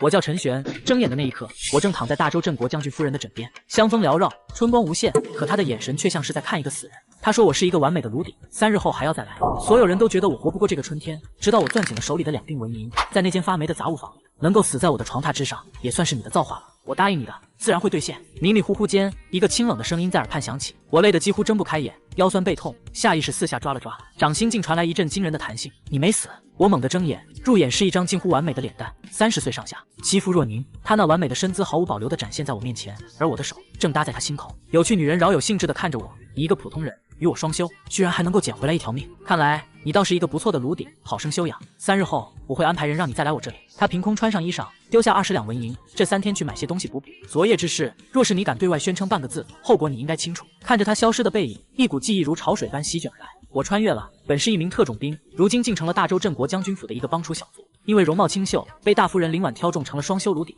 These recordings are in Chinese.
我叫陈玄，睁眼的那一刻，我正躺在大周镇国将军夫人的枕边，香风缭绕，春光无限，可她的眼神却像是在看一个死人。她说我是一个完美的炉鼎，3日后还要再来。所有人都觉得我活不过这个春天，直到我攥紧了手里的2锭纹银，在那间发霉的杂物房里，能够死在我的床榻之上，也算是你的造化了。我答应你的，自然会兑现。迷迷糊糊间，一个清冷的声音在耳畔响起，我累得几乎睁不开眼，腰酸背痛，下意识四下抓了抓，掌心竟传来一阵惊人的弹性。你没死！我猛地睁眼，入眼是一张近乎完美的脸蛋，30岁上下，肌肤若凝，她那完美的身姿毫无保留地展现在我面前，而我的手正搭在她心口。有趣女人饶有兴致地看着我，你一个普通人与我双修，居然还能够捡回来一条命，看来你倒是一个不错的炉鼎，好生休养。3日后我会安排人让你再来我这里。他凭空穿上衣裳，丢下20两纹银，这3天去买些东西补补。昨夜之事，若是你敢对外宣称半个字，后果你应该清楚。看着他消失的背影，一股记忆如潮水般席卷而来。我穿越了，本是一名特种兵，如今竟成了大周镇国将军府的一个帮厨小卒。因为容貌清秀，被大夫人林婉挑中，成了双修炉鼎。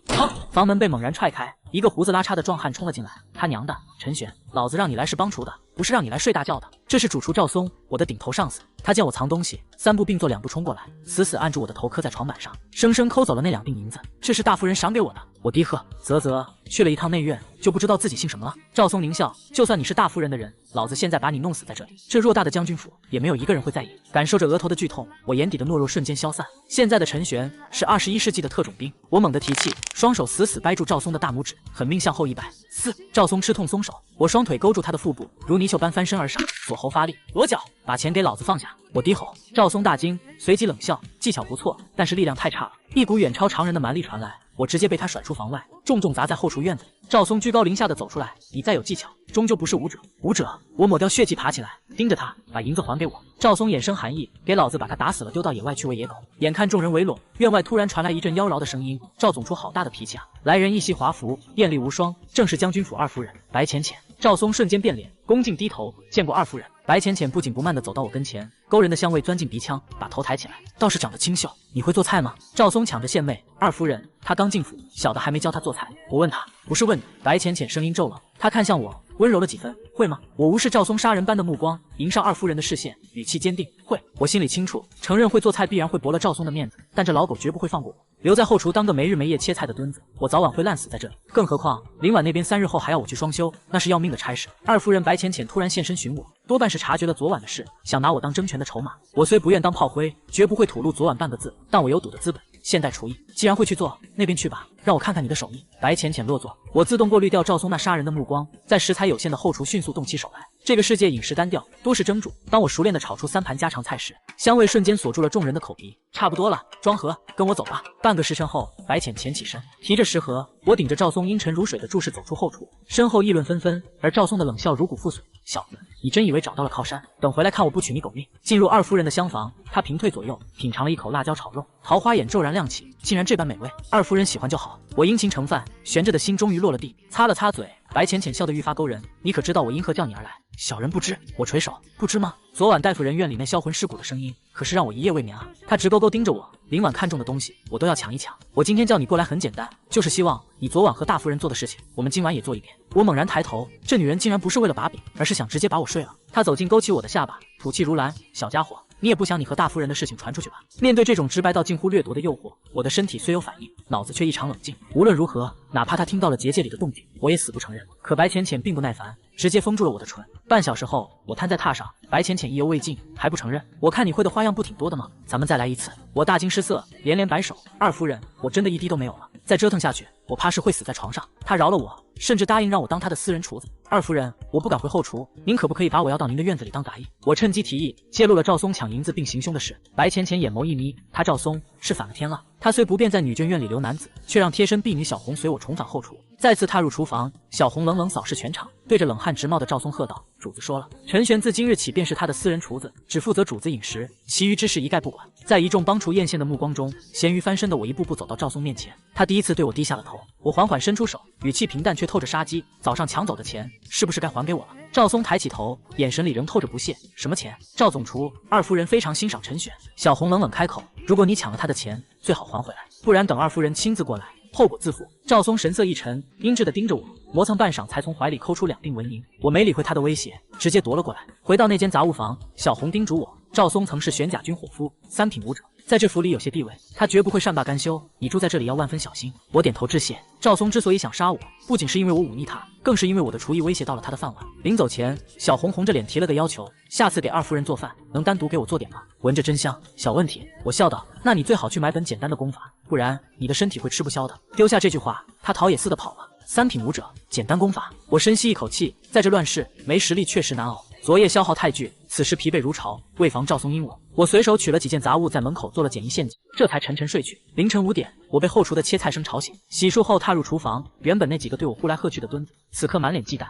房门被猛然踹开，一个胡子拉碴的壮汉冲了进来。他娘的，陈玄，老子让你来是帮厨的，不是让你来睡大觉的。这是主厨赵松，我的顶头上司。他见我藏东西，3步并作2步冲过来，死死按住我的头，磕在床板上，生生抠走了那2锭银子。这是大夫人赏给我的。我低喝，啧，去了一趟内院，就不知道自己姓什么了。赵松狞笑，就算你是大夫人的人，老子现在把你弄死在这里，这偌大的将军府也没有一个人会在意。感受着额头的剧痛，我眼底的懦弱瞬间消散。现在的陈玄是21世纪的特种兵。我猛地提气，双手死死掰住赵松的大拇指，狠命向后100。赵松吃痛松手，我双腿勾住他的腹部，如泥鳅般翻身而上，左喉发力，裸脚，把钱给老子放下！我低吼。赵松大惊，随即冷笑，技巧不错，但是力量太差了。一股远超常人的蛮力传来，我直接被他甩出房外，重重砸在后厨院子里。赵松居高临下的走出来，你再有技巧，终究不是武者。武者！我抹掉血迹爬起来，盯着他，把银子还给我。赵松眼生寒意，给老子把他打死了，丢到野外去喂野狗。眼看众人围拢，院外突然传来一阵妖娆的声音，赵总厨好大的脾气啊！来人一袭华服，艳丽无双，正是将军府2夫人白浅浅。赵松瞬间变脸，恭敬低头，见过2夫人。白浅浅不紧不慢地走到我跟前，勾人的香味钻进鼻腔，把头抬起来，倒是长得清秀。你会做菜吗？赵松抢着献媚。2夫人，她刚进府，小的还没教她做菜。我问她，不是问你。白浅浅声音骤冷，她看向我，温柔了几分。会吗？我无视赵松杀人般的目光，迎上2夫人的视线，语气坚定。会。我心里清楚，承认会做菜必然会驳了赵松的面子，但这老狗绝不会放过我。留在后厨当个没日没夜切菜的墩子，我早晚会烂死在这里。更何况林婉那边3日后还要我去双修，那是要命的差事。2夫人白浅浅突然现身寻我，多半是察觉了昨晚的事，想拿我当争权的筹码。我虽不愿当炮灰，绝不会吐露昨晚半个字，但我有赌的资本。现代厨艺，既然会去做，那边去吧，让我看看你的手艺。白浅浅落座，我自动过滤掉赵松那杀人的目光，在食材有限的后厨迅速动起手来。这个世界饮食单调，多是蒸煮。当我熟练地炒出3盘家常菜时，香味瞬间锁住了众人的口鼻。差不多了，庄和，跟我走吧。半个时辰后，白浅浅起身，提着食盒，我顶着赵松阴沉如水的注视走出后厨，身后议论纷纷，而赵松的冷笑如骨覆髓。小子，你真以为找到了靠山，等回来看我不取你狗命！进入2夫人的厢房，他平退左右，品尝了一口辣椒炒肉，桃花眼骤然亮起，竟然这般美味，2夫人喜欢就好。我殷勤盛饭，悬着的心终于落了地，擦了擦嘴，白浅浅笑得愈发勾人。你可知道我因何叫你而来？小人不知。我垂手，不知吗？昨晚大夫人院里那销魂蚀骨的声音，可是让我一夜未眠啊！他直勾勾盯着我，林婉看中的东西，我都要抢一抢。我今天叫你过来很简单，就是希望你昨晚和大夫人做的事情，我们今晚也做一遍。我猛然抬头，这女人竟然不是为了把柄，而是想直接把我睡了。她走近勾起我的下巴，吐气如兰，小家伙，你也不想你和大夫人的事情传出去吧？面对这种直白到近乎掠夺的诱惑，我的身体虽有反应，脑子却异常冷静。无论如何，哪怕他听到了结界里的动静，我也死不承认。可白浅浅并不耐烦，直接封住了我的唇。半小时后，我瘫在榻上，白浅浅意犹未尽，还不承认？我看你会的花样不挺多的吗？咱们再来一次。我大惊失色，连连摆手。2夫人，我真的一滴都没有了，再折腾下去，我怕是会死在床上。他饶了我，甚至答应让我当他的私人厨子。2夫人，我不敢回后厨，您可不可以把我要到您的院子里当杂役？我趁机提议，揭露了赵松抢银子并行凶的事。白浅浅眼眸一眯，他赵松是反了天了。他虽不便在女眷院里留男子，却让贴身婢女小红随我重返后厨。再次踏入厨房，小红冷冷扫视全场，对着冷汗直冒的赵松喝道：“主子说了，陈玄自今日起便是他的私人厨子，只负责主子饮食，其余之事一概不管。”在一众帮厨艳羡的目光中，咸鱼翻身的我一步步走到赵松面前。他第一次对我低下了头，我缓缓伸出手，语气平淡却透着杀机：“早上抢走的钱，是不是该还给我了？”赵松抬起头，眼神里仍透着不屑：“什么钱？”赵总厨，2夫人非常欣赏陈玄。小红冷冷开口：“如果你抢了他的钱，最好还回来，不然等2夫人亲自过来，后果自负。”赵松神色一沉，阴鸷地盯着我，磨蹭半晌才从怀里抠出2锭纹银。我没理会他的威胁，直接夺了过来。回到那间杂物房，小红叮嘱我，赵松曾是玄甲军伙夫，3品武者，在这府里有些地位，他绝不会善罢甘休。你住在这里要万分小心。我点头致谢。赵松之所以想杀我，不仅是因为我忤逆他，更是因为我的厨艺威胁到了他的饭碗。临走前，小红红着脸提了个要求，下次给二夫人做饭，能单独给我做点吗？闻着真香，小问题。我笑道，那你最好去买本简单的功法，不然你的身体会吃不消的。丢下这句话，他逃也似的跑了。三品武者，简单功法。我深吸一口气，在这乱世，没实力确实难熬。昨夜消耗太剧，此时疲惫如潮，为防赵松阴我随手取了几件杂物，在门口做了简易陷阱，这才沉沉睡去。凌晨5点，我被后厨的切菜声吵醒，洗漱后踏入厨房，原本那几个对我呼来喝去的墩子，此刻满脸忌惮。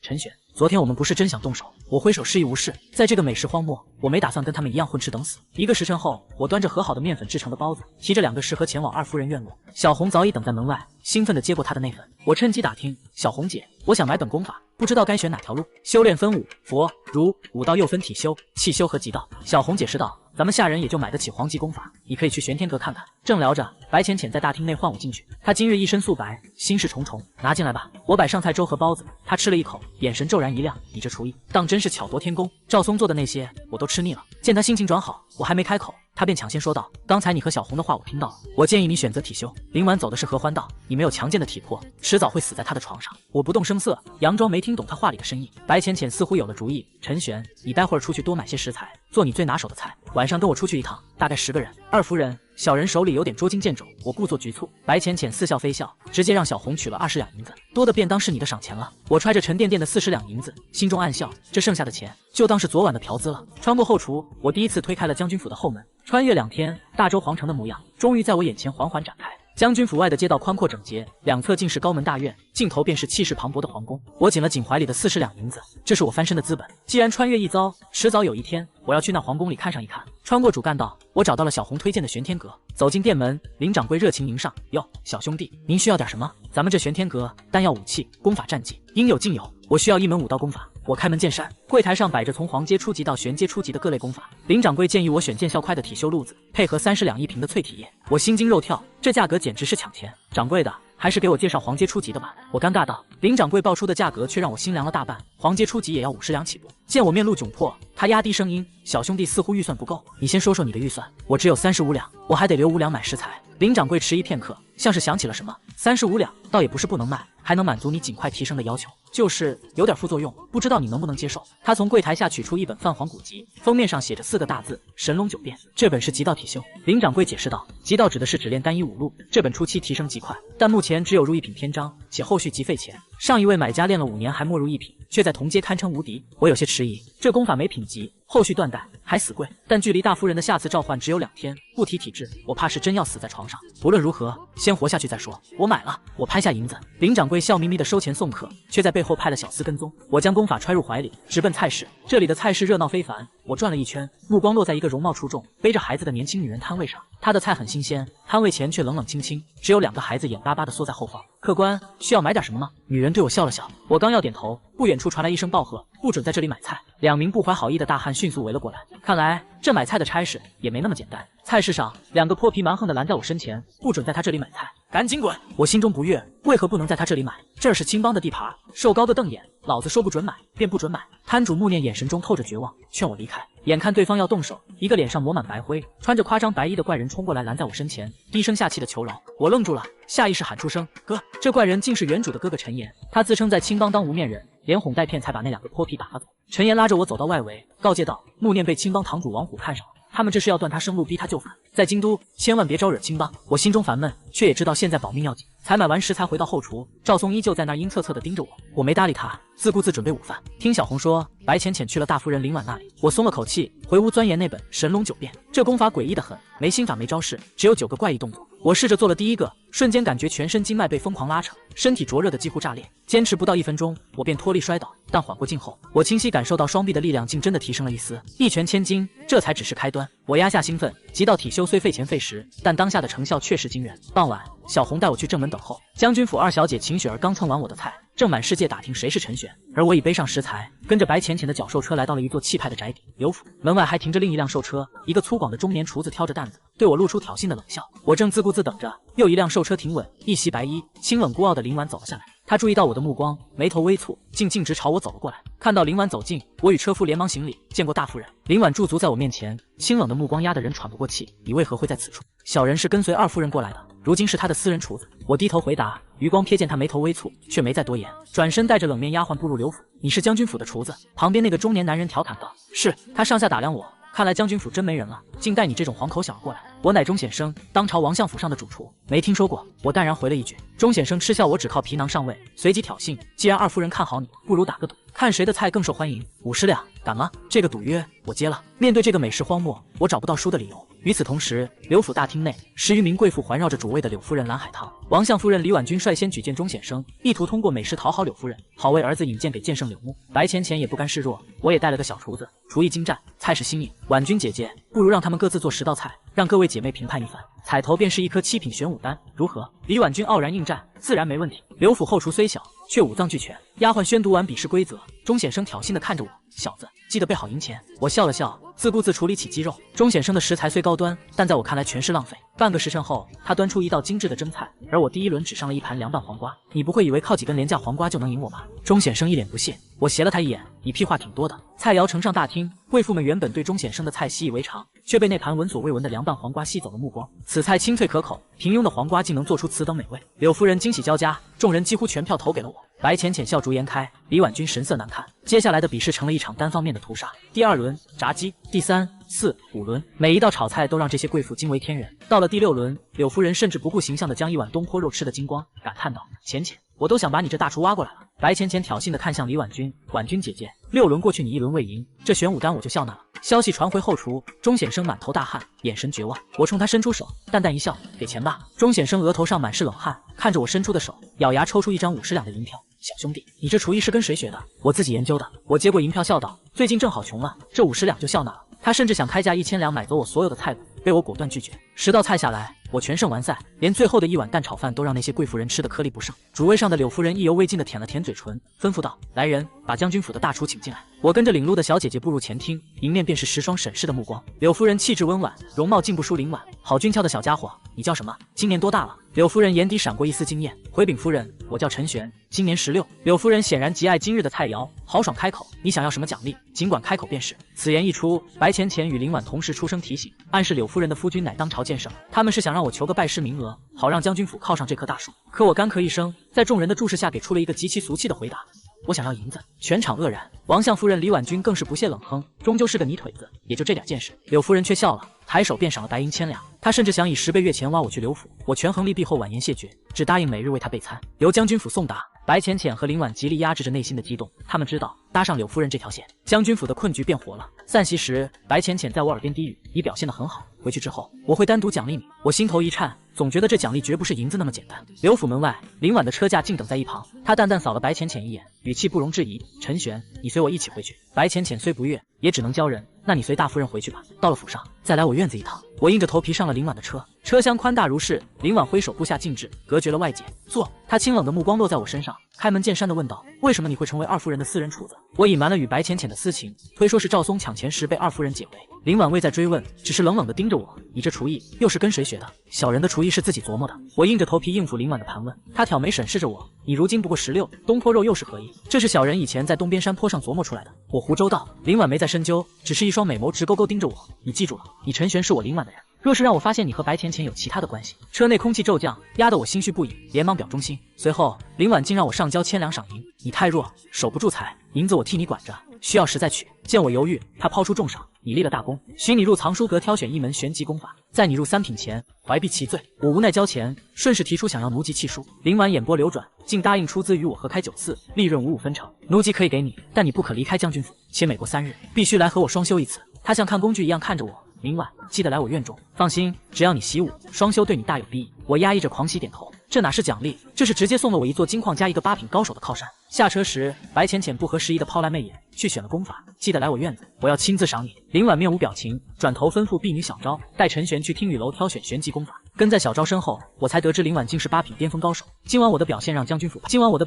陈玄，昨天我们不是真想动手？我挥手示意无事。在这个美食荒漠，我没打算跟他们一样混吃等死。1个时辰后，我端着和好的面粉制成的包子，提着2个食盒前往二夫人院落。小红早已等在门外，兴奋地接过她的那份。我趁机打听，小红姐，我想买本功法，不知道该选哪条路。修炼分武、佛、儒，武道又分体修、气修和极道。小红解释道，咱们下人也就买得起黄级功法，你可以去玄天阁看看。正聊着，白浅浅在大厅内唤我进去。他今日一身素白，心事重重。拿进来吧。我摆上菜粥和包子，他吃了一口，眼神骤然一亮。你这厨艺当真是巧夺天工。赵松做的那些我都吃腻了。见他心情转好，我还没开口，他便抢先说道，刚才你和小红的话我听到了，我建议你选择体修。林婉走的是合欢道，你没有强健的体魄，迟早会死在他的床上。我不动声色，佯装没听懂他话里的深意。白浅浅似乎有了主意，陈玄，你待会儿出去多买些食材，做你最拿手的菜，晚上跟我出去一趟，大概10个人。二夫人，小人手里有点捉襟见肘，我故作局促。白浅浅似笑非笑，直接让小红取了20两银子，多的便当是你的赏钱了。我揣着沉甸甸的40两银子，心中暗笑，这剩下的钱就当是昨晚的嫖资了。穿过后厨，我第一次推开了将军府的后门，穿越2天，大周皇城的模样终于在我眼前缓缓展开。将军府外的街道宽阔整洁，两侧尽是高门大院，尽头便是气势磅礴的皇宫。我紧了紧怀里的40两银子，这是我翻身的资本。既然穿越一遭，迟早有一天我要去那皇宫里看上一看。穿过主干道，我找到了小红推荐的玄天阁。走进店门，林掌柜热情迎上，哟，小兄弟，您需要点什么？咱们这玄天阁，丹药武器、功法战技，应有尽有。我需要一门武道功法。我开门见山，柜台上摆着从黄阶初级到玄阶初级的各类功法。林掌柜建议我选见效快的体修路子，配合30两一瓶的淬体液。我心惊肉跳，这价格简直是抢钱。掌柜的，还是给我介绍黄阶初级的吧。我尴尬道，林掌柜报出的价格却让我心凉了大半，黄阶初级也要50两起步。见我面露窘迫，他压低声音，小兄弟似乎预算不够，你先说说你的预算。我只有35两，我还得留5两买食材。林掌柜迟疑片刻，像是想起了什么，35两倒也不是不能卖，还能满足你尽快提升的要求，就是有点副作用，不知道你能不能接受。他从柜台下取出一本泛黄古籍，封面上写着4个大字，神龙9变。这本是极道体修。林掌柜解释道，极道指的是只练单一5路，这本初期提升极快，但目前只有入1品篇章，且后续极费钱。上一位买家练了5年还没入1品，却在同阶堪称无敌。我有些迟疑，这功法没品级，后续断代还死贵，但距离大夫人的下次召唤只有2天，不提体质，我怕是真要死在床上。不论如何，先活下去再说。我买了。我拍下银子，林掌柜笑眯眯的收钱送客，却在背后派了小厮跟踪。我将功法揣入怀里，直奔菜市。这里的菜市热闹非凡，我转了一圈，目光落在一个容貌出众、背着孩子的年轻女人摊位上。她的菜很新鲜，摊位前却冷冷清清，只有2个孩子眼巴巴地缩在后方。客官，需要买点什么吗？女人对我笑了笑。我刚要点头，不远处传来一声暴喝，不准在这里买菜。2名不怀好意的大汉迅速围了过来。看来这买菜的差事也没那么简单。菜市上2个泼皮蛮横的拦在我身前，不准在他这里买菜，赶紧滚！我心中不悦，为何不能在他这里买？这儿是青帮的地盘。瘦高的瞪眼，老子说不准买便不准买。摊主穆念眼神中透着绝望，劝我离开。眼看对方要动手，一个脸上抹满白灰、穿着夸张白衣的怪人冲过来拦在我身前，低声下气的求饶。我愣住了，下意识喊出声哥。这怪人竟是原主的哥哥陈岩，他自称在青帮当无面人，连哄带骗才把那2个泼皮打发走。陈岩拉着我走到外围，告诫道，穆念被青帮堂主王虎看上了，他们这是要断他生路，逼他就范。在京都千万别招惹青帮。我心中烦闷，却也知道现在保命要紧。才买完食材回到后厨，赵松依旧在那儿阴恻恻地盯着我，我没搭理他，自顾自准备午饭。听小红说白浅浅去了大夫人林婉那里，我松了口气，回屋钻研那本神龙9变。这功法诡异得很，没心法没招式，只有9个怪异动作。我试着做了第1个，瞬间感觉全身经脉被疯狂拉扯，身体灼热的几乎炸裂。坚持不到1分钟，我便脱力摔倒，但缓过劲后，我清晰感受到双臂的力量竟真的提升了一丝。1拳千金，这才只是开端。我压下兴奋，极道体修虽费钱费时，但当下的成效确实惊人。傍晚，小红带我去正门等候。将军府2小姐秦雪儿刚蹭完我的菜，正满世界打听谁是陈玄，而我已背上食材，跟着白浅浅的脚兽车来到了一座气派的宅邸刘府。门外还停着另一辆兽车，一个粗犷的中年厨子挑着担子，对我露出挑衅的冷笑。我正自顾自等着，又一辆兽车停稳，一袭白衣、清冷孤傲的林婉走了下来。他注意到我的目光，眉头微蹙，竟径直朝我走了过来。看到林婉走近，我与车夫连忙行礼，见过大夫人。林婉驻足在我面前，清冷的目光压得人喘不过气。你为何会在此处？小人是跟随二夫人过来的，如今是她的私人厨子。我低头回答，余光瞥见他眉头微蹙，却没再多言，转身带着冷面丫鬟步入刘府。你是将军府的厨子？旁边那个中年男人调侃道。是。他上下打量我。看来将军府真没人了，竟带你这种黄口小儿过来。我乃钟显生，当朝王相府上的主厨，没听说过。我淡然回了一句。钟显生嗤笑我只靠皮囊上位，随即挑衅：既然二夫人看好你，不如打个赌，看谁的菜更受欢迎，50两，敢吗？这个赌约我接了。面对这个美食荒漠，我找不到输的理由。与此同时，刘府大厅内，10余名贵妇环绕着主位的柳夫人蓝海棠。王相夫人李婉君率先举荐钟显生，意图通过美食讨好柳夫人，好为儿子引荐给剑圣柳木。白浅浅也不甘示弱，我也带了个小厨子，厨艺精湛，菜式新颖。婉君姐姐，不如让他们各自做10道菜，让各位姐妹评判一番。彩头便是一颗7品玄武丹，如何？李婉君傲然应战，自然没问题。刘府后厨虽小，却五脏俱全。丫鬟宣读完比试规则，钟显生挑衅地看着我，小子，记得备好银钱。我笑了笑，自顾自处理起鸡肉。钟显生的食材虽高端，但在我看来全是浪费。半个时辰后，他端出一道精致的蒸菜，而我第一轮只上了一盘凉拌黄瓜。你不会以为靠几根廉价黄瓜就能赢我吧？钟显生一脸不屑。我斜了他一眼，你屁话挺多的。菜肴呈上大厅，贵妇们原本对钟显生的菜习以为常，却被那盘闻所未闻的凉拌黄瓜吸走了目光。此菜清脆可口，平庸的黄瓜竟能做出此等美味。柳夫人惊喜交加，众人几乎全票投给了我。白浅浅笑逐颜开，李婉君神色难看。接下来的比试成了一场单方面的屠杀。第2轮炸鸡，第3、4、5轮，每一道炒菜都让这些贵妇惊为天人。到了第6轮，柳夫人甚至不顾形象地将一碗东坡肉吃得精光，感叹道：浅浅，我都想把你这大厨挖过来了。白浅浅挑衅地看向李婉君，婉君姐姐，6轮过去你1轮未赢，这玄武丹我就笑纳了。消息传回后厨，钟显生满头大汗，眼神绝望。我冲他伸出手，淡淡一笑，给钱吧。钟显生额头上满是冷汗，看着我伸出的手，咬牙抽出一张50两的银票。小兄弟，你这厨艺是跟谁学的？我自己研究的。我接过银票笑道，最近正好穷了，这50两就笑纳了。他甚至想开价1000两买走我所有的菜谱，被我果断拒绝。10道菜下来，我全胜完赛，连最后的一碗蛋炒饭都让那些贵妇人吃得颗粒不剩。主位上的柳夫人意犹未尽地舔了舔嘴唇，吩咐道：来人，把将军府的大厨请进来。我跟着领路的小姐姐步入前厅，迎面便是10双审视的目光。柳夫人气质温婉，容貌竟不输林婉，好俊俏的小家伙，你叫什么？今年多大了？柳夫人眼底闪过一丝惊艳，回禀夫人，我叫陈玄，今年16。柳夫人显然极爱今日的菜肴，豪爽开口：你想要什么奖励，尽管开口便是。此言一出，白浅浅与林婉同时出声提醒，暗示柳夫人的夫君乃当朝剑圣，他们是想让我求个拜师名额，好让将军府靠上这棵大树。可我干咳一声，在众人的注视下给出了一个极其俗气的回答：我想要银子。全场愕然。王相夫人李婉君更是不屑冷哼，终究是个泥腿子，也就这点见识。柳夫人却笑了，抬手便赏了白银1000两。她甚至想以10倍月钱挖我去刘府，我权衡利弊后婉言谢绝，只答应每日为她备餐，由将军府送达。白浅浅和林婉极力压制着内心的激动，他们知道搭上柳夫人这条线，将军府的困局便活了。散席时，白浅浅在我耳边低语：你表现得很好，回去之后我会单独奖励你。我心头一颤，总觉得这奖励绝不是银子那么简单。刘府门外，林婉的车驾静等在一旁，她淡淡扫了白浅浅一眼，语气不容置疑：陈玄，你随我一起回去。白浅浅虽不悦，也只能教人。那你随大夫人回去吧，到了府上再来我院子一趟。我硬着头皮上了林婉的车，车厢宽大如是，林婉挥手布下禁制，隔绝了外界。坐。她清冷的目光落在我身上，开门见山地问道：为什么你会成为二夫人的私人厨子？我隐瞒了与白浅浅的私情，推说是赵松抢钱时被二夫人解围。林婉未再追问，只是冷冷地盯着我：你这厨艺又是跟谁学的？小人的厨艺是自己琢磨的。我硬着头皮应付林婉的盘问，她挑眉审视着我：你如今不过16，东坡肉又是何意？这是小人以前在东边山坡上琢磨出来的。我胡诌道。林婉没再深究，只是一双美眸直勾勾盯着我：你记住了，你陈玄是我林婉的人，若是让我发现你和白浅浅有其他的关系……车内空气骤降，压得我心绪不已，连忙表忠心。随后林婉竟让我上交1000两赏银，你太弱，守不住财，银子我替你管着，需要时再取。见我犹豫，他抛出重赏：你立了大功，许你入藏书阁挑选一门玄级功法，在你入3品前怀璧其罪。我无奈交钱，顺势提出想要奴籍契书。林婉眼波流转，竟答应出资与我合开9次，利润55分成。奴籍可以给你，但你不可离开将军府，且每过3日必须来和我双休一次。他像看工具一样看着我：明晚记得来我院中，放心，只要你习武，双休对你大有裨益。我压抑着狂喜点头，这哪是奖励，这是直接送了我一座金矿加一个8品高手的靠山。下车时，白浅浅不合时宜地抛来媚眼：去选了功法，记得来我院子，我要亲自赏你。林婉面无表情，转头吩咐婢女小昭带陈玄去听雨楼挑选玄级功法。跟在小昭身后，我才得知林婉竟是8品巅峰高手。今晚我的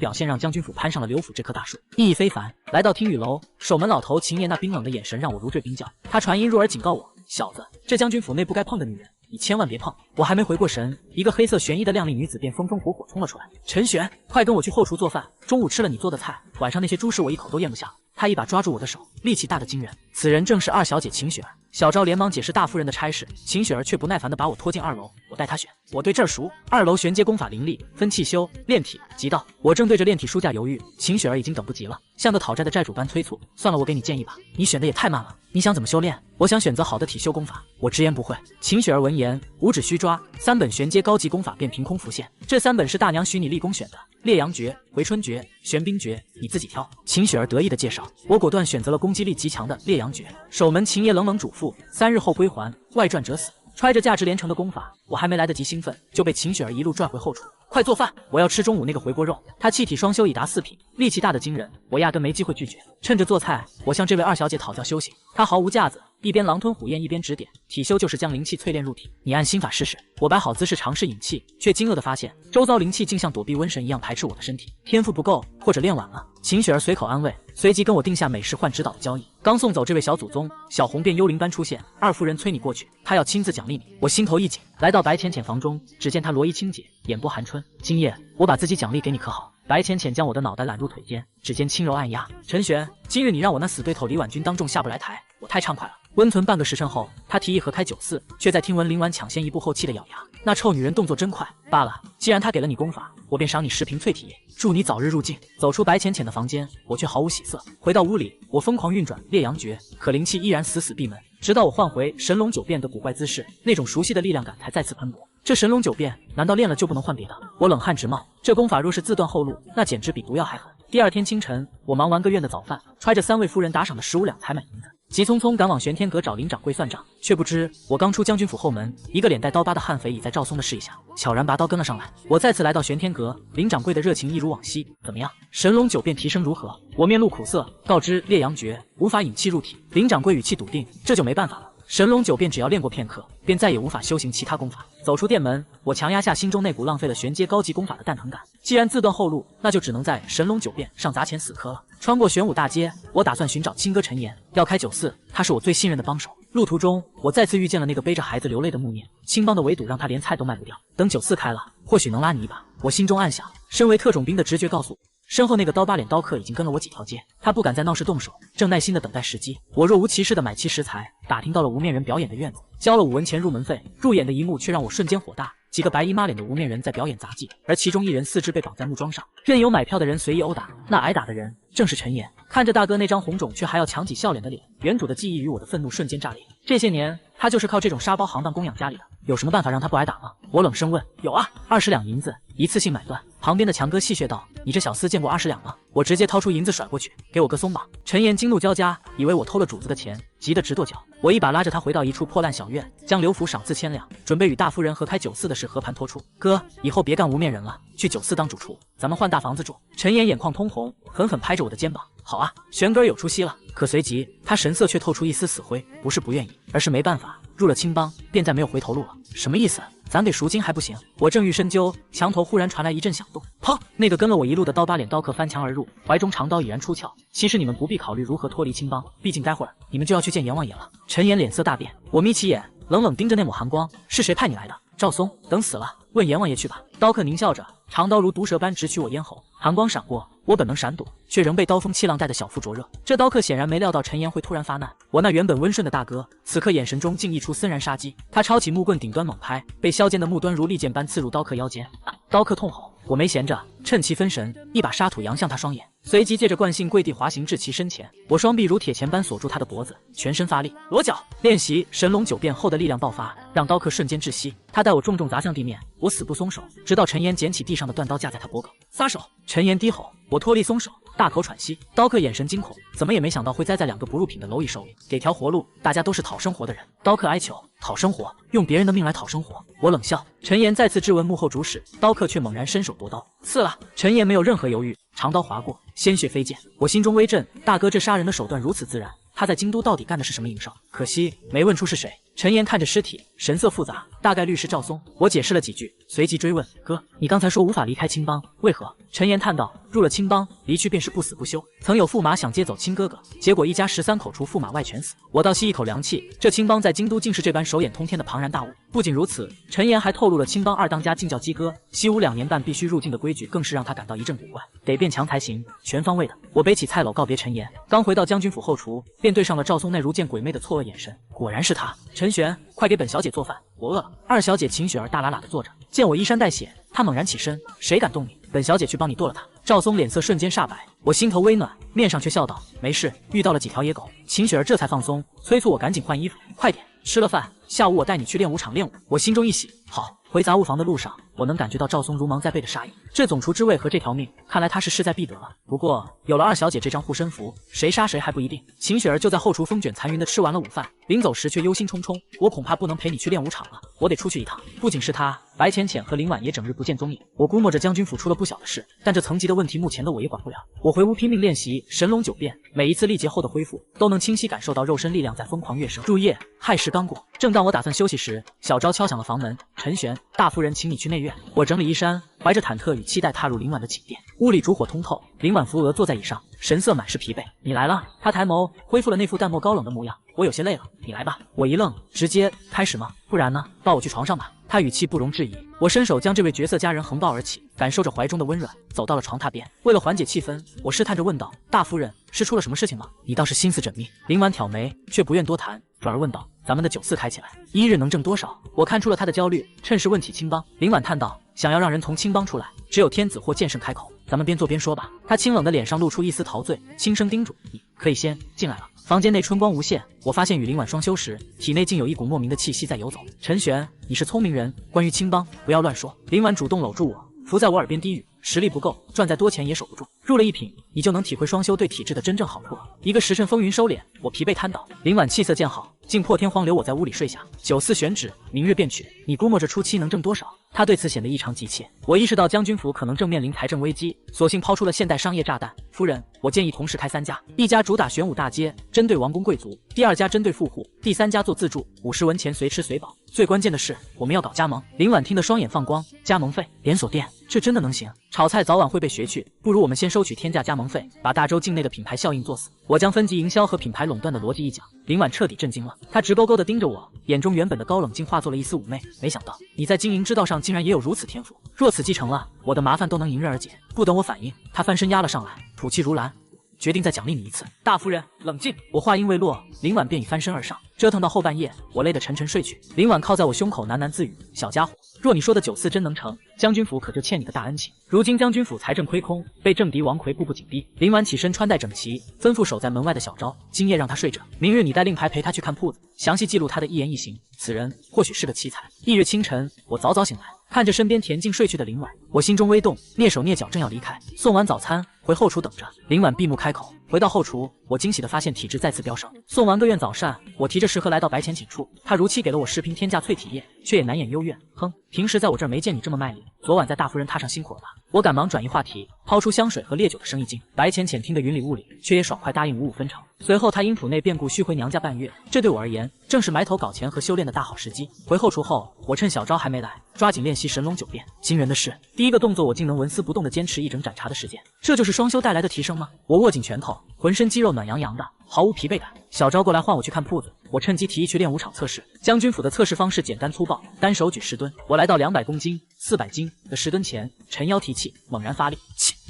表现让将军府攀上了刘府这棵大树，意义非凡。来到听雨楼，守门老头秦爷那冰冷的眼神让我如坠冰窖。他传音入耳警告我：小子，这将军府内不该碰的女人，你千万别碰！我还没回过神，一个黑色玄衣的靓丽女子便风风火火冲了出来。陈玄，快跟我去后厨做饭，中午吃了你做的菜，晚上那些猪食我一口都咽不下了。他一把抓住我的手，力气大得惊人。此人正是二小姐秦雪儿。小昭连忙解释大夫人的差事，秦雪儿却不耐烦地把我拖进2楼。我带她选，我对这儿熟。2楼玄阶功法凌厉，分气修、炼体、极道。我正对着炼体书架犹豫，秦雪儿已经等不及了，像个讨债的债主般催促。算了，我给你建议吧，你选的也太慢了。你想怎么修炼？我想选择好的体修功法。我直言不讳。秦雪儿闻言，五指虚抓，3本玄阶高级功法便凭空浮现。这3本是大娘许你立功选的：烈阳诀、回春诀、玄冰诀，你自己挑。秦雪儿得意地介绍。我果断选择了攻击力极强的烈阳诀。守门秦爷冷冷嘱咐：3日后归还，外传者死。揣着价值连城的功法，我还没来得及兴奋，就被秦雪儿一路拽回后厨。快做饭，我要吃中午那个回锅肉。她气体双修已达4品，力气大得惊人，我压根没机会拒绝。趁着做菜，我向这位二小姐讨教修行。她毫无架子，一边狼吞虎咽一边指点。体修就是将灵气淬炼入体，你按心法试试。我摆好姿势尝试引气，却惊愕地发现周遭灵气竟像躲避瘟神一样排斥我的身体。天赋不够，或者练晚了。秦雪儿随口安慰，随即跟我定下美式换指导的交易。刚送走这位小祖宗，小红便幽灵般出现。二夫人催你过去，她要亲自奖励你。我心头一紧，来到白浅浅房中，只见她罗衣清洁，眼波含春。今夜我把自己奖励给你可好？白浅浅将我的脑袋揽入腿间，指尖轻柔按压。陈玄，今日你让我那死对头李婉君当众下不来台，我太畅快了。温存半个时辰后，他提议合开酒肆，却在听闻林婉抢先一步后气得咬牙。那臭女人动作真快。罢了，既然她给了你功法，我便赏你10瓶淬体液，祝你早日入境。走出白浅浅的房间，我却毫无喜色。回到屋里，我疯狂运转烈阳诀，可灵气依然死死闭门。直到我换回神龙九变的古怪姿势，那种熟悉的力量感才再次喷薄。这神龙九变难道练了就不能换别的？我冷汗直冒，这功法若是自断后路，那简直比毒药还狠。第2天清晨，我忙完个院的早饭，揣着3位夫人打赏的15两才买银子，急匆匆赶往玄天阁找林掌柜算账。却不知我刚出将军府后门，一个脸带刀疤的悍匪已在赵松的示意下悄然拔刀跟了上来。我再次来到玄天阁，林掌柜的热情一如往昔。怎么样，神龙九变提升如何？我面露苦涩，告知烈阳诀无法引气入体。林掌柜语气笃定，这就没办法了。神龙九变只要练过片刻，便再也无法修行其他功法。走出店门，我强压下心中那股浪费了玄阶高级功法的蛋疼感。既然自断后路，那就只能在神龙九变上砸钱死磕了。穿过玄武大街，我打算寻找亲哥陈岩，要开酒肆，他是我最信任的帮手。路途中，我再次遇见了那个背着孩子流泪的穆念，青帮的围堵让他连菜都卖不掉。等酒肆开了，或许能拉你一把。我心中暗想，身为特种兵的直觉告诉我，身后那个刀疤脸刀客已经跟了我几条街，他不敢在闹市动手，正耐心地等待时机。我若无其事地买齐食材，打听到了无面人表演的院子，交了5文钱入门费。入眼的一幕却让我瞬间火大，几个白衣抹脸的无面人在表演杂技，而其中一人4肢被绑在木桩上，任由买票的人随意殴打。那挨打的人正是陈岩。看着大哥那张红肿却还要强挤笑脸的脸，原主的记忆与我的愤怒瞬间炸裂。这些年他就是靠这种沙包行当供养家里的，有什么办法让他不挨打吗？我冷声问。有啊，20两银子，一次性买断。旁边的强哥戏谑道：你这小厮见过20两吗？我直接掏出银子甩过去，给我个松绑。陈岩惊怒交加，以为我偷了主子的钱，急得直跺脚。我一把拉着他回到一处破烂小院，将刘府赏赐1000两，准备与大夫人合开酒肆的事和盘托出。哥，以后别干无面人了，去酒肆当主厨，咱们换大房子住。陈岩眼眶通红，狠狠拍着我的肩膀。好啊，玄哥有出息了。可随即他神色却透出一丝死灰，不是不愿意，而是没办法，入了青帮便再没有回头路了。什么意思？咱给赎金还不行？我正欲深究，墙头忽然传来一阵响动，砰！那个跟了我一路的刀疤脸刀客翻墙而入，怀中长刀已然出鞘。其实你们不必考虑如何脱离青帮，毕竟待会儿你们就要去见阎王爷了。陈岩脸色大变，我眯起眼，冷冷盯着那抹寒光，是谁派你来的？赵松，等死了，问阎王爷去吧。刀客狞笑着，长刀如毒蛇般直取我咽喉，寒光闪过，我本能闪躲，却仍被刀锋气浪带的小腹灼热。这刀客显然没料到陈岩会突然发难，我那原本温顺的大哥，此刻眼神中竟溢出森然杀机。他抄起木棍顶端猛拍，被削尖的木端如利剑般刺入刀客腰间。刀客痛吼，我没闲着，趁其分神，一把沙土扬向他双眼，随即借着惯性跪地滑行至其身前。我双臂如铁钳般锁住他的脖子，全身发力，裸脚练习神龙九变后的力量爆发，让刀客瞬间窒息。他带我重重砸向地面，我死不松手，直到陈岩捡起地上的断刀架在他脖颈。撒手！陈岩低吼，我脱力松手，大口喘息。刀客眼神惊恐，怎么也没想到会栽在2个不入品的蝼蚁手里。给条活路，大家都是讨生活的人。刀客哀求，讨生活？用别人的命来讨生活？我冷笑。陈岩再次质问幕后主使，刀客却猛然伸手夺刀，刺了。陈岩没有任何犹豫，长刀划过，鲜血飞溅。我心中微震，大哥这杀人的手段如此自然，他在京都到底干的是什么营生？可惜没问出是谁。陈岩看着尸体，神色复杂，大概率是赵松。我解释了几句，随即追问：“哥，你刚才说无法离开青帮，为何？”陈岩叹道：“入了青帮，离去便是不死不休。曾有驸马想接走亲哥哥，结果一家13口除驸马外全死。我倒吸一口凉气，这青帮在京都竟是这般手眼通天的庞然大物。不仅如此，陈岩还透露了青帮二当家禁教鸡哥，习武2年半必须入境的规矩，更是让他感到一阵古怪，得变强才行，全方位的。”我背起菜篓告别陈岩，刚回到将军府后厨，便对上了赵松那如见鬼魅的错愕眼神。果然是他。陈玄，快给本小姐做饭，我饿了。二小姐秦雪儿大喇喇地坐着，见我衣衫带血，她猛然起身：“谁敢动你？本小姐去帮你剁了他。”赵松脸色瞬间煞白，我心头微暖，面上却笑道：“没事，遇到了几条野狗。”秦雪儿这才放松，催促我赶紧换衣服，快点。吃了饭，下午我带你去练武场练武。我心中一喜，好。回杂物房的路上，我能感觉到赵松如芒在背的杀意。这总厨之位和这条命，看来他是势在必得了。不过有了二小姐这张护身符，谁杀谁还不一定。秦雪儿就在后厨风卷残云的吃完了午饭，临走时却忧心忡忡：“我恐怕不能陪你去练武场了，我得出去一趟。”不仅是他，白浅浅和林婉也整日不见踪影。我估摸着将军府出了不小的事，但这层级的问题目前的我也管不了。我回屋拼命练习神龙9变，每一次历劫后的恢复，都能清晰感受到肉身力量在疯狂跃升。入夜，亥时刚过，正当我打算休息时，小昭敲响了房门：“陈玄，大夫人请你去内院。”我整理衣衫，怀着忐忑与期待踏入林婉的寝殿。屋里烛火通透，林婉扶额坐在椅上，神色满是疲惫。“你来了。”她抬眸，恢复了那副淡漠高冷的模样。“我有些累了，你来吧。”我一愣，直接开始吗？不然呢？抱我去床上吧。他语气不容置疑。我伸手将这位绝色佳人横抱而起，感受着怀中的温软，走到了床榻边。为了缓解气氛，我试探着问道：“大夫人，是出了什么事情吗？你倒是心思缜密。”林婉挑眉，却不愿多谈，转而问道：“咱们的酒肆开起来，一日能挣多少？”我看出了他的焦虑，趁势问起青帮。林婉叹道：“想要让人从青帮出来，只有天子或剑圣开口。咱们边做边说吧。”他清冷的脸上露出一丝陶醉，轻声叮嘱：“你可以先进来了。”房间内春光无限，我发现与林婉双修时，体内竟有一股莫名的气息在游走。“陈玄，你是聪明人，关于青帮不要乱说。”林婉主动搂住我，伏在我耳边低语：“实力不够，赚再多钱也守不住。入了一品，你就能体会双修对体质的真正好处了。”一个时辰风云收敛，我疲惫瘫倒。林婉气色渐好，竟破天荒留我在屋里睡下。酒肆选址，明日便取。你估摸着初期能挣多少？他对此显得异常急切。我意识到将军府可能正面临财政危机，索性抛出了现代商业炸弹：“夫人，我建议同时开3家，一家主打玄武大街，针对王公贵族；第2家针对富户；第3家做自助，50文钱随吃随饱。最关键的是，我们要搞加盟。”林婉听得双眼放光：“加盟费？连锁店？这真的能行？炒菜早晚会被学去，不如我们先收取天价加盟费，把大周境内的品牌效应做死。”我将分级营销和品牌垄断的逻辑一讲，林婉彻底震惊了，她直勾勾地盯着我，眼中原本的高冷竟化作了一丝妩媚。没想到你在经营之道上竟然也有如此天赋，若此继承了，我的麻烦都能迎刃而解。不等我反应，她翻身压了上来，吐气如兰：“决定再奖励你一次。”大夫人，冷静！我话音未落，林婉便已翻身而上，折腾到后半夜，我累得沉沉睡去。林婉靠在我胸口喃喃自语：“小家伙，若你说的酒肆真能成，将军府可就欠你个大恩情。如今将军府财政亏空，被政敌王魁步步紧逼。”林婉起身穿戴整齐，吩咐守在门外的小昭：“今夜让他睡着，明日你带令牌陪他去看铺子，详细记录他的一言一行。此人或许是个奇才。”翌日清晨，我早早醒来，看着身边恬静睡去的林婉，我心中微动，蹑手蹑脚正要离开，送完早餐回后厨等着。林婉闭目开口。回到后厨，我惊喜地发现体质再次飙升。送完个院早膳，我提着食盒来到白浅寝处，他如期给了我10瓶天价淬体液，却也难掩幽怨。哼，平时在我这儿没见你这么卖力，昨晚在大夫人榻上辛苦了吧？我赶忙转移话题，抛出香水和烈酒的生意经。白浅浅听得云里雾里，却也爽快答应55分成。随后他因府内变故续回娘家半月，这对我而言正是埋头搞钱和修炼的大好时机。回后厨后，我趁小昭还没来，抓紧练习神龙9变。惊人的是，第一个动作我竟能纹丝不动地坚持一整盏茶的时间，这就是双修带来的提升吗？我握紧拳头，浑身肌肉暖洋洋的，毫无疲惫感。小昭过来唤我去看铺子，我趁机提议去练武场测试。将军府的测试方式简单粗暴，单手举10吨。我来到200公斤、400斤的10吨前，沉腰提气，猛然发力，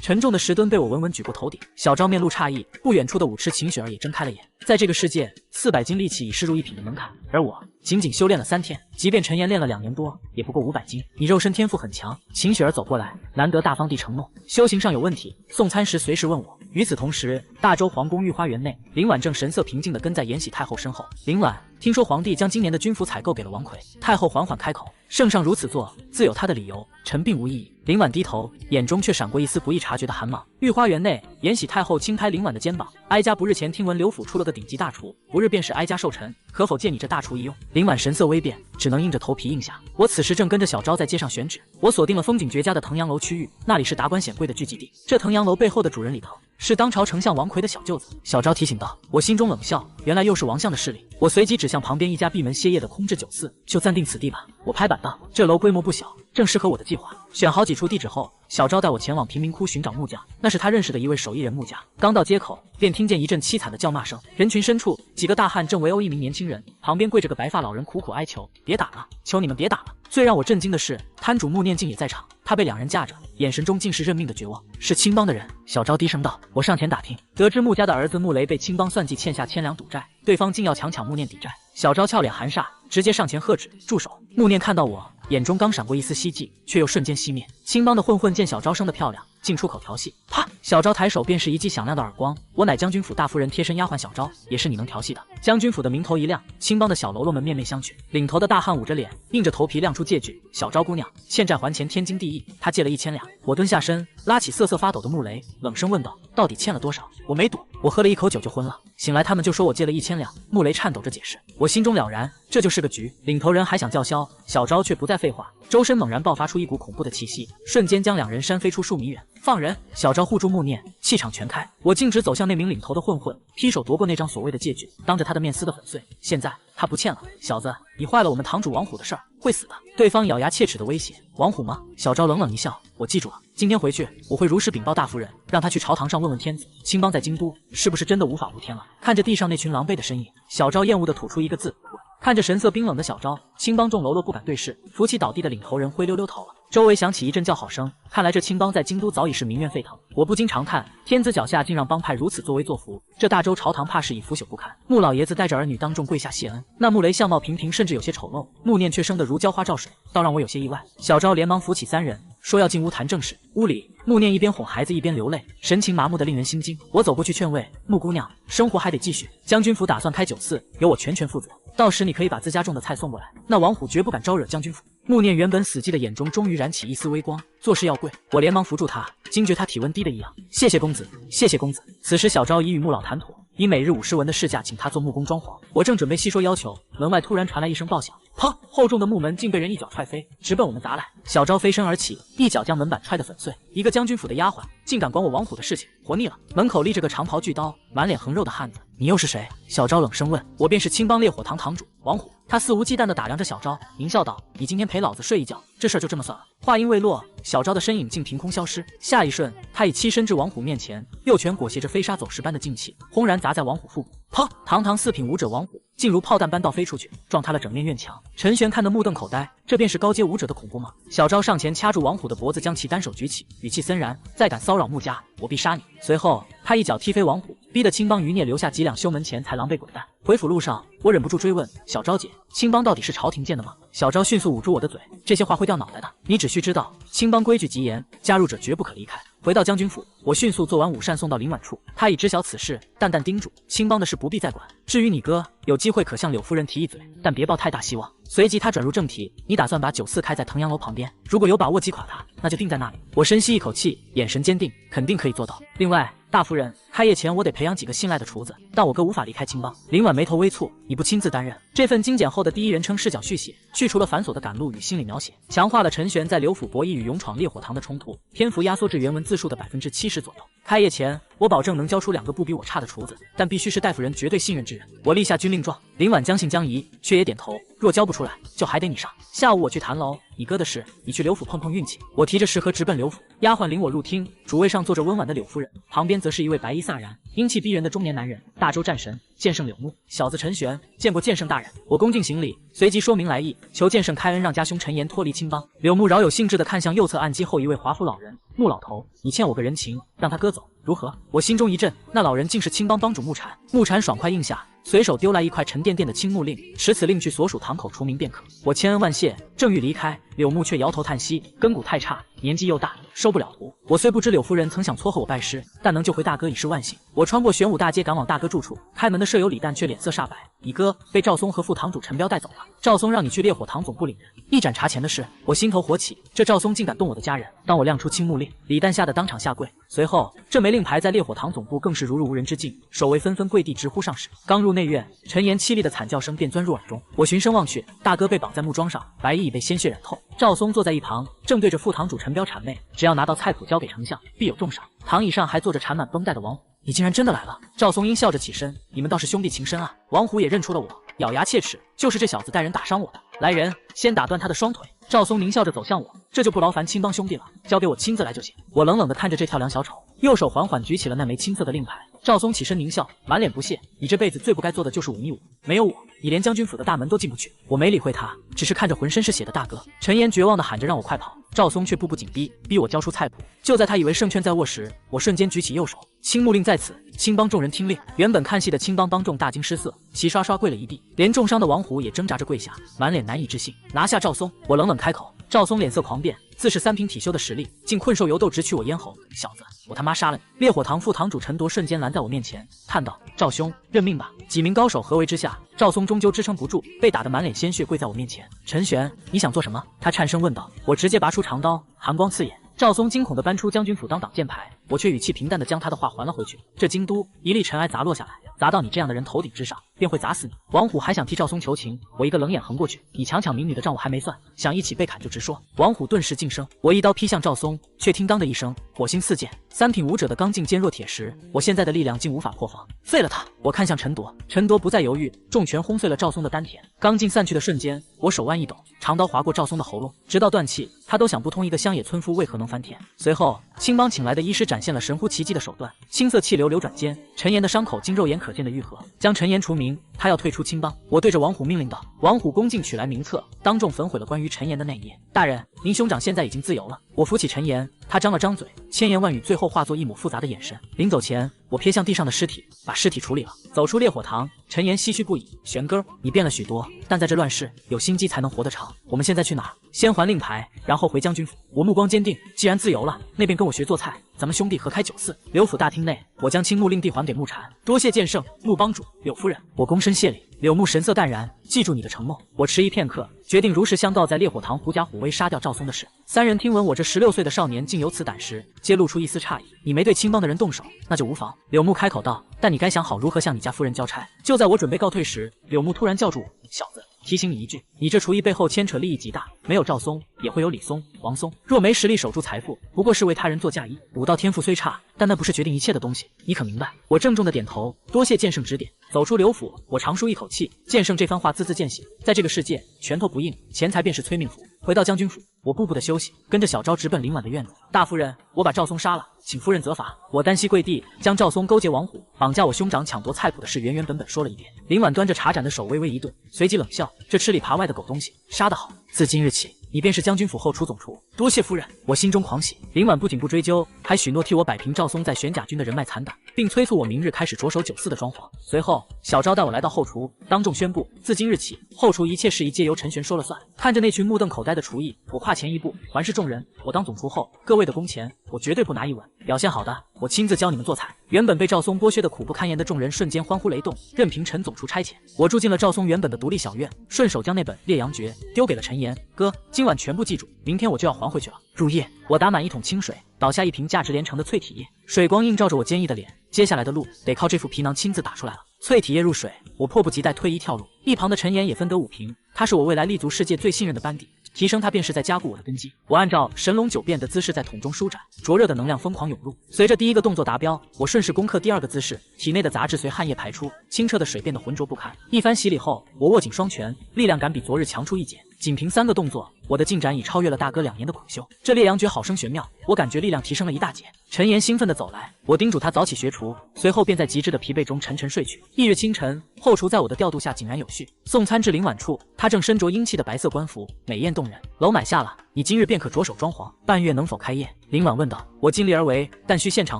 沉重的10吨被我稳稳举过头顶。小昭面露诧异，不远处的舞痴秦雪儿也睁开了眼。在这个世界，400斤力气已是入1品的门槛，而我仅仅修炼了3天，即便陈岩练了2年多，也不过500斤。你肉身天赋很强。秦雪儿走过来，难得大方地承诺，修行上有问题，送餐时随时问我。与此同时，大周皇宫御花园内，林婉正神色平静地跟在延禧太后身后。林婉，听说皇帝将今年的军服采购给了王奎。太后缓缓开口，圣上如此做，自有他的理由，臣并无异议。林婉低头，眼中却闪过一丝不易察觉的寒芒。御花园内，延禧太后轻拍林婉的肩膀：“哀家不日前听闻刘府出了个顶级大厨，不日便是哀家寿辰，可否借你这大厨一用？”林婉神色微变，只能硬着头皮应下。我此时正跟着小昭在街上选址，我锁定了风景绝佳的藤阳楼区域，那里是达官显贵的聚集地。这藤阳楼背后的主人里头，是当朝丞相王奎的小舅子。小昭提醒道。我心中冷笑，原来又是王相的势力。我随即指向旁边一家闭门歇业的空置酒肆，就暂定此地吧。我拍板道，这楼规模不小，正适合我的计划。选好几处地址后，小昭带我前往贫民窟寻找木匠，那是他认识的一位手艺人木匠。刚到街口，便听见一阵凄惨的叫骂声，人群深处，几个大汉正围殴一名年轻人，旁边跪着个白发老人，苦苦哀求：“别打了，求你们别打了。”最让我震惊的是，摊主穆念竟也在场，他被两人架着，眼神中尽是认命的绝望。是青帮的人。小昭低声道。我上前打听，得知穆家的儿子穆雷被青帮算计，欠下1000两赌债，对方竟要强抢穆念抵债。小昭俏脸含煞，直接上前喝止：“住手！”穆念看到我，眼中刚闪过一丝希冀，却又瞬间熄灭。青帮的混混见小昭生得漂亮，竟出口调戏。啪！小昭抬手便是一记响亮的耳光。我乃将军府大夫人贴身丫鬟小昭，也是你能调戏的。将军府的名头一亮，青帮的小喽啰们面面相觑。领头的大汉捂着脸，硬着头皮亮出借据：“小昭姑娘，欠债还钱天经地义。”他借了1000两。我蹲下身，拉起瑟瑟发抖的穆雷，冷声问道：“到底欠了多少？”我没赌，我喝了一口酒就昏了。醒来他们就说我借了1000两。穆雷颤抖着解释。我心中了然，这就是个局。领头人还想叫嚣，小昭却不再废话，周身猛然爆发出一股恐怖的气息，瞬间将两人扇飞出数米远。放人！小昭护住穆念，气场全开。我径直走向那名领头的混混，劈手夺过那张所谓的借据，当着他的面撕得粉碎。现在他不欠了，小子，你坏了我们堂主王虎的事儿，会死的。对方咬牙切齿的威胁。王虎吗？小昭冷冷一笑，我记住了，今天回去我会如实禀报大夫人，让他去朝堂上问问天子，青帮在京都是不是真的无法无天了。看着地上那群狼狈的身影，小昭厌恶地吐出一个字：滚。看着神色冰冷的小昭，青帮众喽啰不敢对视，扶起倒地的领头人，灰溜溜逃了。周围响起一阵叫好声，看来这青帮在京都早已是民怨沸腾。我不禁长叹，天子脚下竟让帮派如此作威作福，这大周朝堂怕是已腐朽不堪。穆老爷子带着儿女当众跪下谢恩，那穆雷相貌平平，甚至有些丑陋，穆念却生得如浇花照水，倒让我有些意外。小昭连忙扶起3人，说要进屋谈正事。屋里，穆念一边哄孩子一边流泪，神情麻木的令人心惊。我走过去劝慰，穆姑娘，生活还得继续。将军府打算开酒肆，由我全权负责，到时你可以把自家种的菜送过来。那王虎绝不敢招惹将军府。穆念原本死寂的眼中终于燃起一丝微光，做事要跪。我连忙扶住他，惊觉他体温低的异样。谢谢公子，谢谢公子。此时小昭已与穆老谈妥，以每日50文的市价请他做木工装潢。我正准备细说要求，门外突然传来一声爆响，砰！厚重的木门竟被人一脚踹飞，直奔我们砸来。小昭飞身而起，一脚将门板踹得粉碎。一个将军府的丫鬟竟敢管我王虎的事情，活腻了。门口立着个长袍巨刀、满脸横肉的汉子。你又是谁？小昭冷声问。我便是青帮烈火堂堂主王虎。他肆无忌惮地打量着小昭，狞笑道：“你今天陪老子睡一觉，这事儿就这么算了。”话音未落，小昭的身影竟凭空消失。下一瞬，他已栖身至王虎面前，右拳裹挟着飞沙走石般的劲气，轰然砸在王虎腹部。砰！堂堂4品武者王虎，竟如炮弹般倒飞出去，撞塌了整面院墙。陈玄看得目瞪口呆，这便是高阶武者的恐怖吗？小昭上前掐住王虎的脖子，将其单手举起，语气森然：“再敢骚扰穆家，我必杀你！”随后，他一脚踢飞王虎，逼得青帮余孽留下几两修门钱，才狼狈滚蛋。回府路上，我忍不住追问小昭姐：“青帮到底是朝廷建的吗？”小昭迅速捂住我的嘴：“这些话会掉脑袋的，你只需知道，青帮规矩极严，加入者绝不可离开。”回到将军府，我迅速做完午膳送到凌婉处。他已知晓此事，淡淡叮嘱：“青帮的事不必再管。至于你哥，有机会可向柳夫人提一嘴，但别抱太大希望。”随即他转入正题：“你打算把酒肆开在藤阳楼旁边？如果有把握击垮他，那就定在那里。”我深吸一口气，眼神坚定：“肯定可以做到。另外，大夫人，开业前我得培养几个信赖的厨子，但我哥无法离开青帮。”凌婉眉头微蹙：“你不亲自担任？”这份精简后的第一人称视角续写，去除了繁琐的赶路与心理描写，强化了陈玄在刘府博弈与勇闯烈火堂的冲突，篇幅压缩至原文字数的70%左右。开业前，我保证能教出2个不比我差的厨子，但必须是大夫人绝对信任之人。我立下军令状。凌婉将信将疑，却也点头：“若教不出来，就还得你上。下午我去谈楼，你哥的事，你去刘府碰碰运气。”我提着食盒直奔刘府，丫鬟领我入厅，主位上坐着温婉的柳夫人，旁边则是一位白衣飒然、英气逼人的中年男人，大周战神剑圣柳木。小子陈玄，见过剑圣大人。我恭敬行礼，随即说明来意，求剑圣开恩，让家兄陈岩脱离青帮。柳木饶有兴致地看向右侧案几后一位华服老人：“穆老头，你欠我个人情，让他哥走，如何？”我心中一震，那老人竟是青帮帮主穆禅。穆禅爽快应下，随手丢来一块沉甸甸的青木令，持此令去所属堂口除名便可。我千恩万谢，正欲离开，柳木却摇头叹息：“根骨太差，年纪又大，收不了徒。”我虽不知柳夫人曾想撮合我拜师，但能救回大哥已是万幸。我穿过玄武大街赶往大哥住处，开门的舍友李旦却脸色煞白：“你哥被赵松和副堂主陈彪带走了，赵松让你去烈火堂总部领人。”一展茶前的事，我心头火起，这赵松竟敢动我的家人。当我亮出青木令，令。李诞吓得当场下跪。随后，这枚令牌在烈火堂总部更是如入无人之境，守卫纷纷跪地直呼上使。刚入内院，陈岩凄厉的惨叫声便钻入耳中。我循声望去，大哥被绑在木桩上，白衣已被鲜血染透。赵松坐在一旁，正对着副堂主陈彪谄媚，只要拿到菜谱交给丞相，必有重赏。堂椅上还坐着缠满绷带的王虎。你竟然真的来了！赵松阴笑着起身，你们倒是兄弟情深啊。王虎也认出了我，咬牙切齿，就是这小子带人打伤我的。来人，先打断他的双腿。赵松狞笑着走向我，这就不劳烦青帮兄弟了，交给我亲自来就行。我冷冷地看着这跳梁小丑，右手缓缓举起了那枚青色的令牌。赵松起身狞笑，满脸不屑，你这辈子最不该做的就是忤逆我，没有我，你连将军府的大门都进不去。我没理会他，只是看着浑身是血的大哥。陈岩绝望地喊着让我快跑，赵松却步步紧逼，逼我交出菜谱。就在他以为胜券在握时，我瞬间举起右手，青木令在此，青帮众人听令。原本看戏的青帮帮众大惊失色，齐刷刷跪了一地，连重伤的王虎也挣扎着跪下，满脸难以置信。拿下赵松！我冷冷开口。赵松脸色狂变，自是三品体修的实力，竟困兽犹斗，直取我咽喉。小子，我他妈杀了你！烈火堂副堂主陈铎瞬间拦在我面前，叹道：“赵兄，认命吧！”几名高手合围之下，赵松终究支撑不住，被打得满脸鲜血，跪在我面前。陈玄，你想做什么？他颤声问道。我直接拔出长刀，寒光刺眼。赵松惊恐地搬出将军府当挡箭牌，我却语气平淡地将他的话还了回去。这京都一粒尘埃砸落下来，砸到你这样的人头顶之上，便会砸死你。王虎还想替赵松求情，我一个冷眼横过去，你强抢民女的账我还没算，想一起被砍就直说。王虎顿时噤声，我一刀劈向赵松，却听当的一声，火星四溅。三品武者的刚劲坚若铁石，我现在的力量竟无法破防，废了他！我看向陈铎，陈铎不再犹豫，重拳轰碎了赵松的丹田。刚劲散去的瞬间，我手腕一抖，长刀划过赵松的喉咙，直到断气。他都想不通一个乡野村夫为何能翻天。随后，青帮请来的医师展现了神乎其技的手段，青色气流流转间，陈岩的伤口经肉眼可见的愈合，将陈岩除名。他要退出青帮。我对着王虎命令道。王虎恭敬取来名册，当众焚毁了关于陈岩的内页。大人，您兄长现在已经自由了。我扶起陈岩，他张了张嘴，千言万语最后化作一抹复杂的眼神。临走前，我瞥向地上的尸体，把尸体处理了。走出烈火堂，陈岩唏嘘不已。玄哥，你变了许多，但在这乱世，有心机才能活得长。我们现在去哪儿？先还令牌，然后回将军府。我目光坚定，既然自由了，那便跟我学做菜。咱们兄弟合开酒肆。刘府大厅内，我将青木令递还给木禅，多谢剑圣、木帮主、柳夫人。我躬身谢礼。柳木神色淡然，记住你的承诺。我迟疑片刻，决定如实相告在烈火堂狐假虎威杀掉赵松的事。三人听闻我这16岁的少年竟有此胆识，皆露出一丝诧异。你没对青帮的人动手，那就无妨。柳木开口道，但你该想好如何向你家夫人交差。就在我准备告退时，柳木突然叫住我，小子，提醒你一句，你这厨艺背后牵扯利益极大，没有赵松，也会有李松、王松。若没实力守住财富，不过是为他人做嫁衣。武道天赋虽差，但那不是决定一切的东西，你可明白？我郑重的点头，多谢剑圣指点。走出刘府，我长舒一口气。剑圣这番话字字见血，在这个世界，拳头不硬，钱财便是催命符。回到将军府，我步步的休息，跟着小昭直奔林婉的院子。大夫人，我把赵松杀了，请夫人责罚。我单膝跪地，将赵松勾结王虎、绑架我兄长、抢夺菜谱的事原原本本说了一遍。林婉端着茶盏的手微微一顿，随即冷笑：这吃里扒外的狗东西，杀得好！自今日起，你便是将军府后厨总厨。多谢夫人！我心中狂喜。林婉不仅不追究，还许诺替我摆平赵松在玄甲军的人脉残党，并催促我明日开始着手酒肆的装潢。随后，小昭带我来到后厨，当众宣布，自今日起，后厨一切事宜皆由陈玄说了算。看着那群目瞪口呆的厨艺，我跨前一步，环视众人。我当总厨后，各位的工钱，我绝对不拿一文。表现好的，我亲自教你们做菜。原本被赵松剥削的苦不堪言的众人瞬间欢呼雷动，任凭陈总厨差遣。我住进了赵松原本的独立小院，顺手将那本《烈阳诀》丢给了陈岩。哥，今晚全部记住，明天我就要还回去了。入夜，我打满一桶清水，倒下一瓶价值连城的淬体液，水光映照着我坚毅的脸。接下来的路得靠这副皮囊亲自打出来了。淬体液入水，我迫不及待退一跳入。一旁的陈岩也分得5瓶，他是我未来立足世界最信任的班底。提升它便是在加固我的根基。我按照神龙九变的姿势在桶中舒展，灼热的能量疯狂涌入。随着第一个动作达标，我顺势攻克第二个姿势，体内的杂质随汗液排出，清澈的水变得浑浊不堪。一番洗礼后，我握紧双拳，力量感比昨日强出一截。仅凭3个动作，我的进展已超越了大哥2年的苦修。这烈阳诀好生玄妙，我感觉力量提升了一大截。陈岩兴奋地走来，我叮嘱他早起学厨，随后便在极致的疲惫中沉沉睡去。翌日清晨，后厨在我的调度下井然有序。送餐至林婉处，他正身着英气的白色官服，美艳动人。楼买下了，你今日便可着手装潢，半月能否开业？林婉问道。我尽力而为，但需现场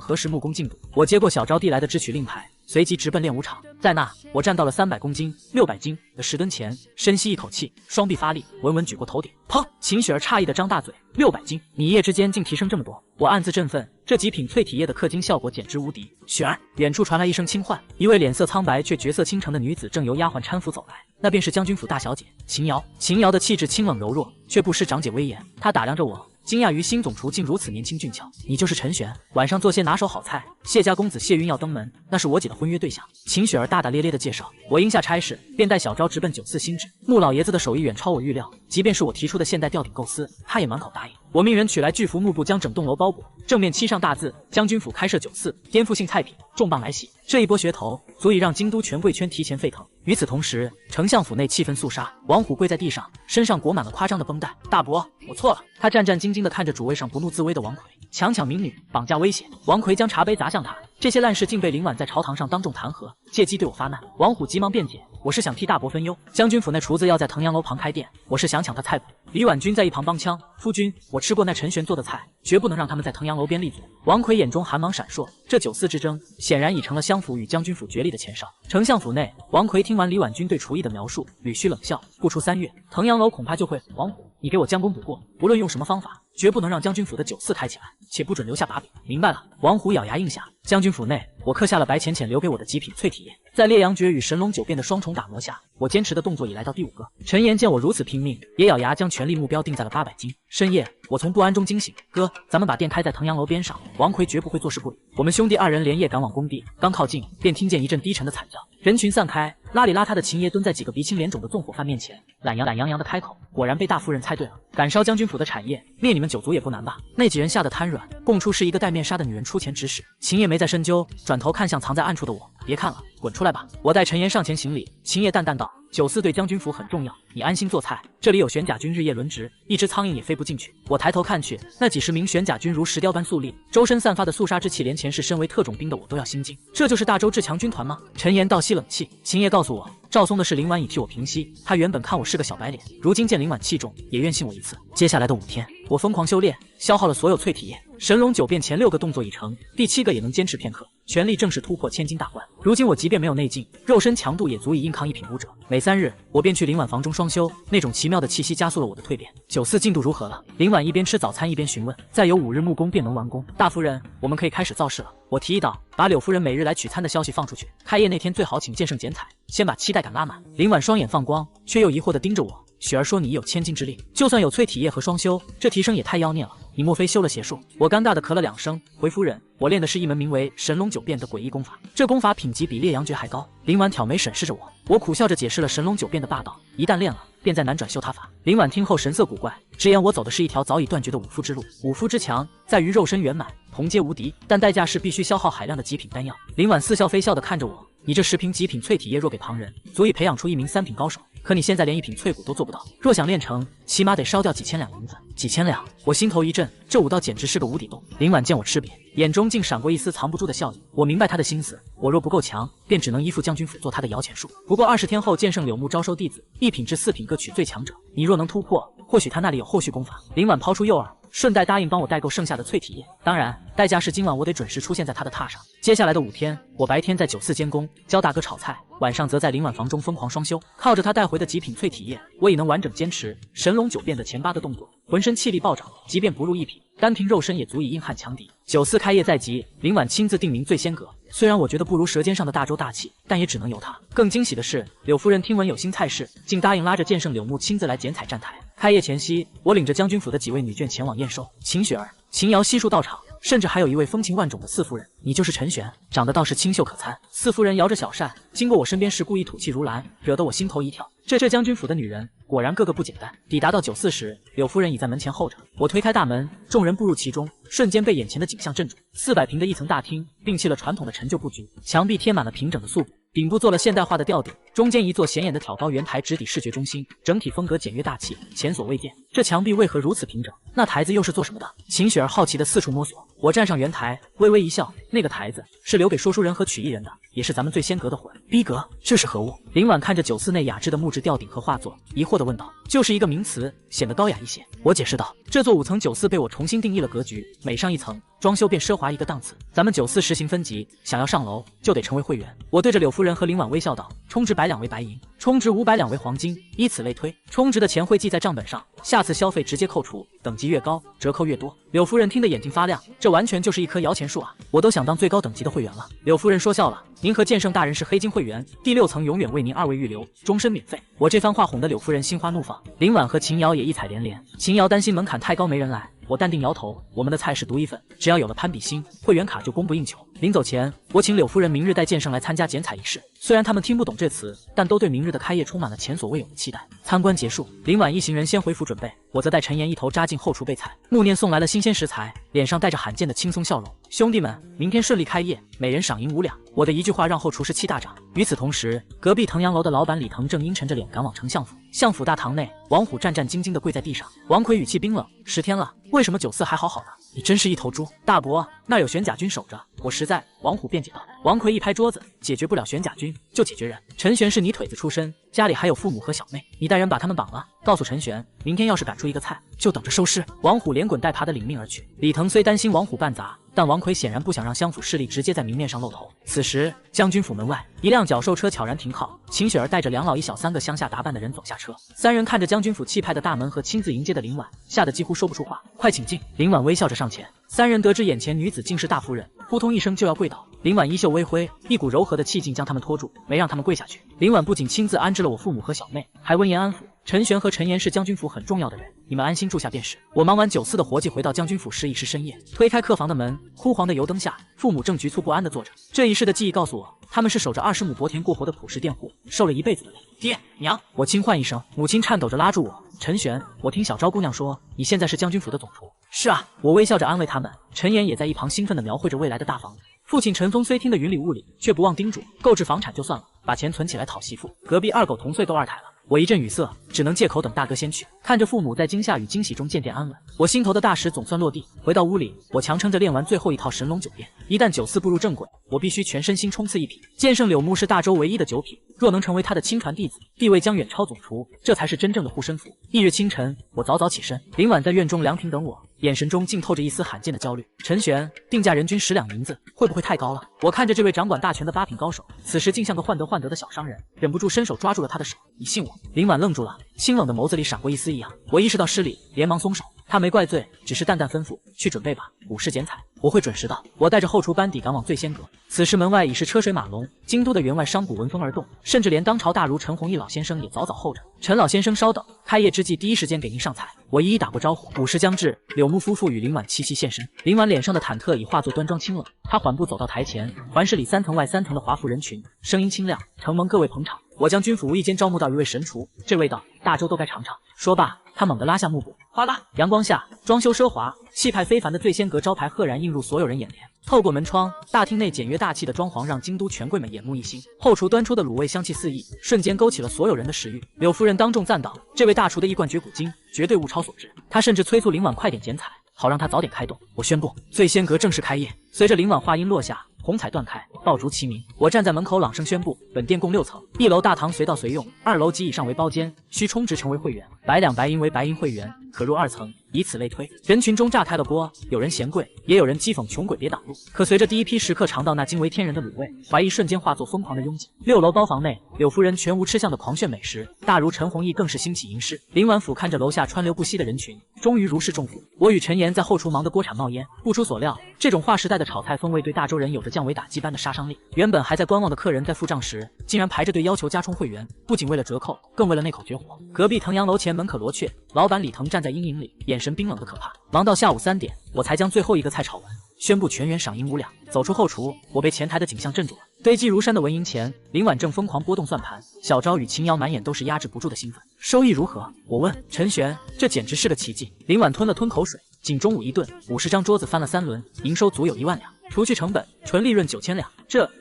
核实木工进度。我接过小招递来的支取令牌，随即直奔练武场。在那，我站到了300公斤、600斤的石墩前，深吸一口气，双臂发力，稳稳举过头顶。砰！秦雪儿诧异的张大嘴，600斤，你一夜之间竟提升这么多？我暗自振奋，这几品淬体液的氪金效果简直无敌。雪儿，远处传来一声轻唤，一位脸色苍白却绝色倾城的女子正由丫鬟搀扶走来，那便是将军府大小姐秦瑶。秦瑶的气质清冷柔弱，却不失长姐威严。她打量着我，惊讶于新总厨竟如此年轻俊俏。你就是陈玄，晚上做些拿手好菜。谢家公子谢云要登门，那是我姐的婚约对象。秦雪儿大大咧咧地介绍。我应下差事，便带小昭直奔九四新址。穆老爷子的手艺远超我预料，即便是我提出的现代吊顶构思，他也满口答应。我命人取来巨幅幕布，将整栋楼包裹，正面漆上大字：将军府开设94，颠覆性菜品，重磅来袭。这一波噱头，足以让京都权贵圈提前沸腾。与此同时，丞相府内气氛肃杀，王虎跪在地上，身上裹满了夸张的绷带。大伯，我错了。他战战兢兢地看着主位上不怒自威的王奎，强抢民女，绑架威胁。王奎将茶杯砸向他，这些烂事竟被林婉在朝堂上当众弹劾，借机对我发难。王虎急忙辩解，我是想替大伯分忧。将军府那厨子要在腾阳楼旁开店，我是想抢他菜谱。李婉君在一旁帮腔，夫君，我吃过那陈玄做的菜，绝不能让他们在腾阳楼边立足。王奎眼中寒芒闪烁，这94之争显然已成了相府与将军府角力的前哨。丞相府内，王奎听完李婉君对厨艺的描述，捋须冷笑，不出3月，腾阳楼恐怕就会。王虎，你给我将功补过，无论用什么方法，绝不能让将军府的94开起来，且不准留下把柄。明白了。王虎咬牙应下。将军府内，我刻下了白浅浅留给我的极品淬体液，在烈阳诀与神龙九变的双重打磨下，我坚持的动作已来到第5个。陈岩见我如此拼命，也咬牙将权力目标定在了800斤。深夜，我从不安中惊醒，哥，咱们把店开在腾阳楼边上，王奎绝不会坐视不理。我们兄弟2人连夜赶往工地，刚靠近，便听见一阵低沉的惨叫，人群散开，邋里邋遢的秦爷蹲在几个鼻青脸肿的纵火犯面前，懒洋洋的开口，果然被大夫人猜对了，敢烧将军府的产业，灭你们9族也不难吧？那几人吓得瘫软，供出是一个戴面纱的女人出钱指使。秦爷没再深究，转头看向藏在暗处的我，别看了，滚出来吧。我带陈岩上前行礼，秦爷淡淡道：94对将军府很重要，你安心做菜，这里有玄甲军日夜轮值，一只苍蝇也飞不进去。我抬头看去，那几十名玄甲军如石雕般肃立，周身散发的肃杀之气，连前世身为特种兵的我都要心惊。这就是大周至强军团吗？陈岩倒吸冷气。秦爷告诉我，赵松的事林婉已替我平息，他原本看我是个小白脸，如今见林婉器重，也愿信我一次。接下来的5天，我疯狂修炼，消耗了所有淬体液。神龙9变前6个动作已成，第7个也能坚持片刻，全力正式突破千金大关。如今我即便没有内劲，肉身强度也足以硬抗一品武者。每3日，我便去林婉房中双修，那种奇妙的气息加速了我的蜕变。94进度如何了？林婉一边吃早餐一边询问。再有5日木工便能完工。大夫人，我们可以开始造势了。我提议道，把柳夫人每日来取餐的消息放出去，开业那天最好请剑圣剪彩，先把期待感拉满。林婉双眼放光，却又疑惑地盯着我。雪儿说你已有千金之力，就算有淬体液和双修，这提升也太妖孽了。你莫非修了邪术？我尴尬地咳了2声，回夫人，我练的是一门名为神龙9变的诡异功法，这功法品级比烈阳诀还高。林婉挑眉审视着我苦笑着解释了神龙9变的霸道，一旦练了，便再难转修他法。林婉听后神色古怪，直言我走的是一条早已断绝的武夫之路。武夫之强，在于肉身圆满，同阶无敌，但代价是必须消耗海量的极品丹药。林婉似笑非笑地看着我，你这10瓶极品淬体液若给旁人，足以培养出一名3品高手。可你现在连1品淬骨都做不到，若想练成，起码得烧掉几千两银子。几千两，我心头一震，这武道简直是个无底洞。林婉见我吃瘪，眼中竟闪过一丝藏不住的笑意。我明白他的心思，我若不够强，便只能依附将军府做他的摇钱树。不过20天后，剑圣柳木招收弟子，1品至4品各取最强者。你若能突破，或许他那里有后续功法。林婉抛出诱饵，顺带答应帮我代购剩下的淬体液，当然代价是今晚我得准时出现在他的榻上。接下来的5天，我白天在94监工教大哥炒菜，晚上则在林婉房中疯狂双修。靠着他带回的极品淬体液，我已能完整坚持神龙9变的前8个动作，浑身气力暴涨，即便不入1品，单凭肉身也足以硬汉强敌。94开业在即，林婉亲自定名最仙阁。虽然我觉得不如舌尖上的大周大气，但也只能由他。更惊喜的是，柳夫人听闻有新菜式，竟答应拉着剑圣柳木亲自来剪彩站台。开业前夕，我领着将军府的几位女眷前往验收。秦雪儿、秦瑶悉数到场，甚至还有一位风情万种的四夫人。你就是陈玄，长得倒是清秀可餐。四夫人摇着小扇，经过我身边时故意吐气如兰，惹得我心头一跳。这将军府的女人果然个个不简单。抵达到94时，柳夫人已在门前候着。我推开大门，众人步入其中，瞬间被眼前的景象镇住。400平的一层大厅，摒弃了传统的陈旧布局，墙壁贴满了平整的素朴，顶部做了现代化的吊顶，中间一座显眼的挑高圆台直抵视觉中心，整体风格简约大气，前所未见。这墙壁为何如此平整？那台子又是做什么的？秦雪儿好奇地四处摸索。我站上圆台，微微一笑，那个台子是留给说书人和曲艺人的，也是咱们最仙阁的魂。逼格，这是何物？林婉看着94内雅致的木质吊顶和画作，疑惑地问道。就是一个名词，显得高雅一些。我解释道，这座5层94被我重新定义了格局，每上1层，装修便奢华一个档次。咱们94实行分级，想要上楼就得成为会员。我对着柳夫人和林婉微笑道，充值100两为白银，充值500两为黄金，以此类推，充值的钱会记在账本上，下次消费直接扣除，等级越高，折扣越多。柳夫人听得眼睛发亮，这完全就是一棵摇钱树啊！我都想当最高等级的会员了。柳夫人说笑了，您和剑圣大人是黑金会员，第6层永远为您2位预留，终身免费。我这番话哄得柳夫人心花怒放，林婉和秦瑶也异彩连连。秦瑶担心门槛太高没人来，我淡定摇头，我们的菜是独一份，只要有了攀比心，会员卡就供不应求。临走前，我请柳夫人明日带剑圣来参加剪彩仪式。虽然他们听不懂这词，但都对明日的开业充满了前所未有的期待。参观结束，林婉一行人先回府准备，我则带陈岩一头扎进后厨备菜。穆念送来了新鲜食材，脸上带着罕见的轻松笑容。兄弟们，明天顺利开业，每人赏银5两。我的一句话让后厨师气大涨。与此同时，隔壁腾阳楼的老板李腾正阴沉着脸赶往丞相府。相府大堂内，王虎战战兢兢地跪在地上。王奎语气冰冷：10天了，为什么9四还好好的？你真是一头猪！大伯，那有玄甲军守着，我实在……王虎辩解道。王奎一拍桌子：解决不了玄甲军，就解决人。陈玄是泥腿子出身，家里还有父母和小妹，你带人把他们绑了，告诉陈玄，明天要是赶出一个菜，就等着收尸。王虎连滚带爬地领命而去。李腾虽担心王虎办砸，但王奎显然不想让襄府势力直接在明面上露头。此时，将军府门外，一辆脚兽车悄然停靠，秦雪儿带着2老1小3个乡下打扮的人走下车。三人看着将军府气派的大门和亲自迎接的林婉，吓得几乎说不出话。快请进！林婉微笑着上前。三人得知眼前女子竟是大夫人，扑通一声就要跪倒。林婉衣袖微挥，一股柔和的气劲将他们拖住，没让他们跪下去。林婉不仅亲自安置了我父母和小妹，还温言安抚。陈玄和陈岩是将军府很重要的人，你们安心住下便是。我忙完9次的活计，回到将军府时已是深夜。推开客房的门，枯黄的油灯下，父母正局促不安地坐着。这一世的记忆告诉我，他们是守着20亩薄田过活的朴实佃户，受了一辈子的累。爹娘，我轻唤一声，母亲颤抖着拉住我。陈玄，我听小昭姑娘说，你现在是将军府的总厨。是啊，我微笑着安慰他们。陈岩也在一旁兴奋地描绘着未来的大房子。父亲陈峰虽听得云里雾里，却不忘叮嘱，购置房产就算了，把钱存起来讨媳妇。隔壁二狗同岁都2胎了。我一阵语塞，只能借口等大哥先去。看着父母在惊吓与惊喜中渐渐安稳，我心头的大石总算落地。回到屋里，我强撑着练完最后一套神龙9变。一旦9四步入正轨，我必须全身心冲刺一品。剑圣柳木是大周唯一的9品，若能成为他的亲传弟子，地位将远超总厨，这才是真正的护身符。翌日清晨，我早早起身，林婉在院中凉亭等我，眼神中竟透着一丝罕见的焦虑。陈玄，定价人均10两银子，会不会太高了？我看着这位掌管大权的8品高手，此时竟像个患得的小商人，忍不住伸手抓住了他的手。你信我？林婉愣住了，清冷的眸子里闪过一丝异样。我意识到失礼，连忙松手。他没怪罪，只是淡淡吩咐：去准备吧，午市剪彩，我会准时的。我带着后厨班底赶往醉仙阁。此时门外已是车水马龙，京都的员外商贾闻风而动，甚至连当朝大儒陈弘毅老先生也早早候着。陈老先生稍等，开业之际第一时间给您上菜。我一一打过招呼。午时将至，柳木夫妇与林婉齐齐现身。林婉脸上的忐忑已化作端庄清冷，她缓步走到台前，环视里3层外3层的华服人群，声音清亮：承蒙各位捧场，我将军府无意间招募到一位神厨，这味道大周都该尝尝。说罢，他猛地拉下幕布，哗啦！阳光下，装修奢华、气派非凡的醉仙阁招牌赫然映入所有人眼帘。透过门窗，大厅内简约大气的装潢让京都权贵们眼目一新。后厨端出的卤味香气四溢，瞬间勾起了所有人的食欲。柳夫人当众赞道：“这位大厨的一贯绝古精，绝对物超所值。”她甚至催促林婉快点剪彩，好让他早点开动。我宣布，醉仙阁正式开业。随着林婉话音落下，红彩断开，爆竹齐鸣。我站在门口朗声宣布：本店共6层，1楼大堂随到随用，2楼及以上为包间，需充值成为会员，100两白银为白银会员，可入2层。以此类推，人群中炸开了锅，有人嫌贵，也有人讥讽穷鬼别挡路。可随着第一批食客尝到那惊为天人的卤味，怀疑瞬间化作疯狂的拥挤。6楼包房内，柳夫人全无吃相的狂炫美食，大儒陈弘毅更是兴起吟诗。林婉俯瞰着楼下川流不息的人群，终于如释重负。我与陈岩在后厨忙得锅铲冒烟。不出所料，这种划时代的炒菜风味对大周人有着降维打击般的杀伤力。原本还在观望的客人在付账时，竟然排着队要求加充会员，不仅为了折扣，更为了那口绝活。隔壁腾阳楼前门可罗雀，老板李腾站在阴影里，眼神冰冷的可怕。忙到下午3点，我才将最后一个菜炒完，宣布全员赏银5两。走出后厨，我被前台的景象镇住了。堆积如山的纹银前，林婉正疯狂拨动算盘，小昭与秦瑶满眼都是压制不住的兴奋。收益如何？我问。陈玄，这简直是个奇迹。林婉吞了吞口水，仅中午1顿，50张桌子翻了3轮，营收足有1万两，除去成本，纯利润9000两。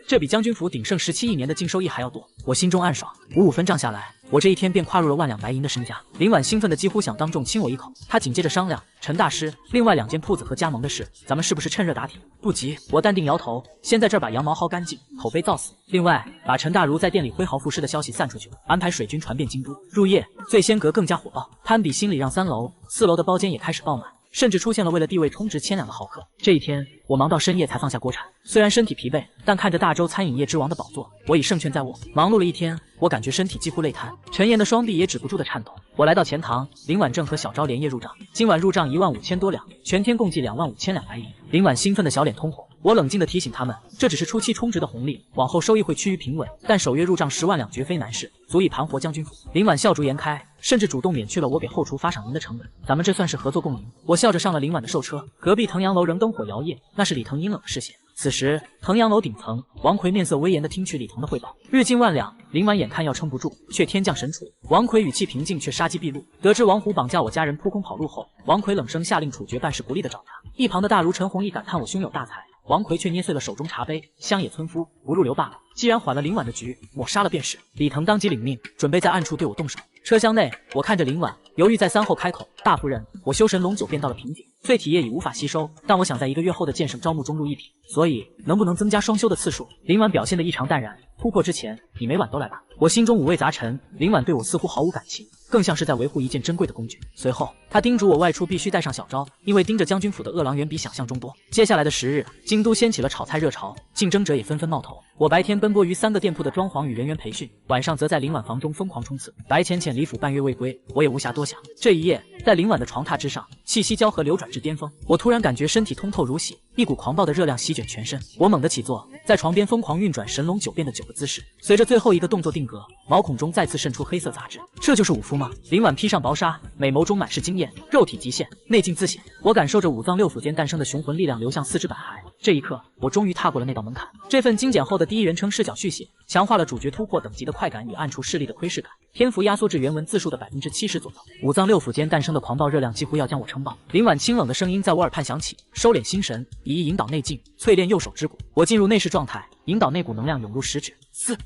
这比将军府鼎盛17亿年的净收益还要多。我心中暗爽，55分账下来，我这一天便跨入了1万两白银的身家。林婉兴奋的几乎想当众亲我一口。他紧接着商量：陈大师，另外2间铺子和加盟的事，咱们是不是趁热打铁？不急，我淡定摇头，先在这儿把羊毛薅干净，口碑造死。另外，把陈大儒在店里挥毫赋诗的消息散出去，安排水军传遍京都。入夜，醉仙阁更加火爆，攀比心理让3楼、4楼的包间也开始爆满。甚至出现了为了地位充值1000两的豪客。这一天，我忙到深夜才放下锅铲，虽然身体疲惫，但看着大周餐饮业之王的宝座，我已胜券在握。忙碌了一天，我感觉身体几乎累瘫，陈岩的双臂也止不住的颤抖。我来到前堂，林婉正和小昭连夜入账，今晚入账15000多两，全天共计25000两白银。林婉兴奋的小脸通红，我冷静地提醒他们，这只是初期充值的红利，往后收益会趋于平稳，但首月入账10万两绝非难事，足以盘活将军府。林婉笑逐颜开，甚至主动免去了我给后厨发赏银的成本。咱们这算是合作共赢。我笑着上了林婉的寿车，隔壁藤阳楼仍灯火摇曳，那是李腾阴冷的视线。此时，藤阳楼顶层，王奎面色威严地听取李腾的汇报。日进万两，林婉眼看要撑不住，却天降神处。王奎语气平静，却杀机毕露。得知王虎绑架我家人扑空跑路后，王奎冷声下令处决办事不力的找茬。一旁的大儒陈弘毅感叹我胸有大才，王奎却捏碎了手中茶杯，乡野村夫不入流罢了。既然缓了林婉的局，抹杀了便是。李腾当即领命，准备在暗处对我动手。车厢内，我看着林婉，犹豫再三后开口：“大夫人，我修神龙9变到了瓶颈，淬体液已无法吸收，但我想在1个月后的剑圣招募中入一体，所以能不能增加双修的次数？”林婉表现得异常淡然，突破之前，你每晚都来吧。我心中五味杂陈，林婉对我似乎毫无感情，更像是在维护一件珍贵的工具。随后，他叮嘱我外出必须带上小招，因为盯着将军府的饿狼远比想象中多。接下来的10日，京都掀起了炒菜热潮，竞争者也纷纷冒头。我白天奔波于3个店铺的装潢与人员培训，晚上则在林婉房中疯狂冲刺。白浅浅离府半月未归，我也无暇多想。这一夜，在林婉的床榻之上，气息交合流转至巅峰，我突然感觉身体通透如洗，一股狂暴的热量席卷全身。我猛地起坐，在床边疯狂运转神龙9变的9个姿势。随着最后一个动作定格，毛孔中再次渗出黑色杂质。这就是武夫吗？林婉披上薄纱，美眸中满是惊艳，肉体极限，内劲自显。我感受着五脏六腑间诞生的雄浑力量流向4肢百骸。这一刻，我终于踏过了那道门槛。这份精简后的第一人称视角续写，强化了主角突破等级的快感与暗处势力的窥视感，篇幅压缩至原文字数的70%左右。五脏六腑间诞生的狂暴热量几乎要将我撑爆。林婉清冷的声音在我耳畔响起：“收敛心神，以引导内劲，淬炼右手之骨。”我进入内视状态，引导内骨能量涌入食指，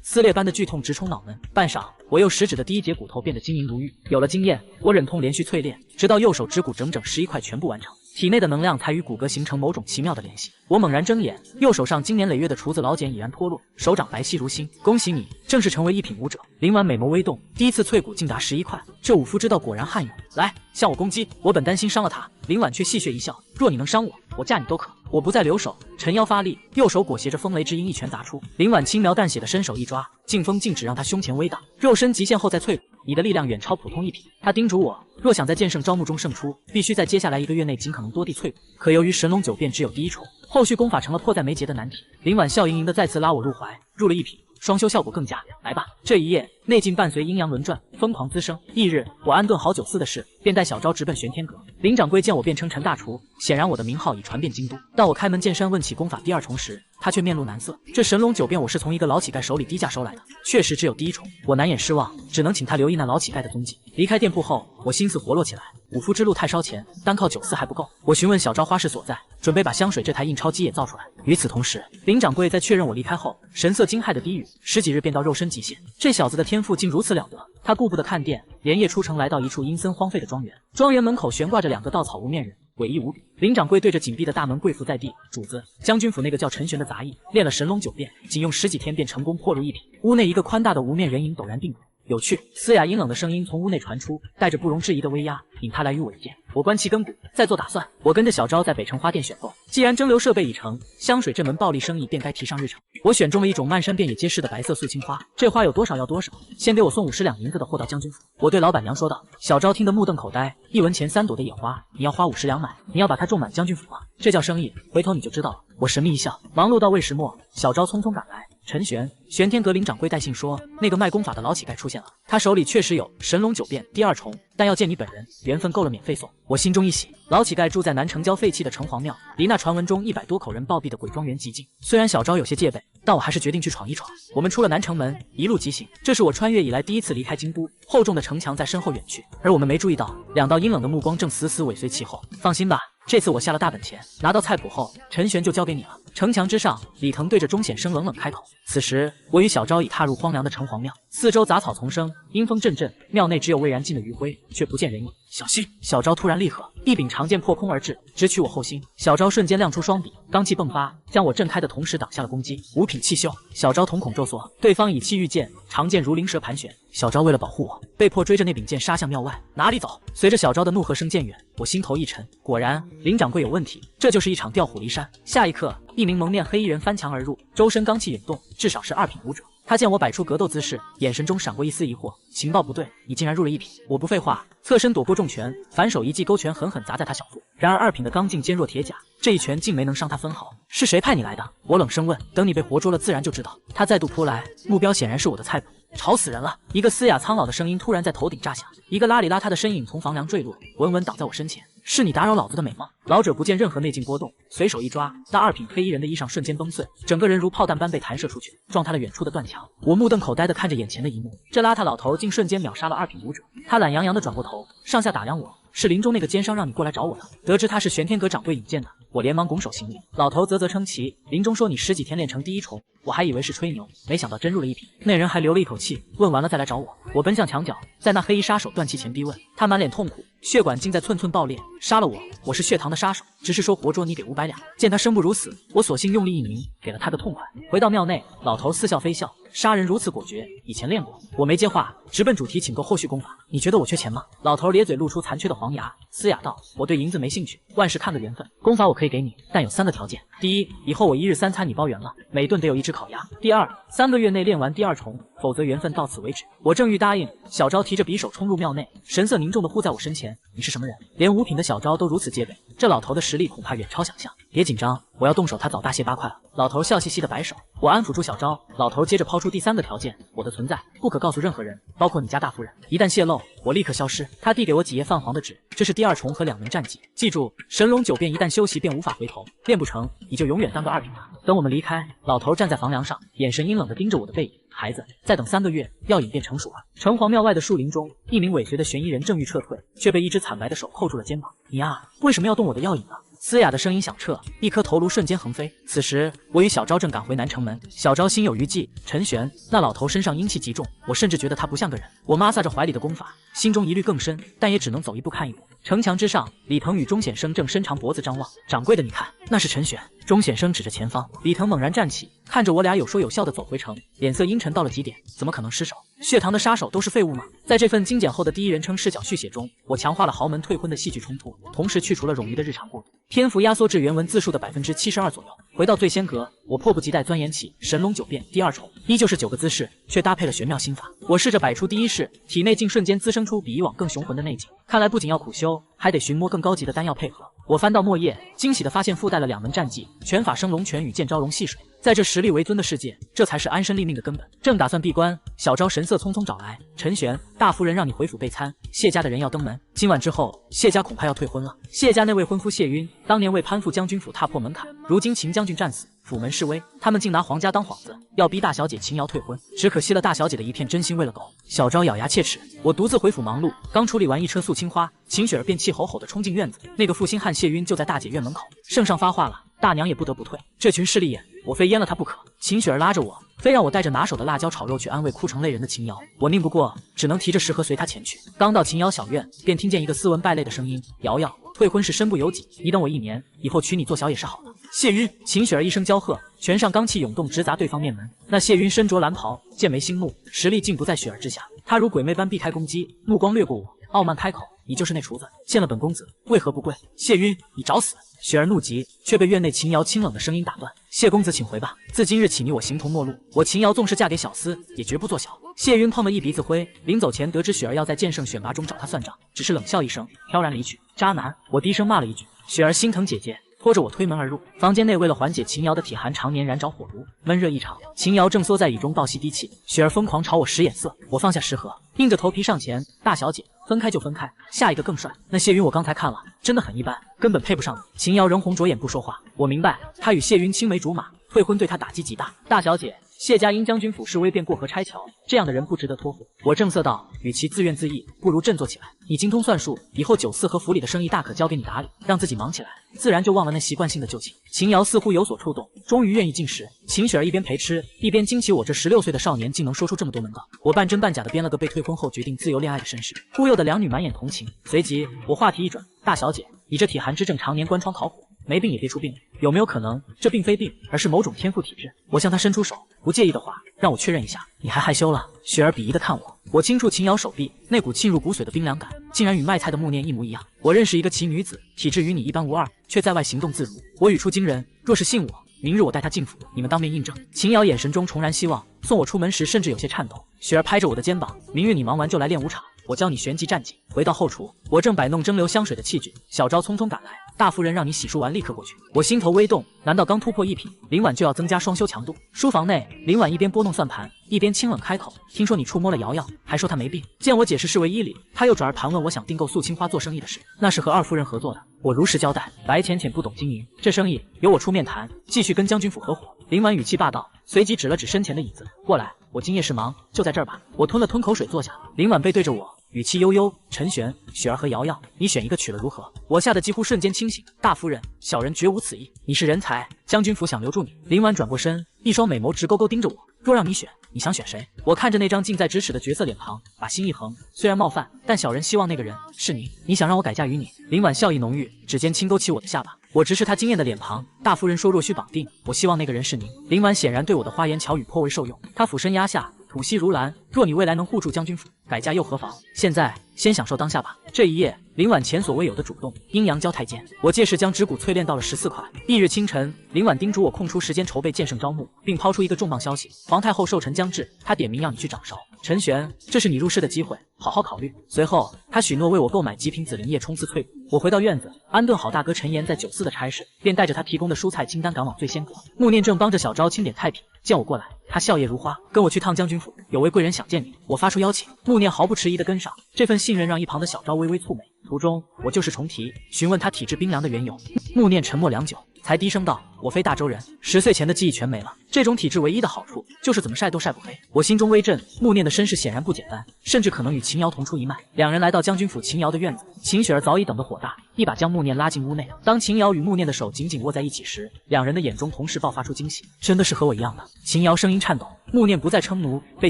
撕裂般的剧痛直冲脑门。半晌，我右食指的第一节骨头变得晶莹如玉。有了经验，我忍痛连续淬炼，直到右手指骨整整11块全部完成。体内的能量才与骨骼形成某种奇妙的联系。我猛然睁眼，右手上经年累月的厨子老茧已然脱落，手掌白皙如新。恭喜你，正式成为一品武者。林婉美眸微动，第一次淬骨竟达11块，这武夫之道果然悍勇。来，向我攻击！我本担心伤了他，林婉却戏谑一笑：若你能伤我，我嫁你都可。我不再留手，沉腰发力，右手裹挟着风雷之音一拳砸出。林婉轻描淡写的伸手一抓，劲风静止让他胸前微荡，肉身极限后再淬骨。你的力量远超普通一品。他叮嘱我，若想在剑圣招募中胜出，必须在接下来1个月内尽可能多地淬骨。可由于神龙9变只有第一重，后续功法成了迫在眉睫的难题。林婉笑盈盈的再次拉我入怀，入了一品，双修效果更佳。来吧！这一夜，内劲伴随阴阳轮转，疯狂滋生。翌日，我安顿好酒肆的事，便带小招直奔玄天阁。林掌柜见我变称陈大厨，显然我的名号已传遍京都。当我开门见山问起功法第2重时，他却面露难色。这神龙9变我是从一个老乞丐手里低价收来的，确实只有第一重。我难掩失望，只能请他留意那老乞丐的踪迹。离开店铺后，我心思活络起来。武夫之路太烧钱，单靠酒肆还不够。我询问小招花式所在，准备把香水这台印钞机也造出来。与此同时，林掌柜在确认我离开后，神色惊骇的低语：10几日便到肉身极限，这小子的天赋竟如此了得。他顾不得看店，连夜出城来到一处阴森荒废的庄园。庄园门口悬挂着2个稻草无面人，诡异无比。林掌柜对着紧闭的大门跪伏在地：“主子，将军府那个叫陈玄的杂役练了神龙9变，仅用10几天便成功破入一品。”屋内一个宽大的无面人影陡然定格。有趣，嘶哑阴冷的声音从屋内传出，带着不容置疑的威压，引他来与我一见。我观其根骨，再做打算。我跟着小招在北城花店选购，既然蒸馏设备已成，香水这门暴利生意便该提上日程。我选中了一种漫山遍野皆是的白色素青花，这花有多少要多少，先给我送50两银子的货到将军府。我对老板娘说道。小招听得目瞪口呆，一文钱3朵的野花，你要花50两买？你要把它种满将军府吗？这叫生意，回头你就知道了。我神秘一笑，忙碌到未时末，小招匆匆赶来。陈玄，玄天阁林掌柜带信说，那个卖功法的老乞丐出现了，他手里确实有神龙9变第2重，但要见你本人，缘分够了免费送。我心中一喜。老乞丐住在南城郊废弃的城隍庙，离那传闻中100多口人暴毙的鬼庄园极近。虽然小招有些戒备，但我还是决定去闯一闯。我们出了南城门，一路疾行。这是我穿越以来第一次离开京都，厚重的城墙在身后远去，而我们没注意到2道阴冷的目光正死死尾随其后。放心吧，这次我下了大本钱，拿到菜谱后，陈玄就交给你了。城墙之上，李腾对着钟显生冷冷开口。此时，我与小招已踏入荒凉的城隍庙，四周杂草丛生，阴风阵阵，庙内只有蔚然尽的余晖，却不见人影。小心！小招突然厉喝，一柄长剑破空而至，直取我后心。小招瞬间亮出双臂，罡气迸发，将我震开的同时挡下了攻击。五品气秀，小招瞳孔骤缩，对方以气御剑，长剑如灵蛇盘旋。小招为了保护我，被迫追着那柄剑杀向庙外。哪里走？随着小招的怒喝声渐远，我心头一沉，果然林掌柜有问题，这就是一场调虎离山。下一刻，一名蒙面黑衣人翻墙而入，周身罡气涌动，至少是2品武者。他见我摆出格斗姿势，眼神中闪过一丝疑惑。情报不对，你竟然入了一品。我不废话，侧身躲过重拳，反手一记勾拳狠狠砸在他小腹。然而二品的刚劲坚若铁甲，这一拳竟没能伤他分毫。是谁派你来的？我冷声问。等你被活捉了，自然就知道。他再度扑来，目标显然是我的菜谱。吵死人了！一个嘶哑苍老的声音突然在头顶炸响，一个邋里邋遢的身影从房梁坠落，稳稳倒在我身前。是你打扰老子的美梦？老者不见任何内劲波动，随手一抓，那二品黑衣人的衣裳瞬间崩碎，整个人如炮弹般被弹射出去，撞塌了远处的断墙。我目瞪口呆地看着眼前的一幕，这邋遢老头竟瞬间秒杀了二品武者。他懒洋洋地转过头，上下打量我。是林中那个奸商让你过来找我的。得知他是玄天阁掌柜引荐的，我连忙拱手行礼。老头啧啧称奇，林中说你10几天练成第一重，我还以为是吹牛，没想到真入了一品。那人还留了一口气，问完了再来找我。我奔向墙角，在那黑衣杀手断气前逼问，他满脸痛苦，血管竟在寸寸爆裂。杀了我，我是血堂的杀手，只是说活捉你给500两。见他生不如死，我索性用力一拧，给了他个痛快。回到庙内，老头似笑非笑，杀人如此果决，以前练过。我没接话，直奔主题请购后续功法。你觉得我缺钱吗？老头咧嘴露出残缺的黄牙，嘶哑道：我对银子没兴趣，万事看个缘分。功法我可以给你，但有3个条件。第一，以后我1日3餐你包圆了，每顿得有1只烤鸭。第二，3个月内练完第2重，否则缘分到此为止。我正欲答应，小昭提着匕首冲入庙内，神色凝重地护在我身前。你是什么人？连5品的小昭都如此戒备，这老头的实力恐怕远超想象。别紧张，我要动手他早大卸8块了。老头笑嘻嘻的摆手，我安抚住小昭。老头接着抛出第3个条件，我的存在不可告诉任何人，包括你家大夫人，一旦泄露，我立刻消失。他递给我几页泛黄的纸，这是第2重和2门战绩，记住，神龙9变一旦修习便无法回头，练不成你就永远当个2品吧。等我们离开，老头站在房梁上，眼神阴冷地盯着我的背影。孩子，再等3个月，药引便成熟了。城隍庙外的树林中，一名尾随的悬疑人正欲撤退，却被一只惨白的手扣住了肩膀。你啊，为什么要动我的药引呢？嘶哑的声音响彻，一颗头颅瞬间横飞。此时我与小昭正赶回南城门，小昭心有余悸。陈玄那老头身上阴气极重，我甚至觉得他不像个人。我摩挲着怀里的功法，心中疑虑更深，但也只能走一步看一步。城墙之上，李腾与钟显生正伸长脖子张望。掌柜的，你看，那是陈玄。钟显生指着前方，李腾猛然站起，看着我俩有说有笑地走回城，脸色阴沉到了极点。怎么可能失手？血堂的杀手都是废物吗？在这份精简后的第一人称视角续写中，我强化了豪门退婚的戏剧冲突，同时去除了冗余的日常过渡，篇幅压缩至原文字数的72%左右。回到醉仙阁，我迫不及待钻研起神龙9变第2重，依旧是9个姿势，却搭配了玄妙心法。我试着摆出第一式，体内竟瞬间滋生出比以往更雄浑的内劲。看来不仅要苦修，还得寻摸更高级的丹药配合。我翻到末页，惊喜地发现附带了2门战技：拳法升龙拳与剑招龙戏水。在这实力为尊的世界，这才是安身立命的根本。正打算闭关，小昭神色匆匆找来，陈玄，大夫人让你回府备餐，谢家的人要登门。今晚之后，谢家恐怕要退婚了。谢家那位婚夫谢晕，当年为攀附将军府踏破门槛，如今秦将军战死，府门示威，他们竟拿皇家当幌子，要逼大小姐秦瑶退婚。只可惜了大小姐的一片真心喂了狗。小昭咬牙切齿，我独自回府忙碌，刚处理完一车素青花，秦雪儿便气吼吼地冲进院子，那个负心汉谢晕就在大姐院门口。圣上发话了，大娘也不得不退。这群势利眼，我非阉了他不可。秦雪儿拉着我，非让我带着拿手的辣椒炒肉去安慰哭成泪人的秦瑶。我拧不过，只能提着食盒随他前去。刚到秦瑶小院，便听见一个斯文败类的声音：瑶瑶，退婚是身不由己，你等我1年，以后娶你做小也是好的。谢晕，秦雪儿一声娇喝，拳上罡气涌动，直砸对方面门。那谢晕身着蓝袍，剑眉星目，实力竟不在雪儿之下。他如鬼魅般避开攻击，目光掠过我，傲慢开口：你就是那厨子，见了本公子，为何不跪？谢晕，你找死！雪儿怒极，却被院内秦瑶清冷的声音打断：谢公子请回吧，自今日起你我形同陌路。我秦瑶纵是嫁给小厮，也绝不做小。谢晕碰了一鼻子灰，临走前得知雪儿要在剑圣选拔中找他算账，只是冷笑一声，飘然离去。渣男！我低声骂了一句。雪儿心疼姐姐，拖着我推门而入。房间内为了缓解秦瑶的体寒，常年燃着火炉，闷热异常。秦瑶正缩在椅中倒吸低气，雪儿疯狂朝我使眼色。我放下食盒，硬着头皮上前：大小姐，分开就分开，下一个更帅。那谢晕我刚才看了，真的很一般，根本配不上你。秦瑶仍红着眼不说话。我明白，他与谢晕青梅竹马，退婚对他打击极大。大小姐，谢家因将军府示威便过河拆桥，这样的人不值得托付。我正色道：与其自怨自艾，不如振作起来。你精通算术，以后酒肆和府里的生意大可交给你打理，让自己忙起来，自然就忘了那习惯性的旧情。秦瑶似乎有所触动，终于愿意进食。秦雪儿一边陪吃，一边惊奇我这16岁的少年竟能说出这么多门道。我半真半假的编了个被退婚后决定自由恋爱的身世，忽悠的两女满眼同情。随即我话题一转：大小姐，你这体寒之症常年关窗烤火，没病也憋出病，有没有可能这并非病，而是某种天赋体质？我向他伸出手，不介意的话，让我确认一下。你还害羞了？雪儿鄙夷的看我。我轻触秦瑶手臂，那股沁入骨髓的冰凉感，竟然与卖菜的穆念一模一样。我认识一个奇女子，体质与你一般无二，却在外行动自如。我语出惊人，若是信我，明日我带他进府，你们当面印证。秦瑶眼神中重燃希望，送我出门时甚至有些颤抖。雪儿拍着我的肩膀，明日你忙完就来练武场，我教你旋即战技。回到后厨，我正摆弄蒸馏香水的器具，小昭匆匆赶来。大夫人让你洗漱完立刻过去。我心头微动，难道刚突破1品，林婉就要增加双修强度？书房内，林婉一边拨弄算盘，一边清冷开口：“听说你触摸了瑶瑶，还说她没病。”见我解释是为依礼，她又转而盘问我想订购素青花做生意的事。那是和二夫人合作的，我如实交代。白浅浅不懂经营，这生意由我出面谈，继续跟将军府合伙。林婉语气霸道，随即指了指身前的椅子，过来，我今夜事忙，就在这儿吧。我吞了吞口水坐下，林婉背对着我，语气悠悠：“陈玄、雪儿和瑶瑶，你选一个娶了如何？”我吓得几乎瞬间清醒。大夫人，小人绝无此意。你是人才，将军府想留住你。林婉转过身，一双美眸直勾勾盯着我。若让你选，你想选谁？我看着那张近在咫尺的绝色脸庞，把心一横。虽然冒犯，但小人希望那个人是你。你想让我改嫁于你？林婉笑意浓郁，指尖轻勾起我的下巴。我直视她惊艳的脸庞。大夫人说若需绑定，我希望那个人是您。林婉显然对我的花言巧语颇为受用，她俯身压下，吐息如兰。若你未来能护住将军府，改嫁又何妨？现在先享受当下吧。这一夜，林婉前所未有的主动，阴阳交太监。我届时将指骨淬炼到了14块。翌日清晨，林婉叮嘱我空出时间筹备剑圣招募，并抛出一个重磅消息：皇太后寿辰将至，她点名要你去掌勺。陈玄，这是你入仕的机会，好好考虑。随后，他许诺为我购买极品紫灵叶冲刺淬补。我回到院子，安顿好大哥陈岩在酒肆的差事，便带着他提供的蔬菜清单赶往醉仙阁。穆念正帮着小昭清点菜品，见我过来，他笑靥如花，跟我去趟将军府，有位贵人想见你。我发出邀请，穆念毫不迟疑地跟上。这份信任让一旁的小昭微微蹙眉。途中，我就是重提询问他体质冰凉的缘由。穆念沉默良久，才低声道：“我非大周人，10岁前的记忆全没了。这种体质唯一的好处就是怎么晒都晒不黑。”我心中微震，穆念的身世显然不简单，甚至可能与秦瑶同出一脉。两人来到将军府秦瑶的院子，秦雪儿早已等得火大，一把将穆念拉进屋内。当秦瑶与穆念的手紧紧握在一起时，两人的眼中同时爆发出惊喜。真的是和我一样的？秦瑶声音颤抖。穆念不再称奴，被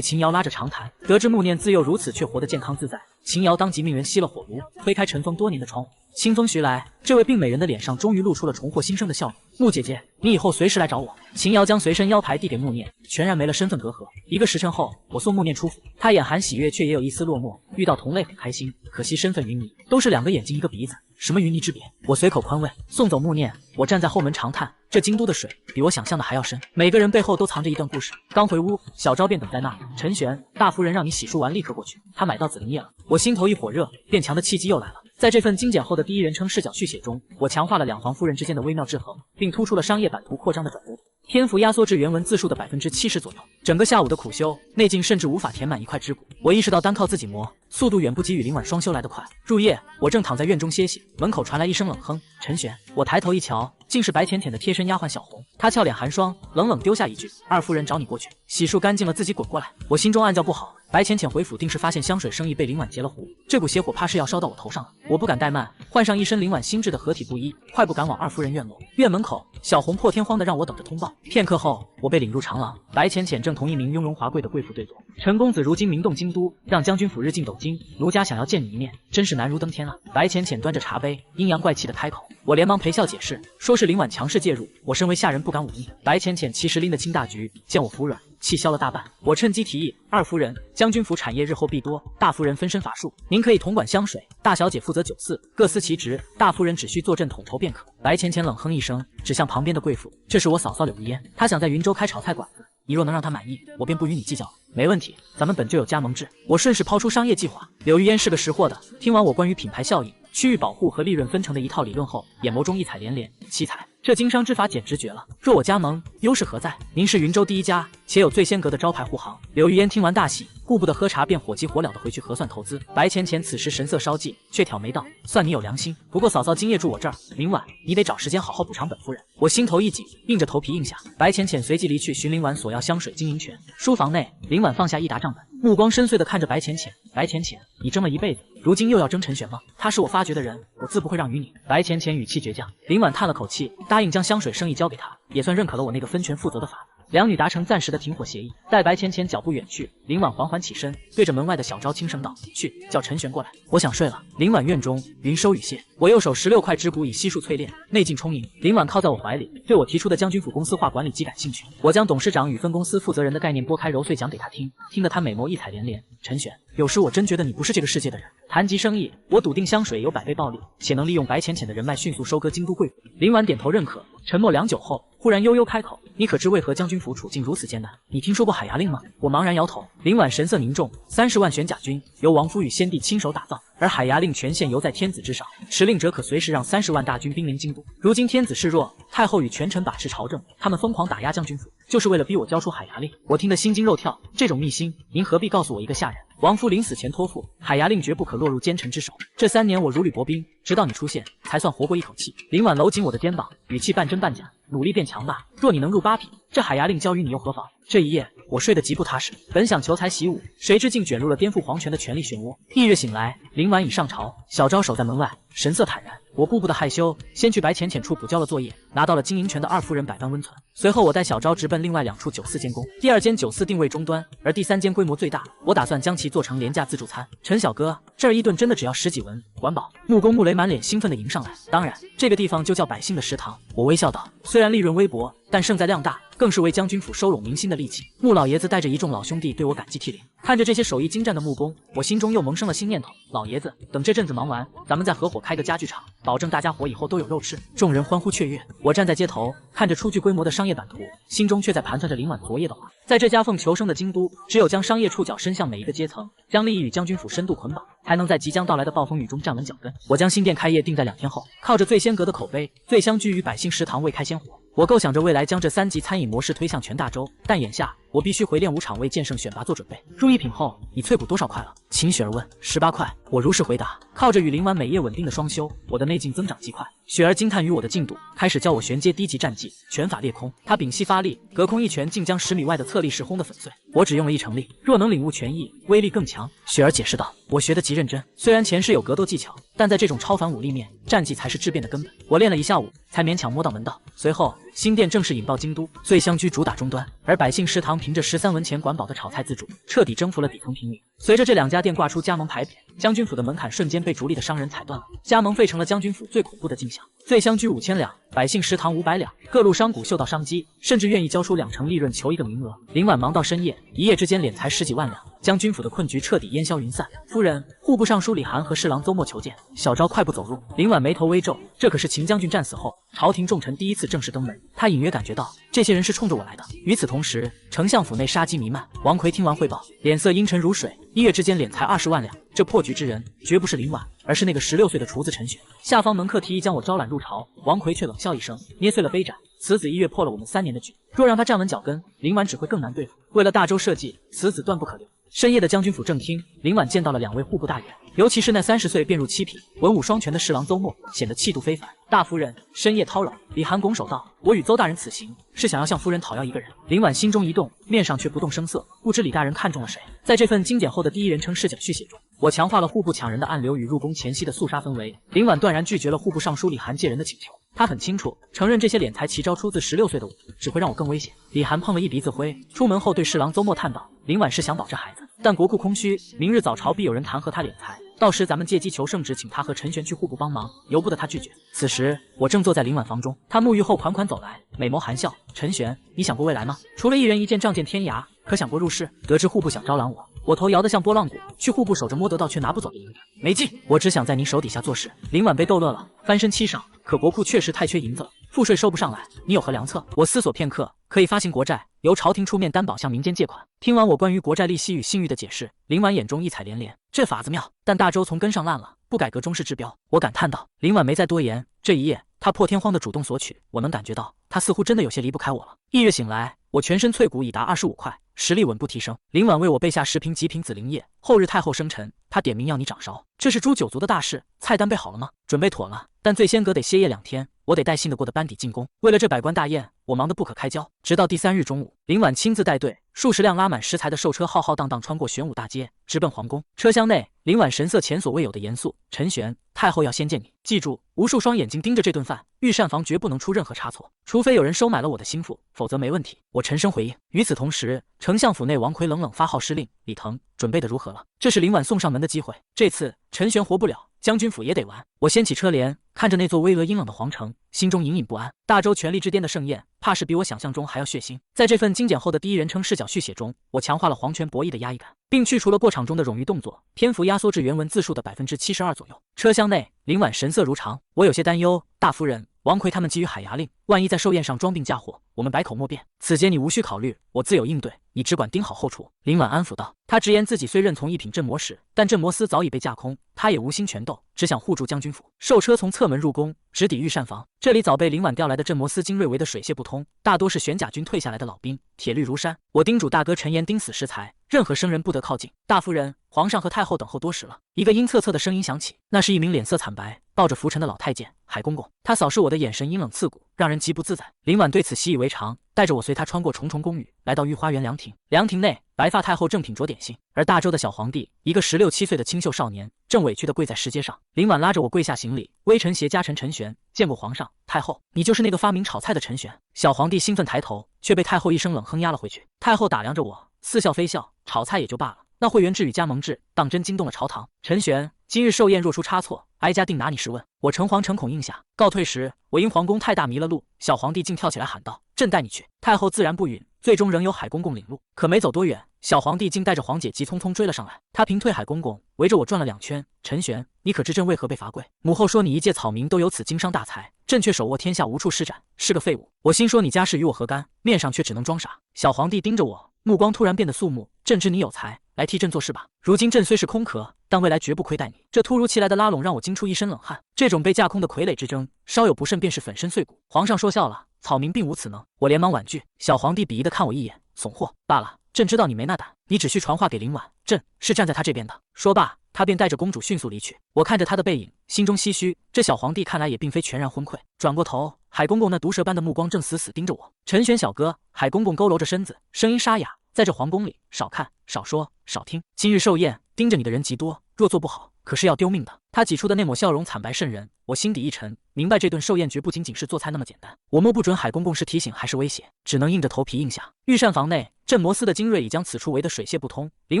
秦瑶拉着长谈。得知穆念自幼如此却活得健康自在，秦瑶当即命人熄了火炉，推开尘封多年的窗户。清风徐来，这位病美人的脸上终于露出了重获新生的笑容。穆姐姐，你以后随时来找我。秦瑶将随身腰牌递给穆念，全然没了身份隔阂。1个时辰后，我送穆念出府，他眼含喜悦，却也有一丝落寞。遇到同类很开心，可惜身份云泥，都是2个眼睛1个鼻子，什么云泥之别？我随口宽慰。送走穆念，我站在后门长叹，这京都的水比我想象的还要深，每个人背后都藏着一段故事。刚回屋，小昭便等在那里。陈玄，大夫人让你洗漱完立刻过去，她买到紫灵叶了。我心头一火热，变强的契机又来了。在这份精简后的第一人称视角续写中，我强化了两房夫人之间的微妙制衡，并突出了商业版图扩张的转折点，篇幅压缩至原文字数的70%左右。整个下午的苦修，内劲甚至无法填满一块指骨。我意识到单靠自己磨，速度远不及与林婉双修来得快。入夜，我正躺在院中歇息，门口传来一声冷哼：“陈玄。”我抬头一瞧，竟是白浅浅的贴身丫鬟小红。她俏脸寒霜，冷冷丢下一句：“二夫人找你过去。”洗漱干净了，自己滚过来。我心中暗叫不好。白浅浅回府定是发现香水生意被林婉截了胡，这股邪火怕是要烧到我头上了。我不敢怠慢，换上一身林婉新制的合体布衣，快步赶往二夫人院落。院门口，小红破天荒的让我等着通报。片刻后，我被领入长廊，白浅浅正同一名雍容华贵的贵妇对坐。陈公子如今名动京都，让将军府日进斗金，奴家想要见你一面，真是难如登天啊！白浅浅端着茶杯，阴阳怪气的开口。我连忙陪笑解释，说是林婉强势介入，我身为下人不敢忤逆。白浅浅其实拎得清大局，见我服软，气消了大半。我趁机提议，二夫人，将军府产业日后必多，大夫人分身法术，您可以统管香水，大小姐负责酒肆，各司其职，大夫人只需坐镇统筹便可。白浅浅冷哼一声，指向旁边的贵妇，这是我嫂嫂柳玉烟，她想在云州开炒菜馆子，你若能让她满意，我便不与你计较了。没问题，咱们本就有加盟制。我顺势抛出商业计划。柳玉烟是个识货的，听完我关于品牌效应、区域保护和利润分成的一套理论后，眼眸中异彩连连。奇才，这经商之法简直绝了！若我加盟，优势何在？您是云州第一家，且有醉仙阁的招牌护航。柳玉烟听完大喜，顾不得喝茶，便火急火燎的回去核算投资。白浅浅此时神色稍寂，却挑眉道：“算你有良心，不过嫂嫂今夜住我这儿，明晚你得找时间好好补偿本夫人。”我心头一紧，硬着头皮应下。白浅浅随即离去寻林婉索要香水经营权。书房内，林婉放下一沓账本，目光深邃的看着白浅浅。白浅浅，你争了一辈子，如今又要争陈玄吗？他是我发掘的人，我自不会让于你。白浅浅语气倔强。林婉叹了口气，答应将香水生意交给他，也算认可了我那个分权负责的法子。两女达成暂时的停火协议。待白浅浅脚步远去，林婉缓缓起身，对着门外的小昭轻声道：“去叫陈玄过来，我想睡了。”林婉院中云收雨歇，我右手16块指骨以悉数淬炼，内劲充盈。林婉靠在我怀里，对我提出的将军府公司化管理极感兴趣。我将董事长与分公司负责人的概念剥开揉碎讲给他听，听得他美眸异彩连连。陈玄，有时我真觉得你不是这个世界的人。谈及生意，我笃定香水有100倍暴利，且能利用白浅浅的人脉迅速收割京都贵妇。林婉点头认可。沉默良久后，忽然悠悠开口：“你可知为何将军府处境如此艰难？你听说过海牙令吗？”我茫然摇头。林婉神色凝重：30万玄甲军由王夫与先帝亲手打造，而海牙令权限犹在天子之上，持令者可随时让30万大军兵临京都。如今天子示弱，太后与权臣把持朝政，他们疯狂打压将军府，就是为了逼我交出海牙令。我听得心惊肉跳，这种秘辛，您何必告诉我一个下人？王夫临死前托付，海牙令绝不可落入奸臣之手。这3年我如履薄冰，直到你出现，才算活过一口气。林婉搂紧我的肩膀，语气半真半假，努力变强大。若你能入8品，这海牙令交于你又何妨？这一夜我睡得极不踏实，本想求财习武，谁知竟卷入了颠覆皇权的权力漩涡。翌日醒来，林婉已上朝，小昭守在门外，神色坦然。我步步的害羞，先去白浅浅处补交了作业，拿到了金银泉的2夫人百般温存。随后我带小昭直奔另外2处酒肆监工，第2间酒肆定位中端，而第3间规模最大，我打算将其做成廉价自助餐。陈小哥，这儿一顿真的只要10几文，管饱。木工穆雷满脸兴奋地迎上来。当然，这个地方就叫百姓的食堂。我微笑道，虽然利润微薄，但胜在量大，更是为将军府收拢民心的利器。穆老爷子带着一众老兄弟对我感激涕零。看着这些手艺精湛的木工，我心中又萌生了新念头。老爷子，等这阵子忙完，咱们再合伙开个家具厂，保证大家伙以后都有肉吃。众人欢呼雀跃。我站在街头，看着初具规模的商业版图，心中却在盘算着林婉昨夜的话。在这夹缝求生的京都，只有将商业触角伸向每一个阶层，将利益与将军府深度捆绑，才能在即将到来的暴风雨中站稳脚跟。我将新店开业定在2天后，靠着最仙阁的口碑，最相居与百姓食堂未开先火。我构想着未来将这3级餐饮模式推向全大洲，但眼下我必须回练武场为剑圣选拔做准备。入1品后，你淬补多少块了？秦雪儿问。18块。我如实回答。靠着与林婉每夜稳定的双修，我的内劲增长极快。雪儿惊叹于我的进度，开始教我玄阶低级战技拳法裂空。她屏息发力，隔空一拳竟将10米外的侧力士轰得粉碎。我只用了1成力，若能领悟拳意，威力更强。雪儿解释道。我学得极认真，虽然前世有格斗技巧，但在这种超凡武力面，战技才是质变的根本。我练了1下午，才勉强摸到门道。随后，新店正式引爆京都，最相居主打终端，而百姓食堂凭着13文钱管饱的炒菜自助，彻底征服了底层平民。随着这2家店挂出加盟牌匾，将军府的门槛瞬间被逐利的商人踩断了，加盟费成了将军府最恐怖的镜像。最相居5000两，百姓食堂500两，各路商贾嗅到商机，甚至愿意交出2成利润求一个名额。林婉忙到深夜，一夜之间敛财10几万两，将军府的困局彻底烟消云散。夫人，户部尚书李涵和侍郎邹默求见。小昭快步走入。林婉眉头微皱，这可是秦将军战死后，朝廷重臣第一次正式登门。他隐约感觉到这些人是冲着我来的。与此同时，丞相府内杀机弥漫。王奎听完汇报，脸色阴沉如水，一夜之间敛财20万两。这破局之人绝不是林婉，而是那个16岁的厨子陈雪。下方门客提议将我招揽入朝，王奎却冷笑一声，捏碎了杯盏。此子一跃破了我们3年的局，若让他站稳脚跟，林婉只会更难对付。为了大周社稷，此子断不可留。深夜的将军府正厅，林婉见到了2位户部大员，尤其是那30岁便入7品、文武双全的侍郎邹默，显得气度非凡。大夫人，深夜叨扰。李涵拱手道：“我与邹大人此行，是想要向夫人讨要一个人。”林婉心中一动，面上却不动声色，不知李大人看中了谁。在这份精简后的第一人称视角续写中，我强化了户部抢人的暗流与入宫前夕的肃杀氛围。林婉断然拒绝了户部尚书李涵借人的请求。他很清楚，承认这些敛财奇招出自16岁的我，只会让我更危险。李涵碰了一鼻子灰，出门后对侍郎邹默叹道：“林婉是想保这孩子，但国库空虚，明日早朝必有人弹劾他敛财，到时咱们借机求圣旨，请他和陈玄去户部帮忙，由不得他拒绝。”此时我正坐在林婉房中，他沐浴后款款走来，美眸含笑：“陈玄，你想过未来吗？除了一人一剑仗剑天涯，可想过入世？”得知户部想招揽我头摇得像拨浪鼓，去户部守着摸得到却拿不走的银子，没劲。我只想在您手底下做事。林婉被逗乐了，翻身七赏。可国库确实太缺银子了，赋税收不上来，你有何良策？我思索片刻，可以发行国债，由朝廷出面担保向民间借款。听完我关于国债利息与信誉的解释，林婉眼中异彩连连，这法子妙，但大周从根上烂了，不改革终是治标。我感叹道。林婉没再多言，这一夜她破天荒的主动索取，我能感觉到她似乎真的有些离不开我了。翌日醒来，我全身淬骨已达25块，实力稳步提升。林婉为我备下10瓶极品紫灵液，后日太后生辰，她点名要你掌勺，这是诛9族的大事，菜单备好了吗？准备妥了，但最先阁得歇业2天，我得带信得过的班底进宫。为了这百官大宴，我忙得不可开交，直到第3日中午，林婉亲自带队，数十辆拉满食材的寿车浩浩荡荡穿过玄武大街，直奔皇宫。车厢内，林婉神色前所未有的严肃：“陈玄，太后要先见你，记住，无数双眼睛盯着这顿饭，御膳房绝不能出任何差错，除非有人收买了我的心腹，否则没问题。”我沉声回应。与此同时，丞相府内王奎冷冷发号施令：“李腾，准备的如何了？这是林婉送上门的机会，这次陈玄活不了，将军府也得完。”我掀起车帘，看着那座巍峨阴冷的皇城，心中隐隐不安。大周权力之巅的盛宴，怕是比我想象中还要血腥。在这份精简后的第一人称视角续写中，我强化了皇权博弈的压抑感，并去除了过场中的冗余动作，篇幅压缩至原文字数的72%左右。车厢内，林婉神色如常，我有些担忧：“大夫人，王奎他们基于海牙令，万一在寿宴上装病嫁祸，我们百口莫辩。此节你无需考虑，我自有应对，你只管盯好后厨。林婉安抚道。他直言自己虽任从一品镇魔使，但镇魔司早已被架空，他也无心权斗，只想护住将军府。兽车从侧门入宫，直抵御膳房。这里早被林婉调来的镇魔司精锐围得水泄不通，大多是玄甲军退下来的老兵，铁律如山。我叮嘱大哥陈岩盯死食材，任何生人不得靠近。大夫人、皇上和太后等候多时了。一个阴恻恻的声音响起，那是一名脸色惨白、抱着拂尘的老太监海公公。他扫视我的眼神阴冷刺骨，让人极不自在。林婉对此习以为常，带着我随他穿过重重宫宇，来到御花园凉亭。凉亭内，白发太后正品酌点心，而大周的小皇帝，一个16、17岁的清秀少年，正委屈地跪在石阶上。林婉拉着我跪下行礼，微臣携家臣陈玄见过皇上、太后，你就是那个发明炒菜的陈玄。小皇帝兴奋抬头，却被太后一声冷哼压了回去。太后打量着我，似笑非笑，炒菜也就罢了，那会员制与加盟制，当真惊动了朝堂。陈玄，今日寿宴若出差错，哀家定拿你试问。我诚惶诚恐应下。告退时，我因皇宫太大迷了路，小皇帝竟跳起来喊道：“朕带你去。”太后自然不允，最终仍由海公公领路。可没走多远，小皇帝竟带着皇姐急匆匆追了上来。他平退海公公，围着我转了2圈。陈玄，你可知朕为何被罚跪？母后说你一介草民都有此经商大才，朕却手握天下无处施展，是个废物。我心说你家事与我何干，面上却只能装傻。小皇帝盯着我，目光突然变得肃穆。朕知你有才，来替朕做事吧。如今朕虽是空壳，但未来绝不亏待你。这突如其来的拉拢让我惊出一身冷汗。这种被架空的傀儡之争，稍有不慎便是粉身碎骨。皇上说笑了，草民并无此能。我连忙婉拒。小皇帝鄙夷地看我一眼，怂货罢了。朕知道你没那胆，你只需传话给林婉，朕是站在他这边的。说罢，他便带着公主迅速离去。我看着他的背影，心中唏嘘，这小皇帝看来也并非全然昏聩。转过头，海公公那毒蛇般的目光正死死盯着我。陈玄小哥，海公公佝偻着身子，声音沙哑，在这皇宫里，少看少说少听。今日寿宴，盯着你的人极多，若做不好，可是要丢命的。他挤出的那抹笑容惨白瘆人，我心底一沉，明白这顿寿宴绝不仅仅是做菜那么简单。我摸不准海公公是提醒还是威胁，只能硬着头皮应下。御膳房内，镇魔司的精锐已将此处围得水泄不通。林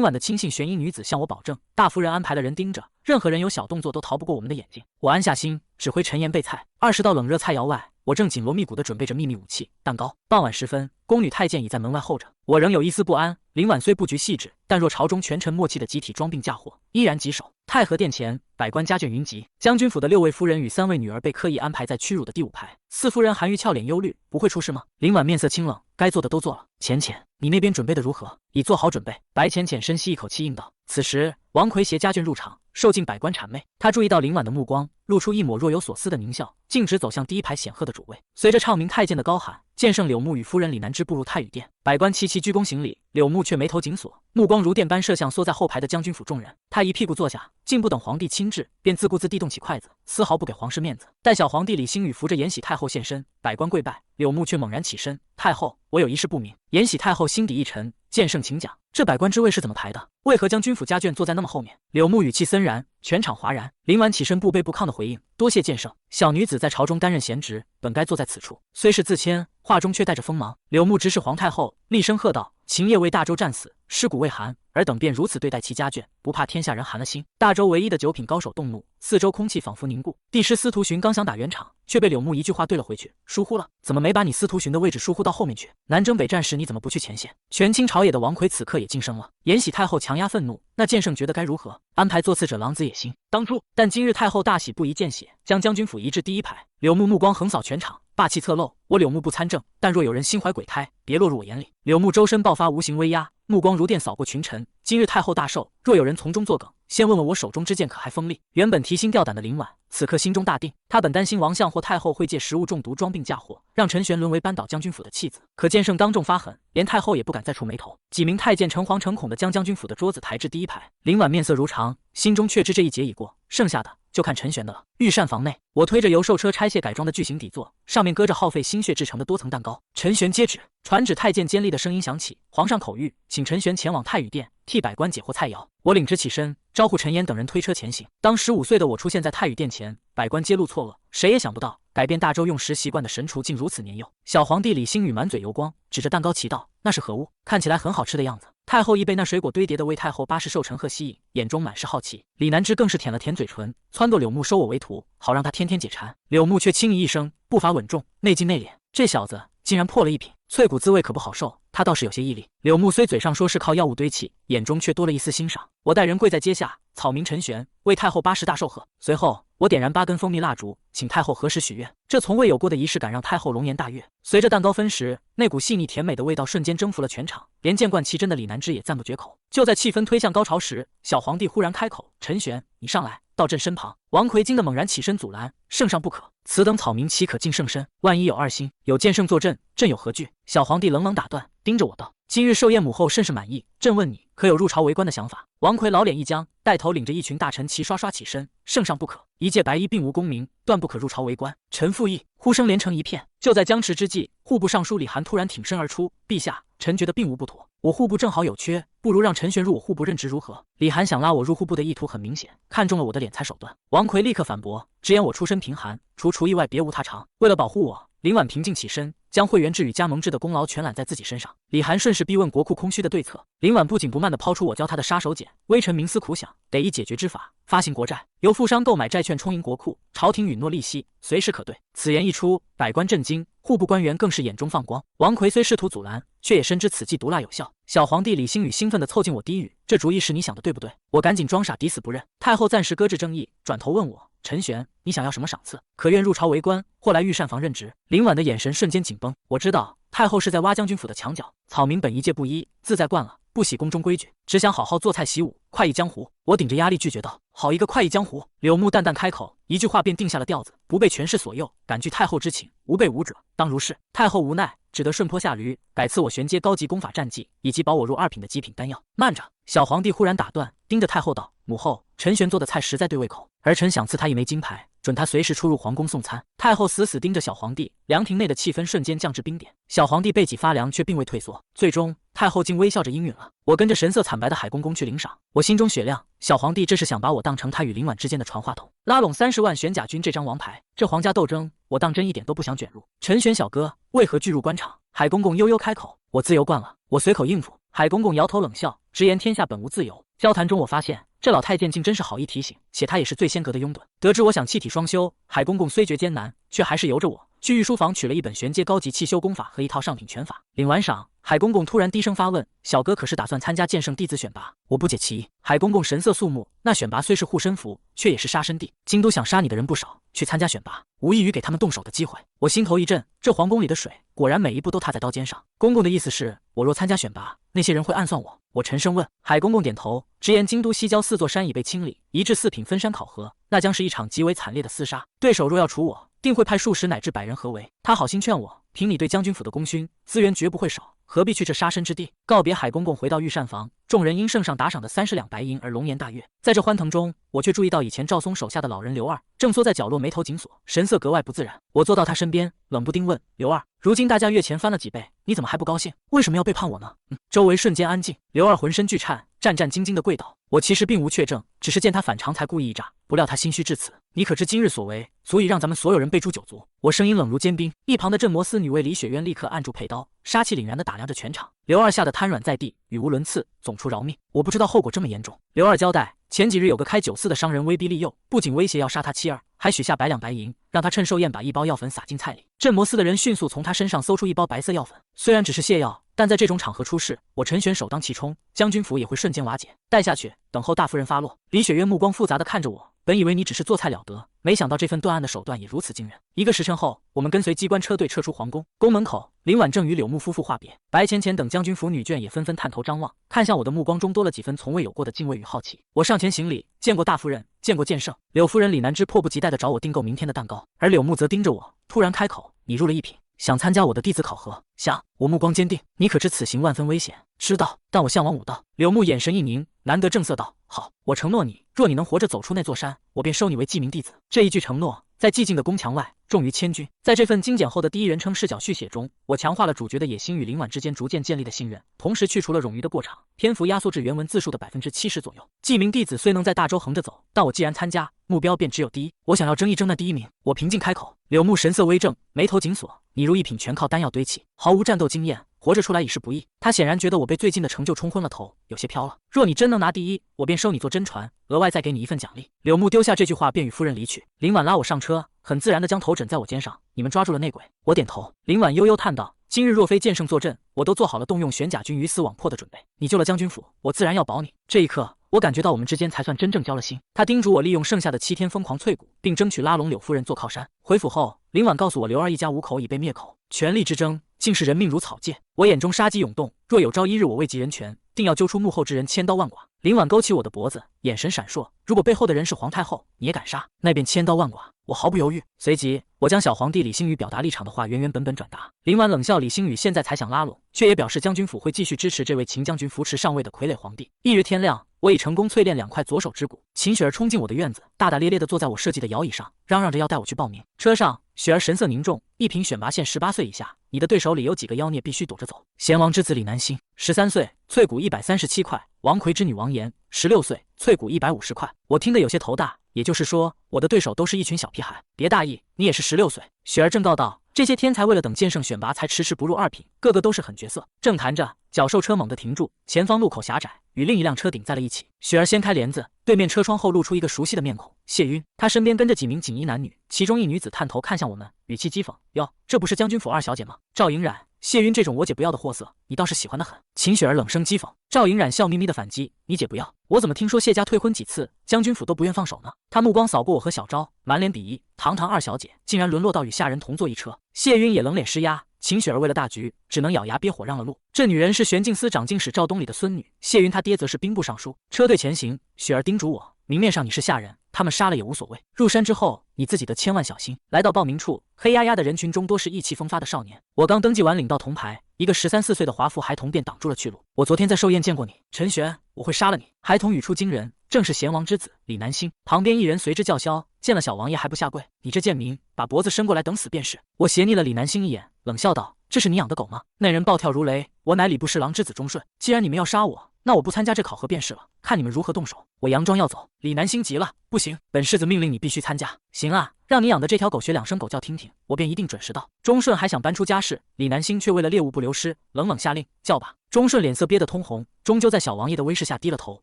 婉的亲信玄衣女子向我保证，大夫人安排了人盯着，任何人有小动作都逃不过我们的眼睛。我安下心，指挥陈岩备菜。20道冷热菜肴外，我正紧锣密鼓地准备着秘密武器蛋糕。傍晚时分，宫女太监已在门外候着，我仍有一丝不安。林婉虽不拘细致，但若朝中权臣默契的集体装病嫁祸，依然棘手。太和殿前，百官家眷云集，将军府的6位夫人与3位女儿被刻意安排在屈辱的第5排。四夫人韩玉俏脸忧虑，不会出事吗？林婉面色清冷，该做的都做了。浅浅，你那边准备的如何？已做好准备。白浅浅深吸一口气应道。此时，王奎携家眷入场，受尽百官谄媚。他注意到林婉的目光，露出一抹若有所思的狞笑，径直走向第1排显赫的主位。随着唱名太监的高喊，剑圣柳木与夫人李南之步入太宇殿，百官齐齐鞠躬行礼。柳木却眉头紧锁，目光如电般射向缩在后排的将军府众人。他一屁股坐下，竟不等皇帝亲至，便自顾自地动起筷子，丝毫不给皇室面子。待小皇帝李星宇扶着延禧太后现身，百官跪拜，柳木却猛然起身：“太后，我有一事不明。”延禧太后心底一沉，剑圣请讲。这百官之位是怎么排的？为何将军府家眷坐在那么后面？柳木语气森然，全场哗然。林婉起身不卑不亢的回应：“多谢剑圣，小女子在朝中担任闲职，本该坐在此处。”虽是自谦，话中却带着锋芒。柳木直视皇太后，厉声喝道：“秦业为大周战死，尸骨未寒，尔等便如此对待其家眷，不怕天下人寒了心？”大周唯一的9品高手动怒，四周空气仿佛凝固。帝师司徒寻刚想打圆场，却被柳木一句话对了回去：“疏忽了，怎么没把你司徒寻的位置疏忽到后面去？南征北战时你怎么不去前线？”权倾朝野的王奎此刻也噤声了。延禧太后强压愤怒，那剑圣觉得该如何？安排做次者狼子野心。当初，但今日太后大喜不宜见血，将将军府移至第1排。柳木目光横扫全场，霸气侧漏。我柳木不参政，但若有人心怀鬼胎，别落入我眼里。柳木周身爆发无形威压，目光如电扫过群臣。今日太后大寿，若有人从中作梗，先问问我手中之剑可还锋利？原本提心吊胆的林婉，此刻心中大定。他本担心王相或太后会借食物中毒装病嫁祸，让陈玄沦为扳倒将军府的弃子。可剑圣当众发狠，连太后也不敢再触眉头。几名太监诚惶诚恐地将将军府的桌子抬至第1排。林婉面色如常，心中却知这一劫已过，剩下的就看陈玄的了。御膳房内，我推着由兽车拆卸改装的巨型底座，上面搁着耗费心血制成的多层蛋糕。陈玄接旨，传旨太监尖利的声音响起：“皇上口谕，请陈玄前往太宇殿，替百官解惑菜肴。”我领旨起身，招呼陈岩等人推车前行。当15岁的我出现在太宇殿前，百官揭露错愕，谁也想不到改变大周用食习惯的神厨竟如此年幼。小皇帝李星宇满嘴油光，指着蛋糕祈道：“那是何物？看起来很好吃的样子。”太后亦被那水果堆叠的为太后巴士寿陈贺吸引，眼中满是好奇。李南之更是舔了舔嘴唇，撺掇柳木收我为徒，好让他天天解馋。柳木却轻咦一声，步伐稳重，内劲内敛，这小子竟然破了1品，脆骨滋味可不好受。他倒是有些毅力。柳木虽嘴上说是靠药物堆砌，眼中却多了一丝欣赏。我带人跪在阶下，草民陈玄为太后80大寿贺。随后，我点燃8根蜂蜜蜡烛，请太后何时许愿。这从未有过的仪式感让太后龙颜大悦。随着蛋糕分食，那股细腻甜美的味道瞬间征服了全场，连见惯奇珍的李南枝也赞不绝口。就在气氛推向高潮时，小皇帝忽然开口：“陈玄，你上来。”到朕身旁，王奎惊得猛然起身阻拦：“圣上不可！此等草民岂可近圣身？万一有二心，有剑圣坐镇，朕有何惧？”小皇帝冷冷打断，盯着我道：“今日寿宴母后甚是满意，朕问你，可有入朝为官的想法？”王奎老脸一僵，带头领着一群大臣齐刷刷起身：“圣上不可！一介白衣并无功名，断不可入朝为官。”臣附议。呼声连成一片。就在僵持之际，户部尚书李涵突然挺身而出：“陛下，臣觉得并无不妥。我户部正好有缺，不如让陈玄入我户部任职如何？”李涵想拉我入户部的意图很明显，看中了我的敛财手段。王奎立刻反驳，直言我出身贫寒，除厨艺外别无他长。为了保护我，林婉平静起身，将会员制与加盟制的功劳全揽在自己身上。李涵顺势逼问国库空虚的对策。林婉不紧不慢地抛出我教他的杀手锏。微臣冥思苦想，得以解决之法，发行国债，由富商购买债券充盈国库，朝廷允诺利息，随时可兑。此言一出，百官震惊，户部官员更是眼中放光。王奎虽试图阻拦，却也深知此计毒辣有效。小皇帝李星宇兴奋地凑近我低语：“这主意是你想的对不对？”我赶紧装傻抵死不认。太后暂时搁置争议，转头问我：“陈玄，你想要什么赏赐？可愿入朝为官，或来御膳房任职？”林婉的眼神瞬间紧绷。我知道太后是在挖将军府的墙角。草民本一介布衣，自在惯了，不喜宫中规矩，只想好好做菜习武，快意江湖。我顶着压力拒绝道：“好一个快意江湖！”柳木淡淡开口，一句话便定下了调子：不被权势左右，敢据太后之请，无备无者，当如是。太后无奈，只得顺坡下驴，改赐我玄阶高级功法战绩，以及保我入2品的极品丹药。慢着！小皇帝忽然打断，盯着太后道：“母后，陈玄做的菜实在对胃口，而臣想赐他一枚金牌，准他随时出入皇宫送餐。”太后死死盯着小皇帝，凉亭内的气氛瞬间降至冰点。小皇帝背脊发凉，却并未退缩。最终，太后竟微笑着应允了。我跟着神色惨白的海公公去领赏，我心中雪亮，小皇帝这是想把我当成他与林婉之间的传话筒，拉拢30万玄甲军这张王牌。这皇家斗争，我当真一点都不想卷入。陈玄小哥，为何拒入官场？海公公悠悠开口：“我自由惯了。”我随口应付。海公公摇头冷笑，直言天下本无自由。交谈中，我发现这老太监竟真是好意提醒，且他也是最先格的拥趸。得知我想气体双修，海公公虽觉艰难，却还是由着我去御书房取了一本玄阶高级气修功法和一套上品拳法。领完赏，海公公突然低声发问：“小哥可是打算参加剑圣弟子选拔？”我不解其意。海公公神色肃穆：“那选拔虽是护身符，却也是杀身地。京都想杀你的人不少，去参加选拔，无异于给他们动手的机会。”我心头一震，这皇宫里的水果然每一步都踏在刀尖上。公公的意思是，我若参加选拔，那些人会暗算我？我沉声问。海公公点头，直言京都西郊4座山已被清理，移至4品分山考核，那将是一场极为惨烈的厮杀。对手若要除我，定会派数十乃至100人合围。他好心劝我，凭你对将军府的功勋，资源绝不会少，何必去这杀身之地？告别海公公，回到御膳房，众人因圣上打赏的30两白银而龙颜大悦。在这欢腾中，我却注意到以前赵松手下的老人刘二正缩在角落，眉头紧锁，神色格外不自然。我坐到他身边，冷不丁问：“刘二，如今大家月前翻了几倍，你怎么还不高兴？为什么要背叛我呢？”周围瞬间安静。刘二浑身剧颤，战战兢兢地跪倒。我其实并无确证，只是见他反常才故意一诈，不料他心虚至此。你可知今日所为，足以让咱们所有人被诛9族？我声音冷如坚冰。一旁的镇魔司女卫李雪渊立刻按住佩刀，杀气凛然地打量着全场。刘二吓得瘫软在地，语无伦次，总出饶命。我不知道后果这么严重。刘二交代，前几日有个开酒肆的商人威逼利诱，不仅威胁要杀他妻儿，还许下100两白银，让他趁寿宴把1包药粉撒进菜里。镇魔司的人迅速从他身上搜出1包白色药粉，虽然只是泻药，但在这种场合出事，我陈玄首当其冲，将军府也会瞬间瓦解。带下去，等候大夫人发落。李雪渊目光复杂地看着我，本以为你只是做菜了得，没想到这份断案的手段也如此惊人。1个时辰后，我们跟随机关车队撤出皇宫。宫门口，林婉正与柳木夫妇话别，白浅浅等将军府女眷也纷纷探头张望，看向我的目光中多了几分从未有过的敬畏与好奇。我上前行礼，见过大夫人，见过剑圣。柳夫人李南枝迫不及待地找我订购明天的蛋糕，而柳木则盯着我，突然开口：“你入了1品，想参加我的弟子考核？”想。我目光坚定：“你可知此行万分危险？”知道，但我向往武道。柳木眼神一凝，难得正色道：“好，我承诺你，若你能活着走出那座山，我便收你为记名弟子。”这一句承诺，在寂静的宫墙外重于千钧。在这份精简后的第一人称视角续写中，我强化了主角的野心与林婉之间逐渐建立的信任，同时去除了冗余的过场，篇幅压缩至原文字数的70%左右。记名弟子虽能在大周横着走，但我既然参加，目标便只有第一。我想要争一争那第一名。我平静开口。柳木神色微正，眉头紧锁：“你入1品全靠丹药堆砌，毫无战斗经验，活着出来已是不易。”他显然觉得我被最近的成就冲昏了头，有些飘了。若你真能拿第一，我便收你做真传，额外再给你一份奖励。柳木丢下这句话，便与夫人离去。林婉拉我上车，很自然地将头枕在我肩上：“你们抓住了内鬼。”我点头。林婉悠悠叹道：“今日若非剑圣坐镇，我都做好了动用玄甲军鱼死网破的准备。你救了将军府，我自然要保你。这一刻，我感觉到我们之间才算真正交了心。他叮嘱我利用剩下的7天疯狂淬骨，并争取拉拢柳夫人做靠山。回府后，林婉告诉我刘二一家5口已被灭口，权力之争竟是人命如草芥。我眼中杀机涌动，若有朝一日我位极人权，定要揪出幕后之人，千刀万剐。林婉勾起我的脖子，眼神闪烁。如果背后的人是皇太后，你也敢杀？那便千刀万剐。我毫不犹豫。随即，我将小皇帝李星宇表达立场的话原本转达。林婉冷笑，李星宇现在才想拉拢，却也表示将军府会继续支持这位秦将军扶持上位的傀儡皇帝。翌日天亮，我已成功淬炼2块左手之骨。秦雪儿冲进我的院子，大大咧咧地坐在我设计的摇椅上，嚷嚷着要带我去报名。车上，雪儿神色凝重，一凭选拔线18岁以下，你的对手里有几个妖孽，必须躲着走。贤王之子李南星，13岁，淬骨137块；王魁之女王岩，16岁，淬骨150块。我听得有些头大，也就是说，我的对手都是一群小屁孩。别大意，你也是16岁。雪儿正告道，这些天才为了等剑圣选拔，才迟迟不入2品，个个都是狠角色。正谈着，角兽车猛地停住，前方路口狭窄，与另一辆车顶在了一起。雪儿掀开帘子，对面车窗后露出一个熟悉的面孔谢晕，他身边跟着几名锦衣男女，其中一女子探头看向我们，语气讥讽：哟，这不是将军府2小姐吗？赵莹冉、谢晕这种我姐不要的货色，你倒是喜欢的很。秦雪儿冷声讥讽。赵莹冉笑眯眯的反击：你姐不要？我怎么听说谢家退婚几次，将军府都不愿放手呢？他目光扫过我和小昭，满脸鄙夷，堂堂2小姐，竟然沦落到与下人同坐一车。谢晕也冷脸施压。秦雪儿为了大局，只能咬牙憋火让了路。这女人是玄镜司长进使赵东里的孙女，谢云她爹则是兵部尚书。车队前行，雪儿叮嘱我，明面上你是下人，他们杀了也无所谓，入山之后你自己得千万小心。来到报名处，黑压压的人群中多是意气风发的少年。我刚登记完领到铜牌，一个13、14岁的华服孩童便挡住了去路。我昨天在寿宴见过你，陈玄，我会杀了你。孩童语出惊人，正是贤王之子李南星。旁边一人随之叫嚣，见了小王爷还不下跪？你这贱民，把脖子伸过来等死便是。我斜睨了李南星一眼，冷笑道，这是你养的狗吗？那人暴跳如雷，我乃礼部侍郎之子忠顺，既然你们要杀我，那我不参加这考核便是了，看你们如何动手。我佯装要走，李南星急了，不行，本世子命令你必须参加。行啊，让你养的这条狗学2声狗叫听听，我便一定准时到。忠顺还想搬出家事，李南星却为了猎物不流失，冷冷下令叫吧。忠顺脸色憋得通红，终究在小王爷的威势下低了头。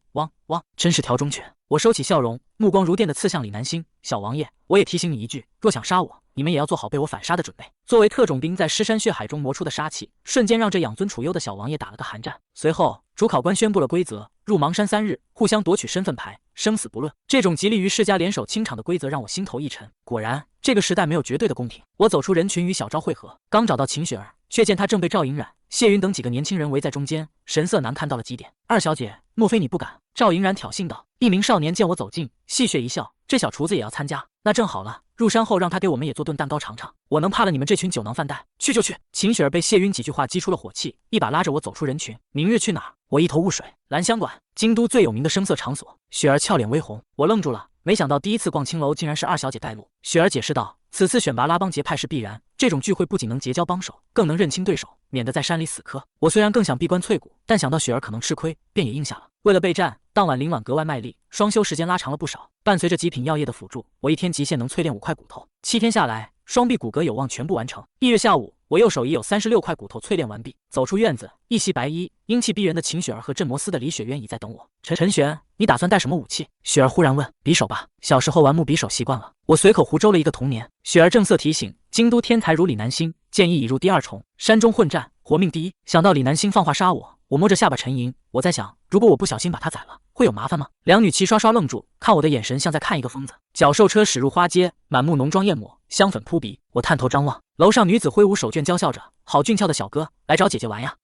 汪汪，真是条忠犬。我收起笑容，目光如电地刺向李南星。小王爷，我也提醒你一句，若想杀我，你们也要做好被我反杀的准备。作为特种兵在尸山血海中磨出的杀气，瞬间让这养尊处优的小王爷打了个寒战。随后，主考官宣布了规则：入盲山3日，互相夺取身份牌，生死不论。这种极利于世家联手清场的规则让我心头一沉。果然，这个时代没有绝对的公平。我走出人群与小昭会合，刚找到秦雪儿，却见她正被赵莹冉、谢云等几个年轻人围在中间，神色难看到了极点。2小姐，莫非你不敢？赵莹冉挑衅道。一名少年见我走近，戏谑一笑，这小厨子也要参加？那正好了，入山后让他给我们也做顿蛋糕尝尝。我能怕了你们这群酒囊饭袋？去就去！秦雪儿被谢晕几句话激出了火气，一把拉着我走出人群。明日去哪儿？我一头雾水。兰香馆，京都最有名的声色场所。雪儿俏脸微红，我愣住了，没想到第一次逛青楼竟然是2小姐带路。雪儿解释道，此次选拔拉帮结派是必然，这种聚会不仅能结交帮手，更能认清对手，免得在山里死磕。我虽然更想闭关淬骨，但想到雪儿可能吃亏，便也应下了。为了备战，当晚林婉格外卖力，双休时间拉长了不少。伴随着极品药液的辅助，我一天极限能淬炼5块骨头，7天下来，双臂骨骼有望全部完成。翌日下午，我右手已有36块骨头淬炼完毕。走出院子，一袭白衣、英气逼人的秦雪儿和镇魔司的李雪渊已在等我。陈玄，你打算带什么武器？雪儿忽然问。匕首吧，小时候玩木匕首习惯了。我随口胡诌了一个童年。雪儿正色提醒，京都天才如李南星，建议已入第2重，山中混战，活命第一。想到李南星放话杀我，我摸着下巴沉吟。我在想，如果我不小心把他宰了，会有麻烦吗？两女齐刷刷愣住，看我的眼神像在看一个疯子。角兽车驶入花街，满目浓妆艳抹，香粉扑鼻。我探头张望，楼上女子挥舞手绢娇笑着，好俊俏的小哥，来找姐姐玩呀！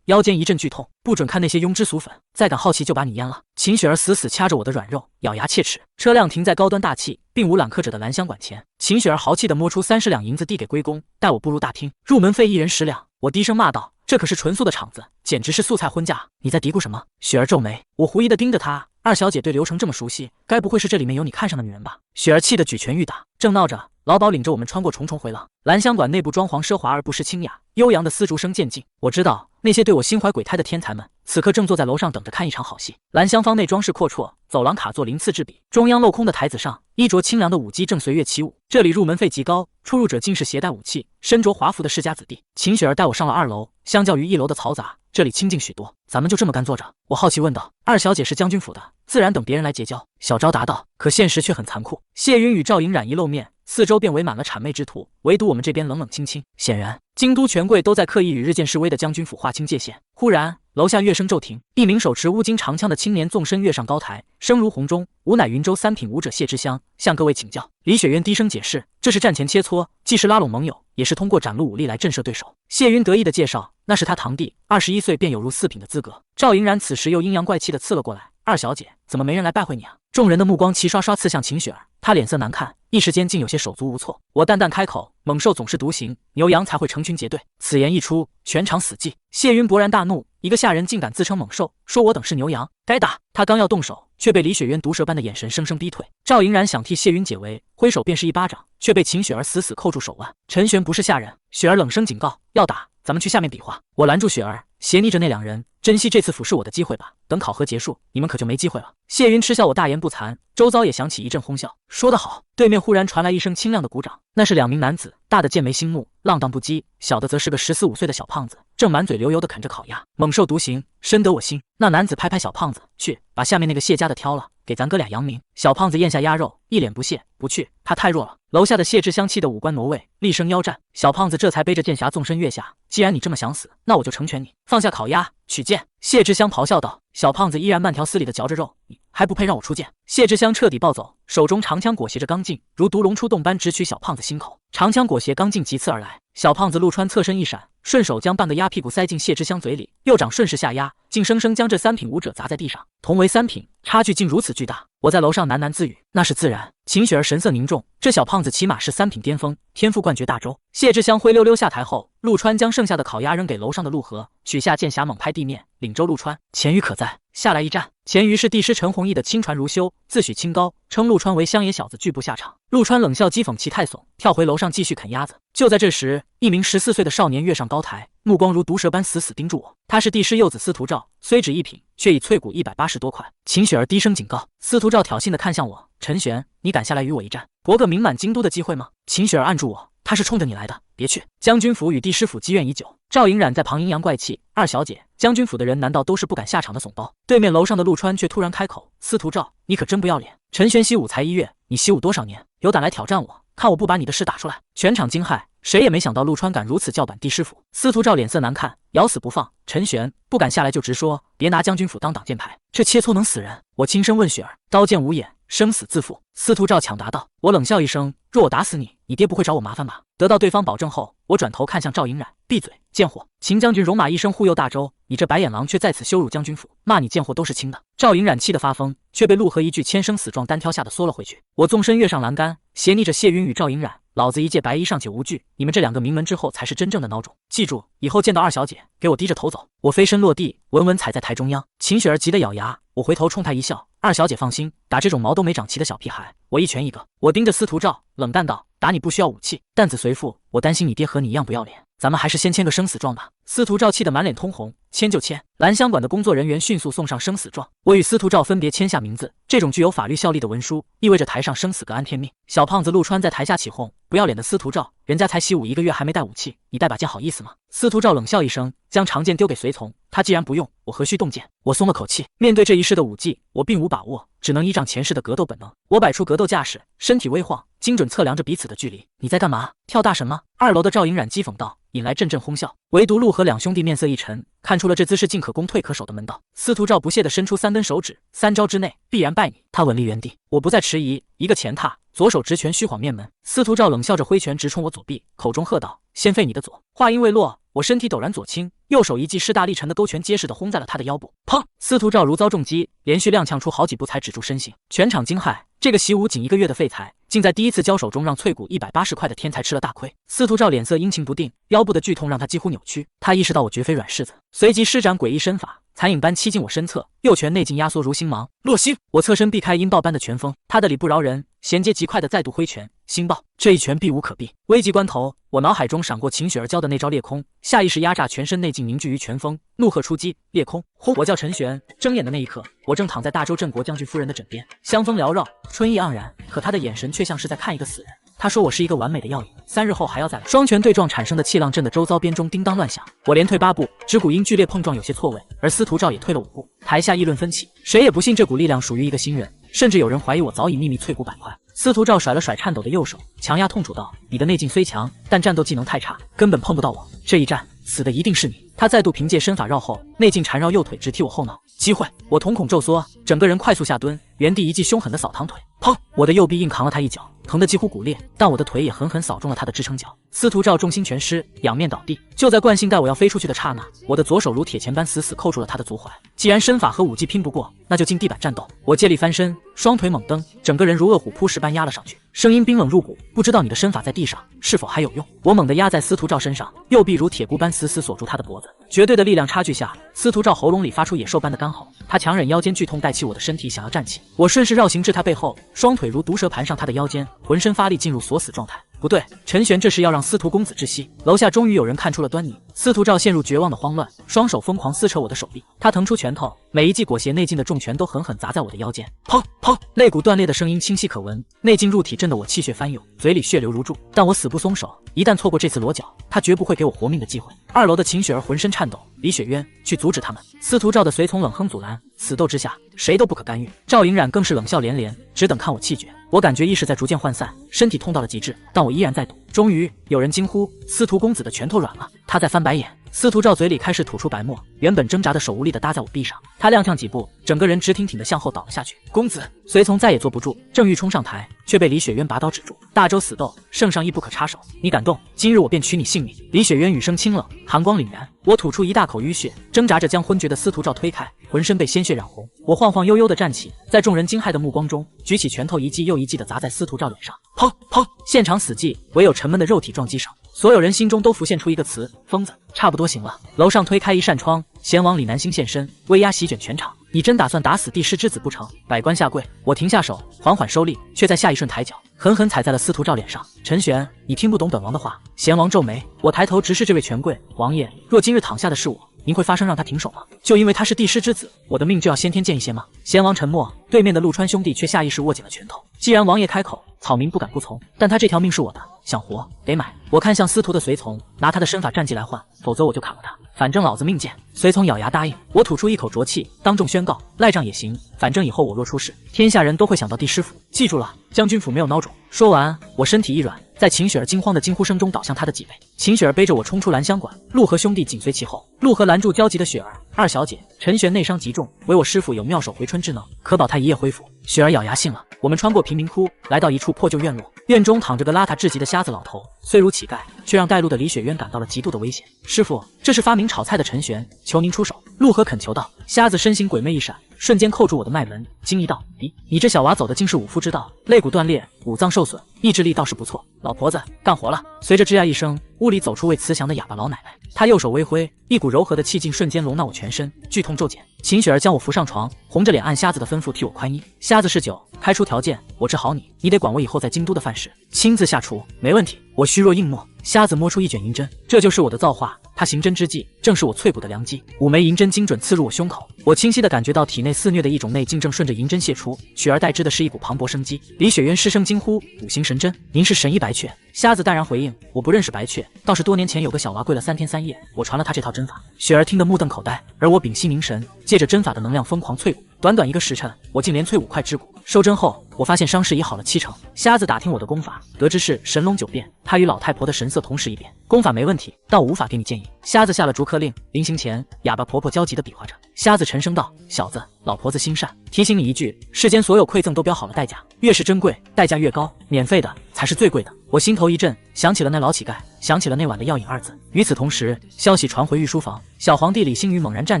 腰间一阵剧痛，不准看那些庸脂俗粉，再敢好奇就把你阉了。秦雪儿死死掐着我的软肉，咬牙切齿。车辆停在高端大气并无揽客者的兰香馆前，秦雪儿豪气地摸出30两银子递给龟公，带我步入大厅。入门费1人10两。我低声骂道，这可是纯素的场子，简直是素菜婚嫁！你在嘀咕什么？雪儿皱眉，我狐疑地盯着她。2小姐对流程这么熟悉，该不会是这里面有你看上的女人吧？雪儿气得举拳欲打，正闹着，老鸨领着我们穿过重重回廊。兰香馆内部装潢奢华而不失清雅，悠扬的丝竹声渐近。我知道那些对我心怀鬼胎的天才们，此刻正坐在楼上等着看一场好戏。兰香坊内装饰阔绰，走廊卡座鳞次栉比，中央镂空的台子上，衣着清凉的舞姬正随乐起舞。这里入门费极高，出入者竟是携带武器、身着华服的世家子弟。秦雪儿带我上了2楼，相较于1楼的嘈杂，这里清静许多。咱们就这么干坐着？我好奇问道。2小姐是将军府的，自然等别人来结交。小昭答道。可现实却很残酷。谢云与赵莹冉一露面，四周便围满了谄媚之徒，唯独我们这边冷冷清清。显然，京都权贵都在刻意与日渐式微的将军府划清界限。忽然，楼下乐声骤停，一名手持乌金长枪的青年纵身跃上高台，声如洪钟。吾乃云州三品武者谢之香，向各位请教。李雪渊低声解释，这是战前切磋，既是拉拢盟友，也是通过展露武力来震慑对手。谢云得意的介绍，那是他堂弟，21岁便有入四品的资格。赵莹然此时又阴阳怪气的刺了过来，二小姐，怎么没人来拜会你啊？众人的目光齐刷刷刺向秦雪儿，她脸色难看，一时间竟有些手足无措。我淡淡开口，猛兽总是独行，牛羊才会成群结队。此言一出，全场死寂。谢云勃然大怒，一个下人竟敢自称猛兽，说我等是牛羊，该打！他刚要动手，却被李雪渊毒蛇般的眼神生生逼退。赵莹然想替谢云解围，挥手便是一巴掌，却被秦雪儿死死扣住手腕。陈玄不是下人。雪儿冷声警告，要打，咱们去下面比划。我拦住雪儿，斜睨着那两人，珍惜这次俯视我的机会吧，等考核结束，你们可就没机会了。谢云嗤笑我大言不惭，周遭也响起一阵哄笑。说得好！对面忽然传来一声清亮的鼓掌，那是两名男子，大的剑眉星目，浪荡不羁，小的则是个14、15岁的小胖子，正满嘴流油的啃着烤鸭。猛兽独行，深得我心。那男子拍拍小胖子，去把下面那个谢家的挑了，给咱哥俩扬名。小胖子咽下鸭肉，一脸不屑，不去，他太弱了。楼下的谢之香气的五官挪位，厉声邀战。小胖子这才背着剑匣纵身跃下，既然你这么想死，那我就成全你。放下烤鸭，取剑。谢之香咆哮道。小胖子依然慢条斯理的嚼着肉，你还不配让我出剑？谢之香彻底暴走，手中长枪裹挟着刚劲，如毒龙出洞般直取小胖子心口。长枪裹挟刚劲急刺而来，小胖子陆川侧身一闪，顺手将半个鸭屁股塞进谢之香嘴里，右掌顺势下压，竟生生将这三品武者砸在地上。同为三品，差距竟如此巨大。我在楼上喃喃自语，那是自然。秦雪儿神色凝重，这小胖子起码是三品巅峰，天赋冠绝大周。谢之香灰溜溜下台后，陆川将剩下的烤鸭扔给楼上的陆河，取下剑匣猛拍地面，领州陆川，钱鱼可在，下来一战。钱鱼是帝师陈弘毅的亲传如修，自诩清高，称陆川为乡野小子，拒不下场。陆川冷笑讥讽其太怂，跳回楼上继续啃鸭子。就在这时，一名14岁的少年跃上高台，目光如毒蛇般死死盯住我。他是帝师幼子司徒照，虽只一品，却已淬骨180多块。秦雪儿低声警告。司徒照挑衅地看向我，陈玄，你敢下来与我一战，搏个名满京都的机会吗？秦雪儿按住我，他是冲着你来的，别去。将军府与帝师府积怨已久。赵莹冉在旁阴阳怪气，二小姐，将军府的人难道都是不敢下场的怂包？对面楼上的陆川却突然开口，司徒照，你可真不要脸。陈玄习武才1月，你习武多少年？有胆来挑战我，看我不把你的事打出来。全场惊骇，谁也没想到陆川敢如此叫板帝师府。司徒照脸色难看，咬死不放。陈玄不敢下来就直说，别拿将军府当挡箭牌，这切磋能死人。我轻声问雪儿，刀剑无眼，生死自负。司徒照抢答道。我冷笑一声，若我打死你，你爹不会找我麻烦吧？得到对方保证后，我转头看向赵莹冉，闭嘴，贱货！秦将军戎马一生护佑大周，你这白眼狼却在此羞辱将军府，骂你贱货都是轻的。赵莹冉气得发疯，却被陆河一句千生死状单挑吓得缩了回去。我纵身跃上栏杆，斜睨着谢云与赵莹冉，老子一介白衣尚且无惧，你们这两个名门之后才是真正的孬种。记住，以后见到二小姐，给我低着头走。我飞身落地，稳稳踩在台中央。秦雪儿急得咬牙，我回头冲她一笑，二小姐放心，打这种毛都没长齐的小屁孩，我一拳一个。我盯着司徒照，冷淡道，打你不需要武器，但子随父，我担心你爹和你一样不要脸，咱们还是先签个生死状吧。司徒照气得满脸通红，签就签。兰香馆的工作人员迅速送上生死状，我与司徒照分别签下名字。这种具有法律效力的文书，意味着台上生死各安天命。小胖子陆川在台下起哄，不要脸的司徒照，人家才习武1个月还没带武器，你带把剑好意思吗？司徒照冷笑一声，将长剑丢给随从，他既然不用，我何须动剑？我松了口气，面对这一世的武技，我并无把握，只能依仗前世的格斗本能。我摆出格斗架势，身体微晃，精准测量着彼此的距离。你在干嘛？跳大神吗？2楼的赵莹冉讥讽道，引来阵阵哄笑。唯独陆河两兄弟面色一沉，看出了这姿势进可攻退可守的门道。司徒照不屑地伸出3根手指，3招之内必然败你。他稳立原地，我不再迟疑，一个前踏，左手直拳虚晃面门。司徒照冷笑着挥拳直冲我左臂，口中喝道，先废你的左。话音未落，我身体陡然左倾，右手一记势大力沉的勾拳结实地轰在了他的腰部。砰！司徒照如遭重击，连续踉跄出好几步才止住身形。全场惊骇，这个习武仅1个月的废材，竟在第一次交手中让淬骨180块的天才吃了大亏。司徒照脸色阴晴不定，腰部的剧痛让他几乎扭曲。他意识到我绝非软柿子，随即施展诡异身法，残影般欺进我身侧，右拳内劲压缩如星芒。落星！我侧身避开音爆般的拳风，他的理不饶人，衔接极快的再度挥拳，星爆！这一拳避无可避。危急关头，我脑海中闪过秦雪儿教的那招裂空，下意识压榨全身内劲凝聚于拳风，怒喝出击，裂空！轰！我叫陈玄，睁眼的那一刻，我正躺在大周镇国将军夫人的枕边，香风缭绕，春意盎然，可他的眼神却像是在看一个死人。他说我是一个完美的药引，3日后还要再来。双拳对撞产生的气浪震得周遭编钟叮当乱响，我连退8步，指骨因剧烈碰撞有些错位，而司徒照也退了5步。台下议论纷起，谁也不信这股力量属于一个新人，甚至有人怀疑我早已秘密淬骨100块。司徒照甩了甩颤抖的右手，强压痛楚道：“你的内劲虽强，但战斗技能太差，根本碰不到我。这一战，死的一定是你。”他再度凭借身法绕后，内劲缠绕右腿，直踢我后脑。机会！我瞳孔骤缩，整个人快速下蹲，原地一记凶狠的扫堂腿。砰！我的右臂硬扛了他一脚，疼得几乎骨裂，但我的腿也狠狠扫中了他的支撑脚。司徒照重心全失，仰面倒地。就在惯性带我要飞出去的刹那，我的左手如铁钳般死死扣住了他的足踝。既然身法和武技拼不过，那就进地板战斗。我借力翻身，双腿猛蹬，整个人如饿虎扑食般压了上去，声音冰冷入骨。不知道你的身法在地上是否还有用？我猛地压在司徒照身上，右臂如铁箍般死死锁住他的脖子。绝对的力量差距下，司徒照喉咙里发出野兽般的干吼。他强忍腰间剧痛，带起我的身体想要站起。我顺势绕行至他背后，双腿如毒蛇盘上他的腰间，浑身发力进入锁死状态。不对，陈玄这是要让司徒公子窒息。楼下终于有人看出了端倪，司徒照陷入绝望的慌乱，双手疯狂撕扯我的手臂。他腾出拳头，每一记裹挟内劲的重拳都狠狠砸在我的腰间。砰砰，肋骨断裂的声音清晰可闻，内劲入体震得我气血翻涌，嘴里血流如注。但我死不松手，一旦错过这次裸脚，他绝不会给我活命的机会。2楼的秦雪儿浑身颤抖，李雪渊去阻止他们。司徒照的随从冷哼阻拦，死斗之下谁都不可干预。赵颖冉更是冷笑连连，只等看我气绝。我感觉意识在逐渐涣散，身体痛到了极致，但我依然在赌。终于有人惊呼：“司徒公子的拳头软了！”他在翻白眼。司徒照嘴里开始吐出白沫，原本挣扎的手无力地搭在我臂上。他踉跄几步，整个人直挺挺地向后倒了下去。公子，随从再也坐不住，正欲冲上台，却被李雪渊拔刀止住。大周死斗，圣上亦不可插手。你敢动，今日我便取你性命！李雪渊语声清冷，寒光凛然。我吐出一大口淤血，挣扎着将昏厥的司徒照推开，浑身被鲜血染红。我晃晃悠悠地站起，在众人惊骇的目光中，举起拳头一记又一记地砸在司徒照脸上。砰砰，现场死寂，唯有沉闷的肉体撞击声。所有人心中都浮现出一个词：疯子。差不多行了。楼上推开一扇窗，贤王李南星现身，威压席卷全场。你真打算打死帝师之子不成？百官下跪。我停下手，缓缓收力，却在下一瞬抬脚，狠狠踩在了司徒照脸上。陈玄，你听不懂本王的话。贤王皱眉，我抬头直视这位权贵。王爷，若今日躺下的是我，您会发声让他停手吗？就因为他是帝师之子，我的命就要先天贱一些吗？贤王沉默，对面的陆川兄弟却下意识握紧了拳头。既然王爷开口，草民不敢不从，但他这条命是我的，想活得买。我看向司徒的随从，拿他的身法战绩来换，否则我就砍了他。反正老子命贱。随从咬牙答应。我吐出一口浊气，当众宣告：赖账也行，反正以后我若出事，天下人都会想到帝师府。记住了，将军府没有孬种。说完，我身体一软，在秦雪儿惊慌的惊呼声中倒向他的脊背。秦雪儿背着我冲出兰香馆，陆河兄弟紧随其后。陆河拦住焦急的雪儿：二小姐，陈玄内伤极重，唯我师傅有妙手回春之能，可保他一夜恢复。雪儿咬牙信了。我们穿过贫民窟，来到一处破旧院落，院中躺着个邋遢至极的瞎子老头，虽如乞丐，却让带路的李雪渊感到了极度的危险。师傅，这是发明炒菜的陈玄，求您出手。陆河恳求道。瞎子身形鬼魅一闪，瞬间扣住我的脉门，惊异道：你这小娃走的竟是武夫之道，肋骨断裂，五脏受损，意志力倒是不错。老婆子，干活了。随着吱呀一声，屋里走出位慈祥的哑巴老奶奶，她右手微挥，一股柔和的气劲瞬间笼纳我全身，剧痛骤减。秦雪儿将我扶上床，红着脸按瞎子的吩咐替我宽衣。瞎子是酒，开出条件，我治好你，你得管我以后在京都的饭食，亲自下厨。没问题。我虚弱应诺。瞎子摸出一卷银针，这就是我的造化。他行针之际，正是我淬补的良机。5枚银针精准刺入我胸口，我清晰地感觉到体内肆虐的一种内劲正顺着银针泄出，取而代之的是一股磅礴生机。李雪渊失声惊呼：五行神针，您是神医白雀？瞎子淡然回应：我不认识白雀，倒是多年前有个小娃跪了3天3夜，我传了他这套针法。雪儿听得目瞪口呆，而我屏息凝神，借着针法的能量疯狂淬补。短短1个时辰，我竟连淬5块肢骨。收针后，我发现伤势已好了70%。瞎子打听我的功法，得知是神龙9变，他与老太婆的神色同时一变。功法没问题，但我无法给你建议。瞎子下了逐客令，临行前，哑巴婆婆焦急地比划着。瞎子沉声道：小子，老婆子心善，提醒你一句，世间所有馈赠都标好了代价，越是珍贵，代价越高，免费的才是最贵的。我心头一震，想起了那老乞丐，想起了那晚的药引2字。与此同时，消息传回御书房，小皇帝李星宇猛然站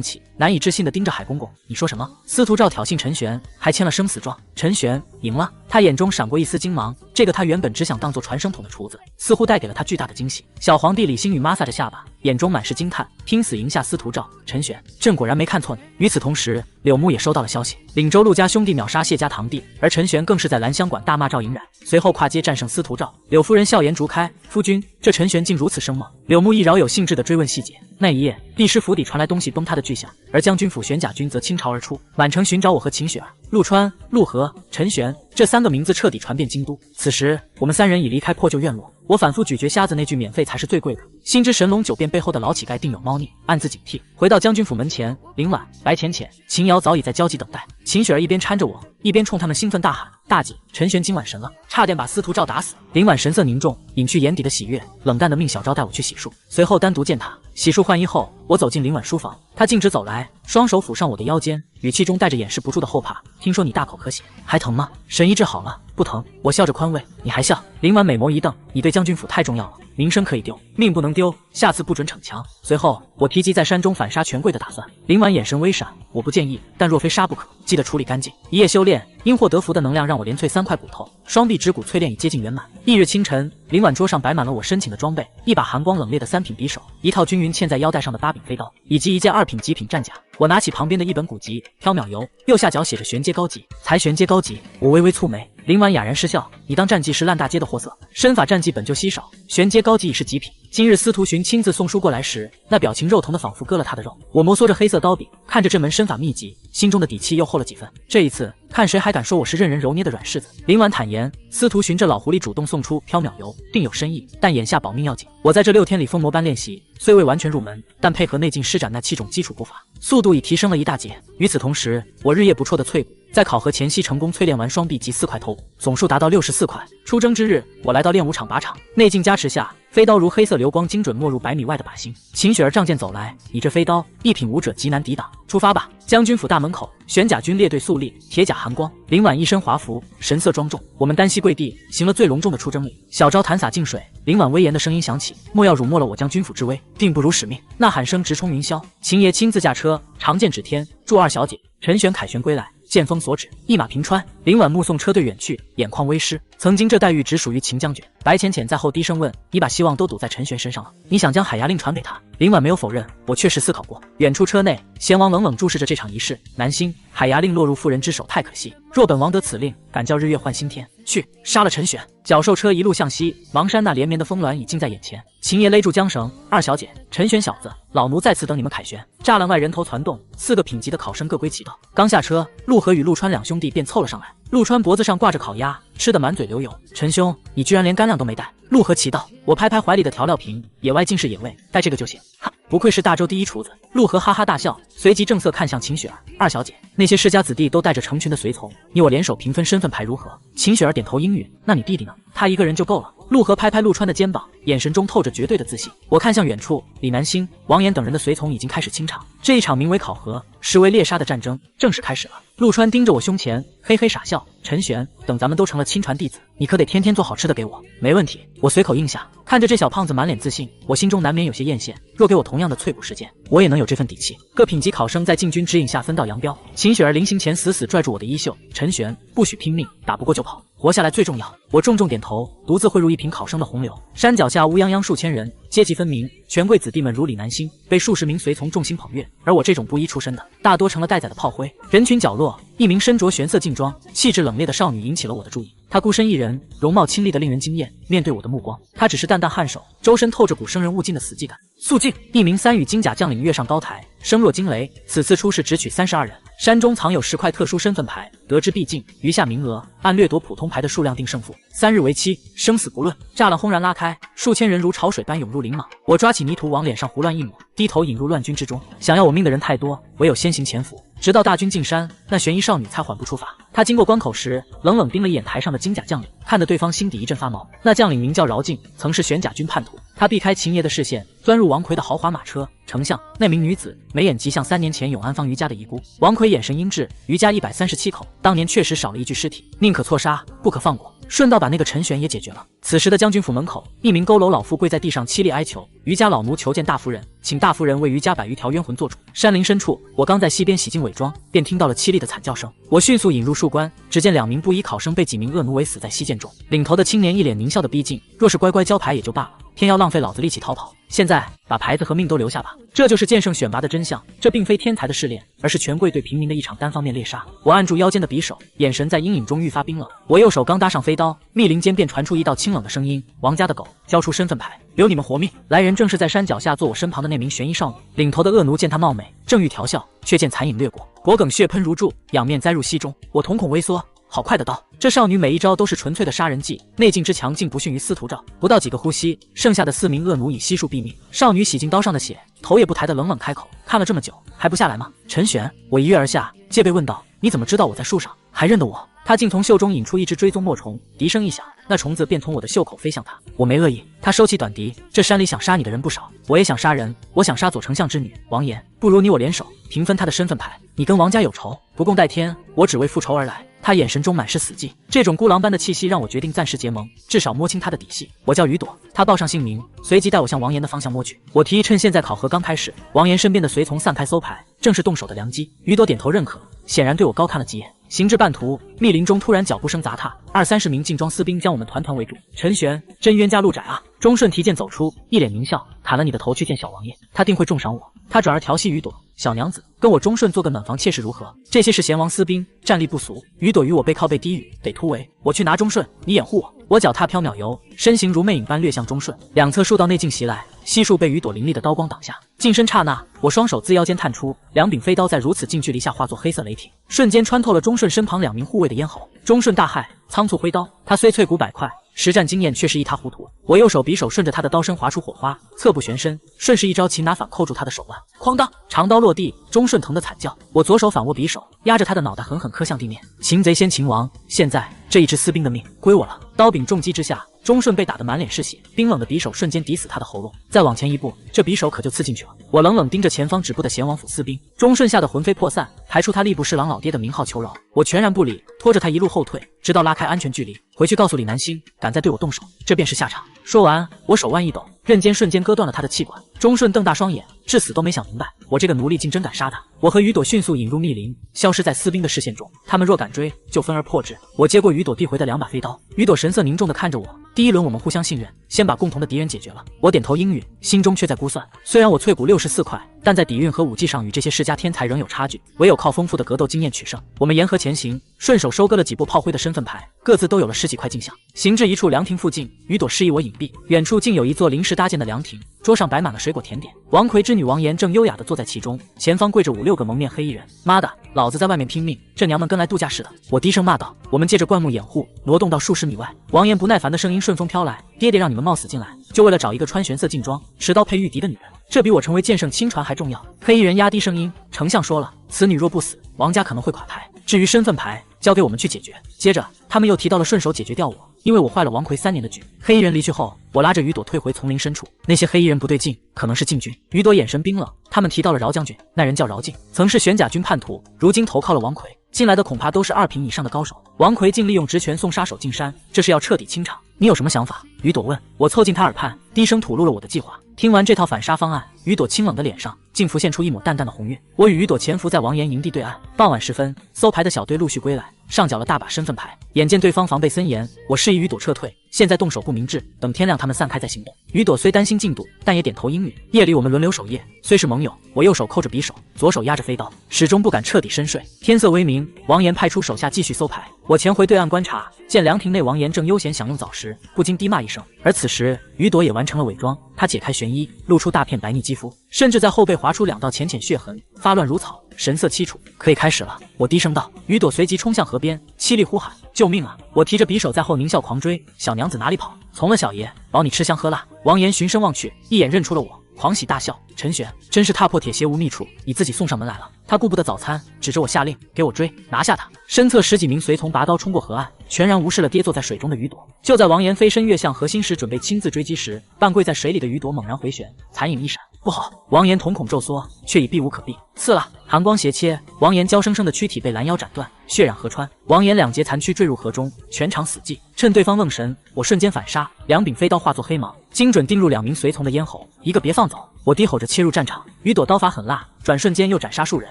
起，难以置信地盯着海公公：你说什么？司徒照挑衅陈玄，还签了生死状。陈玄赢了。他眼中闪过一丝惊芒，这个他原本只想当做传声筒的厨子，似乎带给了他巨大的惊喜。小皇帝李星宇抹撒着下巴，眼中满是惊叹：拼死赢下司徒照，陈玄，朕果然没看错你。与此同时，柳木也收到了消息，岭州陆家兄弟秒杀谢家堂弟，而陈玄更是在兰香馆大骂赵颖冉，随后跨街战胜司徒照。柳夫人笑颜逐开：夫君，这陈玄竟如此生猛。柳木亦饶有兴致地追问细节。那一夜，帝师府邸传来东西崩塌的巨响，而将军府玄甲军则倾巢而出，满城寻找我和秦雪儿。陆川、陆河、陈玄这3个名字彻底传遍京都。此时，我们3人已离开破旧院落。我反复咀嚼瞎子那句免费才是最贵的，心知神龙9变背后的老乞丐定有猫腻，暗自警惕。回到将军府门前，林婉、白浅浅、秦瑶早已在焦急等待。秦雪儿一边搀着我，一边冲他们兴奋大喊：大姐，陈玄今晚神了，差点把司徒赵打死。林婉神色凝重，隐去眼底的喜悦，冷淡的命小昭带我去洗漱，随后单独见他。洗漱换衣后，我走进林婉书房，她径直走来，双手抚上我的腰间，语气中带着掩饰不住的后怕。听说你大口咳血，还疼吗？神医治好了，不疼。我笑着宽慰。你还笑？林婉美眸一瞪，你对将军府太重要了，名声可以丢，命不能丢，下次不准逞强。随后我提及在山中反杀权贵的打算。林婉眼神微闪，我不建议，但若非杀不可，记得处理干净。一夜修炼，因祸得福的能量让我连淬3块骨头，双臂指骨淬炼已接近圆满。翌日清晨，林婉桌上摆满了我申请的装备，一把寒光冷冽的3品匕首，一套均匀嵌在腰带上的8柄飞刀，以及一件2品极品战甲。我拿起旁边的一本古籍《缥缈游》，右下角写着玄阶高级，才玄阶高级。我微微蹙眉，林婉哑然失笑，你当战绩是烂大街的货色？身法战绩本就稀少，玄阶高级已是极品。今日司徒寻亲自送书过来时，那表情肉疼的仿佛割了他的肉。我摩挲着黑色刀柄，看着这门身法秘籍，心中的底气又厚了几分。这一次看谁还敢说我是任人揉捏的软柿子。林婉坦言，司徒寻这老狐狸主动送出缥缈游，定有深意，但眼下保命要紧。我在这6天里疯魔般练习，虽未完全入门，但配合内劲施展那7种基础步法，速度已提升了一大截。与此同时，我日夜不辍的淬骨，在考核前夕成功淬炼完双臂及4块头骨，总数达到64块。出征之日，我来到练武场靶场，内劲加持下，飞刀如黑色流光，精准没入100米外的靶心。秦雪儿仗剑走来，你这飞刀1品武者极难抵挡，出发吧！将军府大门口，玄甲军列队肃立，铁甲寒光。林婉一身华服，神色庄重，我们单膝跪地，行了最隆重的出征礼。小昭弹洒净水，林婉威严的声音响起：莫要辱没了我将军府之威，定不辱使命。呐喊声直冲云霄。秦爷亲自驾车，长剑指天，祝2小姐陈玄凯旋归来。剑锋所指，一马平川。林婉目送车队远去，眼眶微湿。曾经这待遇只属于秦将军。白浅浅在后低声问：你把希望都赌在陈玄身上了？你想将海牙令传给他？林婉没有否认，我确实思考过。远处车内，贤王冷冷注视着这场仪式。南星，海牙令落入妇人之手太可惜，若本王得此令，敢叫日月换新天。去，杀了陈玄！角兽车一路向西，邙山那连绵的峰峦已近在眼前。秦爷勒住缰绳：2小姐，陈玄小子，老奴在此等你们凯旋。栅栏外人头攒动，4个品级的考生各归其道。刚下车，陆河与陆川2兄弟便凑了上来。陆川脖子上挂着烤鸭，吃得满嘴流油。陈兄，你居然连干粮都没带！陆河奇道。我拍拍怀里的调料瓶，野外尽是野味，带这个就行。哈，不愧是大周第一厨子。陆河哈哈大笑，随即正色看向秦雪儿：2小姐，那些世家子弟都带着成群的随从，你我联手平分身份牌如何？秦雪儿点头应允。那你弟弟呢？他一个人就够了。陆河拍拍陆川的肩膀，眼神中透着绝对的自信。我看向远处，李南星、王岩等人的随从已经开始清场。这一场名为考核，实为猎杀的战争正式开始了。陆川盯着我胸前，嘿嘿傻笑。陈玄，等咱们都成了亲传弟子，你可得天天做好吃的给我。没问题，我随口应下。看着这小胖子满脸自信，我心中难免有些艳羡。若给我同样的淬骨时间，我也能有这份底气。各品级考生在禁军指引下分道扬镳。秦雪儿临行前死死拽住我的衣袖：陈玄，不许拼命，打不过就跑，活下来最重要。我重重点头，独自汇入一品考生的洪流。山脚下乌泱泱数千人，阶级分明，权贵子弟们如李南星，被数十名随从众星捧月，而我这种布衣出身的，大多成了待宰的炮灰。人群角落，一名身着玄色劲装、气质冷冽的少女引起了我的注意。她孤身一人，容貌清丽的令人惊艳。面对我的目光，她只是淡淡颔首，周身透着股生人勿近的死寂感。肃静！一名3羽金甲将领跃上高台，声若惊雷。此次出试只取32人，山中藏有10块特殊身份牌，得之必进。余下名额按掠夺普通牌的数量定胜负，3日为期，生死不论。栅栏轰然拉开，数千人如潮水般涌入林莽。我抓起泥土往脸上胡乱一抹，低头引入乱军之中。想要我命的人太多，唯有先行潜伏，直到大军进山，那悬疑少女才缓步出发。她经过关口时，冷冷盯了一眼台上的金甲将领，看得对方心底一阵发毛。那将领名叫饶静，曾是玄甲军叛徒。他避开秦爷的视线，钻入王奎的豪华马车。丞相，那名女子眉眼极像3年前永安坊余家的遗孤。王奎眼神阴鸷，余家137口，当年确实少了一具尸体，宁可错杀，不可放过。顺道把那个陈玄也解决了。此时的将军府门口，一名佝偻老妇跪在地上凄厉哀求：余家老奴求见大夫人，请大夫人为余家100余条冤魂做主。山林深处，我刚在溪边洗净伪装，便听到了凄厉的惨叫声。我迅速引入树棺，只见2名布衣考生被几名恶奴围死在溪涧中，领头的青年一脸狞笑的逼近，若是乖乖交牌也就罢了，偏要浪费老子力气逃跑。现在把牌子和命都留下吧。这就是剑圣选拔的真相，这并非天才的试炼，而是权贵对平民的一场单方面猎杀。我按住腰间的匕首，眼神在阴影中愈发冰冷。我右手刚搭上飞刀，密林间便传出一道清冷的声音：王家的狗，交出身份牌，留你们活命。来人正是在山脚下坐我身旁的那名悬疑少女。领头的恶奴见她貌美，正欲调笑，却见残影掠过，脖梗血喷如注，仰面栽入溪中。我瞳孔微缩，好快的刀！这少女每一招都是纯粹的杀人技，内劲之强竟不逊于司徒赵。不到几个呼吸，剩下的4名恶奴已悉数毙命。少女洗净刀上的血，头也不抬的冷冷开口：看了这么久，还不下来吗？陈玄，我一跃而下，戒备问道：你怎么知道我在树上？还认得我。他竟从袖中引出一只追踪墨虫，笛声一响，那虫子便从我的袖口飞向他。我没恶意。他收起短笛，这山里想杀你的人不少，我也想杀人，我想杀左丞相之女王岩，不如你我联手平分他的身份牌。你跟王家有仇，不共戴天，我只为复仇而来。他眼神中满是死寂，这种孤狼般的气息让我决定暂时结盟，至少摸清他的底细。我叫雨朵，他报上姓名，随即带我向王岩的方向摸去。我提议趁现在考核刚开始，王岩身边的随从散开搜牌，正是动手的良机。雨朵点头认可，显然对我高看了几眼。行至半途，密林中突然脚步声杂踏，20-30名劲装私兵将我们团团围住。陈玄，真冤家路窄啊！钟顺提剑走出，一脸狞笑，砍了你的头去见小王爷，他定会重赏我。他转而调戏雨朵，小娘子，跟我钟顺做个暖房妾室如何？这些是贤王私兵，战力不俗。雨朵与我背靠背低语，得突围，我去拿钟顺，你掩护我。我脚踏缥缈游，身形如魅影般掠向钟顺，两侧数道内劲袭来，悉数被雨朵凌厉的刀光挡下。近身刹那，我双手自腰间探出，两柄飞刀在如此近距离下化作黑色雷霆，瞬间穿透了钟顺身旁2名护卫的咽喉。钟顺大骇，仓促挥刀，他虽淬骨百块，实战经验却是一塌糊涂。我右手匕首顺着他的刀身划出火花，侧步旋身，顺势一招擒拿反扣住他的手腕，哐当，长刀落地，钟顺疼得惨叫。我左手反握匕首，压着他的脑袋狠狠磕向地面。擒贼先擒王，现在这一支私兵的命归我了。刀柄重击之下，钟顺被打得满脸是血，冰冷的匕首瞬间抵死他的喉咙。再往前一步，这匕首可就刺进去了。我冷冷盯着前方止步的贤王府私兵，钟顺吓得魂飞魄散，排出他吏部侍郎老爹的名号求饶。我全然不理，拖着他一路后退，直到拉开安全距离，回去告诉李南星，敢再对我动手，这便是下场。说完，我手腕一抖，刃尖瞬间割断了他的气管。钟顺瞪大双眼，至死都没想明白，我这个奴隶竟真敢杀他。我和雨朵迅速引入密林，消失在私兵的视线中。他们若敢追，就分而破之。我接过雨朵递回的2把飞刀，雨朵神色凝重地看着我。第一轮我们互相信任，先把共同的敌人解决了。我点头应允，心中却在估算，虽然我淬骨64块，但在底蕴和武技上与这些世家天才仍有差距，唯有靠丰富的格斗经验取胜。我们沿河前行，顺手收割了几部炮灰的身份牌，各自都有了10几块进项。行至一处凉亭附近，雨朵示意我隐蔽，远处竟有一座临时搭建的凉亭，桌上摆满了水果甜点。王魁之女王岩正优雅地坐在其中，前方跪着5-6个蒙面黑衣人。妈的，老子在外面拼命，这娘们跟来度假似的。我低声骂道。我们借着灌木掩护，挪动到数十米外。王岩不耐烦的声音顺风飘来，爹爹让你们冒死进来，就为了找一个穿玄色劲装、持刀配御敌的女人，这比我成为剑圣亲传还重要。黑衣人压低声音，丞相说了，此女若不死，王家可能会垮台，至于身份牌，交给我们去解决。接着他们又提到了顺手解决掉我，因为我坏了王魁3年的局。黑衣人离去后，我拉着雨朵退回丛林深处。那些黑衣人不对劲，可能是禁军。雨朵眼神冰冷，他们提到了饶将军，那人叫饶敬，曾是玄甲军叛徒，如今投靠了王魁。进来的恐怕都是2品以上的高手。王魁竟利用职权送杀手进山，这是要彻底清场。你有什么想法？雨朵问。我凑近他耳畔，低声吐露了我的计划。听完这套反杀方案，雨朵清冷的脸上竟浮现出一抹淡淡的红晕。我与雨朵潜伏在王岩营地对岸。傍晚时分，搜牌的小队陆续归来，上缴了大把身份牌。眼见对方防备森严，我示意雨朵撤退，现在动手不明智，等天亮他们散开再行动。雨朵虽担心进度，但也点头应允。夜里我们轮流守夜，虽是盟友，我右手扣着匕首，左手压着飞刀，始终不敢彻底深睡。天色微明，王岩派出手下继续搜牌。我前回对岸观察，见凉亭内王岩正悠闲享用早食，不禁低骂一声。而此时雨朵也完成了伪装，她解开玄衣，露出大片白腻肌肤，甚至在后背划出2道浅浅血痕，发乱如草，神色凄楚。可以开始了，我低声道。雨朵随即冲向河边，凄厉呼喊，救命啊！我提着匕首在后狞笑狂追，小娘子哪里跑？从了小爷，保你吃香喝辣。王岩循声望去，一眼认出了我，狂喜大笑。陈玄，真是踏破铁鞋无觅处，你自己送上门来了。他顾不得早餐，指着我下令，给我追，拿下他。身侧10几名随从拔刀冲过河岸，全然无视了跌坐在水中的雨朵。就在王岩飞身跃向河心时，准备亲自追击时，半跪在水里的雨朵猛然回旋，残影一闪。不好！王岩瞳孔骤缩，却已避无可避。刺了！寒光斜切，王岩娇生生的躯体被拦腰斩断，血染河川。王岩2截残躯坠入河中，全场死寂。趁对方愣神，我瞬间反杀，2柄飞刀化作黑芒，精准钉入2名随从的咽喉，一个别放走。我低吼着切入战场，雨朵刀法狠辣，转瞬间又斩杀数人。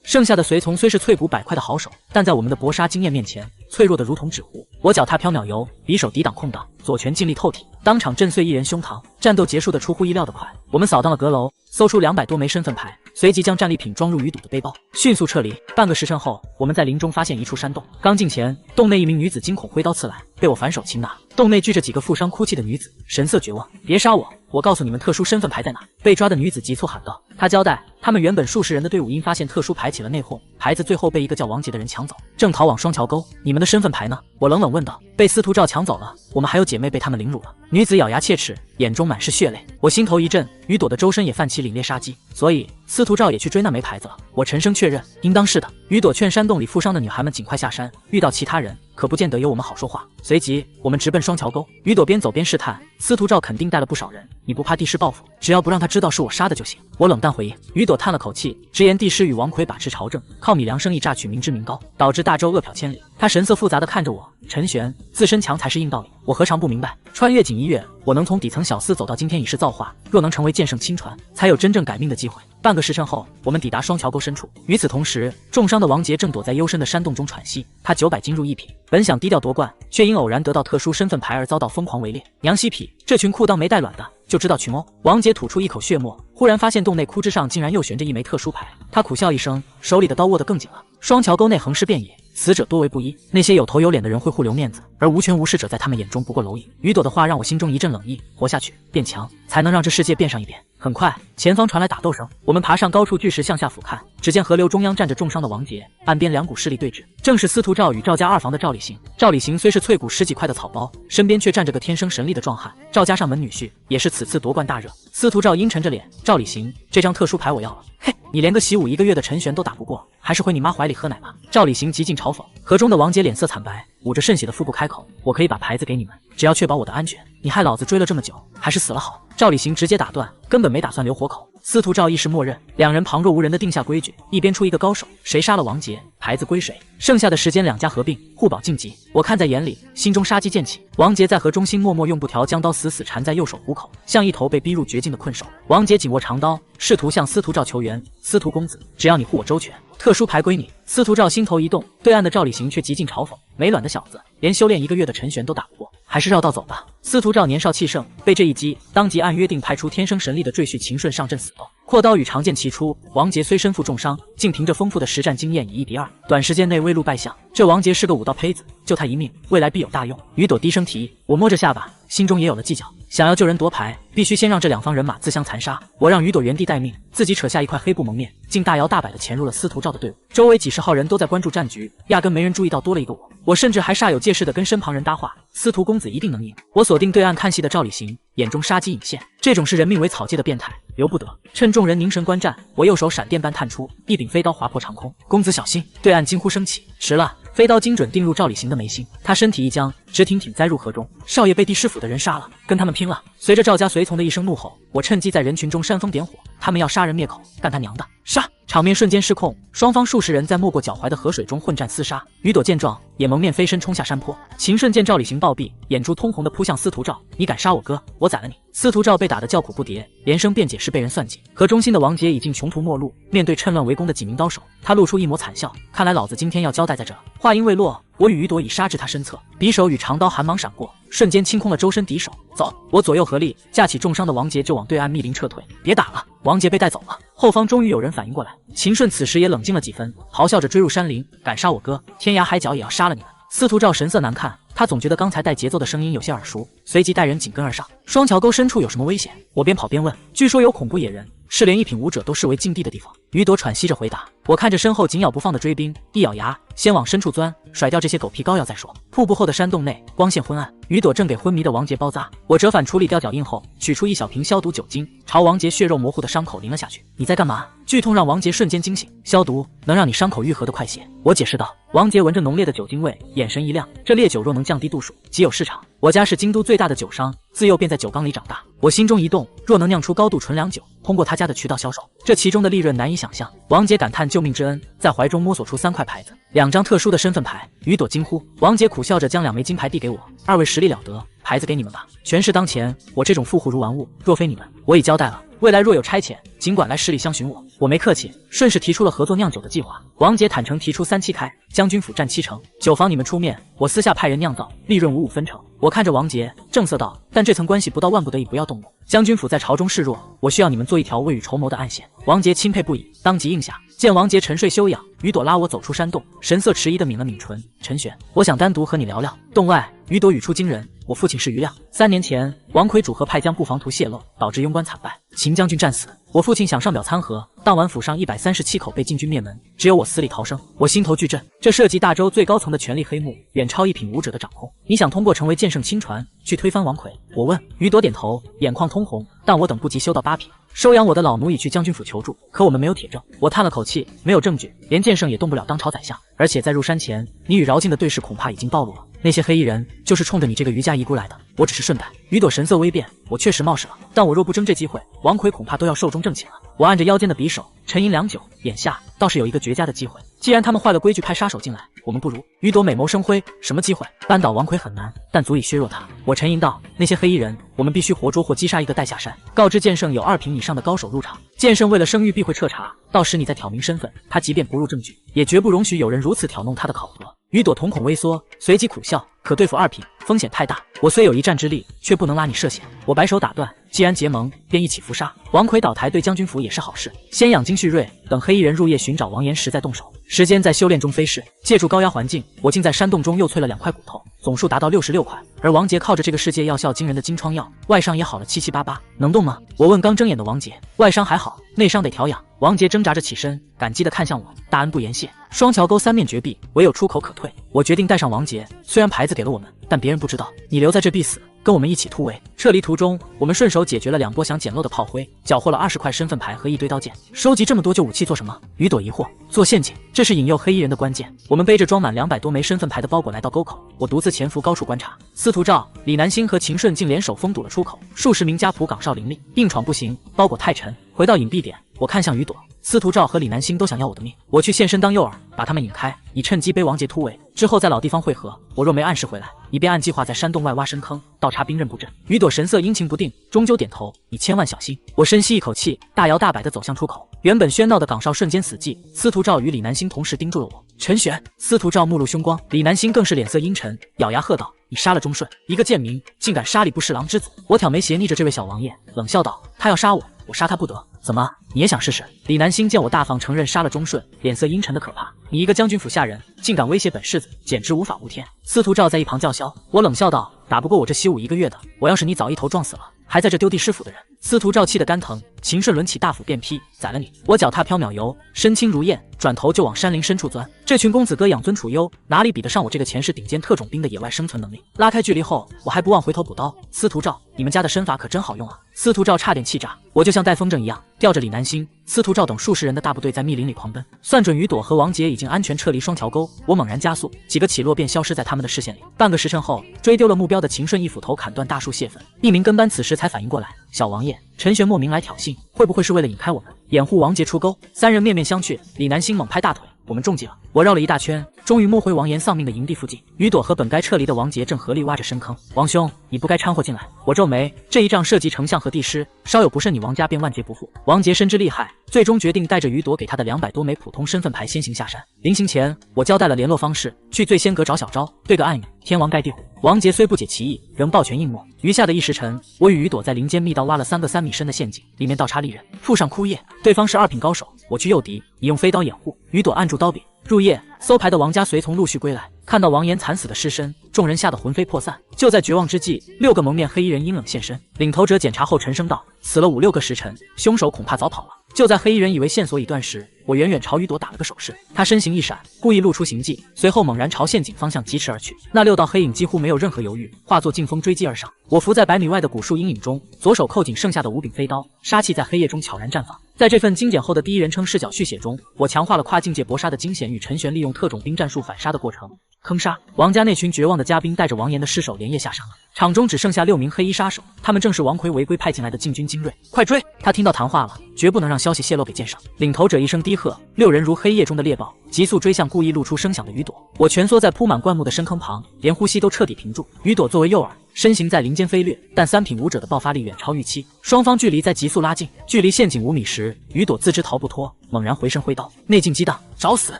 剩下的随从虽是淬骨百块的好手，但在我们的搏杀经验面前，脆弱的如同纸糊。我脚踏缥缈游，匕首抵挡空档，左拳尽力透体，当场震碎一人胸膛。战斗结束的出乎意料的快，我们扫荡了阁楼，搜出200多枚身份牌，随即将战利品装入雨朵的背包，迅速撤离。半个时辰后，我们在林中发现一处山洞，刚进前，洞内一名女子惊恐挥刀刺来，被我反手擒拿。洞内聚着几个负伤哭泣的女子，神色绝望。别杀我！我告诉你们特殊身份牌在哪。被抓的女子急促喊道。她交代，他们原本数十人的队伍因发现特殊牌起了内讧，牌子最后被一个叫王杰的人抢走，正逃往双桥沟。你们的身份牌呢？我冷冷问道。被司徒照抢走了，我们还有姐妹被他们凌辱了。女子咬牙切齿，眼中满是血泪。我心头一震，雨朵的周身也泛起凛冽杀机，所以司徒照也去追那枚牌子了。我沉声确认，应当是的。雨朵劝山洞里负伤的女孩们尽快下山，遇到其他人可不见得有我们好说话。随即我们直奔双桥沟。雨朵边走边试探，司徒照肯定带了不少人，你不怕帝师报复？只要不让他知道是我杀的就行。我冷淡回应。雨朵叹了口气，直言帝师与王奎把持朝政，靠米粮生意榨取民脂民膏，导致大周饿殍千里。他神色复杂地看着我，陈玄，自身强才是硬道理，我何尝不明白？穿越锦衣月，我能从底层小厮走到今天已是造化，若能成为剑圣亲传，才有真正改命的机会。半个时辰后，我们抵达双桥沟深处。与此同时，重伤的王杰正躲在幽深的山洞中喘息。他900金入一匹，本想低调夺冠，却因偶然得到特殊身份牌而遭到疯狂围猎。娘西痞，这群裤裆没带卵的就知道群殴。王杰吐出一口血沫，忽然发现洞内枯枝上竟然又悬着一枚特殊牌。他苦笑一声，手里的刀握得更紧了。双桥沟内横尸遍野，死者多为不一。那些有头有脸的人会护留面子，而无权无势者在他们眼中不过蝼蚁。雨朵的话让我心中一阵冷意，活下去，变强，才能让这世界变上一变。很快，前方传来打斗声，我们爬上高处巨石向下俯瞰，只见河流中央站着重伤的王杰，岸边两股势力对峙，正是司徒照与赵家二房的赵礼行。赵礼行虽是脆骨10几块的草包，身边却站着个天生神力的壮汉，赵家上门女婿，也是此次夺冠大热。司徒照阴沉着脸，赵礼行，这张特殊牌我要了。嘿，你连个习武1个月的陈玄都打不过，还是回你妈怀里喝奶吧。赵礼行极尽嘲讽。河中的王杰脸色惨白，捂着渗血的腹部开口，我可以把牌子给你们，只要确保我的安全。你害老子追了这么久，还是死了好。赵礼行直接打断，根本没打算留活口。司徒照一时默认，两人旁若无人的定下规矩，一边出一个高手，谁杀了王杰，牌子归谁。剩下的时间两家合并，互保晋级。我看在眼里，心中杀机渐起。王杰在河中心默默用布条将刀死死缠在右手虎口，像一头被逼入绝境的困兽。王杰紧握长刀，试图向司徒照求援。司徒公子，只要你护我周全，特殊牌归你。司徒照心头一动，对岸的赵礼行却极尽嘲讽，没卵的小子，连修炼1个月的陈玄都打不过，还是绕道走吧。司徒照年少气盛，被这一击，当即按约定派出天生神力的赘婿秦顺上阵死斗。阔刀与长剑齐出，王杰虽身负重伤，竟凭着丰富的实战经验以1敌2，短时间内未露败相。这王杰是个武道胚子，救他一命，未来必有大用。雨朵低声提议，我摸着下巴，心中也有了计较。想要救人夺牌，必须先让这两方人马自相残杀。我让雨朵原地待命，自己扯下一块黑布蒙面，竟大摇大摆地潜入了司徒照的队伍。周围几十号人都在关注战局，压根没人注意到多了一个我。我甚至还煞有介事地跟身旁人搭话，司徒公子一定能赢。我锁定对岸看戏的赵礼行，眼中杀机隐现，这种视人命为草芥的变态留不得。趁众人凝神观战，我右手闪电般探出，一柄飞刀划破长空。公子小心！对岸惊呼升起，迟了。飞刀精准定入赵礼行的眉心，他身体一僵，直挺挺栽入河中。少爷被帝师府的人杀了，跟他们拼了！随着赵家随从的一声怒吼，我趁机在人群中煽风点火，他们要杀人灭口，干他娘的！杀！场面瞬间失控，双方数十人在没过脚踝的河水中混战厮杀。雨朵见状，也蒙面飞身冲下山坡。秦顺见赵礼行暴毙，眼珠通红的扑向司徒照，你敢杀我哥，我宰了你！司徒照被打得叫苦不迭，连声辩解是被人算计。河中心的王杰已经穷途末路，面对趁乱围攻的几名刀手，他露出一抹惨笑，看来老子今天要交代在这。话音未落，我与雨朵已杀至他身侧，匕首与长刀寒芒闪过，瞬间清空了周身敌手。走！我左右合力，架起重伤的王杰就往对岸密林撤退。别打了！王杰被带走了。后方终于有人反应过来，秦顺此时也冷静了几分，咆哮着追入山林，敢杀我哥，天涯海角也要杀了你们！司徒照神色难看，他总觉得刚才带节奏的声音有些耳熟，随即带人紧跟而上。双桥沟深处有什么危险？我边跑边问。据说有恐怖野人，是连一品武者都视为禁地的地方。雨朵喘息着回答。我看着身后紧咬不放的追兵，一咬牙，先往深处钻，甩掉这些狗皮膏药再说。瀑布后的山洞内光线昏暗，雨朵正给昏迷的王杰包扎。我折返处理掉脚印后，取出一小瓶消毒酒精，朝王杰血肉模糊的伤口淋了下去。你在干嘛？剧痛让王杰瞬间惊醒。消毒能让你伤口愈合的快些，我解释道。王杰闻着浓烈的酒精味，眼神一亮，这烈酒若能降低度数，极有市场。我家是京都最大的酒商，自幼便在酒缸里长大。我心中一动，若能酿出高度纯良酒，通过他家的渠道销售，这其中的利润难以想象。王杰感叹救命之恩，在怀中摸索出3块牌子，2张特殊的身份牌。雨朵惊呼。王杰苦笑着将2枚金牌递给我，二位实力了得，牌子给你们吧。权势当前，我这种富户如玩物，若非你们，我已交代了。未来若有差遣，尽管来十里相寻我。我没客气，顺势提出了合作酿酒的计划。王杰坦诚提出3期开，将军府占7成，酒房你们出面，我私下派人酿造，利润55分成。我看着王杰，正色道：但这层关系不到万不得已不要动怒。将军府在朝中示弱，我需要你们做一条未雨绸缪的暗线。王杰钦佩不已，当即应下。见王杰沉睡休养，雨朵拉我走出山洞，神色迟疑地抿了抿唇。陈玄，我想单独和你聊聊。洞外，雨朵语出惊人。我父亲是余亮，3年前王奎主和派将布防图泄露，导致庸官惨败，秦将军战死。我父亲想上表参和，当晚府上137口被禁军灭门，只有我死里逃生。我心头巨震，这涉及大周最高层的权力黑幕，远超一品武者的掌控。你想通过成为剑圣亲传，去推翻王奎？我问。于朵点头，眼眶通红，但我等不及修到8品。收养我的老奴已去将军府求助，可我们没有铁证。我叹了口气，没有证据，连剑圣也动不了当朝宰相。而且在入山前，你与饶静的对视恐怕已经暴露了。那些黑衣人就是冲着你这个余家遗孤来的，我只是顺带。于朵神色微变，我确实冒失了，但我若不争这机会，王奎恐怕都要寿终正寝了。我按着腰间的匕首，沉吟良久，眼下倒是有一个绝佳的机会。既然他们坏了规矩派杀手进来，我们不如……于朵美眸生辉，什么机会？扳倒王奎很难，但足以削弱他。我沉吟道：那些黑衣人，我们必须活捉或击杀一个带下山，告知剑圣有2品以上的高手入场。剑圣为了声誉必会彻查，到时你再挑明身份，他即便不入证据，也绝不容许有人如此挑弄他的考核。于朵瞳孔微缩，随即苦笑：可对付2品，风险太大，我虽有一战之力，却不能拉你涉险。我摆手打断：既然结盟，便一起伏杀。王奎倒台对将军府也是好事，先养精蓄锐，等黑衣人入夜寻找王岩时再动手。时间在修炼中飞逝，借助高压环境，我竟在山洞中又淬了2块骨头，总数达到66块。而王杰靠着这个世界药效惊人的金疮药，外伤也好了七七八八，能动吗？我问刚睁眼的王杰，外伤还好，内伤得调养。王杰挣扎着起身，感激地看向我，大恩不言谢。双桥沟3面绝壁，唯有出口可退。我决定带上王杰，虽然牌子给了我们，但别人不知道，你留在这必死。跟我们一起突围。撤离途中，我们顺手解决了2波想捡漏的炮灰，缴获了20块身份牌和一堆刀剑。收集这么多旧武器做什么？雨朵疑惑。做陷阱，这是引诱黑衣人的关键。我们背着装满200多枚身份牌的包裹来到沟口，我独自潜伏高处观察。司徒赵、李南星和秦顺竟联手封堵了出口，数十名家仆岗哨林立，硬闯不行，包裹太沉。回到隐蔽点，我看向雨朵。司徒赵和李南星都想要我的命，我去现身当诱饵，把他们引开。你趁机背王杰突围，之后在老地方会合。我若没按时回来，你便按计划在山洞外挖深坑，倒插兵刃布阵。雨朵神色阴晴不定，终究点头。你千万小心。我深吸一口气，大摇大摆地走向出口。原本喧闹的岗哨瞬间死寂，司徒赵与李南星同时盯住了我。陈玄，司徒赵目露凶光，李南星更是脸色阴沉，咬牙喝道：你杀了忠顺，一个贱民，竟敢杀李不侍郎之子！我挑眉斜睨着这位小王爷，冷笑道：他要杀我，我杀他不得。怎么，你也想试试？李南星见我大方承认杀了忠顺，脸色阴沉的可怕。你一个将军府下人，竟敢威胁本世子，简直无法无天。司徒赵在一旁叫嚣，我冷笑道：打不过我这习武1个月的，我要是你早一头撞死了，还在这丢地师府的人。司徒赵气得肝疼，秦顺抡起大斧便劈，宰了你！我脚踏缥缈游，身轻如燕，转头就往山林深处钻。这群公子哥养尊处优，哪里比得上我这个前世顶尖特种兵的野外生存能力？拉开距离后，我还不忘回头补刀。司徒赵，你们家的身法可真好用啊！司徒赵差点气炸，我就像带风筝一样吊着李南星、司徒赵等数十人的大部队在密林里狂奔。算准雨朵和王杰已经安全撤离双桥沟，我猛然加速，几个起落便消失在他们的视线里。半个时辰后，追丢了目标的秦顺一斧头砍断大树泄愤。一名跟班此时才反应过来，小王爷，陈玄莫名来挑衅，会不会是为了引开我们，掩护王杰出沟？3人面面相觑，李南星猛拍大腿，我们中计了。我绕了一大圈，终于摸回王岩丧命的营地附近。雨朵和本该撤离的王杰正合力挖着深坑。王兄，你不该掺和进来。我皱眉，这一仗涉及丞相和帝师，稍有不慎，你王家便万劫不复。王杰深知厉害，最终决定带着雨朵给他的200多枚普通身份牌先行下山。临行前，我交代了联络方式，去醉仙阁找小昭，对个暗语，天王盖地虎。王杰虽不解其意，仍抱拳应默。余下的一时辰，我与雨朵在林间密道挖了3个3米深的陷阱，里面倒插利刃，附上枯叶。对方是2品高手，我去诱敌，你用飞刀掩护。雨朵按住刀柄。入夜，搜牌的王家随从陆续归来，看到王岩惨死的尸身，众人吓得魂飞魄散。就在绝望之际，6个蒙面黑衣人阴冷现身。领头者检查后沉声道：死了5、6个时辰，凶手恐怕早跑了。就在黑衣人以为线索已断时，我远远朝雨朵打了个手势，他身形一闪，故意露出行迹，随后猛然朝陷阱方向疾驰而去。那6道黑影几乎没有任何犹豫，化作劲风追击而上。我伏在100米外的古树阴影中，左手扣紧剩下的5柄飞刀，杀气在黑夜中悄然绽放。在这份精简后的第一人称视角续写中，我强化了跨境界搏杀的惊险与陈玄利用特种兵战术反杀的过程。坑杀王家那群绝望的嘉宾带着王岩的尸首连夜下山了。场中只剩下6名黑衣杀手，他们正是王奎违规派进来的禁军精锐。快追！他听到谈话了，绝不能让消息泄露给剑圣。领头者一声低喝，6人如黑夜中的猎豹，急速追向故意露出声响的雨朵。我蜷缩在铺满灌木的深坑旁，连呼吸都彻底停住。雨朵作为诱饵，身形在林间飞掠，但3品武者的爆发力远超预期，双方距离在急速拉近。距离陷阱5米时，雨朵自知逃不脱，猛然回身挥刀，内劲激荡，找死！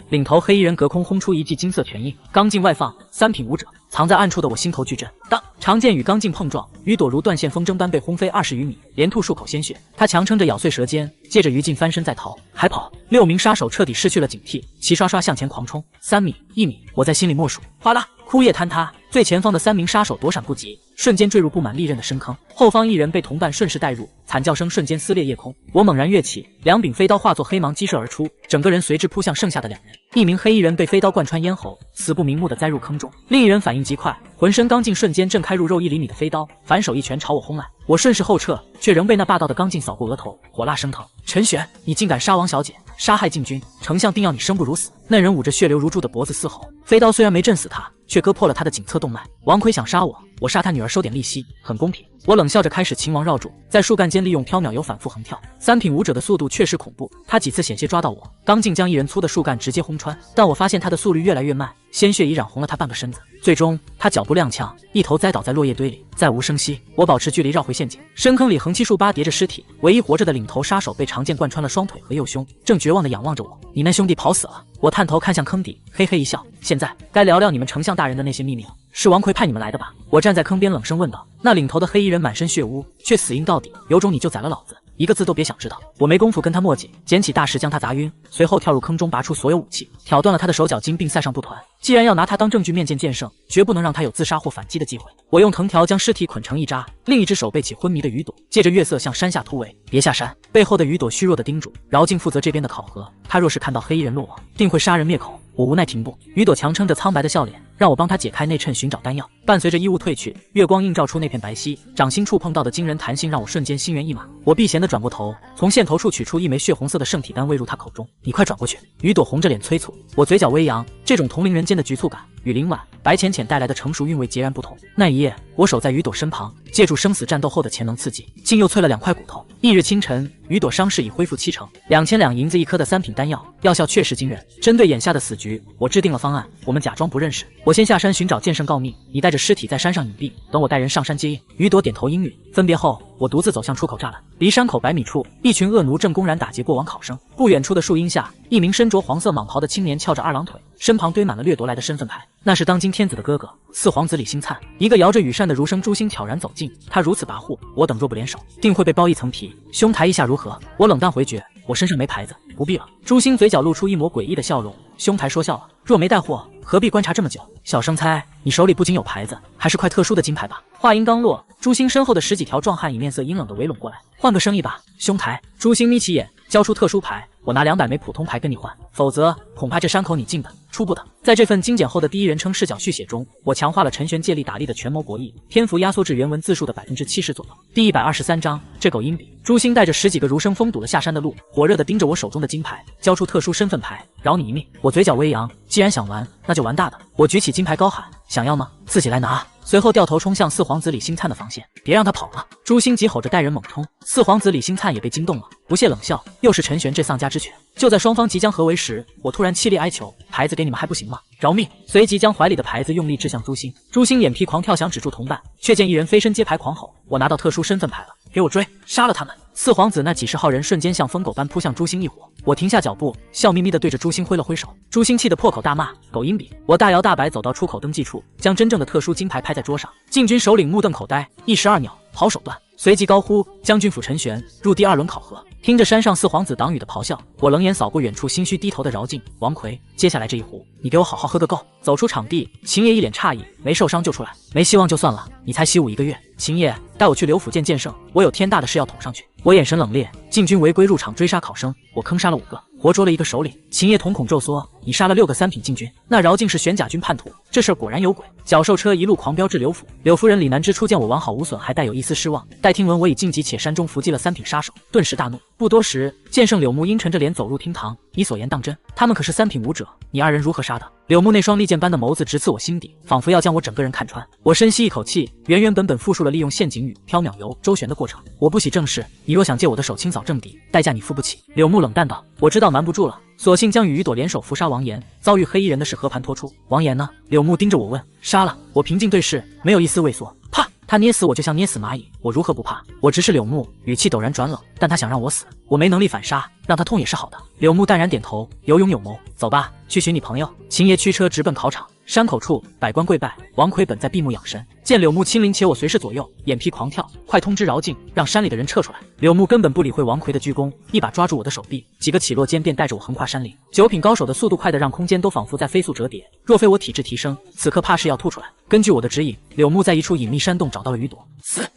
领头黑衣人隔空轰出一记金色拳印，刚劲外放，3品武者藏在暗处的我心头巨震，当长剑与刚劲碰撞，雨朵如断线风筝般被轰飞20余米，连吐数口鲜血。他强撑着咬碎舌尖，接着余劲翻身再逃，还跑。6名杀手彻底失去了警惕，齐刷刷向前狂冲，3米、1米，我在心里默数。哗啦，枯叶坍塌，最前方的3名杀手躲闪不及，瞬间坠入布满利刃的深坑。后方1人被同伴顺势带入，惨叫声瞬间撕裂夜空。我猛然跃起，2柄飞刀化作黑芒激射而出，整个人随之扑向剩下的2人。一名黑衣人被飞刀贯穿咽喉，死不瞑目地栽入坑中。另一人反应极快，浑身刚劲瞬间震开入肉1厘米的飞刀，反手一拳朝我轰来。我顺势后撤，却仍被那霸道的刚劲扫过额头，火辣生疼。陈玄，你竟敢杀王小姐，杀害禁军，丞相定要你生不如死！那人捂着血流如注的脖子嘶吼，飞刀虽然没震死他，却割破了他的颈侧动脉。王奎想杀我杀他女儿收点利息，很公平。我冷笑着开始秦王绕柱，在树干间利用缥缈游反复横跳。3品武者的速度确实恐怖，他几次险些抓到我，刚劲将1人粗的树干直接轰穿，但我发现他的速率越来越慢，鲜血已染红了他半个身子。最终他脚步踉跄，一头栽倒在落叶堆里，再无声息。我保持距离绕回陷阱，深坑里横七竖八叠着尸体，唯一活着的领头杀手被长剑贯穿了双腿和右胸，正绝望地仰望着我。你那兄弟跑死了。我探头看向坑底，嘿嘿一笑。现在该聊聊你们丞相大人的那些秘密了。是王奎派你们来的吧？我站在坑边冷声问道。那领头的黑衣人满身血污，却死硬到底，有种你就宰了老子，一个字都别想知道。我没工夫跟他磨叽，捡起大石将他砸晕，随后跳入坑中，拔出所有武器，挑断了他的手脚筋并塞上布团。既然要拿他当证据面见剑圣，绝不能让他有自杀或反击的机会。我用藤条将尸体捆成一扎，另一只手背起昏迷的鱼朵，借着月色向山下突围。别下山！背后的鱼朵虚弱地叮嘱饶静负责这边的考核，他若是看到黑衣人落网，定会杀人灭口。我无奈停步，鱼朵强撑着苍白的笑脸，让我帮他解开内衬寻找丹药。伴随着衣物褪去，月光映照出那片白皙，掌心触碰到的惊人弹性让我瞬间心猿意马。我避嫌地转过头，从线头处取出一枚血红色的圣体丹喂入他口中。你快转过去！鱼朵红着脸催促。我嘴角微扬，这种同龄人间的局促感与林婉、白浅浅带来的成熟韵味截然不同。那一夜，我守在鱼朵身旁，借助生死战斗后的潜能刺激，竟又淬了2块骨头。翌日清晨，鱼朵伤势已恢复70%，2000两银子1颗的3品丹药，药效确实惊人。针对眼下的死局，我制定了方案。我们假装不认识，我先下山寻找剑圣告密，你带着尸体在山上隐蔽，等我带人上山接应。鱼朵点头应允。分别后，我独自走向出口栅栏，离山口100米处，一群恶奴正公然打劫过往考生。不远处的树荫下，一名身着黄色蟒袍的青年翘着2郎腿，身旁堆满了掠夺来的身份牌。那是当今天子的哥哥，四皇子李星灿。一个摇着羽扇的儒生朱星悄然走近，他如此跋扈，我等若不联手，定会被剥一层皮。兄台意下如何？我冷淡回绝，我身上没牌子，不必了。朱星嘴角露出一抹诡异的笑容，兄台说笑了，若没带货，何必观察这么久？小生猜你手里不仅有牌子，还是块特殊的金牌吧？话音刚落，朱星身后的10几条壮汉以面色阴冷的围拢过来。换个生意吧，兄台。朱星眯起眼，交出特殊牌，我拿200枚普通牌跟你换，否则恐怕这山口你进的出不的。在这份精简后的第一人称视角续写中，我强化了陈玄借力打力的权谋博弈，篇幅压缩至原文字数的70%左右。第123章，这狗阴笔。朱星带着10几个儒生封堵了下山的路，火热地盯着我手中的金牌，交出特殊身份牌，饶你一命。我嘴角微扬，既然想玩，那就玩大的。我举起金牌高喊，想要吗？自己来拿。随后掉头冲向四皇子李星灿的防线，别让他跑了！朱星急吼着带人猛冲，四皇子李星灿也被惊动了，不屑冷笑，又是陈玄这丧家之犬。就在双方即将合围时，我突然凄厉哀求，牌子给你们还不行吗？饶命！随即将怀里的牌子用力掷向朱星。朱星眼皮狂跳，想止住同伴，却见一人飞身接牌狂吼，我拿到特殊身份牌了，给我追，杀了他们！四皇子那几十号人瞬间像疯狗般扑向朱星一伙，我停下脚步，笑眯眯地对着朱星挥了挥手。朱星气得破口大骂，狗阴笔！我大摇大摆走到出口登记处，将真正的特殊金牌拍在桌上。禁军首领目瞪口呆，一石二鸟，好手段！随即高呼，将军府陈玄入第2轮考核。听着山上四皇子党羽的咆哮，我冷眼扫过远处心虚低头的饶静、王奎，接下来这一壶，你给我好好喝个够。走出场地，秦爷一脸诧异，没受伤就出来，没希望就算了，你才习武1个月。秦爷，带我去刘府见剑圣，我有天大的事要捅上去。我眼神冷冽，禁军违规入场追杀考生，我坑杀了5个，活捉了1个首领。秦爷瞳孔骤缩，你杀了6个3品禁军，那饶静是玄甲军叛徒，这事儿果然有鬼。脚兽车一路狂飙至刘府，柳夫人李南之初见我完好无损，还带有一丝失望。待听闻我已晋级且山中伏击了3品杀手，顿时大怒。不多时，剑圣柳木阴沉着脸走入厅堂，你所言当真？他们可是3品武者，你2人如何杀的？柳木那双利剑般的眸子直刺我心底，仿佛要将我整个人看穿。我深吸一口气，原本复述了利用陷阱语、缥缈游周旋的过程。我不喜正事，你若想借我的手清扫政敌，代价你付不起。柳木冷淡道，我知道瞒不住了，索性将与鱼朵联手伏杀王岩。遭遇黑衣人的事和盘托出，王岩呢？柳木盯着我问。杀了。我平静对视，没有一丝畏缩。啪！他捏死我就像捏死蚂蚁，我如何不怕？我直视柳木，语气陡然转冷，但他想让我死，我没能力反杀，让他痛也是好的。柳木淡然点头，有勇有谋，走吧，去寻你朋友。秦爷驱车直奔考场。山口处，百官跪拜，王奎本在闭目养神，见柳木亲临且我随侍左右，眼皮狂跳，快通知饶静，让山里的人撤出来。柳木根本不理会王奎的鞠躬，一把抓住我的手臂，几个起落间便带着我横跨山岭。九品高手的速度快得让空间都仿佛在飞速折叠，若非我体质提升，此刻怕是要吐出来。根据我的指引，柳木在一处隐秘山洞找到了雨朵。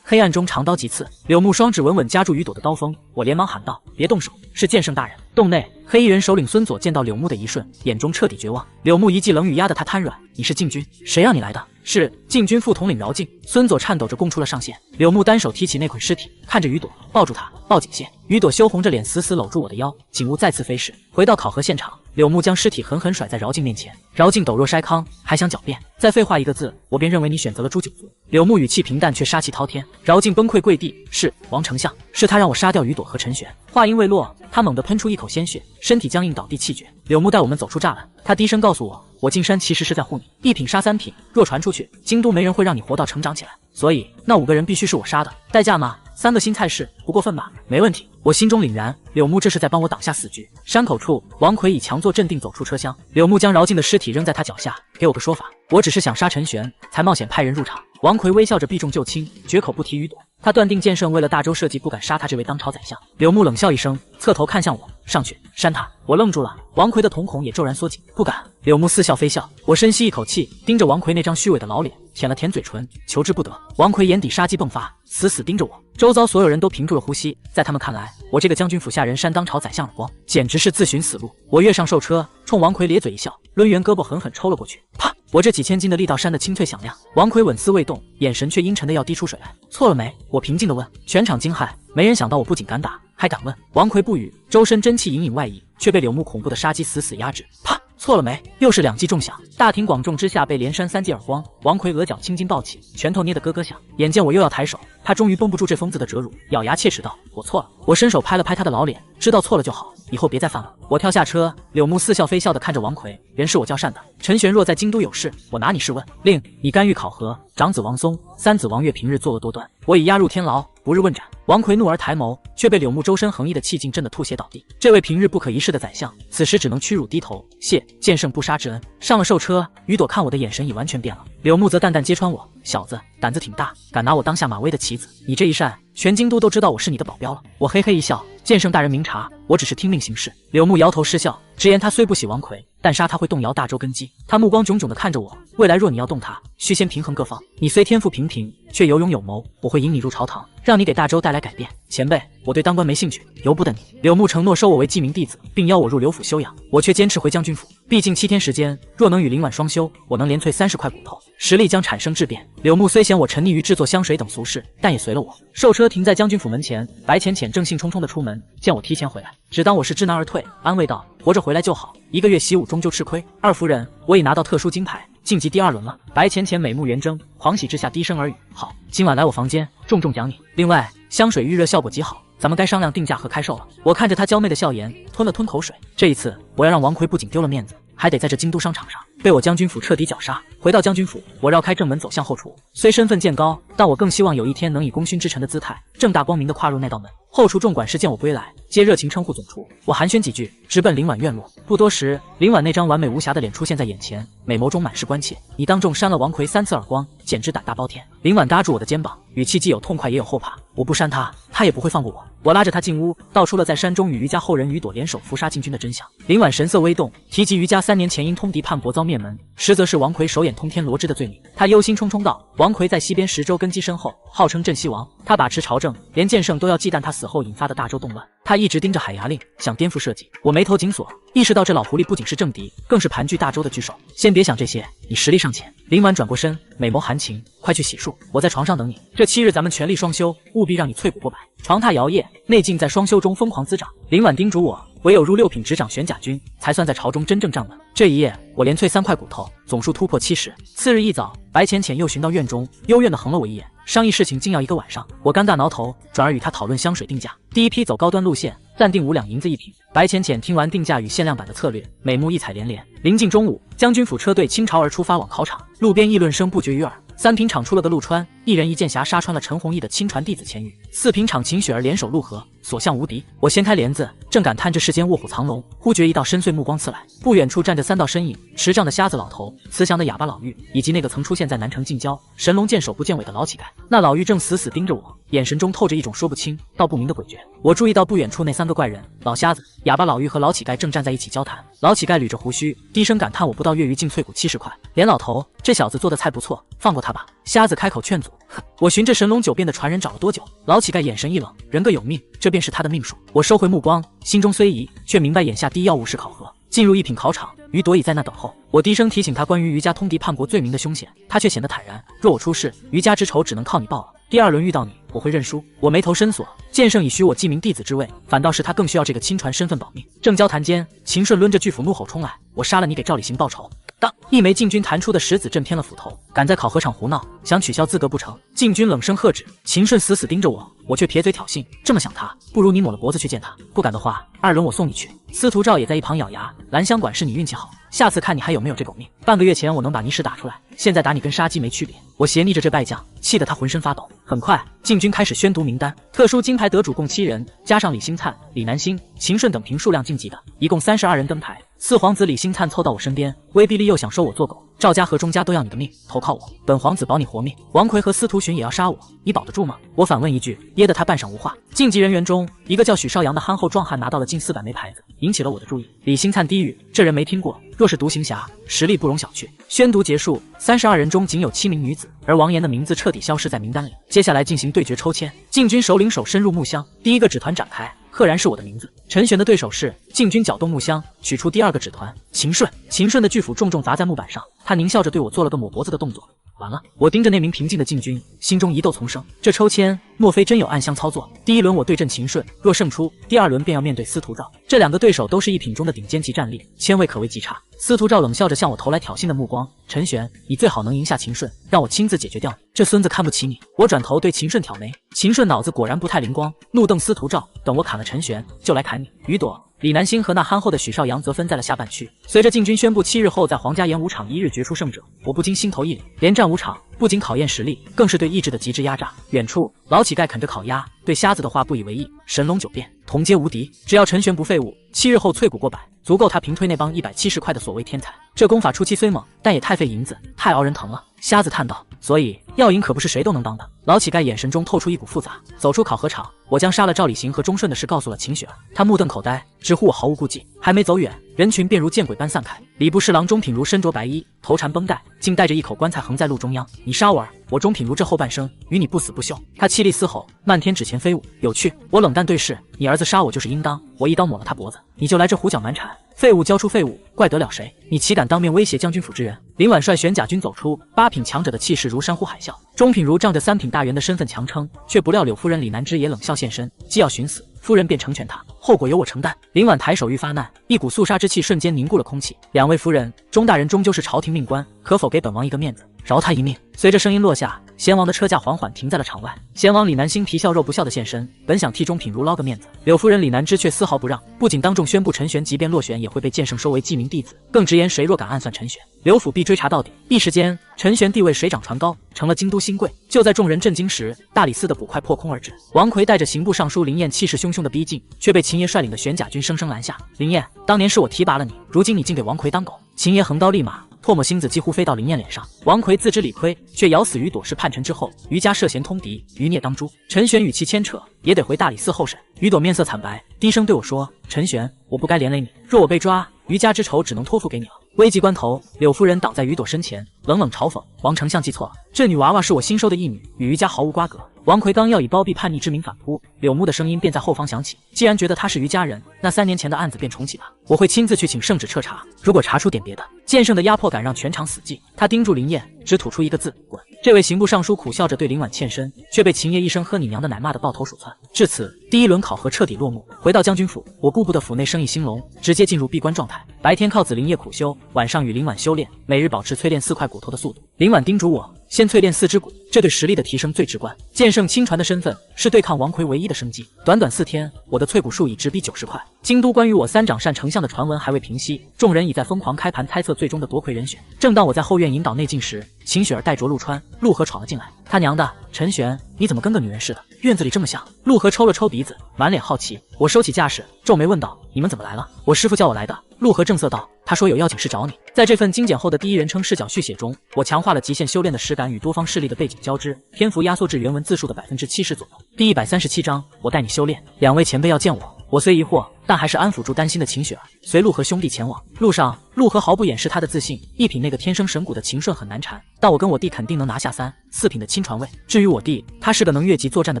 黑暗中长刀几次，柳木双指稳稳夹住雨朵的刀锋，我连忙喊道：“别动手，是剑圣大人。”洞内，黑衣人首领孙佐见到柳木的一瞬，眼中彻底绝望。柳木一记冷语压得他瘫软：“你是禁军？谁让你来的？”“是禁军副统领饶静。”孙佐颤抖着供出了上线。柳木单手提起那捆尸体，看着雨朵，抱住他，抱紧些。雨朵羞红着脸，死死搂住我的腰。景物再次飞逝，回到考核现场，柳木将尸体狠狠甩在饶静面前。饶静抖若筛糠，还想狡辩，再废话一个字，我便认为你选择了诛九族。柳木语气平淡，却杀气滔天。饶静崩溃跪地：“是王丞相，是他让我杀掉雨朵和陈玄。”话音未落，他猛地喷出一口鲜血，身体僵硬倒地气绝。柳木带我们走出栅栏，他低声告诉我：“我进山其实是在护你，一品杀三品，若传出去，京都没人会让你活到成长起来，所以那5个人必须是我杀的，代价吗？3个新菜式，不过分吧？没问题。”我心中凛然，柳木这是在帮我挡下死局。山口处，王奎以强作镇定走出车厢，柳木将饶静的尸体扔在他脚下，给我个说法。我只是想杀陈玄，才冒险派人入场。王奎微笑着避重就轻，绝口不提雨朵。他断定剑圣为了大周社稷不敢杀他这位当朝宰相。柳木冷笑一声，侧头看向我：“上去扇他。”我愣住了，王奎的瞳孔也骤然缩紧。不敢。柳木似笑非笑。我深吸一口气，盯着王奎那张虚伪的老脸，舔了舔嘴唇，求之不得。王奎眼底杀机迸发，死死盯着我。周遭所有人都屏住了呼吸，在他们看来，我这个将军府下人扇当朝宰相耳光，简直是自寻死路。我跃上兽车，冲王奎咧嘴一笑，抡圆胳膊狠狠抽了过去。啪！我这几千斤的力道扇得清脆响亮。王奎稳丝未动，眼神却阴沉的要滴出水来。错了没？我平静地问。全场惊骇，没人想到我不仅敢打，还敢问。王奎不语，周身真气隐隐外溢，却被柳木恐怖的杀机死死压制。啪！错了没？又是2记重响，大庭广众之下被连扇3记耳光。王奎额角青筋暴起，拳头捏得咯咯响。眼见我又要抬手，他终于绷不住这疯子的折辱，咬牙切齿道：“我错了。”我伸手拍了拍他的老脸，知道错了就好，以后别再犯了。我跳下车，柳木似笑非笑地看着王奎：“人是我叫善的，陈玄若在京都有事，我拿你试问。令你干预考核，长子王松、三子王悦平日作恶多端，我已押入天牢，不日问斩。”王奎怒而抬眸，却被柳木周身横溢的气劲震得吐血倒地。这位平日不可一世的宰相，此时只能屈辱低头，谢剑圣不杀之恩。上了兽车，雨朵看我的眼神已完全变了。柳木则淡淡揭穿我：“小子，胆子挺大，敢拿我当下马威的棋子。你这一扇，全京都都知道我是你的保镖了。”我嘿嘿一笑：“剑圣大人明察，我只是听令行事。”柳木摇头失笑，直言他虽不喜王奎，但杀他会动摇大周根基。他目光炯炯地看着我：“未来若你要动他，须先平衡各方。你虽天赋平平，却有勇有谋，我会引你入朝堂，让你给大周带来改变。前辈，我对当官没兴趣，由不得你。”柳木承诺收我为记名弟子，并邀我入刘府休养，我却坚持回将军府。毕竟7天时间，若能与林婉双修，我能连淬30块骨头，实力将产生质变。柳木虽嫌我沉溺于制作香水等俗事，但也随了我。兽车停在将军府门前，白浅浅正兴冲冲地出门，见我提前回来，只当我是知难而退，安慰道：“活着回来就好，1个月习武终究吃亏。二夫人，我已拿到特殊金牌，晋级第2轮了。”白浅浅美目圆睁，狂喜之下低声耳语：“好，今晚来我房间，重重奖你。另外，香水预热效果极好，咱们该商量定价和开售了。”我看着他娇媚的笑颜，吞了吞口水。这一次，我要让王奎不仅丢了面子，还得在这京都商场上被我将军府彻底绞杀。回到将军府，我绕开正门走向后厨。虽身份渐高，但我更希望有一天能以功勋之臣的姿态，正大光明地跨入那道门。后厨众管事见我归来，皆热情称呼总厨。我寒暄几句，直奔林婉院落。不多时，林婉那张完美无瑕的脸出现在眼前，美眸中满是关切：“你当众扇了王奎3次耳光，简直胆大包天。”林婉搭住我的肩膀，语气既有痛快也有后怕：“我不扇他，他也不会放过我。”我拉着他进屋，道出了在山中与余家后人雨朵联手伏杀禁军的真相。林婉神色微动，提及余家3年前因通敌叛国遭灭门，实则是王奎手眼通天罗织的罪名。他忧心忡忡道：“王奎在西边10州根基深厚，号称镇西王，他把持朝政，连剑圣都要忌惮他死后引发的大周动乱。他一直盯着海牙令，想颠覆社稷。”我眉头紧锁，意识到这老狐狸不仅是政敌，更是盘踞大周的巨兽。先别想这些，你实力尚浅。林婉转过身，美眸含情：“快去洗漱，我在床上等你。这7日咱们全力双修，务必让你淬骨过百。”床榻摇曳，内劲在双修中疯狂滋长。林婉叮嘱我，唯有入6品执掌玄甲军，才算在朝中真正站稳。这一夜，我连淬3块骨头，总数突破70。次日一早，白浅浅又寻到院中，幽怨地横了我一眼，商议事情竟要1个晚上。我肝大挠头，转而与他讨论香水定价。第一批走高端路线，暂定5两银子1瓶。白浅浅听完定价与限量版的策略，美目异彩连连。临近中午，将军府车队倾巢而出，发往考场。路边议论声不绝于耳。3品场出了个陆川，一人一剑侠杀穿了陈弘毅的亲传弟子钱宇。4品场秦雪儿联手陆河，所向无敌。我掀开帘子，正感叹这世间卧虎藏龙，忽觉一道深邃目光刺来，不远处站着3道身影：持杖的瞎子老头、慈祥的哑巴老妪，以及那个曾出现在南城近郊神龙见首不见尾的老乞丐。那老妪正死死盯着我，眼神中透着一种说不清道不明的诡谲。我注意到不远处那3个怪人，老瞎子、哑巴老妪和老乞丐正站在一起交谈。老乞丐捋着胡须，低声感叹：我不到月余净脆骨70块。连老头，这小子做的菜不错，放过他吧。瞎子开口劝阻。我循着神龙9变的传人找了多久？老乞丐眼神一冷，人各有命，这便是他的命数。我收回目光，心中虽疑，却明白眼下第一要务是考核。进入一品考场，于朵已在那等候。我低声提醒他关于于家通敌叛国罪名的凶险，他却显得坦然。若我出事，于家之仇只能靠你报了。第2轮遇到你，我会认输。我眉头深锁，剑圣已许我记名弟子之位，反倒是他更需要这个亲传身份保命。正交谈间，秦顺抡着巨斧怒吼冲来：我杀了你，给赵礼行报仇！当一枚禁军弹出的石子震偏了斧头，敢在考核场胡闹，想取消资格不成？禁军冷声喝止。秦顺死死盯着我，我却撇嘴挑衅：这么想他，不如你抹了脖子去见他。不敢的话，2轮我送你去。司徒赵也在一旁咬牙：兰香馆是你运气好，下次看你还有没有这狗命。半个月前我能把泥石打出来，现在打你跟杀鸡没区别。我斜睨着这败将，气得他浑身发抖。很快，禁军开始宣读名单，特殊金牌得主共7人，加上李星灿、李南星、秦顺等凭数量晋级的，一共32人登台。四皇子李星灿凑到我身边，威逼利诱想收我做狗。赵家和钟家都要你的命，投靠我，本皇子保你活命。王奎和司徒寻也要杀我，你保得住吗？我反问一句，噎得他半晌无话。晋级人员中，一个叫许绍阳的憨厚壮汉拿到了近400枚牌子，引起了我的注意。李星灿低语：这人没听过，若是独行侠，实力不容小觑。宣读结束，32人中仅有7名女子，而王岩的名字彻底消失在名单里。接下来进行对决抽签，禁军首领手深入木箱，第一个纸团展开，赫然是我的名字。陈玄的对手是禁军搅动木箱，取出第2个纸团，秦顺。秦顺的巨斧重重砸在木板上，他狞笑着对我做了个抹脖子的动作。完了，我盯着那名平静的禁军，心中疑窦丛生。这抽签莫非真有暗箱操作？第1轮我对阵秦顺，若胜出，第2轮便要面对司徒赵。这2个对手都是一品中的顶尖级战力，签位可谓极差。司徒赵冷笑着向我投来挑衅的目光：陈玄，你最好能赢下秦顺，让我亲自解决掉你。这孙子看不起你。我转头对秦顺挑眉，秦顺脑子果然不太灵光，怒瞪司徒赵：等我砍了陈玄，就来砍你。于朵、李南星和那憨厚的许绍阳则分在了下半区。随着禁军宣布7日后在皇家演武场1日决出胜者，我不禁心头一凛。连战5场，不仅考验实力，更是对意志的极致压榨。远处，老乞丐啃着烤鸭，对瞎子的话不以为意。神龙9变，同阶无敌，只要陈玄不废物，7日后淬骨过百，足够他平推那帮170块的所谓天才。这功法初期虽猛，但也太费银子，太熬人疼了。瞎子叹道：所以要赢可不是谁都能当的。老乞丐眼神中透出一股复杂。走出考核场，我将杀了赵礼行和钟顺的事告诉了秦雪儿，他目瞪口呆，直呼我毫无顾忌。还没走远，人群便如见鬼般散开。礼部侍郎钟品如身着白衣，头缠绷带，竟带着一口棺材横在路中央。你杀我儿，我钟品如这后半生与你不死不休。他凄厉嘶吼，漫天纸钱飞舞。有趣。我冷淡对视，你儿子杀我就是应当。我一刀抹了他脖子，你就来这胡搅蛮缠。废物交出废物，怪得了谁？你岂敢当面威胁将军府之人？林婉率玄甲军走出，8品强者的气势如山呼海啸。钟品如仗着3品大员的身份强撑，却不料柳夫人李南芝也冷笑现身，既要寻死，夫人便成全他，后果由我承担。林婉抬手欲发难，一股肃杀之气瞬间凝固了空气。2位夫人，钟大人终究是朝廷命官，可否给本王一个面子，饶他一命？随着声音落下，贤王的车驾缓缓停在了场外。贤王李南星皮笑肉不笑的现身，本想替钟品如捞个面子，柳夫人李南芝却丝毫不让，不仅当众宣布陈玄即便落选也会被剑圣收为记名弟子，更直言谁若敢暗算陈玄，刘府必追查到底。一时间，陈玄地位水涨船高，成了京都新贵。就在众人震惊时，大理寺的捕快破空而至，王奎带着刑部尚书林燕气势汹汹的逼近，却被秦爷率领的玄甲军生生拦下。林燕，当年是我提拔了你，如今你竟给王奎当狗！秦爷横刀立马，唾沫星子几乎飞到林燕脸上。王奎自知理亏，却咬死于朵是叛臣之后，于家涉嫌通敌，余孽当诛。陈玄与其牵扯，也得回大理寺候审。于朵面色惨白，低声对我说：陈玄，我不该连累你，若我被抓，于家之仇只能托付给你了。危急关头，柳夫人挡在于朵身前，冷冷嘲讽：王丞相记错了，这女娃娃是我新收的义女，与于家毫无瓜葛。王奎刚要以包庇叛逆之名反扑，柳木的声音便在后方响起：既然觉得他是于家人，那3年前的案子便重启吧，我会亲自去请圣旨彻查，如果查出点别的，剑圣的压迫感让全场死寂。他盯住林燕，只吐出一个字：滚。这位刑部尚书苦笑着对林婉欠身，却被秦爷一声喝你娘的奶骂得抱头鼠窜。至此，第1轮考核彻底落幕。回到将军府，我顾不得府内生意兴隆，直接进入闭关状态。白天靠紫灵叶苦修，晚上与林婉修炼，每日保持淬炼4块骨头的速度。林婉叮嘱我，先淬炼4只骨，这对实力的提升最直观。剑圣亲传的身份是对抗王奎唯一的生机。短短4天，我的淬骨数已直逼90块。京都关于我3掌善丞相的传闻还未平息，众人已在疯狂开盘猜测最终的夺魁人选。正当我在后院引导内进时，秦雪儿带着陆川、陆河闯了进来。他娘的，陈玄，你怎么跟个女人似的？院子里这么响。陆河抽了抽鼻子，满脸好奇。我收起架势，皱眉问道：你们怎么来了？我师父叫我来的。陆河正色道：他说有要紧事找你。在这份精简后的第一人称视角续写中，我强化了极限修炼的实感与多方势力的背景交织，篇幅压缩至原文字数的70%左右。第137章，我带你修炼。两位前辈要见我。我虽疑惑，但还是安抚住担心的秦雪儿，随陆河兄弟前往。路上，陆河毫不掩饰他的自信，一品那个天生神骨的秦顺很难缠，但我跟我弟肯定能拿下3、4品的亲传位。至于我弟，他是个能越级作战的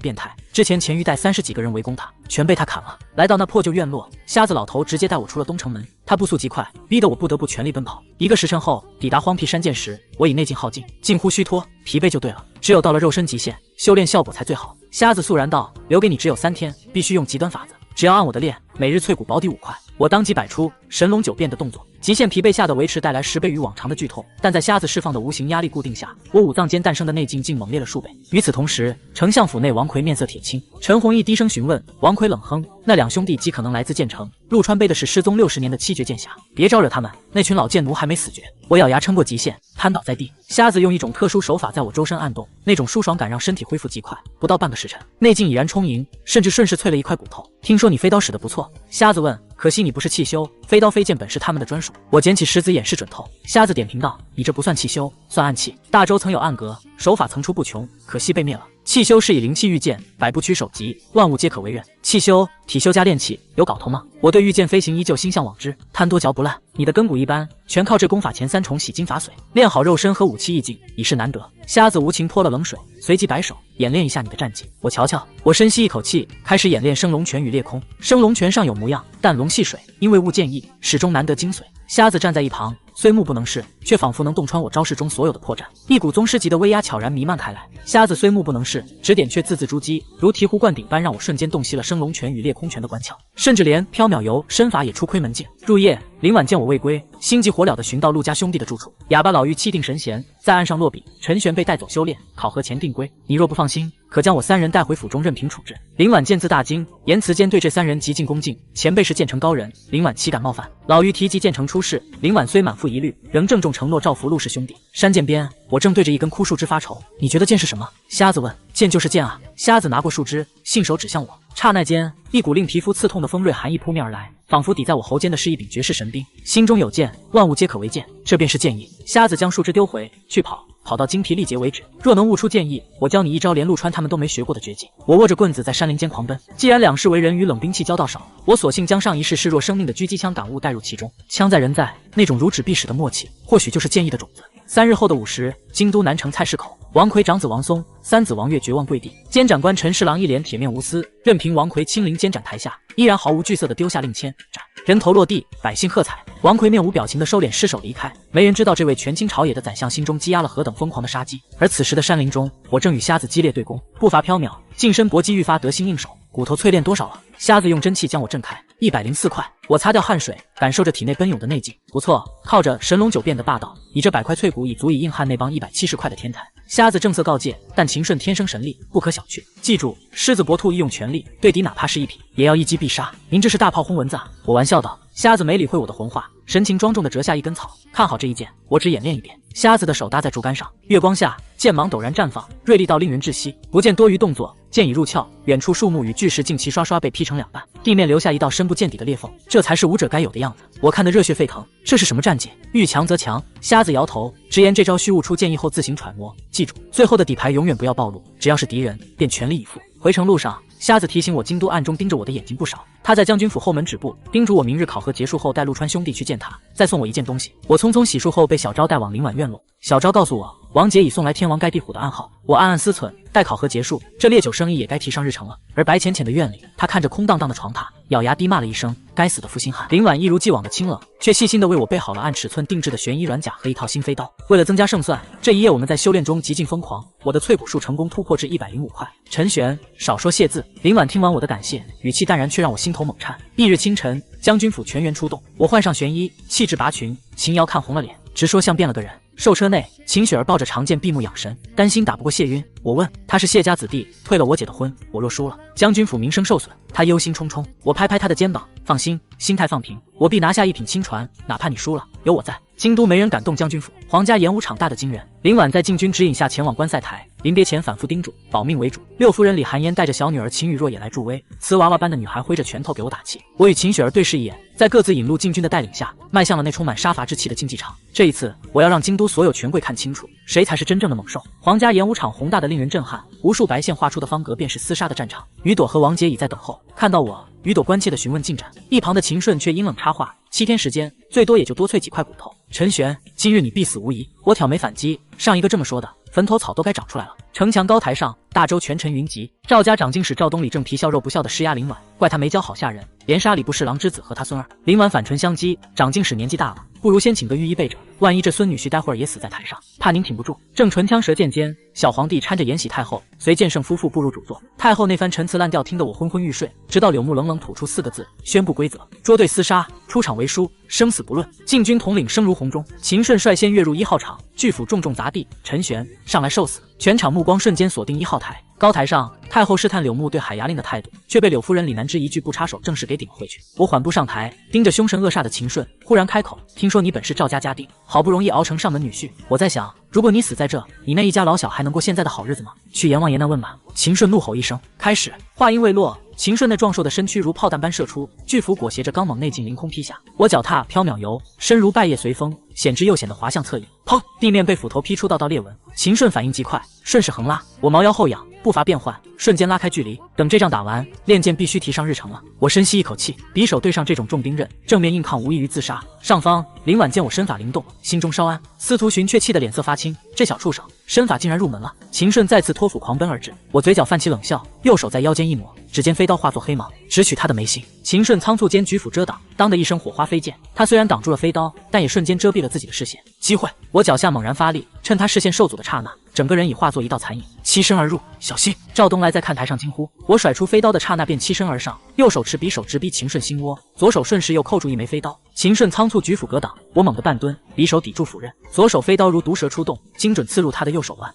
变态，之前前鱼带30几个人围攻他，全被他砍了。来到那破旧院落，瞎子老头直接带我出了东城门，他步速极快，逼得我不得不全力奔跑。1个时辰后，抵达荒僻山涧时，我已内劲耗尽，近乎虚脱，疲惫就对了。只有到了肉身极限，修炼效果才最好。瞎子肃然道：留给你只有3天，必须用极端法子。只要按我的练，每日淬骨保底5块。我当即摆出神龙9变的动作，极限疲惫下的维持带来10倍于往常的剧痛，但在瞎子释放的无形压力固定下，我五脏间诞生的内劲竟猛烈了数倍。与此同时，丞相府内王奎面色铁青，陈弘毅低声询问。王奎冷哼：那2兄弟极可能来自剑城，陆川背的是失踪60年的7绝剑侠，别招惹他们，那群老贱奴还没死绝。我咬牙撑过极限，瘫倒在地。瞎子用一种特殊手法在我周身按动，那种舒爽感让身体恢复极快，不到半个时辰，内劲已然充盈，甚至顺势淬了一块骨头。听说你飞刀使得不错，瞎子问。可惜你不是气修，飞刀飞剑本是他们的专属。我捡起石子掩饰准头。瞎子点评道：你这不算气修，算暗器。大周曾有暗格，手法层出不穷，可惜被灭了。气修是以灵气御剑，百步驱首级，万物皆可为刃。气修、体修加炼气，有搞头吗？我对御剑飞行依旧心向往之，贪多嚼不烂。你的根骨一般，全靠这功法前3重洗精法髓，练好肉身和武器意境已是难得。瞎子无情泼了冷水，随即摆手演练一下你的战绩，我瞧瞧。我深吸一口气，开始演练升龙拳与裂空。升龙拳尚有模样，但龙戏水，因为物见意，始终难得精髓。瞎子站在一旁，虽目不能视，却仿佛能洞穿我招式中所有的破绽。一股宗师级的威压悄然弥漫开来。瞎子虽目不能视，指点却字字珠玑，如醍醐灌顶般，让我瞬间洞悉了升龙拳与裂空拳的关窍，甚至连缥缈游身法也出窥门径。入夜，林婉见我未归，心急火燎地寻到陆家兄弟的住处。哑巴老妪气定神闲，在岸上落笔。陈玄被带走修炼，考核前定归。你若不放心，可将我3人带回府中任凭处置。林婉见字大惊，言辞间对这3人极尽恭敬。前辈是剑城高人，林婉岂敢冒犯？老妪提及剑城出事，林婉虽满腹疑虑，仍郑重承诺照拂陆氏兄弟。山涧边，我正对着一根枯树枝发愁。你觉得剑是什么？瞎子问。剑就是剑啊。瞎子拿过树枝，信手指向我。刹那间，一股令皮肤刺痛的锋锐寒意扑面而来，仿佛抵在我喉间的是一柄绝世神兵。心中有剑，万物皆可为剑，这便是剑意。瞎子将树枝丢回去，跑到精疲力竭为止。若能悟出剑意，我教你一招连陆川他们都没学过的绝技。我握着棍子在山林间狂奔。既然两世为人与冷兵器交道少，我索性将上一世视若生命的狙击枪感悟带入其中。枪在人在，那种如指必使的默契，或许就是剑意的种子。3日后的午时，京都南城菜市口，王奎长子王松、三子王悦绝望跪地，监斩官陈侍郎一脸铁面无私，任凭王奎亲临监斩台下，依然毫无惧色地丢下令签，斩。人头落地，百姓喝彩。王奎面无表情地收敛尸首离开。没人知道这位权倾朝野的宰相心中积压了何等疯狂的杀机。而此时的山林中，我正与瞎子激烈对攻，步伐飘渺，近身搏击愈发得心应手。骨头淬炼多少了？瞎子用真气将我震开，104块。我擦掉汗水，感受着体内奔涌的内劲。不错，靠着神龙9变的霸道，你这100块淬骨已足以硬汉那帮170块的天才。瞎子正色告诫，但秦顺天生神力，不可小觑。记住，狮子搏兔亦用全力，对敌哪怕是1匹，也要一击必杀。您这是大炮轰蚊子啊！我玩笑道。瞎子没理会我的混话，神情庄重地折下一根草，看好这一剑，我只演练一遍。瞎子的手搭在竹竿上，月光下，剑芒陡然绽放，锐利到令人窒息。不见多余动作，剑已入鞘，远处树木与巨石竟齐刷刷被劈成2半，地面留下一道深不见底的裂缝。这才是武者该有的样子。我看得热血沸腾，这是什么战绩？遇强则强。瞎子摇头，直言这招需悟出剑意后自行揣摩。记住，最后的底牌永远不要暴露，只要是敌人，便全力以赴。回程路上，瞎子提醒我，京都暗中盯着我的眼睛不少。他在将军府后门止步，叮嘱我明日考核结束后带陆川兄弟去见他，再送我一件东西。我匆匆洗漱后被小昭带往林婉院落。小昭告诉我，王杰已送来天王盖地虎的暗号。我暗暗思忖，待考核结束，这烈酒生意也该提上日程了。而白浅浅的院里，他看着空荡荡的床榻，咬牙低骂了一声：该死的负心汉。林婉一如既往的清冷，却细心地为我备好了按尺寸定制的玄衣软甲和一套新飞刀。为了增加胜算，这一夜我们在修炼中极尽疯狂，我的淬骨数成功突破至105块。陈玄，少说谢字。林婉听完我的感谢，语气淡然，却让我心头猛颤。翌日清晨，将军府全员出动，我换上玄衣，气质拔群。秦瑶看红了脸，直说像变了个人。寿车内，秦雪儿抱着长剑闭目养神，担心打不过谢晕。我问他是谢家子弟，退了我姐的婚，我若输了，将军府名声受损。他忧心忡忡。我拍拍他的肩膀，放心，心态放平，我必拿下1品亲传，哪怕你输了，有我在。京都没人敢动将军府，皇家演武场大得惊人。林婉在禁军指引下前往观赛台，临别前反复叮嘱保命为主。六夫人李寒烟带着小女儿秦雨若也来助威，瓷娃娃般的女孩挥着拳头给我打气。我与秦雪儿对视一眼，在各自引路禁军的带领下，迈向了那充满杀伐之气的竞技场。这一次，我要让京都所有权贵看清楚，谁才是真正的猛兽。皇家演武场宏大的令人震撼，无数白线画出的方格便是厮杀的战场。雨朵和王杰已在等候，看到我，雨朵关切地询问进展，一旁的秦顺却阴冷插话：7天时间，最多也就多淬几块骨头。陈玄，今日你必死无疑。我挑眉反击：上一个这么说的，坟头草都该长出来了。城墙高台上，大周权臣云集，赵家长进使赵东礼正皮笑肉不笑的施压林婉，怪他没教好下人，连杀李不侍郎之子和他孙儿。林婉反唇相讥：长进使年纪大了，不如先请个御医备着，万一这孙女婿待会儿也死在台上，怕您挺不住。正唇枪舌剑间，小皇帝搀着延禧太后随剑圣夫妇步入主座。太后那番陈词滥调听得我昏昏欲睡，直到柳木冷冷吐出4个字：宣布规则，捉对厮杀，出场为输，生死不论。禁军统领声如洪钟，秦顺率先跃入1号场，巨斧重重砸地。陈玄，上来受死！全场目光瞬间锁定1号台。高台上，太后试探柳木对海牙令的态度，却被柳夫人李南之一句不插手正式给顶了回去。我缓步上台，盯着凶神恶煞的秦顺，忽然开口：听说你本是赵家家丁，好不容易熬成上门女婿，我在想，如果你死在这，你那一家老小还能过现在的好日子吗？去阎王爷那问吧。秦顺怒吼一声，开始。话音未落，秦顺那壮硕的身躯如炮弹般射出，巨斧裹挟着刚猛内劲凌空劈下。我脚踏飘渺游，身如败叶随风，险之又险的滑向侧翼。砰！地面被斧头劈出道道裂纹。秦顺反应极快，顺势横拉，我猫腰后仰，步伐变换，瞬间拉开距离。等这仗打完，练剑必须提上日程了。我深吸一口气，匕首对上这种重兵刃，正面硬抗无异于自杀。上方林婉见我身法灵动，心中稍安。司徒寻却气得脸色发青，这小畜生身法竟然入门了。秦顺再次托斧狂奔而至，我嘴角泛起冷笑，右手在腰间一抹，指尖飞刀化作黑芒，直取他的眉心。秦顺仓促间举斧遮挡，当的一声火花飞溅，他虽然挡住了飞刀，但也瞬间遮蔽了自己的视线。机会！我脚下猛然发力，趁他视线受阻的刹那，整个人已化作一道残影，欺身而入。小心！赵东来在看台上惊呼。我甩出飞刀的刹那便欺身而上，右手持匕首直逼秦顺心窝，左手顺势又扣住一枚飞刀。秦顺仓促举斧格挡，我猛地半蹲，匕首抵住斧刃，左手飞刀如毒蛇出洞，精准刺入他的右手腕。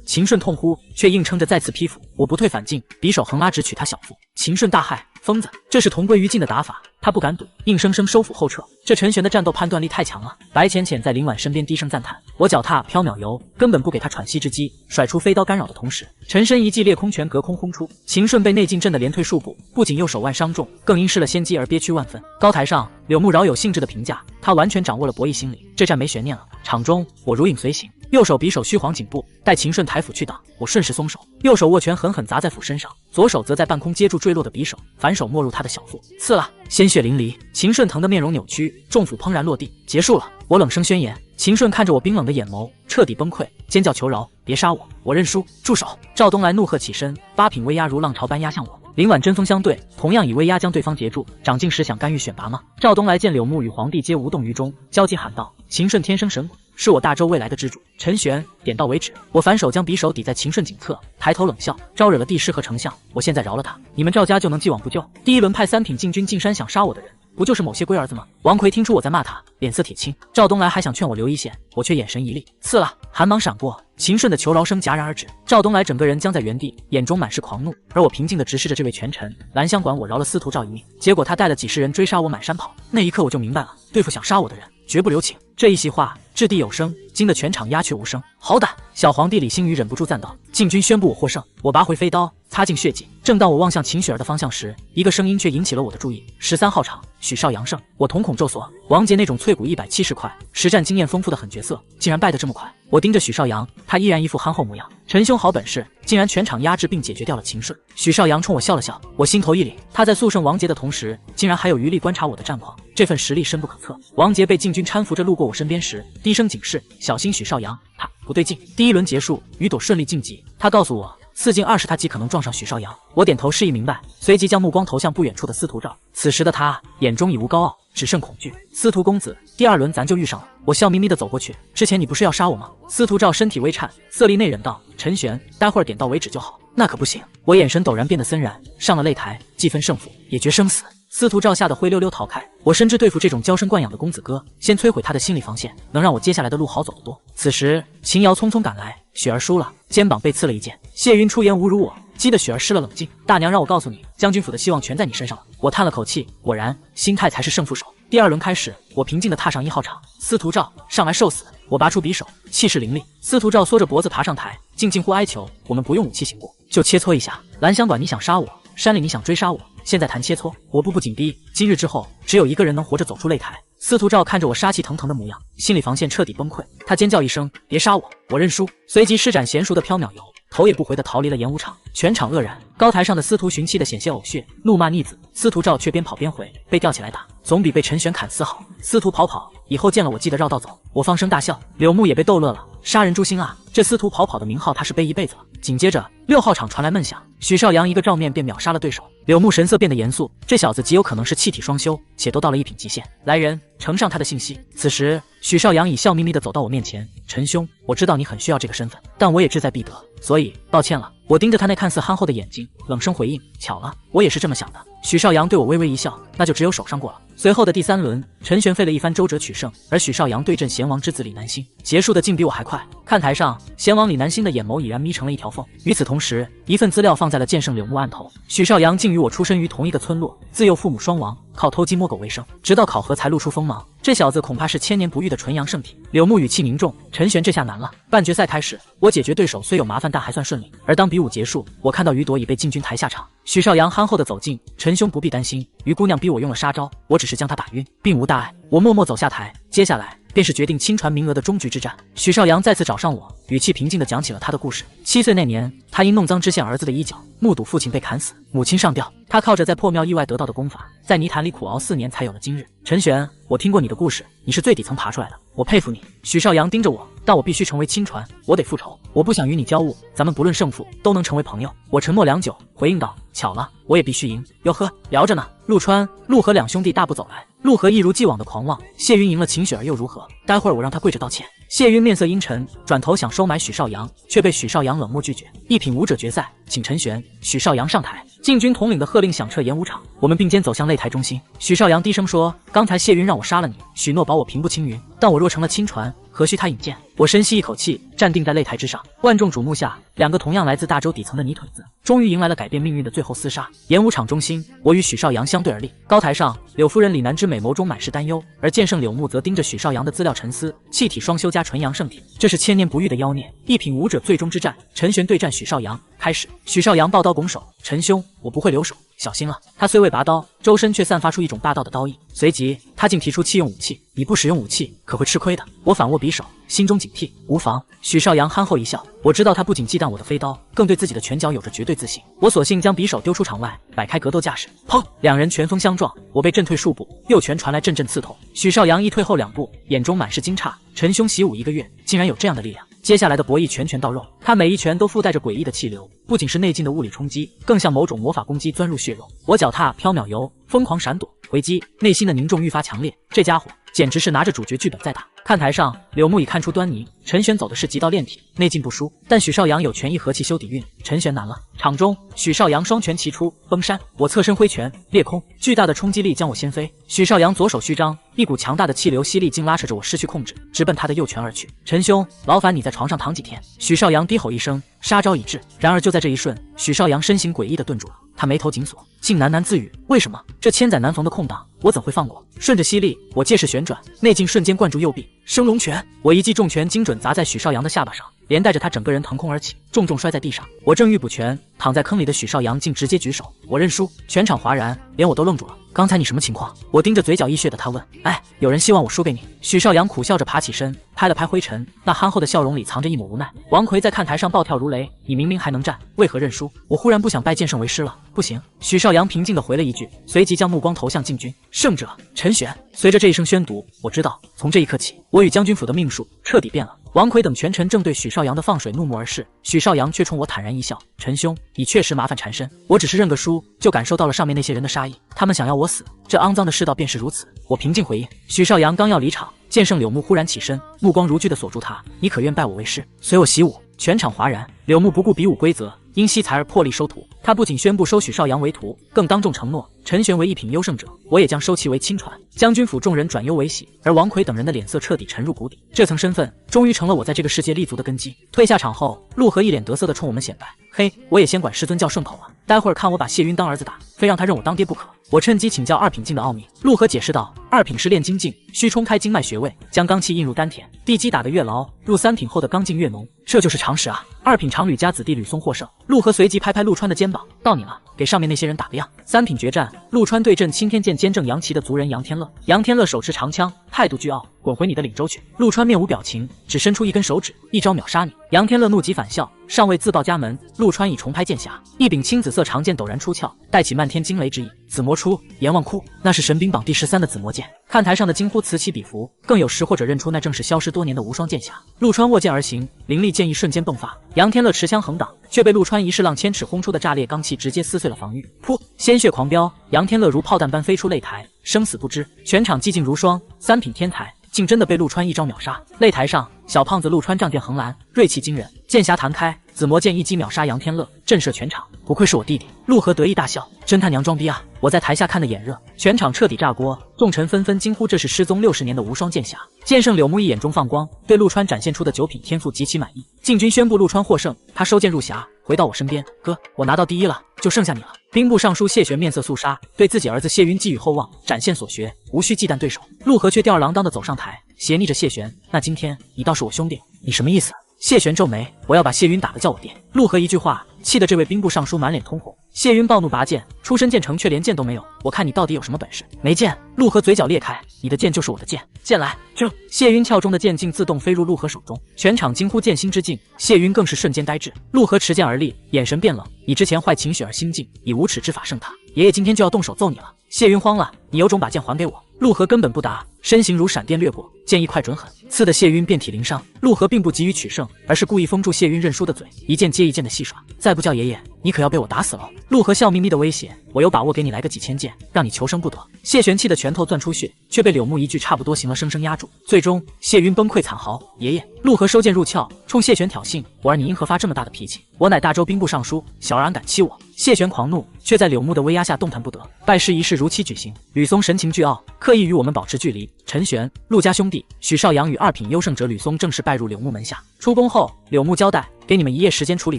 秦顺痛呼，却硬撑着再次劈斧。我不退反进，匕首横拉直取他小腹。秦顺大骇，疯子，这是同归于尽的打法。他不敢赌，硬生生收斧后撤。这陈玄的战斗判断力太强了。白浅浅在林婉身边低声赞叹。我脚踏飘渺游，根本不给他喘息之机，甩出飞刀干扰的同时，沉身一记裂空拳隔空轰出。秦顺被内劲震得连退数步，不仅右手腕伤重，更因失了先机而憋屈万分。高台上，柳木饶有兴致的评价，他完全掌握了博弈心理，这战没悬念了。场中，我如影随形，右手匕首虚晃颈部，待秦顺抬斧去挡，我顺势松手，右手握拳狠狠砸在斧身上，左手则在半空接住坠落的匕首，反手没入他的小腹，刺了，鲜血淋漓。秦顺疼得面容扭曲，重斧砰然落地，结束了。我冷声宣言。秦顺看着我冰冷的眼眸，彻底崩溃，尖叫求饶：别杀我，我认输，住手！赵东来怒喝起身，8品威压如浪潮般压向我。林婉针锋相对，同样以威压将对方截住。长进时想干预选拔吗？赵东来见柳木与皇帝皆无动于衷，焦急喊道：秦顺天生神鬼，是我大周未来的支柱。陈玄，点到为止。我反手将匕首抵在秦顺颈侧，抬头冷笑：招惹了帝师和丞相，我现在饶了他，你们赵家就能既往不咎？第一轮派3品禁军进山想杀我的人，不就是某些龟儿子吗？王奎听出我在骂他，脸色铁青。赵东来还想劝我留一线，我却眼神一厉，刺了。寒芒闪过，秦顺的求饶声戛然而止。赵东来整个人僵在原地，眼中满是狂怒，而我平静地直视着这位权臣。兰香馆我饶了司徒赵一命，结果他带了几十人追杀我满山跑。那一刻我就明白了，对付想杀我的人，绝不留情。这一席话掷地有声，惊得全场鸦雀无声。好胆！小皇帝李星宇忍不住赞道。禁军宣布我获胜，我拔回飞刀，擦净血迹。正当我望向秦雪儿的方向时，一个声音却引起了我的注意。13号场，许绍阳胜。我瞳孔骤缩，王杰那种淬骨170块、实战经验丰富的狠角色，竟然败得这么快。我盯着许绍阳，他依然一副憨厚模样。陈兄好本事，竟然全场压制并解决掉了秦顺。许绍阳冲我笑了笑，我心头一凛。他在速胜王杰的同时，竟然还有余力观察我的战况，这份实力深不可测。王杰被禁军搀扶着路过我身边时，低声警示：小心许绍阳，他不对劲。第一轮结束，雨朵顺利晋级。他告诉我4进20他极可能撞上许绍阳。我点头示意明白，随即将目光投向不远处的司徒赵。此时的他眼中已无高傲，只剩恐惧。司徒公子，第2轮咱就遇上了。我笑眯眯地走过去，之前你不是要杀我吗？司徒赵身体微颤，色厉内荏道：陈玄，待会儿点到为止就好。那可不行。我眼神陡然变得森然，上了擂台，既分胜负，也决生死。司徒赵吓得灰溜溜逃开。我深知对付这种娇生惯养的公子哥，先摧毁他的心理防线，能让我接下来的路好走得多。此时秦瑶匆匆赶来，雪儿输了，肩膀被刺了一剑。谢云出言侮辱我，激得雪儿失了冷静。大娘让我告诉你，将军府的希望全在你身上了。我叹了口气，果然，心态才是胜负手。第2轮开始，我平静地踏上1号场。司徒兆，上来受死！我拔出匕首，气势凌厉。司徒兆缩着脖子爬上台，近乎哀求：我们不用武器行过，就切磋一下。蓝香短你想杀我，山里你想追杀我，现在谈切磋。我步步紧逼，今日之后，只有一个人能活着走出擂台。司徒兆看着我杀气腾腾的模样，心理防线彻底崩溃。他尖叫一声：别杀我，我认输！随即施展娴熟的飘渺游，头也不回地逃离了演武场。全场愕然。高台上的司徒寻气得险些呕血，怒骂逆子。司徒兆却边跑边回，被吊起来打，总比被陈玄砍死好。司徒跑跑，以后见了我记得绕道走。我放声大笑，柳木也被逗乐了。杀人诛心啊！这司徒跑跑的名号他是背一辈子了。紧接着6号场传来闷响，许绍洋一个照面便秒杀了对手。柳木神色变得严肃，这小子极有可能是气体双修，且都到了1品极限。来人，呈上他的信息。此时许绍洋已笑眯眯地走到我面前，陈兄，我知道你很需要这个身份，但我也志在必得，所以抱歉了。我盯着他那看似憨厚的眼睛，冷声回应：巧了，我也是这么想的。许绍洋对我微微一笑，那就只有手上过了。随后的第3轮，陈玄费了一番周折取胜，而许绍洋对阵贤王之子李南星，结束的竟比我还快。看台上，贤王李南星的眼眸已然眯成了一条缝。与此同时，一份资料放在了剑圣柳木案头，许绍洋竟与我出身于同一个村落，自幼父母双亡，靠偷鸡摸狗为生，直到考核才露出锋芒。这小子恐怕是千年不遇的纯阳圣体。柳木语气凝重：陈玄这下难了。半决赛开始，我解决对手虽有麻烦，但还算顺利。而当比武结束，我看到于朵已被禁军抬下场。许绍洋憨厚地走近：陈兄不必担心，于姑娘逼我用了杀招，我只是将她打晕，并无大碍。我默默走下台，接下来便是决定亲传名额的终局之战。许绍洋再次找上我，语气平静地讲起了他的故事。7岁那年，他因弄脏支线儿子的衣角，目睹父亲被砍死，母亲上吊，他靠着在破庙意外得到的功法，在泥潭里苦熬4年，才有了今日。陈玄，我听过你的故事，你是最底层爬出来的，我佩服你。许绍洋盯着我，但我必须成为亲传，我得复仇，我不想与你交恶，咱们不论胜负都能成为朋友。我沉默良久，回应道：巧了，我也必须赢。哟呵，聊着呢，陆川、陆河2兄弟大步走来。陆河一如既往的狂妄，谢云赢了秦雪儿又如何？待会儿我让他跪着道歉。谢云面色阴沉，转头想收买许绍洋，却被许绍洋冷漠拒绝。1品武者决赛，请陈玄、许绍洋上台。禁军统领的喝令响彻演武场，我们并肩走向擂台中心。许绍洋低声说：刚才谢云让我杀了你，许诺保我平步青云，但我若成了亲传，何须他引荐？我深吸一口气，站定在擂台之上。万众瞩目下，2个同样来自大洲底层的泥腿子，终于迎来了改变命运的最后厮杀。演武场中心，我与许绍洋相对而立。高台上，柳夫人李南之美眸中满是担忧，而剑圣柳木则盯着许绍洋的资料沉思。气体双修加纯阳圣体，这是千年不遇的妖孽。1品武者最终之战，陈玄对战许绍洋。开始，许绍洋抱刀拱手：陈兄，我不会留手，小心了。他虽未拔刀，周身却散发出一种霸道的刀意。随即，他竟提出弃用武器，你不使用武器可会吃亏的。我反握匕首，心中警惕，无妨。许绍洋憨厚一笑，我知道他不仅忌惮我的飞刀，更对自己的拳脚有着绝对自信。我索性将匕首丢出场外，摆开格斗架势，砰！2人拳锋相撞，我被震退数步，右拳传来阵阵刺痛。许绍洋一退后2步，眼中满是惊诧：陈兄习武1个月，竟然有这样的力量。接下来的博弈拳拳到肉，他每一拳都附带着诡异的气流，不仅是内劲的物理冲击，更像某种魔法攻击钻入血肉。我脚踏飘渺游，疯狂闪躲回击，内心的凝重愈发强烈。这家伙简直是拿着主角剧本在打。看台上，柳木已看出端倪，陈玄走的是极道炼体，内劲不输，但许绍洋有权一和气修底蕴，陈玄难了。场中，许绍洋双拳齐出，崩山。我侧身挥拳，裂空，巨大的冲击力将我掀飞。许绍洋左手虚张，一股强大的气流吸力竟拉扯着我失去控制，直奔他的右拳而去。陈兄，劳烦你在床上躺几天。许绍洋低吼一声，杀招已至。然而就在这一瞬，许绍洋身形诡异地顿住了，他眉头紧锁，竟喃喃自语：为什么？这千载难逢的空档，我怎会放过？顺着吸力，我借势旋转，内劲瞬间灌注右臂，升龙拳。我一记重拳精准砸在许绍洋的下巴上，连带着他整个人腾空而起，重重摔在地上。我正欲补拳，躺在坑里的许绍洋竟直接举手：我认输。全场哗然，连我都愣住了。刚才你什么情况？我盯着嘴角溢血的他问。哎，有人希望我输给你。许绍洋苦笑着爬起身，拍了拍灰尘，那憨厚的笑容里藏着一抹无奈。王奎在看台上暴跳如雷：你明明还能战，为何认输？我忽然不想拜剑圣为师了。不行。许绍洋平静地回了一句，随即将目光投向禁军。胜者陈玄。随着这一声宣读，我知道从这一刻起，我与将军府的命数彻底变了。王奎等权臣正对许绍洋的放水怒目而视，许绍洋却冲我坦然一笑：陈兄，你确实麻烦缠身，我只是认个输，就感受到了上面那些人的杀意，他们想要我死，这肮脏的世道便是如此。我平静回应。许绍洋刚要离场，剑圣柳木忽然起身，目光如炬地锁住他：你可愿拜我为师，随我习武？全场哗然。柳木不顾比武规则，因惜才而破例收徒。他不仅宣布收许绍洋为徒，更当众承诺陈玄为1品优胜者，我也将收其为亲传。将军府众人转忧为喜，而王奎等人的脸色彻底沉入谷底。这层身份终于成了我在这个世界立足的根基。退下场后，陆河一脸得瑟地冲我们显摆：嘿，我也先管师尊叫顺口了。待会儿看我把谢云当儿子打，非让他认我当爹不可。我趁机请教二品境的奥秘。陆河解释道，二品是炼精境，需冲开经脉穴位，将罡气印入丹田，地基打得越牢，入三品后的罡劲越浓，这就是常识啊。二品常吕家子弟吕松获胜。陆河随即拍拍陆川的肩膀，到你了，给上面那些人打个样。三品决战，陆川对阵青天剑兼正杨旗的族人杨天乐。杨天乐手持长枪，态度倨傲，滚回你的岭州去。陆川面无表情，只伸出一根手指，一招秒杀你。杨天乐怒极反笑，尚未自报家门，陆川已重拍剑匣，一柄青紫色长剑陡然出鞘，带起漫天惊雷之意。紫魔出，阎王窟，那是神兵榜第13的紫魔剑。看台上的惊呼此起彼伏，更有识货者认出那正是消失多年的无双剑匣。陆川握剑而行，凌厉剑意瞬间迸发。杨天乐持枪横挡，却被陆川一式浪千尺轰出的炸裂罡气直接撕碎了防御。噗，鲜血狂飙，杨天乐如炮弹般飞出擂台，生死不知。全场寂静如霜，三品天才竟真的被陆川一招秒杀。擂台上，小胖子陆川仗剑横拦，锐气惊人，剑匣弹开，紫魔剑一击秒杀杨天乐，震慑全场。不愧是我弟弟，陆河得意大笑，真他娘装逼啊！我在台下看得眼热，全场彻底炸锅，众臣纷纷惊呼这是失踪60年的无双剑匣。剑圣柳木一眼中放光，对陆川展现出的9品天赋极其满意。禁军宣布陆川获胜，他收剑入匣，回到我身边，哥，我拿到第1了，就剩下你了。兵部尚书谢玄面色肃杀，对自己儿子谢云寄予厚望，展现所学，无需忌惮对手。陆河却吊儿郎当地走上台，斜睨着谢玄，那今天你倒是我兄弟，你什么意思？谢玄皱眉，我要把谢云打个叫我爹。陆河一句话，气得这位兵部尚书满脸通红。谢云暴怒拔剑，出身剑城却连剑都没有，我看你到底有什么本事？没剑。陆河嘴角裂开，你的剑就是我的剑，剑来！就谢云鞘中的剑竟自动飞入陆河手中，全场惊呼剑心之境，谢云更是瞬间呆滞。陆河持剑而立，眼神变冷，你之前坏情绪而心静，以无耻之法胜他，爷爷今天就要动手揍你了。谢云慌了，你有种把剑还给我。陆河根本不答，身形如闪电掠过，剑意快准狠，刺得谢云遍体鳞伤。陆河并不急于取胜，而是故意封住谢云认输的嘴，一剑接一剑的戏耍。再不叫爷爷，你可要被我打死了。陆河笑眯眯的威胁，我有把握给你来个几千剑，让你求生不得。谢玄气的拳头攥出血，却被柳木一句差不多行了生生压住。最终谢云崩溃惨嚎，爷爷。陆河收剑入鞘，冲谢玄挑衅，我儿你因何发这么大的脾气？我乃大州兵部尚书，小儿安敢欺我？谢玄狂怒，却在柳木的威压下动弹不得。拜师仪式如期举行，吕松神情倨傲，刻意与我们保持距离。陈玄、陆家兄弟、许绍阳与2品优胜者吕松正式拜入柳木门下。出宫后，柳木交代，给你们1夜时间处理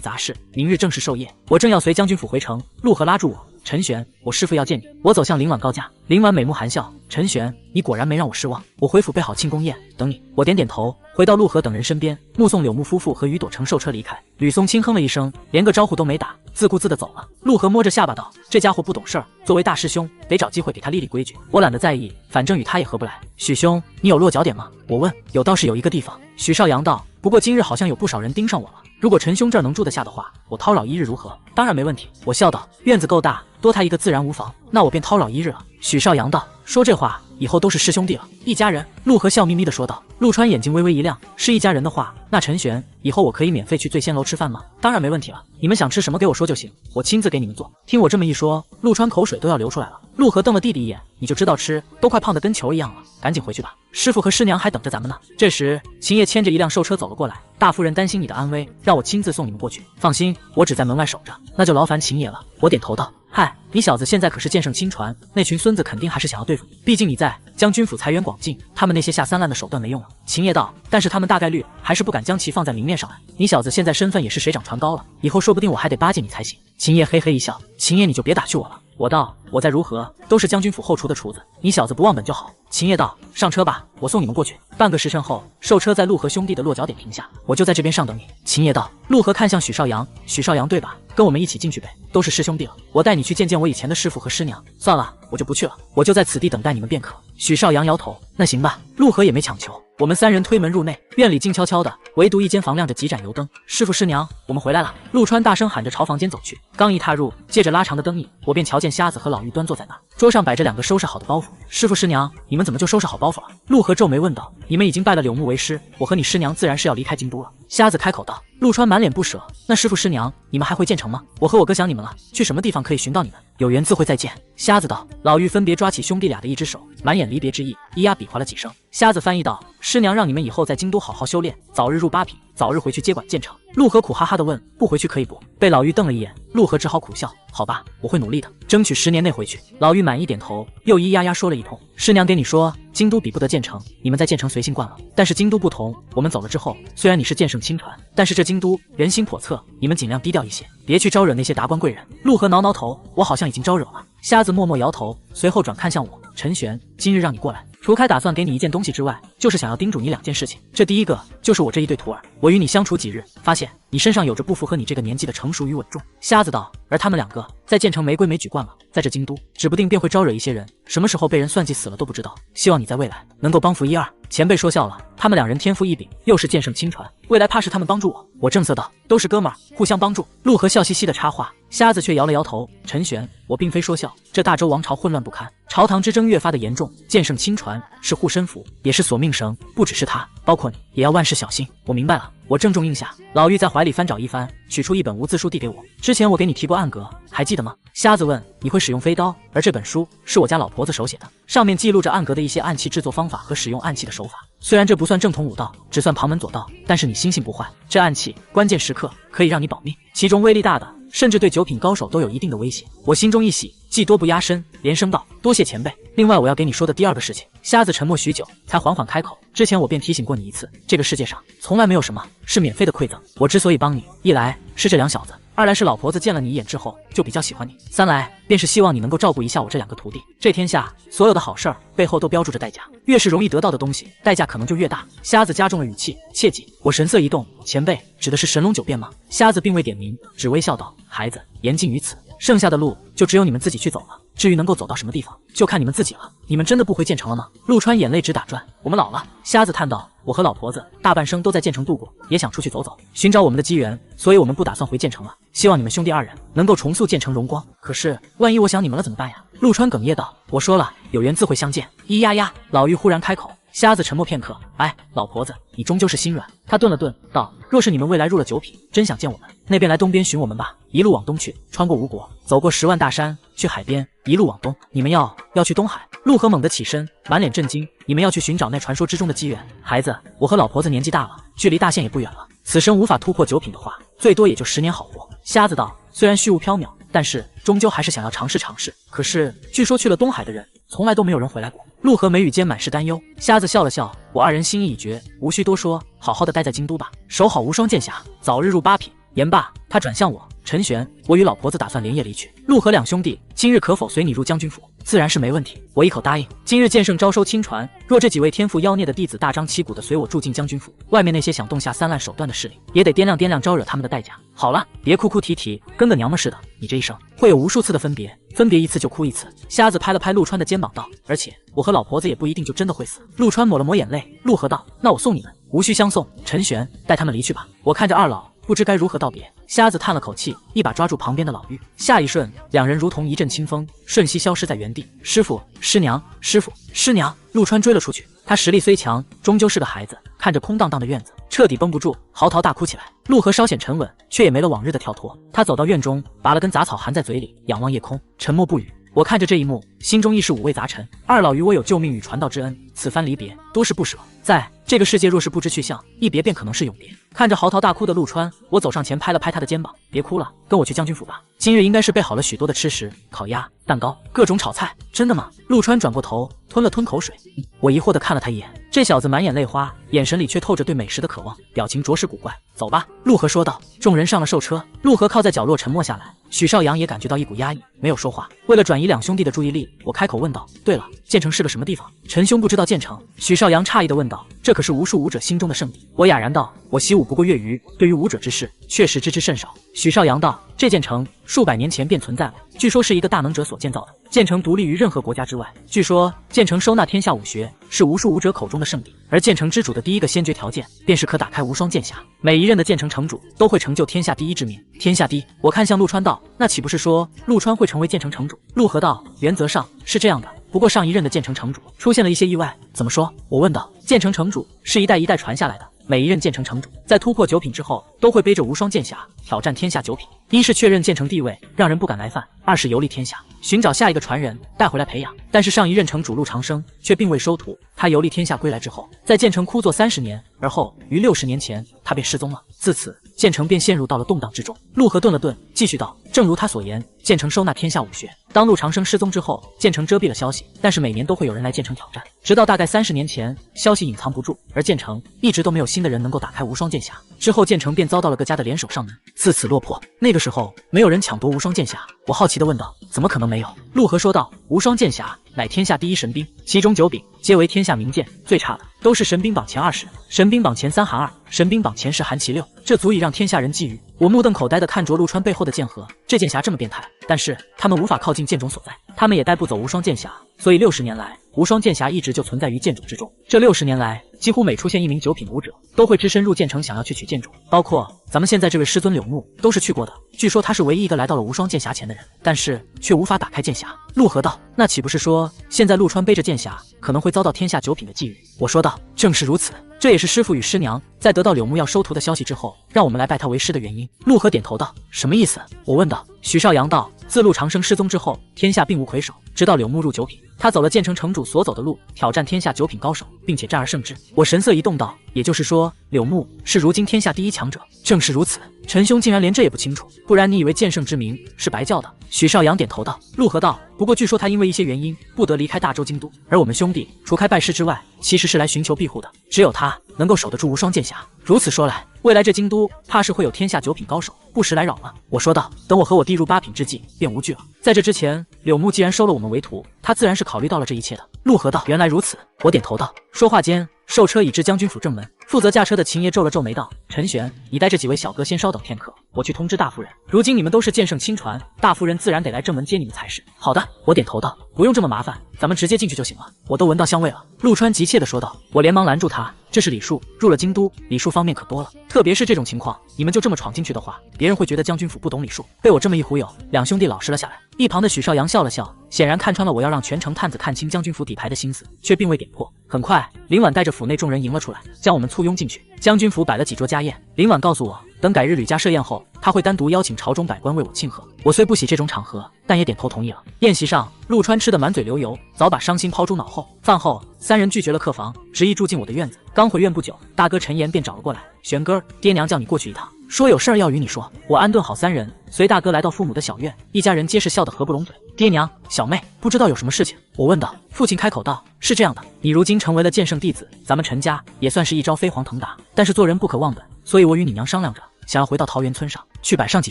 杂事，明日正式授业。我正要随将军府回城，陆河拉住我，陈玄，我师父要见你。我走向林婉告假，林婉美目含笑，陈玄，你果然没让我失望。我回府备好庆功宴，等你。我点点头，回到陆河等人身边，目送柳木夫妇和于朵乘寿车离开。吕松轻哼了一声，连个招呼都没打，自顾自地走了。陆河摸着下巴道，这家伙不懂事儿，作为大师兄，得找机会给他立立规矩。我懒得在意，反正与他也合不来。许兄，你有落脚点吗？我问。有，倒是有一个地方。许绍阳道，不过今日好像有不少人盯上我了。如果陈兄这儿能住得下的话，我叨扰1日如何？当然没问题。我笑道，院子够大，多他一个自然无妨。那我便叨扰1日了。许绍阳道，说这话以后都是师兄弟了，一家人。陆河笑眯眯地说道。陆川眼睛微微一亮，是一家人的话，那陈玄，以后我可以免费去醉仙楼吃饭吗？当然没问题了，你们想吃什么给我说就行，我亲自给你们做。听我这么一说，陆川口水都要流出来了。陆河瞪了弟弟一眼，你就知道吃，都快胖得跟球一样了，赶紧回去吧，师傅和师娘还等着咱们呢。这时秦业牵着一辆寿车走了过来，大夫人担心你的安危，让我亲自送你们过去。放心，我只在门外守着。那就劳烦秦爷了。我点头道，嗨，你小子现在可是剑圣亲传，那群孙子肯定还是想要对付你，毕竟你在将军府财源广进，他们那些下三滥的手段没用了。秦业道，但是他们大概率还是不敢将其放在明面上来。你小子现在身份也是水涨船高了，以后说不定我还得巴结你才行。秦业嘿嘿一笑，秦爷你就别打趣我了。我道，我再如何都是将军府后厨的厨子，你小子不忘本就好。秦业道，上车吧，我送你们过去。半个时辰后，寿车在陆河兄弟的落脚点停下，我就在这边上等你。秦业道，陆河看向许绍阳，许绍阳对吧？跟我们一起进去呗，都是师兄弟了，我带你去见见我以前的师傅和师娘。算了，我就不去了，我就在此地等待你们便可。许绍阳摇头，那行吧。陆河也没强求，我们3人推门入内，院里静悄悄的，唯独一间房亮着几盏油灯。师傅师娘，我们回来了。陆川大声喊着朝房间走去，刚一踏入，借着拉长的灯影，我便瞧见瞎子和老妪端坐在那，桌上摆着2个收拾好的包袱。师傅师娘，你们怎么就收拾好包袱了？陆河皱眉问道。你们已经拜了柳木为师，我和你师娘自然是要离开京都了。瞎子开口道。陆川满脸不舍，那师傅师娘，你们还会建成吗？我和我哥想你们了，去什么地方可以寻到你们？有缘自会再见。瞎子道。老妪分别抓起兄弟俩的一只手，满眼离别之意，咿呀比划了几声。瞎子翻译道，师娘让你们以后在京都好好修炼，早日入8品，早日回去接管建成。陆河苦哈哈地问：“不回去可以不？”被老妪瞪了一眼，陆河只好苦笑：“好吧，我会努力的，争取10年内回去。”老妪满意点头，又咿呀呀说了一通。师娘给你说，京都比不得建成，你们在建成随性惯了，但是京都不同，我们走了之后，虽然你是剑圣亲传，但是这京都人心叵测，你们尽量低调一些，别去招惹那些达官贵人。陆河挠挠头，我好像已经招惹了。瞎子默默摇头，随后转看向我：“陈玄，今日让你过来，除开打算给你一件东西之外，就是想要叮嘱你2件事情。这第一个就是我这一对徒儿，我与你相处几日，发现你身上有着不符合你这个年纪的成熟与稳重。”瞎子道：“而他们2个在建成玫瑰没举惯了，在这京都，指不定便会招惹一些人，什么时候被人算计死了都不知道。希望你在未来能够帮扶1、2。”前辈说笑了，他们2人天赋异禀，又是剑圣亲传，未来怕是他们帮助我。我正色道：“都是哥们儿，互相帮助。”陆河笑嘻嘻的插话，瞎子却摇了摇头：“陈玄，我并非说笑，这大周王朝混乱不堪，朝堂之争越发的严重，剑圣亲传是护身符，也是索命绳，不只是他，包括你也要万事小心。”我明白了，我郑重应下。老妪在怀里翻找一番，取出一本无字书递给我：“之前我给你提过暗格，还记得吗？”瞎子问：“你会使用飞刀？而这本书是我家老婆子手写的，上面记录着暗格的一些暗器制作方法和使用暗器的手法。虽然这不算正统武道，只算旁门左道，但是你心性不坏，这暗器关键时刻可以让你保命，其中威力大的，甚至对9品高手都有一定的威胁。”我心中一喜，技多不压身，连声道：“多谢前辈。另外我要给你说的第2个事情。”瞎子沉默许久，才缓缓开口：“之前我便提醒过你一次，这个世界上从来没有什么是免费的馈赠。我之所以帮你，一来是这2小子，2来是老婆子见了你一眼之后就比较喜欢你，3来便是希望你能够照顾一下我这2个徒弟。这天下所有的好事儿背后都标注着代价，越是容易得到的东西，代价可能就越大。”瞎子加重了语气：“切记！”我神色一动：“前辈指的是神龙9变吗？”瞎子并未点名，只微笑道：“孩子，言尽于此，剩下的路就只有你们自己去走了。至于能够走到什么地方，就看你们自己了。你们真的不回建成了吗？”陆川眼泪直打转：“我们老了。”瞎子叹道：“我和老婆子大半生都在建成度过，也想出去走走，寻找我们的机缘，所以我们不打算回建成了。希望你们兄弟2人能够重塑建成荣光。可是万一我想你们了怎么办呀？”陆川哽咽道：“我说了，有缘自会相见。”咿呀呀，老妪忽然开口。瞎子沉默片刻：“哎，老婆子，你终究是心软。”他顿了顿，道：“若是你们未来入了9品，真想见我们，那便来东边寻我们吧。一路往东去，穿过吴国，走过10万大山，去海边，一路往东。你们要去东海。”陆河猛地起身，满脸震惊：“你们要去寻找那传说之中的机缘？孩子，我和老婆子年纪大了，距离大限也不远了，此生无法突破9品的话，最多也就10年好活。”瞎子道：“虽然虚无缥缈，但是终究还是想要尝试尝试。可是据说去了东海的人，从来都没有人回来过。”陆河眉宇间满是担忧。瞎子笑了笑：“我2人心意已决，无需多说，好好的待在京都吧，守好无双剑匣，早日入8品。”言罢，他转向我：“陈玄，我与老婆子打算连夜离去。陆河2兄弟，今日可否随你入将军府？”自然是没问题。我一口答应。今日剑圣招收亲传，若这几位天赋妖孽的弟子大张旗鼓的随我住进将军府，外面那些想动下3滥手段的势力，也得掂量掂量招惹他们的代价。好了，别哭哭啼啼，跟个娘们似的。你这一生会有无数次的分别，分别一次就哭一次。瞎子拍了拍陆川的肩膀道：“而且我和老婆子也不一定就真的会死。”陆川抹了抹眼泪，陆河道：“那我送你们。”无需相送，陈玄带他们离去吧。我看着2老，不知该如何道别。瞎子叹了口气，一把抓住旁边的老妪，下一瞬，2人如同一阵清风，瞬息消失在原地。师傅，师娘，师傅，师娘！陆川追了出去。他实力虽强，终究是个孩子，看着空荡荡的院子，彻底绷不住，嚎啕大哭起来。陆河稍显沉稳，却也没了往日的跳脱。他走到院中，拔了根杂草含在嘴里，仰望夜空，沉默不语。我看着这一幕，心中亦是五味杂陈。2老与我有救命与传道之恩，此番离别，多是不舍。在这个世界，若是不知去向，一别便可能是永别。看着嚎啕大哭的陆川，我走上前拍了拍他的肩膀：“别哭了，跟我去将军府吧。今日应该是备好了许多的吃食，烤鸭、蛋糕，各种炒菜。”真的吗？陆川转过头，吞了吞口水。我疑惑地看了他一眼，这小子满眼泪花，眼神里却透着对美食的渴望，表情着实古怪。走吧，陆河说道。众人上了兽车，陆河靠在角落沉默下来。许绍洋也感觉到一股压抑，没有说话。为了转移2兄弟的注意力，我开口问道：“对了，建成是个什么地方？”陈兄不知道建成。许绍洋诧异地问道：“这可是无数武者心中的圣地。”我哑然道：“我习武不过月余，对于武者之事，确实知之甚少。”许绍洋道：“这建成数百年前便存在了，据说是一个大能者所建造的。建成独立于任何国家之外，据说建成收纳天下武学，是无数武者口中的圣地。而建成之主的第一个先决条件，便是可打开无双剑匣。每一任的建成城主都会成就天下第一之名。天下第一。”我看向陆川道：“那岂不是说陆川会成为建成城主？”陆河道：“原则上是这样的，不过上一任的建成城主出现了一些意外。”怎么说？我问道。建成城主是一代一代传下来的。每一任建成城主在突破9品之后，都会背着无双剑匣挑战天下9品。一是确认建成地位，让人不敢来犯；二是游历天下，寻找下一个传人带回来培养。但是上一任城主陆长生却并未收徒。他游历天下归来之后，在建成枯坐30年，而后于60年前他便失踪了。自此建成便陷入到了动荡之中。陆河顿了顿，继续道：“正如他所言，建成收纳天下武学。当陆长生失踪之后，建成遮蔽了消息，但是每年都会有人来建成挑战，直到大概30年前，消息隐藏不住，而建成一直都没有新的人能够打开无双剑匣。之后建成便遭到了各家的联手上门，自此落魄。那个时候，没有人抢夺无双剑匣。”我好奇地问道：“怎么可能没有？”陆河说道：“无双剑匣乃天下第一神兵，其中9柄皆为天下名剑，最差的都是神兵榜前20，神兵榜前3含2，神兵榜前10含其6，这足以让天下人觊觎。”我目瞪口呆地看着陆川背后的剑盒，这剑匣这么变态，但是他们无法靠近剑种所在，他们也带不走无双剑匣，所以60年来，无双剑匣一直就存在于剑种之中。这60年来，几乎每出现一名9品武者，都会只身入剑城想要去取剑种，包括咱们现在这位师尊柳木都是去过的。据说他是唯一一个来到了无双剑匣前的人，但是却无法打开剑匣。陆河道：“那岂不是说现在陆川背着剑匣可能会遭到天下9品的觊觎？”我说道：“正是如此，这也是师父与师娘在得到柳木要收徒的消息之后，让我们来拜他为师的原因。”陆河点头道：“什么意思？”我问道。许绍阳道：“自陆长生失踪之后，天下并无魁首，直到柳木入9品，他走了建成城主所走的路，挑战天下9品高手，并且战而胜之。”我神色一动道：“也就是说，柳木是如今天下第一强者？”正是如此。陈兄竟然连这也不清楚，不然你以为剑圣之名是白叫的？许绍阳点头道。陆河道：“不过据说他因为一些原因不得离开大周京都，而我们兄弟除开拜师之外，其实是来寻求庇护的，只有他能够守得住无双剑匣。如此说来，未来这京都怕是会有天下9品高手不时来扰了。”我说道：“等我和我弟入8品之际，便无惧了。在这之前，柳木既然收了我们为徒，他自然是考虑到了这一切的。”陆河道：“原来如此。”我点头道。说话间，售车已至将军府正门，负责驾车的秦爷皱了皱眉道：“陈玄，你带着几位小哥先稍等片刻，我去通知大夫人。如今你们都是剑圣亲传，大夫人自然得来正门接你们才是。”好的，我点头道：“不用这么麻烦，咱们直接进去就行了。我都闻到香味了。”陆川急切地说道。我连忙拦住他：“这是礼数，入了京都，礼数方面可多了。特别是这种情况，你们就这么闯进去的话，别人会觉得将军府不懂礼数。”被我这么一忽悠，两兄弟老实了下来。一旁的许绍阳笑了笑，显然看穿了我要让全城探子看清将军府底牌的心思，却并未点破。很快，林婉带着府内众人迎了出来，将我们簇拥进去。将军府摆了几桌家宴，林婉告诉我，等改日吕家设宴后，他会单独邀请朝中百官为我庆贺。我虽不喜这种场合，但也点头同意了。宴席上，陆川吃得满嘴流油，早把伤心抛诸脑后。饭后，3人拒绝了客房，执意住进我的院子。刚回院不久，大哥陈岩便找了过来：“玄哥，爹娘叫你过去一趟，说有事儿要与你说。”我安顿好3人，随大哥来到父母的小院，一家人皆是笑得合不拢嘴。爹娘，小妹，不知道有什么事情？我问道。父亲开口道：“是这样的，你如今成为了剑圣弟子，咱们陈家也算是一朝飞黄腾达，但是做人不可忘本，所以我与你娘商量着，想要回到桃源村上去摆上几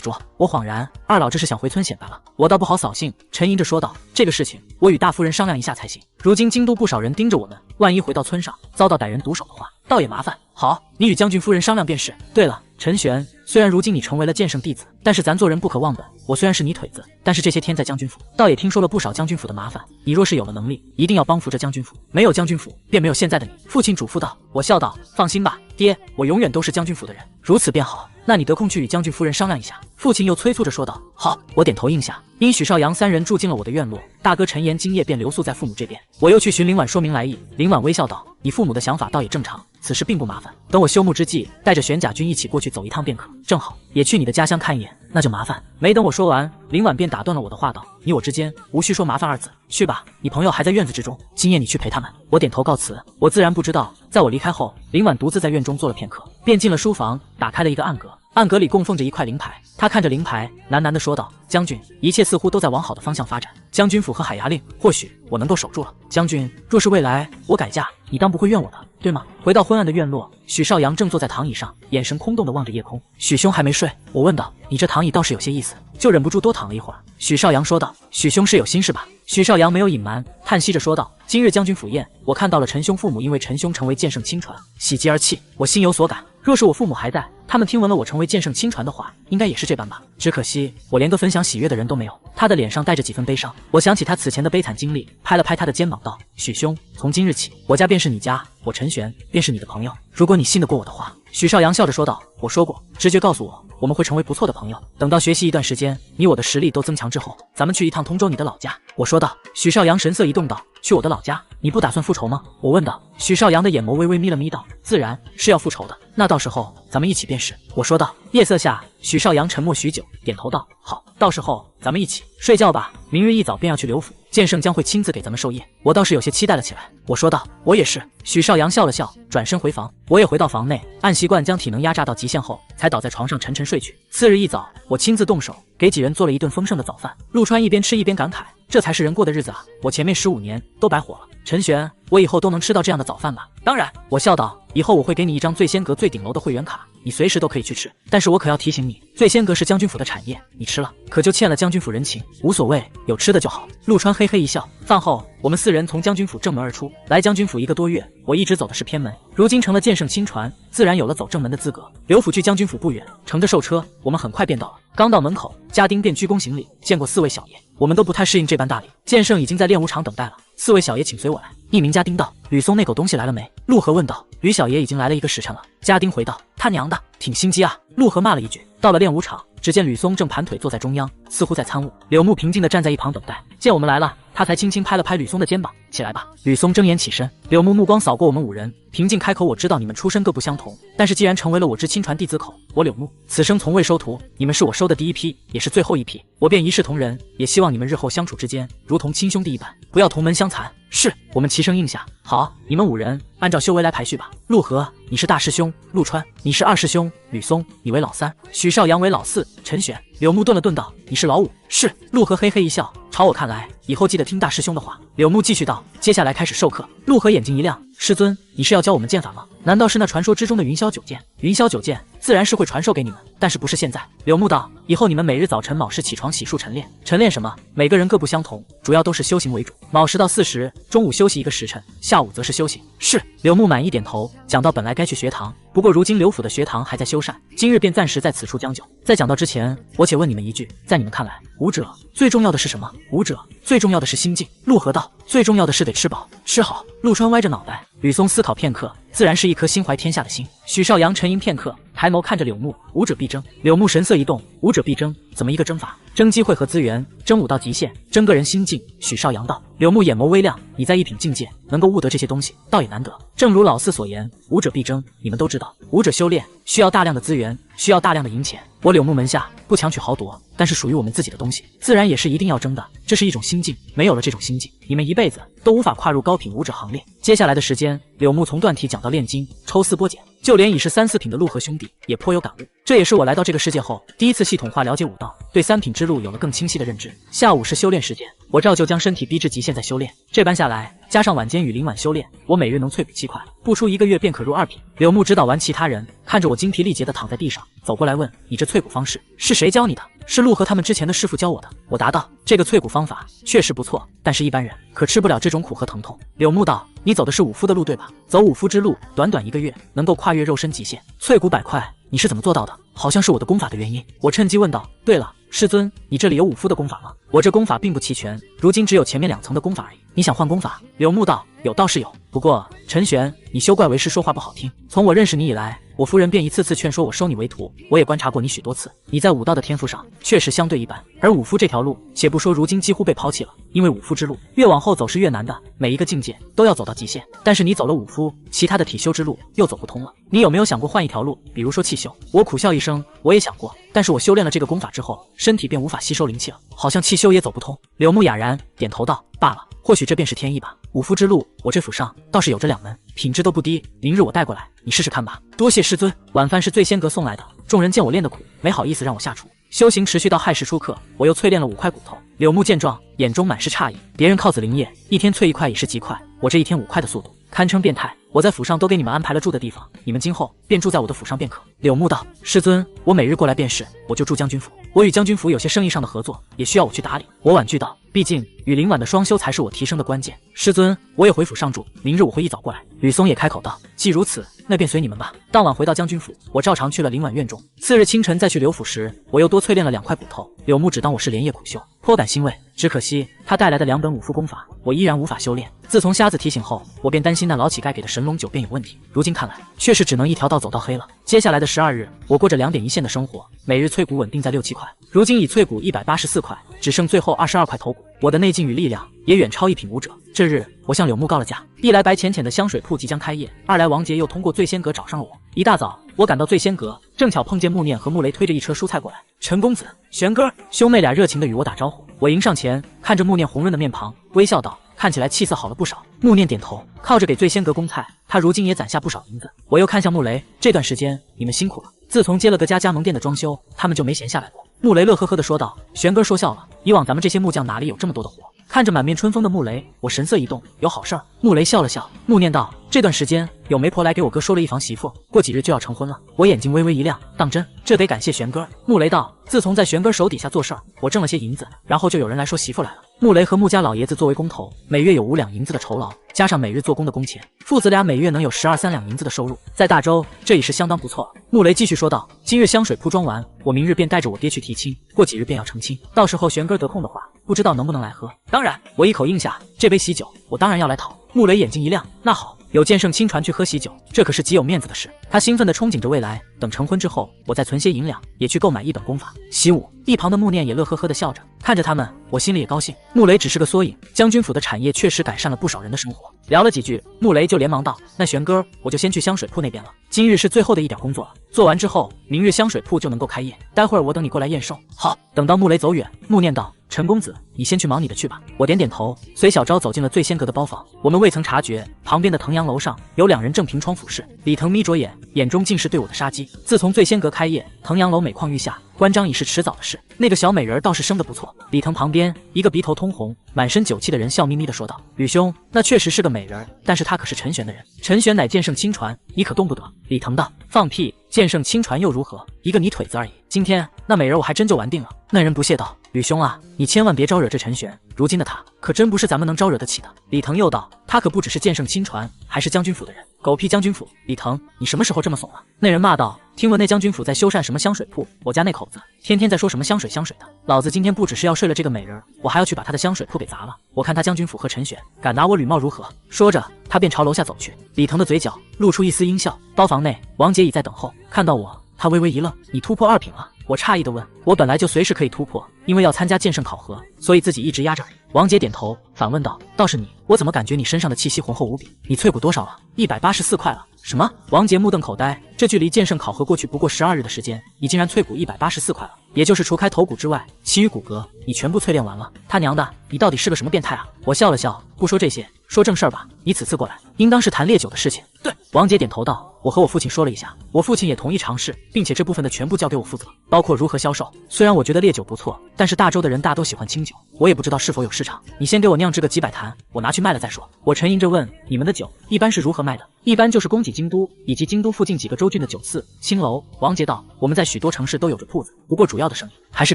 桌。”我恍然，二老这是想回村显摆了。我倒不好扫兴，沉吟着说道：“这个事情我与大夫人商量一下才行。如今京都不少人盯着我们，万一回到村上遭到歹人毒手的话，倒也麻烦。好，你与将军夫人商量便是。对了，陈玄，虽然如今你成为了剑圣弟子，但是咱做人不可忘本。我虽然是你腿子，但是这些天在将军府，倒也听说了不少将军府的麻烦。你若是有了能力，一定要帮扶着将军府。没有将军府，便没有现在的你。”父亲嘱咐道。我笑道：“放心吧，爹，我永远都是将军府的人。”如此便好，那你得空去与将军夫人商量一下。父亲又催促着说道。好，我点头应下。因许绍阳3人住进了我的院落，大哥陈岩今夜便留宿在父母这边。我又去寻林婉说明来意，林婉微笑道：“你父母的想法倒也正常，此事并不麻烦。等我休沐之际，带着玄甲军一起过去走一趟便可。正好也去你的家乡看一眼，那就麻烦。”没等我说完，林婉便打断了我的话道：“你我之间无需说麻烦2字，去吧，你朋友还在院子之中，今夜你去陪他们。”我点头告辞。我自然不知道，在我离开后，林婉独自在院中坐了片刻，便进了书房，打开了一个暗格。暗格里供奉着一块灵牌，他看着灵牌，喃喃地说道：“将军，一切似乎都在往好的方向发展。将军府和海牙令，或许我能够守住了。将军，若是未来我改嫁，你当不会怨我的，对吗？”回到昏暗的院落，许绍阳正坐在躺椅上，眼神空洞地望着夜空。许兄还没睡？我问道。你这躺椅倒是有些意思，就忍不住多躺了一会儿。许绍阳说道。许兄是有心事吧？许绍阳没有隐瞒，叹息着说道：“今日将军府宴，我看到了陈兄父母因为陈兄成为剑圣亲传，喜极而泣，我心有所感。若是我父母还在，他们听闻了我成为剑圣亲传的话，应该也是这般吧。只可惜我连个分享喜悦的人都没有。”他的脸上带着几分悲伤。我想起他此前的悲惨经历，拍了拍他的肩膀道：“许兄，从今日起，我家便是你家，我陈玄便是你的朋友。如果你信得过我的话。”许绍阳笑着说道：“我说过，直觉告诉我，我们会成为不错的朋友。等到学习一段时间，你我的实力都增强之后，咱们去一趟通州你的老家。”我说道。许绍阳神色一动道：“去我的老家？你不打算复仇吗？”我问道。许绍阳的眼眸微微眯了眯道：“自然是要复仇的，那到时候咱们一起便是。”我说道。夜色下，许绍阳沉默许久，点头道：“好，到时候咱们一起睡觉吧，明日一早便要去刘府剑圣将会亲自给咱们授业，我倒是有些期待了起来。我说道，我也是。许少阳笑了笑，转身回房。我也回到房内，按习惯将体能压榨到极限后，才倒在床上沉沉睡去。次日一早，我亲自动手给几人做了一顿丰盛的早饭。陆川一边吃一边感慨，这才是人过的日子啊！我前面15年都白活了。陈玄，我以后都能吃到这样的早饭吧？当然，我笑道，以后我会给你一张醉仙阁最顶楼的会员卡，你随时都可以去吃。但是我可要提醒你，醉仙阁是将军府的产业，你吃了可就欠了将军府人情。无所谓，有吃的就好。陆川嘿嘿一笑。饭后，我们4人从将军府正门而出，来将军府1个多月，我一直走的是偏门，如今成了剑圣亲传，自然有了走正门的资格。刘府距将军府不远，乘着兽车，我们很快便到了。刚到门口，家丁便鞠躬行礼，见过4位小爷。我们都不太适应这般大礼，剑圣已经在练武场等待了。4位小爷请随我来。一名家丁道：“吕松那狗东西来了没？”陆河问道。吕小爷已经来了1个时辰了。家丁回道：“他娘的，挺心机啊！”陆河骂了一句。到了练武场，只见吕松正盘腿坐在中央，似乎在参悟。柳木平静地站在一旁等待。见我们来了，他才轻轻拍了拍吕松的肩膀：“起来吧。”吕松睁眼起身。柳木目光扫过我们5人，平静开口：“我知道你们出身各不相同，但是既然成为了我之亲传弟子口，我柳木此生从未收徒，你们是我收的第一批，也是最后一批，我便一视同仁，也希望你们日后相处之间如同亲兄弟一般，不要同门相残。”是，我们齐声应下。好，你们5人按照修为来排序吧。陆河，你是大师兄；陆川，你是二师兄；吕松，你为老3；许少阳为老4；陈玄。柳木顿了顿道：“你是老5。”是。陆河嘿嘿一笑，朝我看来，以后记得听大师兄的话。柳木继续道：“接下来开始授课。”陆河眼睛一亮：“师尊，你是要教我们剑法吗？难道是那传说之中的云霄九剑？”云霄九剑自然是会传授给你们，但是不是现在。柳木道：“以后你们每日早晨卯时起床洗漱晨练。晨练什么？每个人各不相同，主要都是修行为主。卯时到巳时，中午休息1个时辰，下午则是修行。”是。柳木满意点头。讲到本来该去学堂，不过如今刘府的学堂还在修缮，今日便暂时在此处将就。在讲到之前，我且问你们一句，在你们看来，武者最重要的是什么？武者最重要的是心境。陆河道：“最重要的是得吃饱吃好。”陆川歪着脑袋。吕松思考片刻，自然是一颗心怀天下的心。许少阳沉吟片刻，抬眸看着柳木：“武者必争。”柳木神色一动：“武者必争，怎么一个争法？争机会和资源，争武到极限，争个人心境。”许少阳道。柳木眼眸微亮：“你在一品境界能够悟得这些东西，倒也难得。正如老4所言，武者必争。你们都知道，武者修炼需要大量的资源，需要大量的银钱。我柳木门下不强取豪夺，但是属于我们自己的东西，自然也是一定要争的。这是一种心境，没有了这种心境，你们一辈子都无法跨入高品武者行列。”接下来的时间，柳木从断体讲到炼金，抽丝剥茧，就连已是3、4品的陆河兄弟也颇有感悟。这也是我来到这个世界后第一次系统化了解武道，对3品之路有了更清晰的认知。下午是修炼时间，我照旧将身体逼至极限再修炼。这般下来，加上晚间与凌晚修炼，我每日能淬补7块，不出1个月便可入2品。柳木指导完其他人，看着我精疲力竭地躺在地上，走过来问：“你这淬补方式是谁教你的？”“是陆河他们之前的师傅教我的。”我答道。这个淬补方法确实不错，但是一般人可吃不了这种苦和疼痛。柳木道：“你走的是武夫的路对吧？走武夫之路，短短1个月能够跨越肉身极限，淬骨100块，你是怎么做到的？好像是我的功法的原因。”我趁机问道：“对了，师尊，你这里有武夫的功法吗？我这功法并不齐全，如今只有前面2层的功法而已。你想换功法？”柳木道：“有倒是有，不过陈玄，你休怪为师说话不好听。从我认识你以来，我夫人便一次次劝说我收你为徒，我也观察过你许多次，你在武道的天赋上确实相对一般。而武夫这条路，且不说如今几乎被抛弃了，因为武夫之路越往后走是越难的，每一个境界都要走到极限。但是你走了武夫，其他的体修之路又走不通了。你有没有想过换一条路，比如说气修？”我苦笑一声，我也想过，但是我修炼了这个功法之后，身体便无法吸收灵气了，好像气修也走不通。柳木哑然点头道：“罢了，或许这便是天意吧。武夫之路，我这府上倒是有着2门，品质都不低，明日我带过来，你试试看吧。”多谢师尊。晚饭是醉仙阁送来的，众人见我练得苦，没好意思让我下厨。修行持续到亥时出课，我又淬炼了5块骨头。柳木见状，眼中满是诧异，别人靠子灵液一天淬1块也是极快，我这一天5块的速度，堪称变态。我在府上都给你们安排了住的地方，你们今后便住在我的府上便可。柳木道：“师尊，我每日过来便是，我就住将军府。我与将军府有些生意上的合作，也需要我去打理。”我婉拒道：“毕竟与凌晚的双修才是我提升的关键。师尊，我也回府上住，明日我会一早过来。”吕松也开口道：“既如此，那便随你们吧。”当晚回到将军府，我照常去了凌晚院中。次日清晨再去刘府时，我又多淬炼了2块骨头。柳木只当我是连夜苦修，颇感欣慰。只可惜他带来的2本武夫功法，我依然无法修炼。自从瞎子提醒后，我便担心那老乞丐给的神龙酒便有问题。如今看来，确实只能一条道走到黑了。接下来的12日，我过着2点1线的生活，每日淬骨稳定在6、7块。如今已淬骨184块，只剩最后22块头骨。我的内劲与力量也远超1品武者。这日，我向柳木告了假。一来白浅浅的香水铺即将开业，二来王杰又通过醉仙阁找上了我。一大早，我赶到醉仙阁，正巧碰见穆念和穆雷推着一车蔬菜过来。陈公子、玄哥兄妹俩热情地与我打招呼。我迎上前，看着穆念红润的面庞，微笑道：“看起来气色好了不少。”穆念点头，靠着给醉仙阁供菜，他如今也攒下不少银子。我又看向穆雷，这段时间你们辛苦了。自从接了个家加盟店的装修，他们就没闲下来过。穆雷乐呵呵地说道：“玄哥说笑了，以往咱们这些木匠哪里有这么多的活？”看着满面春风的穆雷，我神色一动，有好事儿。穆雷笑了笑，穆念道：“这段时间有媒婆来给我哥说了一房媳妇，过几日就要成婚了。”我眼睛微微一亮，当真？这得感谢玄哥。穆雷道：“自从在玄哥手底下做事儿，我挣了些银子，然后就有人来说媳妇来了。”穆雷和穆家老爷子作为工头，每月有5两银子的酬劳，加上每日做工的工钱，父子俩每月能有12、3两银子的收入，在大周这已是相当不错了。穆雷继续说道：“今日香水铺装完，我明日便带着我爹去提亲，过几日便要成亲，到时候玄哥得空的话，不知道能不能来喝。”当然，我一口应下，这杯喜酒我当然要来讨。穆雷眼睛一亮，那好，有剑圣亲传去喝喜酒，这可是极有面子的事。他兴奋地憧憬着未来，等成婚之后，我再存些银两，也去购买一本功法习武。一旁的穆念也乐呵呵地笑着，看着他们，我心里也高兴。穆雷只是个缩影，将军府的产业确实改善了不少人的生活。聊了几句，穆雷就连忙道：“那玄哥，我就先去香水铺那边了。今日是最后的一点工作了，做完之后，明日香水铺就能够开业。待会儿我等你过来验收。”好。等到穆雷走远，穆念道：“陈公子，你先去忙你的去吧。”我点点头，随小昭走进了醉仙阁的包房。我们未曾察觉，旁边的藤阳楼上有2人正凭窗俯视。李腾眯着眼，眼中尽是对我的杀机。自从醉仙阁开业，藤阳楼每况愈下，关张已是迟早的事。那个小美人倒是生得不错。李腾旁边一个鼻头通红、满身酒气的人笑眯眯地说道：“吕兄，那确实是个美人，但是她可是陈玄的人。陈玄乃剑圣亲传，你可动不得。”李腾道：“放屁！剑圣亲传又如何？一个泥腿子而已。今天那美人我还真就玩定了。”那人不屑道：“吕兄啊，你千万别招惹这陈玄，如今的他可真不是咱们能招惹得起的。”李腾又道：“他可不只是剑圣亲传，还是将军府的人。”狗屁将军府！李腾，你什么时候这么怂了？那人骂道：“听闻那将军府在修缮什么香水铺，我家那口子天天在说什么香水的，老子今天不只是要睡了这个美人，我还要去把他的香水铺给砸了。我看他将军府和陈玄敢拿我吕茂如何？”说着，他便朝楼下走去。李腾的嘴角露出一丝阴笑。包房内，王杰已在等候，看到我，他微微一愣：“你突破2品了？”我诧异地问：“我本来就随时可以突破，因为要参加剑圣考核，所以自己一直压着而已。”王杰点头，反问道：“倒是你，我怎么感觉你身上的气息浑厚无比？你淬补多少了？184块了。”什么？王杰目瞪口呆，这距离剑圣考核过去不过12日的时间，你竟然淬补184块了，也就是除开头骨之外，其余骨骼你全部淬炼完了。他娘的，你到底是个什么变态啊？我笑了笑，不说这些，说正事儿吧。你此次过来，应当是谈烈酒的事情。对，王杰点头道：“我和我父亲说了一下，我父亲也同意尝试，并且这部分的全部交给我负责，包括如何销售。虽然我觉得烈酒不错，但是大周的人大都喜欢清酒，我也不知道是否有市场。你先给我酿制个几百坛，我拿去卖了再说。”我沉吟着问：“你们的酒一般是如何卖的？”“一般就是供给京都以及京都附近几个州郡的酒肆、青楼。”王杰道：“我们在许多城市都有着铺子，不过主要的生意还是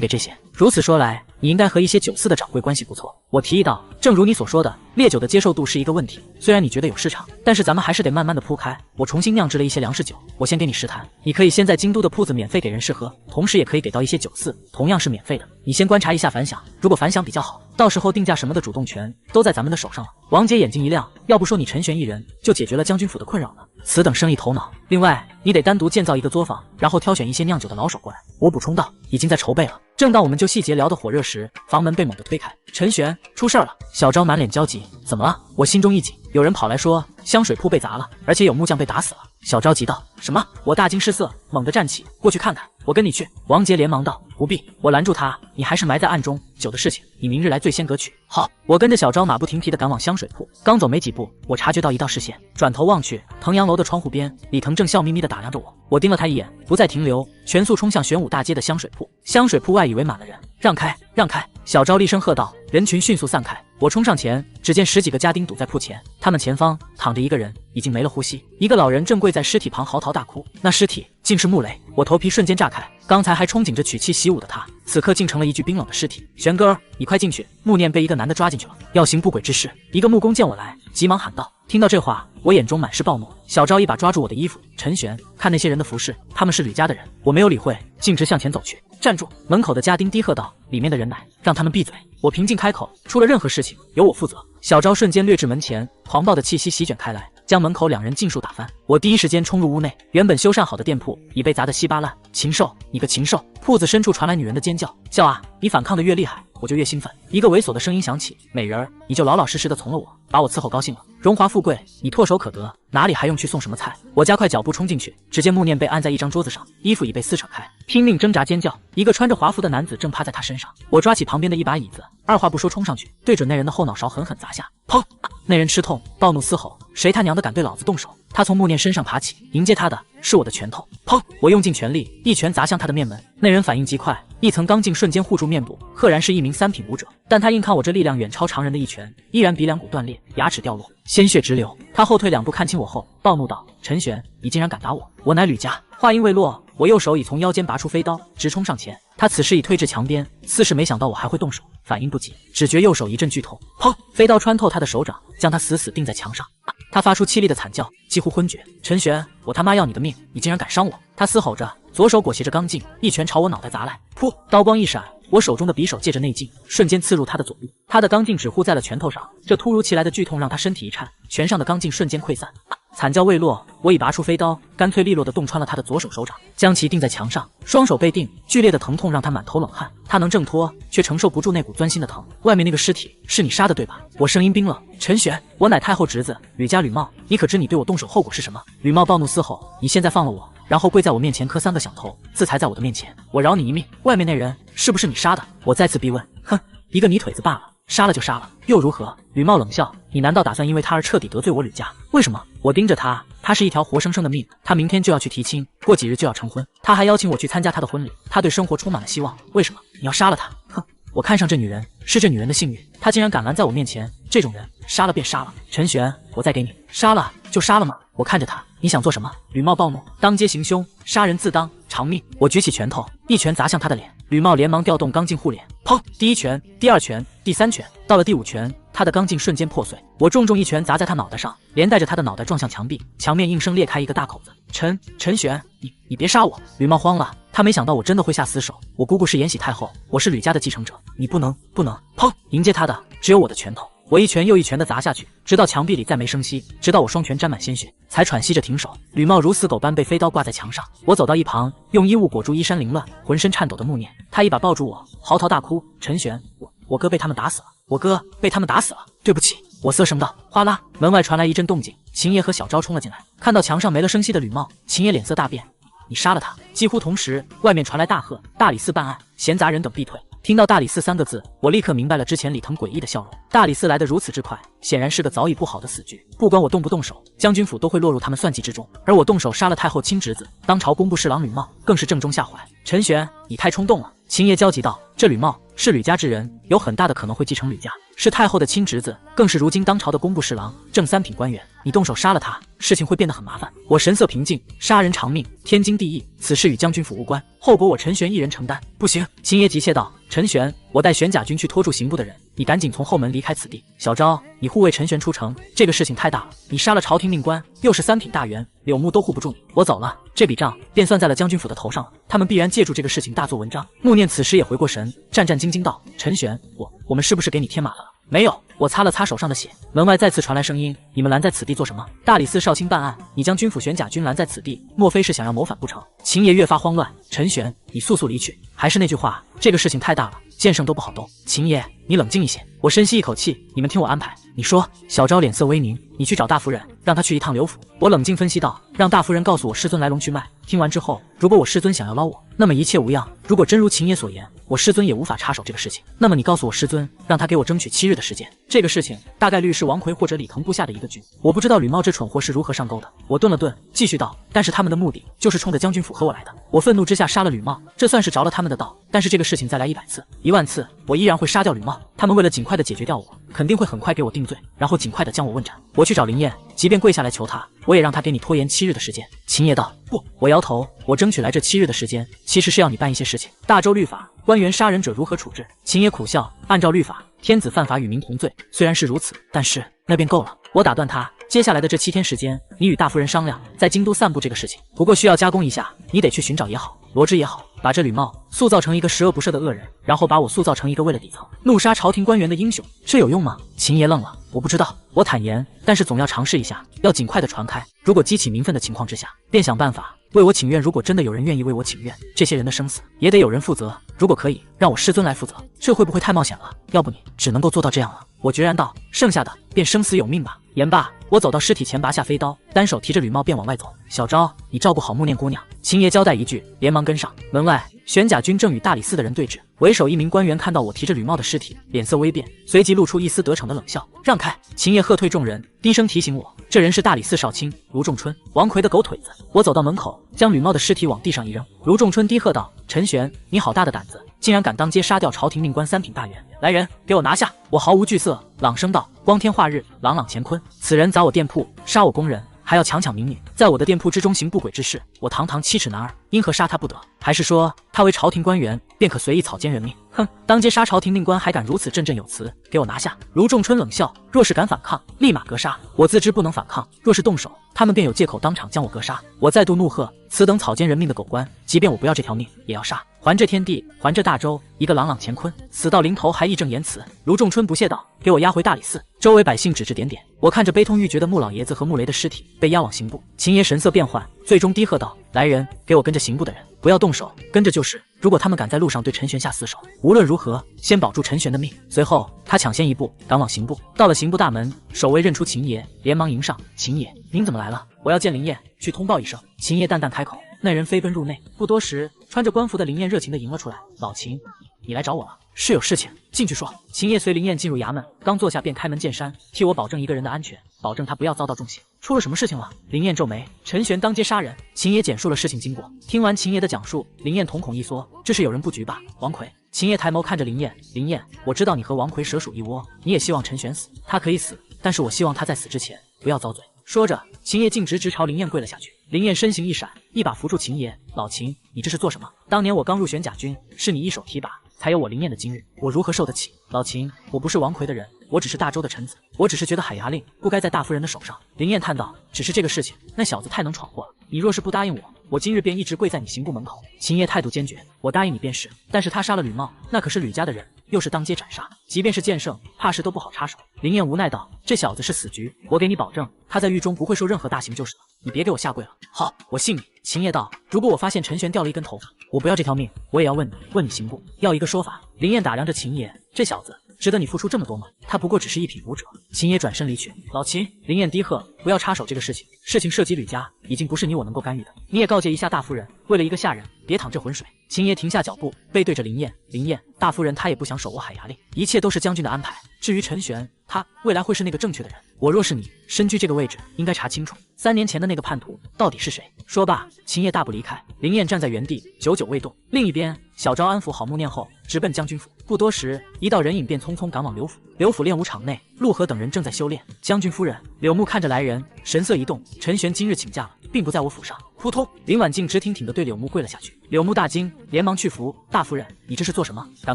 给这些。”如此说来，你应该和一些酒肆的掌柜关系不错。我提议道：“正如你所说的，烈酒的接受度是一个问题。虽然你觉得有市场，但是咱们还是得慢慢的铺开。我重新酿制了一些粮食酒，我先给你10坛，你可以先在京都的铺子免费给人试喝，同时也可以给到一些酒肆，同样是免费的。你先观察一下反响，如果反响比较好，到时候定价什么的主动权都在咱们的手上了。”王杰眼睛一亮，要不说你陈玄一人就解决了将军府的困扰呢，此等生意头脑。另外，你得单独建造一个作坊，然后挑选一些酿酒的老手过来。我补充道：“已经在筹备了。”正当我们就细节聊得火热时，房门被猛地推开。陈玄，出事儿了！小昭满脸焦急，怎么了？我心中一紧，有人跑来说香水铺被砸了，而且有木匠被打死了。小昭急道：“什么？”我大惊失色，猛地站起，过去看看。我跟你去。王杰连忙道：“不必。”我拦住他：“你还是埋在暗中，酒的事情你明日来醉仙阁取。”好。我跟着小昭马不停蹄地赶往香水铺，刚走没几步，我察觉到一道视线，转头望去，藤阳楼的窗户边，李腾正笑眯眯地打量着我。我盯了他一眼，不再停留，全速冲向玄武大街的香水铺。香水铺外已围满了人，让开，让开！小昭厉声喝道。人群迅速散开，我冲上前，只见10几个家丁堵在铺前，他们前方躺着一个人，已经没了呼吸。一个老人正跪在尸体旁嚎啕大哭，那尸体竟是穆雷。我头皮瞬间炸开，刚才还憧憬着娶妻习武的他，此刻竟成了一具冰冷的尸体。玄哥，你快进去！穆念被一个男的抓进去了，要行不轨之事。一个木工见我来，急忙喊道。听到这话，我眼中满是暴怒。小昭一把抓住我的衣服，陈玄，看那些人的服饰，他们是吕家的人。我没有理会，径直向前走去。站住！门口的家丁低喝道：“里面的人来，让他们闭嘴。”我平静开口：“出了任何事情，由我负责。”小昭瞬间掠至门前，狂暴的气息席卷开来，将门口2人尽数打翻。我第一时间冲入屋内，原本修缮好的店铺已被砸得稀巴烂。禽兽，你个禽兽！铺子深处传来女人的尖叫，叫啊！你反抗的越厉害，我就越兴奋。一个猥琐的声音响起：美人儿，你就老老实实的从了我，把我伺候高兴了。荣华富贵，你唾手可得，哪里还用去送什么菜？我加快脚步冲进去，只见穆念被按在一张桌子上，衣服已被撕扯开，拼命挣扎尖叫。一个穿着华服的男子正趴在他身上，我抓起旁边的一把椅子，二话不说冲上去，对准那人的后脑勺狠狠砸下。砰！那人吃痛，暴怒嘶吼：谁他娘的敢对老子动手？他从穆念身上爬起，迎接他的是我的拳头。砰！我用尽全力，一拳砸向他的面门。那人反应极快，一层钢镜瞬间护住面部，赫然是一名3品武者。但他硬抗我这力量远超常人的一拳，依然鼻梁骨断裂，牙齿掉落，鲜血直流。他后退2步看清我后，暴怒道：陈玄，你竟然敢打我！我乃吕家。话音未落，我右手已从腰间拔出飞刀，直冲上前。他此时已退至墙边，似是没想到我还会动手，反应不及，只觉右手一阵剧痛，砰！飞刀穿透他的手掌，将他死死钉在墙上。他发出凄厉的惨叫，几乎昏厥。陈玄，我他妈要你的命！你竟然敢伤我！他嘶吼着，左手裹挟着钢镜，一拳朝我脑袋砸来。噗！刀光一闪，我手中的匕首借着内劲，瞬间刺入他的左臂。他的钢镜只护在了拳头上，这突如其来的剧痛让他身体一颤，拳上的钢镜瞬间溃散。惨叫未落，我已拔出飞刀，干脆利落地洞穿了他的左手手掌，将其钉在墙上。双手被钉，剧烈的疼痛让他满头冷汗。他能挣脱，却承受不住那股钻心的疼。外面那个尸体是你杀的对吧？我声音冰冷。陈玄，我乃太后侄子吕家吕茂，你可知你对我动手后果是什么？吕茂暴怒嘶吼：你现在放了我，然后跪在我面前磕3个响头，自裁在我的面前，我饶你一命。外面那人是不是你杀的？我再次逼问。哼，一个泥腿子罢了，杀了就杀了，又如何？吕茂冷笑：你难道打算因为他而彻底得罪我吕家？为什么？我盯着他，他是一条活生生的命，他明天就要去提亲，过几日就要成婚，他还邀请我去参加他的婚礼，他对生活充满了希望。为什么你要杀了他？哼，我看上这女人，是这女人的幸运，她竟然敢拦在我面前，这种人杀了便杀了。陈玄，我再给你，杀了就杀了吗？我看着他，你想做什么？吕茂暴怒，当街行凶，杀人自当偿命。我举起拳头，一拳砸向他的脸。吕茂连忙调动钢镜护脸，砰！第1拳，第2拳，第3拳，到了第5拳，他的钢镜瞬间破碎。我重重一拳砸在他脑袋上，连带着他的脑袋撞向墙壁，墙面应声裂开一个大口子。陈玄，你别杀我！吕茂慌了，他没想到我真的会下死手。我姑姑是延禧太后，我是吕家的继承者，你不能！砰！迎接他的只有我的拳头。我一拳又一拳地砸下去，直到墙壁里再没声息，直到我双拳沾满鲜血，才喘息着停手。吕茂如死狗般被飞刀挂在墙上。我走到一旁，用衣物裹住衣衫凌乱、浑身颤抖的穆念，他一把抱住我，嚎啕大哭：陈玄，我哥被他们打死了，我哥被他们打死了，对不起。我嘶声道。哗啦，门外传来一阵动静，秦爷和小昭冲了进来，看到墙上没了声息的吕茂，秦爷脸色大变：你杀了他！几乎同时，外面传来大喝：大理寺办案，闲杂人等闭退。听到大理寺3个字，我立刻明白了之前李腾诡异的笑容。大理寺来得如此之快，显然是个早已布好的死局。不管我动不动手，将军府都会落入他们算计之中。而我动手杀了太后亲侄子，当朝工部侍郎吕茂，更是正中下怀。陈玄，你太冲动了！秦爷焦急道：这吕茂是吕家之人，有很大的可能会继承吕家，是太后的亲侄子，更是如今当朝的工部侍郎，正3品官员。你动手杀了他，事情会变得很麻烦。我神色平静：杀人偿命，天经地义，此事与将军府无关，后果我陈玄一人承担。不行！秦爷急切道：陈玄，我带玄甲军去拖住刑部的人，你赶紧从后门离开此地。小昭，你护卫陈玄出城，这个事情太大了，你杀了朝廷命官，又是3品大员，柳木都护不住你。我走了，这笔账便算在了将军府的头上了，他们必然借助这个事情大做文章。穆念此时也回过神，战战兢兢道：陈玄，我们是不是给你添麻烦了？没有，我擦了擦手上的血。门外再次传来声音：你们拦在此地做什么？大理寺少卿办案，你将军府玄甲军拦在此地，莫非是想要谋反不成？秦爷越发慌乱：陈玄，你速速离去。还是那句话，这个事情太大了，剑圣都不好动。秦爷，你冷静一些。我深吸一口气，你们听我安排。你说。小昭脸色微凝：你去找大夫人，让她去一趟刘府。我冷静分析道：让大夫人告诉我师尊来龙去脉。听完之后，如果我师尊想要捞我，那么一切无恙；如果真如秦爷所言，我师尊也无法插手这个事情，那么你告诉我师尊，让他给我争取7日的时间。这个事情大概率是王奎或者李腾布下的一个局，我不知道吕茂这蠢货是如何上钩的。我顿了顿，继续道：但是他们的目的就是冲着将军府和我来的。我愤怒之下杀了吕茂，这算是着了他们的道。但是这个事情再来100次、10000次，我依然会杀掉吕茂。他们为了尽快的解决掉我，肯定会很快给我定罪，然后尽快的将我问斩。我去找林燕，即便跪下来求他，我也让他给你拖延7日的时间。秦爷道：不。我摇头，我争取来这7日的时间，其实是要你办一些事情。大周律法，官员杀人者如何处置？秦爷苦笑：按照律法，天子犯法与民同罪，虽然是如此，但是那便够了。我打断他：接下来的这7天时间，你与大夫人商量，在京都散布这个事情。不过需要加工一下，你得去寻找也好。罗织也好，把这吕茂塑造成一个十恶不赦的恶人，然后把我塑造成一个为了底层怒杀朝廷官员的英雄，这有用吗？秦爷愣了，我不知道，我坦言，但是总要尝试一下，要尽快的传开。如果激起民愤的情况之下，便想办法为我请愿。如果真的有人愿意为我请愿，这些人的生死也得有人负责。如果可以让我师尊来负责，这会不会太冒险了？要不你只能够做到这样了。我决然道，剩下的便生死有命吧。言罢，我走到尸体前，拔下飞刀，单手提着吕茂便往外走。小昭，你照顾好穆念姑娘。秦爷交代一句，连忙跟上。门外，玄甲军正与大理寺的人对峙，为首一名官员看到我提着吕茂的尸体，脸色微变，随即露出一丝得逞的冷笑。让开！秦爷喝退众人，低声提醒我，这人是大理寺少卿卢仲春，王奎的狗腿子。我走到门口，将吕茂的尸体往地上一扔。卢仲春低喝道：“陈玄，你好大的胆子，竟然敢当街杀掉朝廷命官三品大员！来人，给我拿下！”我毫无惧色，朗声道：“光天化日，朗朗乾坤，此人砸我店铺，杀我工人，还要强抢民女，在我的店铺之中行不轨之事，我堂堂七尺男儿，因何杀他不得？还是说他为朝廷官员，便可随意草菅人命？哼！当街杀朝廷命官，还敢如此振振有词，给我拿下！”卢仲春冷笑：“若是敢反抗，立马格杀。我自知不能反抗，若是动手，他们便有借口当场将我格杀。”我再度怒喝：“此等草菅人命的狗官，即便我不要这条命，也要杀！还这天地，还这大周，一个朗朗乾坤！死到临头还义正言辞。”卢仲春不屑道：“给我押回大理寺。”周围百姓指指点点，我看着悲痛欲绝的穆老爷子和穆雷的尸体被押往刑部。秦爷神色变幻，最终低喝道：“来人，给我跟着刑部的人，不要动手，跟着就是。如果他们敢在路上对陈玄下死手，无论如何先保住陈玄的命。”随后他抢先一步赶往刑部，到了刑部大门，守卫认出秦爷，连忙迎上：“秦爷，您怎么来了？我要见林燕，去通报一声。”秦爷淡淡开口。那人飞奔入内，不多时，穿着官服的林燕热情地迎了出来：“老秦，你来找我了，是有事情，进去说。”秦爷随林燕进入衙门，刚坐下便开门见山，替我保证一个人的安全，保证他不要遭到重刑。出了什么事情了？林燕皱眉：“陈玄当街杀人。”秦爷简述了事情经过。听完秦爷的讲述，林燕瞳孔一缩：“这是有人布局吧？王奎。”秦爷抬眸看着林燕：“林燕，我知道你和王奎蛇鼠一窝，你也希望陈玄死，他可以死，但是我希望他在死之前不要遭罪。”说着，秦爷径直朝林燕跪了下去。林燕身形一闪，一把扶住秦爷：“老秦，你这是做什么？当年我刚入玄甲军，是你一手提拔，才有我林燕的今日，我如何受得起？老秦，我不是王奎的人，我只是大周的臣子，我只是觉得海牙令不该在大夫人的手上。”林燕叹道：“只是这个事情，那小子太能闯祸了，你若是不答应我，我今日便一直跪在你刑部门口。”秦爷态度坚决：“我答应你便是，但是他杀了吕茂，那可是吕家的人，又是当街斩杀，即便是剑圣，怕是都不好插手。”林燕无奈道：“这小子是死局，我给你保证，他在狱中不会受任何大刑就是了，你别给我下跪了。”“好，我信你。”秦爷道：“如果我发现陈玄掉了一根头发，我不要这条命，我也要问你刑部要一个说法。”林燕打量着秦爷：“这小子值得你付出这么多吗？他不过只是一匹武者。”秦爷转身离去。老秦，林燕低喝：“不要插手这个事情，事情涉及吕家，已经不是你我能够干预的。你也告诫一下大夫人，为了一个下人，别淌这浑水。”秦爷停下脚步，背对着林燕：“林燕，大夫人她也不想手握海牙令，一切都是将军的安排。至于陈玄，他未来会是那个正确的人。我若是你，身居这个位置，应该查清楚3年前的那个叛徒到底是谁。”说罢，秦爷大步离开。林燕站在原地，久久未动。另一边，小昭安抚好穆念后，直奔将军府。不多时，一道人影便匆匆赶往刘府。刘府练武场内，陆河等人正在修炼。将军夫人，柳木看着来人，神色一动：“陈玄今日请假了，并不在我府上。”扑通，林婉静直挺挺地对柳木跪了下去。柳木大惊，连忙去扶：“大夫人，你这是做什么？赶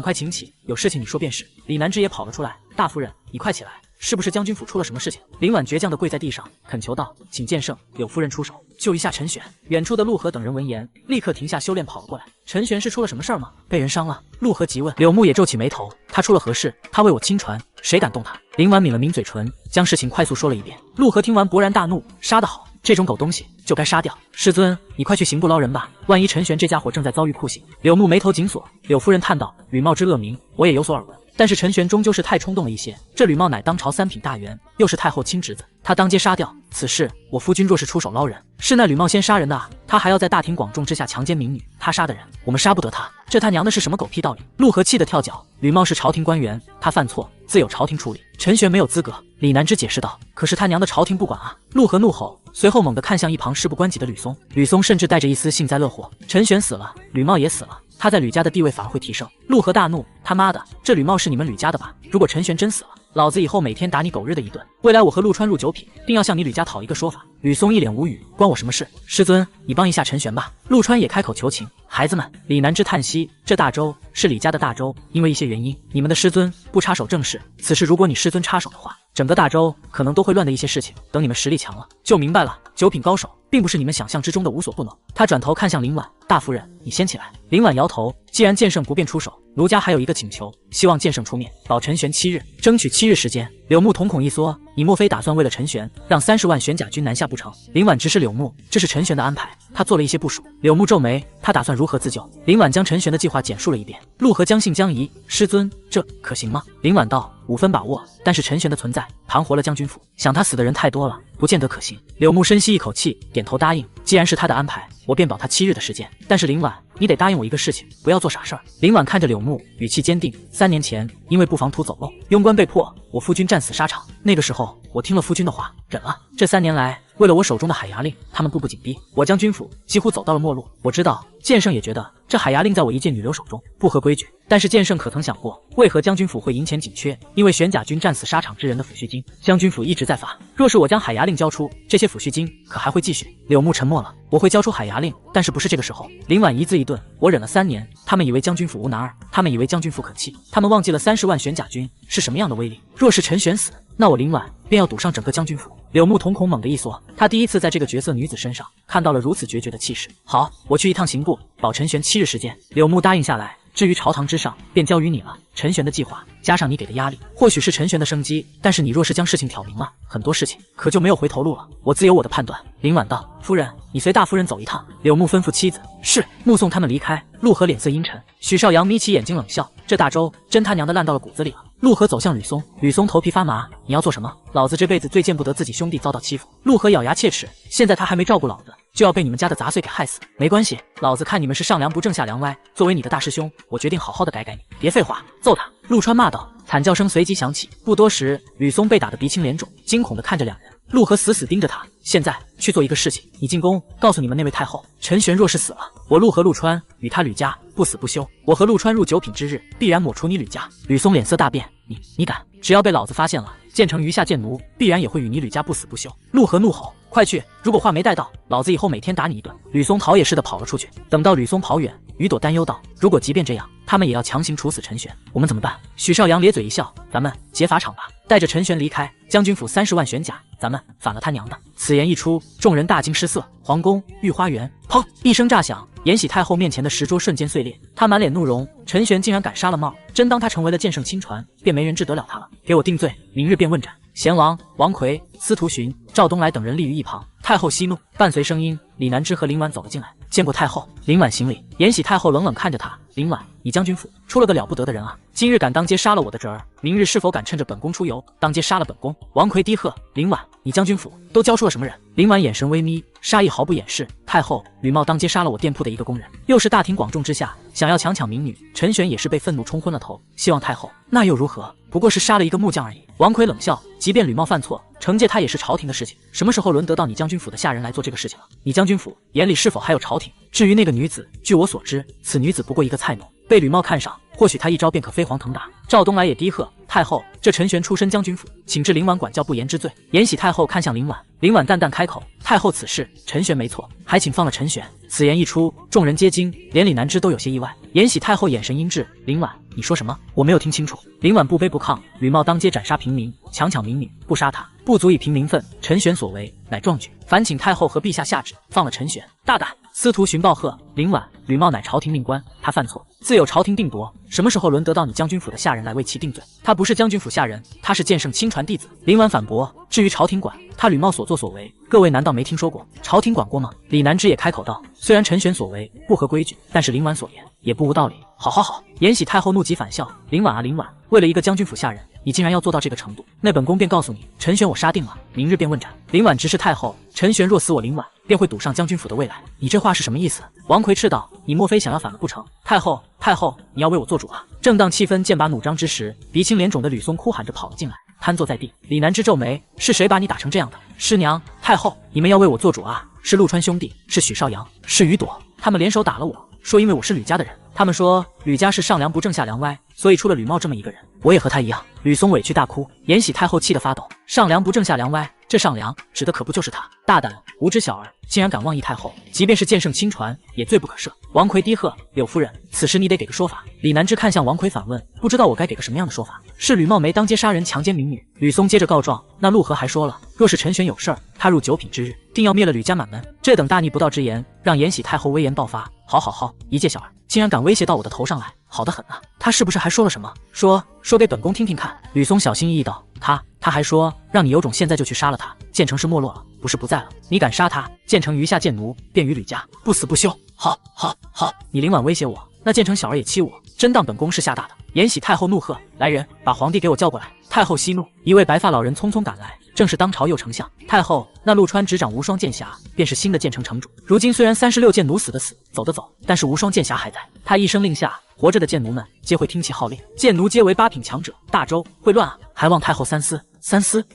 快请起，有事情你说便是。”李南之也跑了出来：“大夫人，你快起来，是不是将军府出了什么事情？”林婉倔强地跪在地上，恳求道：“请剑圣、柳夫人出手，救一下陈玄。”远处的陆河等人闻言，立刻停下修炼，跑了过来。“陈玄是出了什么事儿吗？被人伤了？”陆河急问。柳木也皱起眉头：“他出了何事？他为我亲传，谁敢动他？”林婉抿了抿嘴唇，将事情快速说了一遍。陆河听完勃然大怒：“杀得好！这种狗东西就该杀掉！师尊，你快去刑部捞人吧，万一陈玄这家伙正在遭遇酷刑。”柳木眉头紧锁。柳夫人叹道：“吕茂之恶名，我也有所耳闻，但是陈玄终究是太冲动了一些。这吕茂乃当朝3品大员，又是太后亲侄子，他当街杀掉，此事我夫君若是出手捞人，是那吕茂先杀人的啊！他还要在大庭广众之下强奸民女，他杀的人，我们杀不得他，这他娘的是什么狗屁道理？”陆河气得跳脚：“吕茂是朝廷官员，他犯错自有朝廷处理，陈玄没有资格。”李南之解释道：“可是他娘的朝廷不管啊！”陆河怒吼，随后猛地看向一旁事不关己的吕松。吕松甚至带着一丝幸灾乐祸：“陈玄死了，吕茂也死了，他在吕家的地位反而会提升。”陆河大怒：“他妈的，这吕茂是你们吕家的吧？如果陈玄真死了，老子以后每天打你狗日的一顿！未来我和陆川入九品，定要向你吕家讨一个说法。”吕松一脸无语：“关我什么事？师尊，你帮一下陈玄吧。”陆川也开口求情：“孩子们。”李南之叹息：“这大周是李家的大周，因为一些原因，你们的师尊不插手正事。此事如果你师尊插手的话，整个大周可能都会乱的一些事情。等你们实力强了，就明白了。9品高手并不是你们想象之中的无所不能。”他转头看向林婉：“大夫人，你先起来。林婉摇头，既然剑圣不便出手，卢家还有一个请求，希望剑圣出面保陈玄7日，争取7日时间。柳木瞳孔一缩，你莫非打算为了陈玄，让30万玄甲军南下不成？林婉直视柳木，这是陈玄的安排，他做了一些部署。柳木皱眉，他打算如何自救？林婉将陈玄的计划简述了一遍。陆河将信将疑，师尊，这可行吗？林婉道：5分把握，但是陈玄的存在盘活了将军府，想他死的人太多了，不见得可行。柳木深吸一口气，点头答应。既然是他的安排，我便保他7日的时间。但是林婉，你得答应我一个事情，不要做傻事儿。林婉看着柳木，语气坚定。3年前，因为布防图走漏，庸官被迫，我夫君战死沙场。那个时候，我听了夫君的话，忍了。这3年来，为了我手中的海牙令，他们步步紧逼，我将军府几乎走到了末路。我知道剑圣也觉得这海牙令在我一介女流手中不合规矩，但是剑圣可曾想过，为何将军府会银钱紧缺？因为玄甲军战死沙场之人的抚恤金，将军府一直在发。若是我将海牙令交出，这些抚恤金可还会继续？柳木沉默了。我会交出海牙令，但是不是这个时候。林婉一字一顿，我忍了3年，他们以为将军府无男儿，他们以为将军府可弃，他们忘记了30万玄甲军是什么样的威力。若是陈玄死，那我林婉便要赌上整个将军府。柳木瞳孔猛地一缩，他第一次在这个绝色女子身上看到了如此决绝的气势。好，我去一趟刑部，保陈玄7日时间。柳木答应下来。至于朝堂之上，便交于你了。陈玄的计划加上你给的压力，或许是陈玄的生机，但是你若是将事情挑明了，很多事情可就没有回头路了。我自有我的判断。林婉道：夫人，你随大夫人走一趟。柳木吩咐妻子。是。目送他们离开，陆河脸色阴沉。许绍阳眯起眼睛冷笑，这大周真他娘的烂到了骨子里了。陆河走向吕松，吕松头皮发麻，你要做什么？老子这辈子最见不得自己兄弟遭到欺负。陆河咬牙切齿，现在他还没照顾老子，就要被你们家的杂碎给害死。没关系，老子看你们是上梁不正下梁歪，作为你的大师兄，我决定好好的改改你。别废话，揍他！陆川骂道。惨叫声随即响起，不多时，吕松被打得鼻青脸肿，惊恐地看着两人。陆河死死盯着他。现在去做一个事情，你进宫告诉你们那位太后，陈玄若是死了，我陆河陆川与他吕家不死不休。我和陆川入9品之日，必然抹除你吕家。吕松脸色大变，你敢？只要被老子发现了，建成余下贱奴，必然也会与你吕家不死不休。陆河怒吼，快去！如果话没带到，老子以后每天打你一顿。吕松逃也似的跑了出去。等到吕松跑远，于朵担忧道，如果即便这样，他们也要强行处死陈玄，我们怎么办？许绍阳咧嘴一笑，咱们劫法场吧，带着陈玄离开，将军府30万玄甲，咱们反了他娘的！此言一出，众人大惊失色。皇宫御花园，砰！一声炸响，延禧太后面前的石桌瞬间碎裂，她满脸怒容。陈玄竟然敢杀了冒，真当他成为了剑圣亲传，便没人治得了他了。给我定罪，明日便问斩。贤王王奎、司徒寻、赵东来等人立于一旁。太后息怒，伴随声音，李南芝和林婉走了进来。见过太后。林婉行礼。延禧太后冷冷看着他，林婉，你将军府出了个了不得的人啊！今日敢当街杀了我的侄儿，明日是否敢趁着本宫出游，当街杀了本宫？王奎低喝，林婉，你将军府都交出了什么人？林婉眼神微眯，杀意毫不掩饰。太后，吕茂当街杀了我店铺的一个工人，又是大庭广众之下想要强抢民女，陈玄也是被愤怒冲昏了头。希望太后，那又如何？不过是杀了一个木匠而已。王奎冷笑，即便吕茂犯错，惩戒他也是朝廷的事情，什么时候轮得到你将军府的下人来做这个事情了？你将军府眼里是否还有朝廷？至于那个女子，据我所知，此女子不过一个菜农，被吕茂看上，或许他一招便可飞黄腾达。赵东来也低喝，太后，这陈玄出身将军府，请治林婉管教不严之罪。延禧太后看向林婉，林婉淡淡开口，太后此事陈玄没错，还请放了陈玄。此言一出，众人皆惊，连李南芝都有些意外。延禧太后眼神阴鸷，林婉，你说什么？我没有听清楚。林婉不卑不亢，吕茂当街斩杀平民，强抢民女，不杀他，不足以平民愤。陈玄所为乃壮举，烦请太后和陛下下旨，放了陈玄。大胆！司徒寻暴喝，林婉，吕茂乃朝廷命官，他犯错，自有朝廷定夺，什么时候轮得到你将军府的下人来为其定罪？他不是将军府下人，他是剑圣亲传弟子。林婉反驳，至于朝廷管他吕茂所作所为，各位难道没听说过朝廷管过吗？李南芝也开口道，虽然陈玄所为不合规矩，但是林婉所言也不无道理。好好好！延禧太后怒极反笑，林婉啊林婉，为了一个将军府下人，你竟然要做到这个程度，那本宫便告诉你，陈玄我杀定了，明日便问斩。林婉直视太后，陈玄若死我林婉，便会赌上将军府的未来。你这话是什么意思？王奎斥道，你莫非想要反了不成？太后，太后，你要为我做主啊！正当气氛剑拔弩张之时，鼻青脸肿的吕松哭喊着跑了进来，瘫坐在地。李南芝皱眉，是谁把你打成这样的？师娘，太后，你们要为我做主啊！是陆川兄弟，是许绍阳，是于朵，他们联手打了我，说因为我是吕家的人，他们说吕家是上梁不正下梁歪，所以出了吕茂这么一个人，我也和他一样。吕松委屈大哭，延禧太后气得发抖，上梁不正下梁歪，这上梁指的可不就是他？大胆无知小儿，竟然敢妄议太后，即便是剑圣亲传，也罪不可赦。王奎低喝：“柳夫人，此事你得给个说法。”李南芝看向王奎反问：“不知道我该给个什么样的说法？”是吕茂梅当街杀人强奸民女。吕松接着告状，那陆河还说了，若是陈玄有事儿，他入九品之日，定要灭了吕家满门。这等大逆不道之言，让延禧太后威严爆发。好，一介小儿，竟然敢威胁到我的头上来，好得很啊！他是不是还说了什么？说给本宫听听看。吕松小心翼翼道：“他还说让你有种现在就去杀了他。建成是没落了，不是不在了，你敢杀他，建成余下贱奴便于吕家，不死不休。好，你凌婉威胁我，那建成小儿也欺我，真当本宫是吓大的。”延禧太后怒喝：“来人，把皇帝给我叫过来！”太后息怒，一位白发老人匆匆赶来，正是当朝右丞相。太后，那陆川执掌无双剑匣，便是新的建成城主。如今虽然36剑奴死的死，走的走，但是无双剑匣还在。他一声令下，活着的剑奴们皆会听其号令，剑奴皆为8品强者。大周会乱啊！还望太后三思。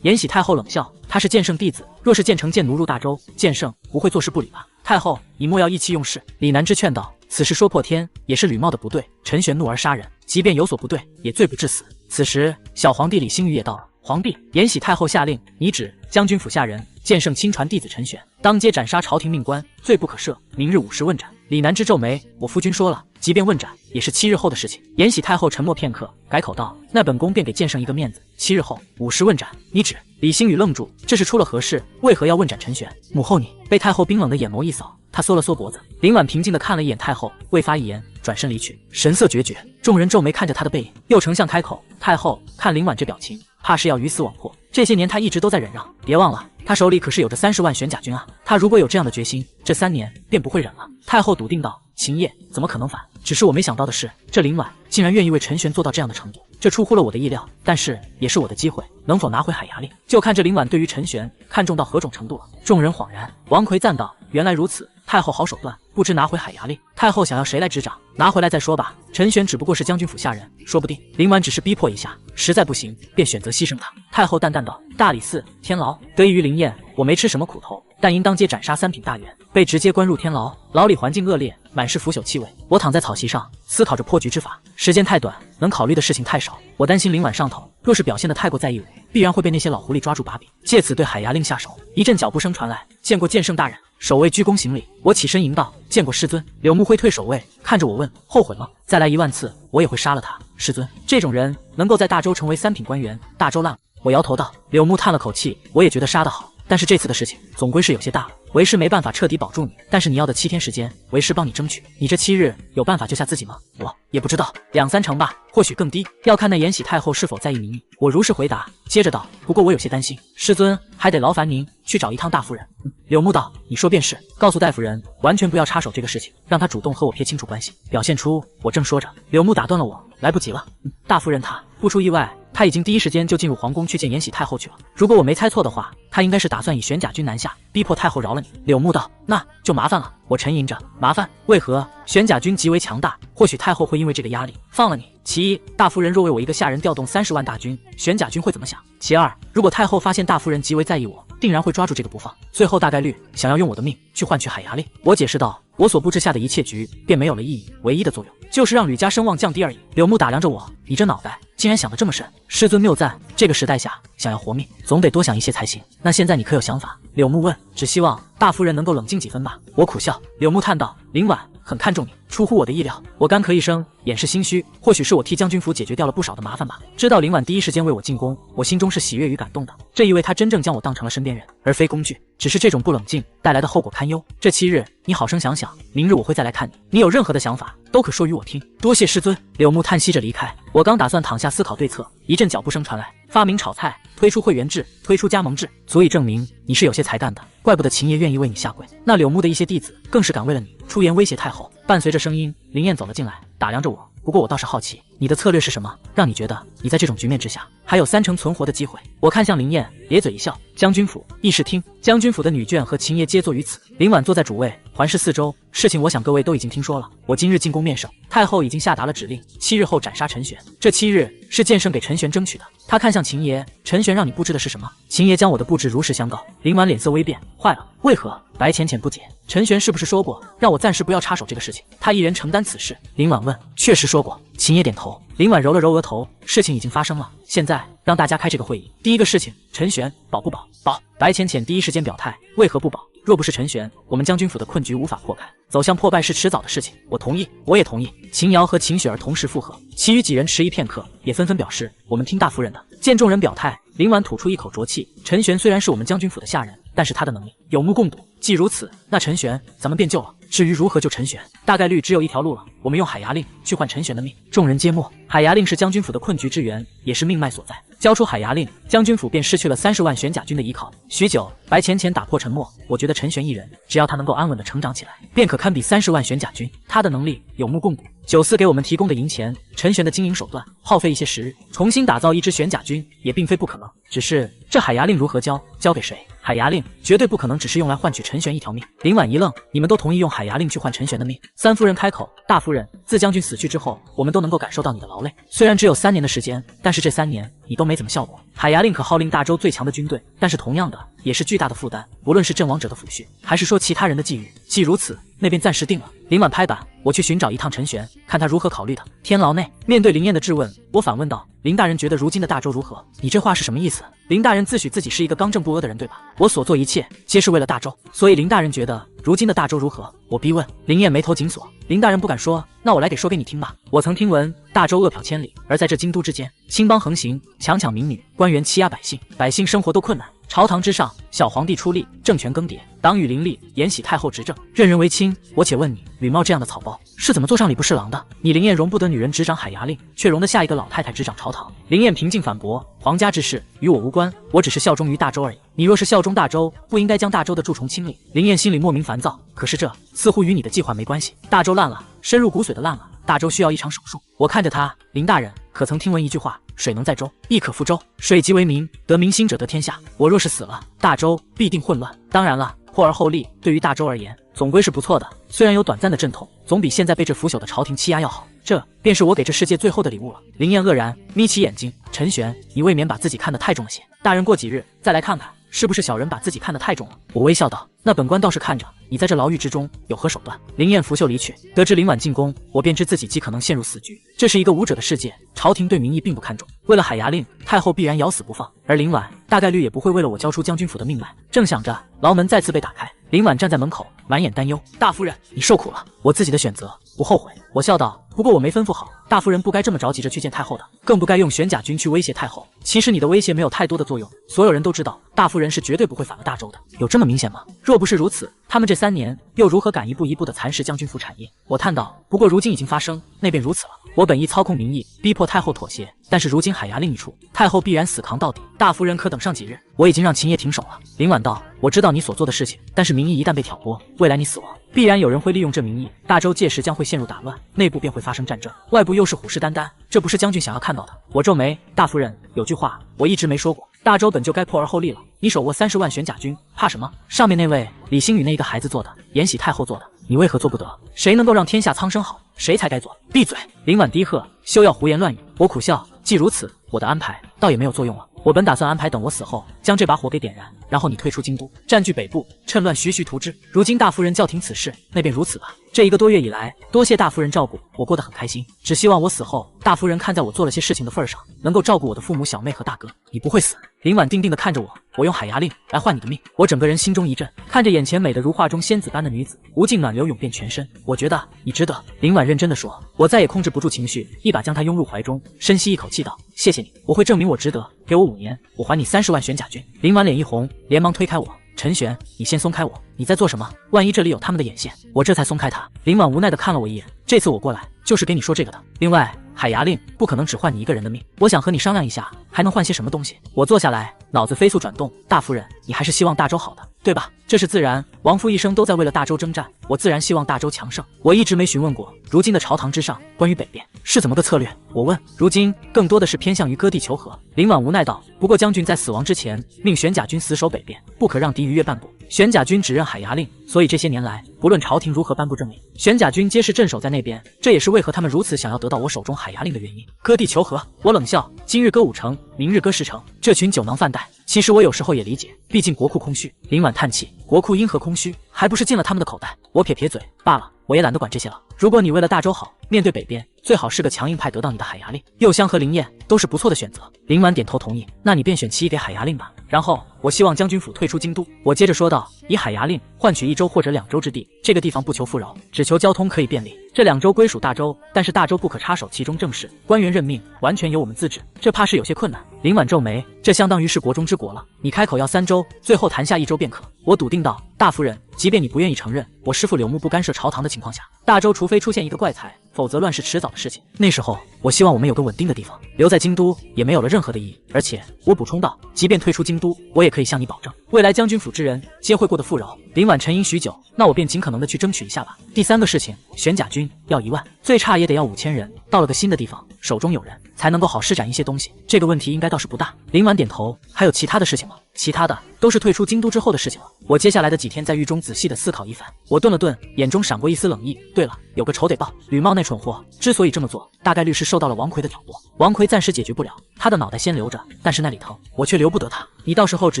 延禧太后冷笑：“他是剑圣弟子，若是建成剑奴入大周，剑圣不会坐视不理吧？”太后，你莫要意气用事。李南芝劝道：“此事说破天，也是吕茂的不对。陈玄怒而杀人，即便有所不对，也罪不至死。”此时，小皇帝李星宇也到了。皇帝，延禧太后下令，你指将军府下人剑圣亲传弟子陈玄，当街斩杀朝廷命官，罪不可赦。明日午时问斩。李南芝皱眉：“我夫君说了，即便问斩，也是7日后的事情。”延禧太后沉默片刻，改口道：“那本宫便给剑圣一个面子，7日后午时问斩。你指？”李星宇愣住，这是出了何事？为何要问斩陈玄？母后你……被太后冰冷的眼眸一扫，他缩了缩脖子。林婉平静地看了一眼太后，未发一言，转身离去，神色决绝。众人皱眉看着他的背影。右丞相开口：“太后，看林婉这表情，怕是要鱼死网破。这些年他一直都在忍让，别忘了，他手里可是有着30万玄甲军啊！他如果有这样的决心，这3年便不会忍了。”太后笃定道：“秦叶怎么可能反？只是我没想到的是，这林婉竟然愿意为陈玄做到这样的程度，这出乎了我的意料。但是也是我的机会，能否拿回海牙令，就看这林婉对于陈玄看重到何种程度了。”众人恍然。王奎赞道：“原来如此，太后好手段，不知拿回海牙令，太后想要谁来执掌？拿回来再说吧。陈玄只不过是将军府下人，说不定林婉只是逼迫一下，实在不行便选择牺牲他。”太后淡淡道：“大理寺天牢，得益于灵验，我没吃什么苦头，但因当街斩杀3品大员，被直接关入天牢，牢里环境恶劣，满是腐朽气味。我躺在草席上，思考着破局之法，时间太短，能考虑的事情太少。我担心林婉上头，若是表现得太过在意我，必然会被那些老狐狸抓住把柄，借此对海牙令下手。”一阵脚步声传来，见过剑圣大人。守卫鞠躬行礼。我起身迎道：“见过师尊。”柳木辉退守卫，看着我问：“后悔吗？再来1万次，我也会杀了他。”师尊，这种人能够在大周成为3品官员，大周烂。我摇头道。柳木叹了口气，我也觉得杀得好，但是这次的事情总归是有些大了，为师没办法彻底保住你，但是你要的7天时间，为师帮你争取。你这7日有办法救下自己吗？我也不知道，2、3成吧，或许更低，要看那延禧太后是否在意民意。我如实回答，接着道：“不过我有些担心，师尊还得劳烦您去找一趟大夫人。”柳木道：“你说便是，告诉大夫人完全不要插手这个事情，让她主动和我撇清楚关系，表现出我正说着。”柳木打断了我：“来不及了，大夫人她不出意外，他已经第一时间就进入皇宫去见延禧太后去了。如果我没猜错的话，他应该是打算以玄甲军南下，逼迫太后饶了你。”柳木道：“那就麻烦了。”我沉吟着：“麻烦？为何？玄甲军极为强大，或许太后会因为这个压力放了你。其一，大夫人若为我一个下人调动30万大军，玄甲军会怎么想？其二，如果太后发现大夫人极为在意我，定然会抓住这个不放，最后大概率想要用我的命去换取海牙令。”我解释道：“我所布置下的一切局便没有了意义，唯一的作用就是让吕家声望降低而已。”柳木打量着我：“你这脑袋竟然想得这么深。”师尊谬赞，这个时代下想要活命，总得多想一些才行。那现在你可有想法？柳木问。只希望大夫人能够冷静几分吧。我苦笑。柳木叹道：“林婉很看重你，出乎我的意料。”我干咳一声，掩饰心虚，或许是我替将军府解决掉了不少的麻烦吧。知道林婉第一时间为我进宫，我心中是喜悦与感动的，这意味她真正将我当成了身边人，而非工具。只是这种不冷静带来的后果堪忧。这7日你好生想想，明日我会再来看你，你有任何的想法都可说与我听。多谢师尊。柳木叹息着离开。我刚打算躺下思考对策，一阵脚步声传来。发明炒菜，推出会员制，推出加盟制，足以证明你是有些才干的，怪不得秦爷愿意为你下跪。那柳木的一些弟子更是敢为了你出言威胁太后。伴随着声音，林燕走了进来，打量着我。不过我倒是好奇，你的策略是什么，让你觉得你在这种局面之下还有3成存活的机会？我看向林燕，咧嘴一笑。将军府、议事厅，将军府的女眷和秦爷皆坐于此。林婉坐在主位，环视四周。事情我想各位都已经听说了。我今日进宫面圣，太后已经下达了指令，7日后斩杀陈玄。这7日是剑圣给陈玄争取的。他看向秦爷，陈玄让你布置的是什么？秦爷将我的布置如实相告。林婉脸色微变，坏了，为何？白浅浅不解，陈玄是不是说过让我暂时不要插手这个事情，他一人承担此事？林婉问。确实说过。秦野点头，林婉揉了揉额头，事情已经发生了，现在让大家开这个会议。第一个事情，陈玄保不保？保。白浅浅第一时间表态，为何不保？若不是陈玄，我们将军府的困局无法破开，走向破败是迟早的事情。我同意，我也同意。秦瑶和秦雪儿同时附和，其余几人迟疑片刻，也纷纷表示我们听大夫人的。见众人表态，林婉吐出一口浊气。陈玄虽然是我们将军府的下人，但是他的能力有目共睹。既如此，那陈玄咱们便救了。至于如何救陈玄，大概率只有一条路了，我们用海牙令去换陈玄的命。众人皆默。海牙令是将军府的困局之源，也是命脉所在。交出海牙令，将军府便失去了30万玄甲军的依靠。许久，白浅浅打破沉默，我觉得陈玄一人，只要他能够安稳地成长起来，便可堪比30万玄甲军。他的能力有目共睹。九司给我们提供的银钱，陈玄的经营手段，耗费一些时日，重新打造一支玄甲军也并非不可能。只是这海牙令如何交给谁？海牙令绝对不可能只是用来换取陈玄一条命。林婉一愣，你们都同意用海牙令去换陈玄的命？三夫人开口，大夫人，自将军死去之后，我们都能够感受到你的劳累，虽然只有3年的时间，但是这3年你都没怎么效果。海牙令可号令大周最强的军队，但是同样的也是巨大的负担，不论是阵亡者的抚恤，还是说其他人的际遇。既如此，那便暂时定了。林婉拍板，我去寻找一趟陈玄，看他如何考虑的。天牢内，面对林燕的质问，我反问道：林大人觉得如今的大周如何？你这话是什么意思？林大人自诩自己是一个刚正不阿的人，对吧？我所做一切皆是为了大周，所以林大人觉得如今的大周如何？我逼问。林燕眉头紧锁，林大人不敢说，那我来给说给你听吧。我曾听闻大周恶殍千里，而在这京都之间，青帮横行，强抢民女，官员欺压百姓，百姓生活都困难。朝堂之上，小皇帝出力，政权更迭，党羽林立，延禧太后执政，任人唯亲。我且问你，吕茂这样的草包是怎么做上礼部侍郎的？你林燕容不得女人执掌海牙令，却容得下一个老太太执掌朝堂。林燕平静反驳，皇家之事与我无关，我只是效忠于大周而已。你若是效忠大周，不应该将大周的蛀虫清理。林燕心里莫名烦躁，可是这似乎与你的计划没关系。大周烂了，深入骨髓的烂了，大周需要一场手术。我看着他，林大人可曾听闻一句话，水能载舟，亦可覆舟。水极为民，得民心者得天下。我若是死了，大周必定混乱。当然了，破而后立对于大周而言总归是不错的，虽然有短暂的阵痛，总比现在被这腐朽的朝廷欺压要好。这便是我给这世界最后的礼物了。林燕愕然，眯起眼睛，陈玄，你未免把自己看得太重了些。大人过几日再来看看，是不是小人把自己看得太重了？我微笑道，那本官倒是看着你在这牢狱之中有何手段。林燕拂袖离去。得知林婉进宫，我便知自己极可能陷入死局。这是一个武者的世界，朝廷对民意并不看重，为了海牙令，太后必然咬死不放，而林婉大概率也不会为了我交出将军府的命脉。正想着，牢门再次被打开，林婉站在门口，满眼担忧。大夫人，你受苦了，我自己的选择不后悔。我笑道，不过我没吩咐好，大夫人不该这么着急着去见太后的，更不该用玄甲军去威胁太后。其实你的威胁没有太多的作用，所有人都知道大夫人是绝对不会反了大周的，有这么明显吗？若不是如此，他们这3年又如何敢一步一步地蚕食将军府产业？我叹道，不过如今已经发生，那便如此了。我本意操控民意，逼迫太后妥协，但是如今海牙令一出，太后必然死扛到底，大夫人可等上几日？我已经让秦爷停手了。林婉道，我知道你所做的事情，但是民意一旦被挑拨，未来你死亡，必然有人会利用这民意，大周届时将会陷入打乱，内部便会发生战争，外部又是虎视眈眈，这不是将军想要看到的。我皱眉，大夫人，有句话我一直没说过，大周本就该破而后立了，你手握30万玄甲军，怕什么？上面那位李星宇那一个孩子做的，延禧太后做的，你为何做不得？谁能够让天下苍生好，谁才该做。闭嘴！林婉低喝，休要胡言乱语。我苦笑，既如此，我的安排倒也没有作用了。我本打算安排等我死后，将这把火给点燃，然后你退出京都，占据北部，趁乱徐图之。如今大夫人叫停此事，那便如此吧。这1个多月以来，多谢大夫人照顾，我过得很开心。只希望我死后，大夫人看在我做了些事情的份上，能够照顾我的父母、小妹和大哥。你不会死。林婉定定地看着我，我用海牙令来换你的命。我整个人心中一震，看着眼前美得如画中仙子般的女子，无尽暖流涌遍全身。我觉得你值得。林婉认真地说。我再也控制不住情绪，一把将她拥入怀中，深吸一口气道，谢谢你，我会证明我值得，给我5年，我还你30万玄甲军。林婉脸一红，连忙推开我，陈玄，你先松开我，你在做什么？万一这里有他们的眼线。我这才松开他。林婉无奈地看了我一眼，这次我过来就是给你说这个的。另外，海牙令不可能只换你一个人的命，我想和你商量一下，还能换些什么东西？我坐下来，脑子飞速转动。大夫人，你还是希望大周好的，对吧？这是自然，王父一生都在为了大周征战，我自然希望大周强盛。我一直没询问过，如今的朝堂之上，关于北边是怎么个策略？我问。如今更多的是偏向于割地求和。林婉无奈道，不过将军在死亡之前，命玄甲军死守北边，不可让敌逾越半步。玄甲军只认海牙令，所以这些年来，不论朝廷如何颁布政令，玄甲军皆是镇守在那边，这也是为何他们如此想要得到我手中海牙令的原因。割地求和，我冷笑，今日割5城，明日割10城，这群酒囊饭袋。其实我有时候也理解，毕竟国库空虚。林婉叹气，国库因何空虚？还不是进了他们的口袋。我撇撇嘴，罢了，我也懒得管这些了。如果你为了大周好，面对北边，最好是个强硬派得到你的海牙令。柚香和灵燕都是不错的选择。林婉点头同意，那你便选其一给海牙令吧。然后我希望将军府退出京都。我接着说道，以海牙令换取1州或者2州之地，这个地方不求富饶，只求交通可以便利。这2州归属大州，但是大州不可插手其中政事，官员任命完全由我们自治，这怕是有些困难。林婉皱眉，这相当于是国中之国了，你开口要3州，最后谈下1州便可。我笃定道，大夫人，即便你不愿意承认，我师父柳木不干涉朝堂的情况下，大州除非出现一个怪才，否则乱是迟早的事情。那时候我希望我们有个稳定的地方，留在京都也没有了任何的意义。而且我补充道，即便退出京都，我也可以向你保证，未来将军府之人皆会过得富饶。林婉沉吟许久，那我便尽可能的去争取一下吧。第3个事情，选甲军要1万，最差也得要5000人。到了个新的地方，手中有人，才能够好施展一些东西。这个问题应该倒是不大。林婉点头，还有其他的事情吗？其他的都是退出京都之后的事情了。我接下来的几天在狱中仔细的思考一番。我顿了顿，眼中闪过一丝冷意。对了，有个仇得报。吕茂那蠢货之所以这么做，大概率是受到了王奎的挑拨。王奎暂时解决不了，他的脑袋先留着，但是那李腾，我却留不得他。你到时候只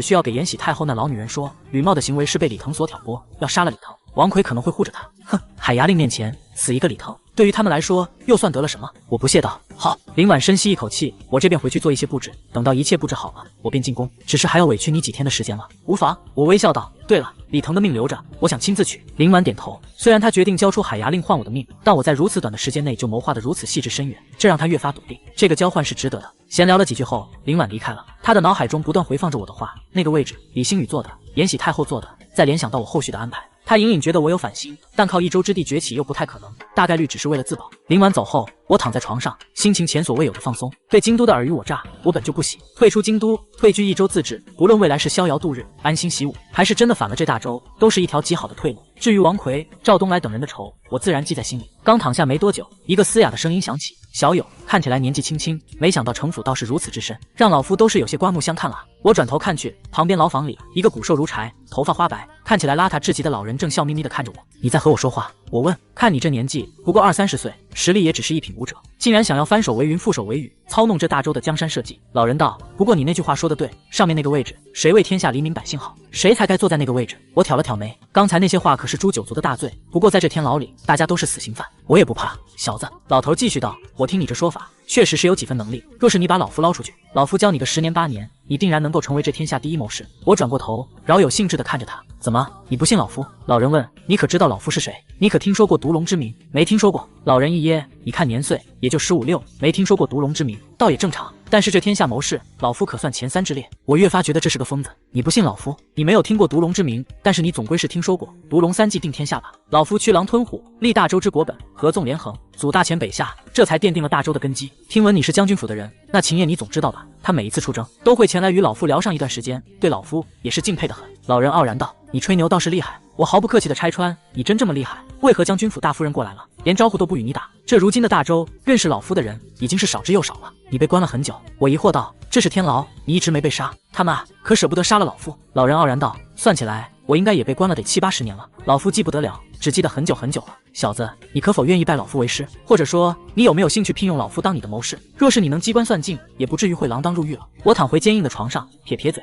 需要给延禧太后那老女人说，吕茂的行为是被李腾所挑拨，要杀了李腾，王奎可能会护着他。哼，海牙令面前死一个李腾，对于他们来说又算得了什么？我不屑道。好。林婉深吸一口气，我这便回去做一些布置，等到一切布置好了，我便进宫。只是还要委屈你几天的时间了。无妨。我微笑道。对了，李腾的命留着，我想亲自取。林婉点头。虽然他决定交出海牙令换我的命，但我在如此短的时间内就谋划得如此细致深远，这让他越发笃定，这个交换是值得的。闲聊了几句后，林婉离开了。他的脑海中不断回放着我的话，那个位置，李星宇做的，延禧太后做的，再联想到我后续的安排。他隐隐觉得我有反心，但靠1州之地崛起又不太可能，大概率只是为了自保。林婉走后，我躺在床上，心情前所未有的放松。对京都的尔虞我诈，我本就不喜。退出京都，退居1州自治，不论未来是逍遥度日、安心习武，还是真的反了这大州，都是一条极好的退路。至于王奎、赵东来等人的仇，我自然记在心里。刚躺下没多久，一个嘶哑的声音响起：“小友，看起来年纪轻轻，没想到城府倒是如此之深，让老夫都是有些刮目相看了。”我转头看去，旁边牢房里，一个骨瘦如柴、头发花白、看起来邋遢至极的老人正笑眯眯地看着我。你在和我说话？我问。看你这年纪，不过20-30岁，实力也只是一品武者，竟然想要翻手为云覆手为雨，操弄这大州的江山社稷。老人道：“不过你那句话说得对，上面那个位置，谁为天下黎民百姓好，谁才该坐在那个位置。”我挑了挑眉，刚才那些话可是诛9族的大罪，不过在这天牢里，大家都是死刑犯，我也不怕。小子，老头继续道：“我听你这说法，确实是有几分能力。若是你把老夫捞出去，老夫教你个10年8年，你定然能够成为这天下第一谋士。”我转过头，饶有兴致地看着他。怎么，你不信老夫？老人问。你可知道老夫是谁？你可听说过毒龙之名？没听说过。老人一噎，你看年岁也就15、16，没听说过毒龙之名，倒也正常。但是这天下谋士，老夫可算前3之列。我越发觉得这是个疯子。你不信老夫？你没有听过毒龙之名，但是你总归是听说过毒龙3计定天下吧？老夫驱狼吞虎，立大州之国本，合纵连横，阻大前北下，这才奠定了大州的根基。听闻你是将军府的人，那秦业你总知道吧？他每一次出征，都会前来与老夫聊上一段时间，对老夫也是敬佩的很。老人傲然道：“你吹牛倒是厉害。”我毫不客气地拆穿：“你真这么厉害？为何将军府大夫人过来了，连招呼都不与你打？这如今的大州，认识老夫的人已经是少之又少了。你被关了很久。”我疑惑道：“这是天牢，你一直没被杀，他们啊，可舍不得杀了老夫。”老人傲然道：“算起来，我应该也被关了得7、80年了，老夫记不得了，只记得很久很久了。小子，你可否愿意拜老夫为师？或者说，你有没有兴趣聘用老夫当你的谋士？若是你能机关算尽，也不至于会锒铛入狱了。”我躺回坚硬的床上，撇撇嘴，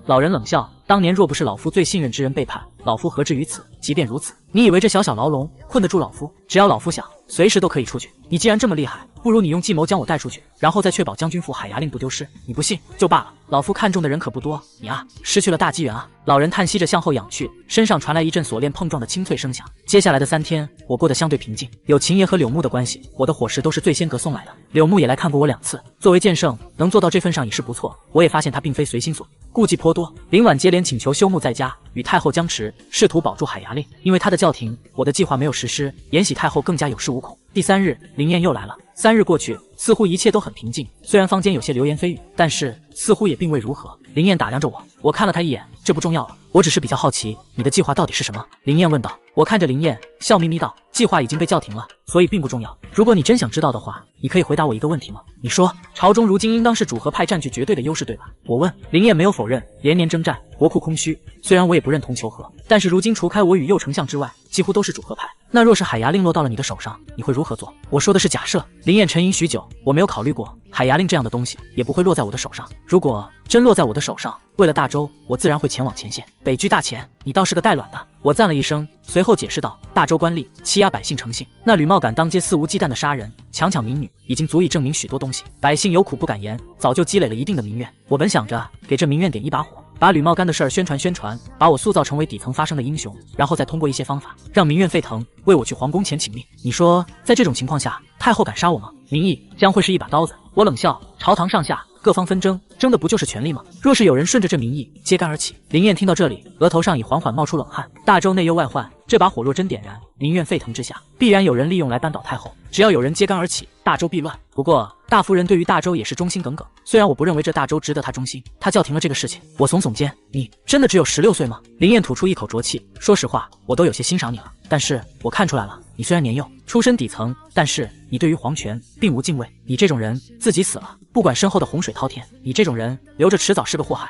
老人冷笑：“当年若不是老夫最信任之人背叛，老夫何至于此？即便如此，你以为这小小牢笼困得住老夫？只要老夫想，随时都可以出去。你既然这么厉害，不如你用计谋将我带出去，然后再确保将军府海牙令不丢失。你不信就罢了，老夫看中的人可不多，你啊，失去了大机缘啊。”老人叹息着向后仰去，身上传来一阵锁链碰撞的清脆声响。接下来的3天，我过得相对平静。有秦爷和柳木的关系，我的伙食都是最先阁送来的。柳木也来看过我2次，作为剑圣，能做到这份上已是不错。我也发现他并非随心所欲，顾忌颇多。林婉接连请求休沐在家，与太后僵持，试图保住海牙令。因为他的叫停，我的计划没有实施，延禧太后更加有恃无恐。第3日，林燕又来了。3日过去，似乎一切都很平静，虽然坊间有些流言蜚语，但是似乎也并未如何。林燕打量着我，我看了她一眼，这不重要了，我只是比较好奇，你的计划到底是什么？林燕问道。我看着林燕，笑眯眯道：“计划已经被叫停了，所以并不重要。如果你真想知道的话，你可以回答我一个问题吗？你说，朝中如今应当是主和派占据绝对的优势，对吧？”我问。林燕没有否认，连年征战，国库空虚，虽然我也不认同求和，但是如今除开我与右丞相之外，几乎都是主和派。那若是海牙令落到了你的手上，你会如何做？我说的是假设。林燕沉吟许久，我没有考虑过海牙令这样的东西，也不会落在我的手上。如果真落在我的手上，为了大州，我自然会前往前线，北居大前。你倒是个带卵的。我赞了一声，随后解释道：大周官吏欺压百姓成性，那吕茂敢当街肆无忌惮的杀人、强抢民女，已经足以证明许多东西。百姓有苦不敢言，早就积累了一定的民怨。我本想着给这民怨点一把火，把吕茂干的事儿宣传，把我塑造成为底层发生的英雄，然后再通过一些方法让民怨沸腾，为我去皇宫前请命。你说，在这种情况下，太后敢杀我吗？民意将会是一把刀子。我冷笑，朝堂上下各方纷争，争的不就是权力吗？若是有人顺着这民意揭竿而起，林燕听到这里，额头上已缓缓冒出冷汗。大周内忧外患，这把火若真点燃，民怨沸腾之下，必然有人利用来扳倒太后。只要有人揭竿而起，大周必乱。不过大夫人对于大周也是忠心耿耿，虽然我不认为这大周值得他忠心，他叫停了这个事情。我耸耸肩，你真的只有16岁吗？林燕吐出一口浊气，说实话，我都有些欣赏你了。但是我看出来了，你虽然年幼，出身底层，但是你对于皇权并无敬畏。你这种人自己死了，不管身后的洪水滔天，你这种人留着迟早是个祸害。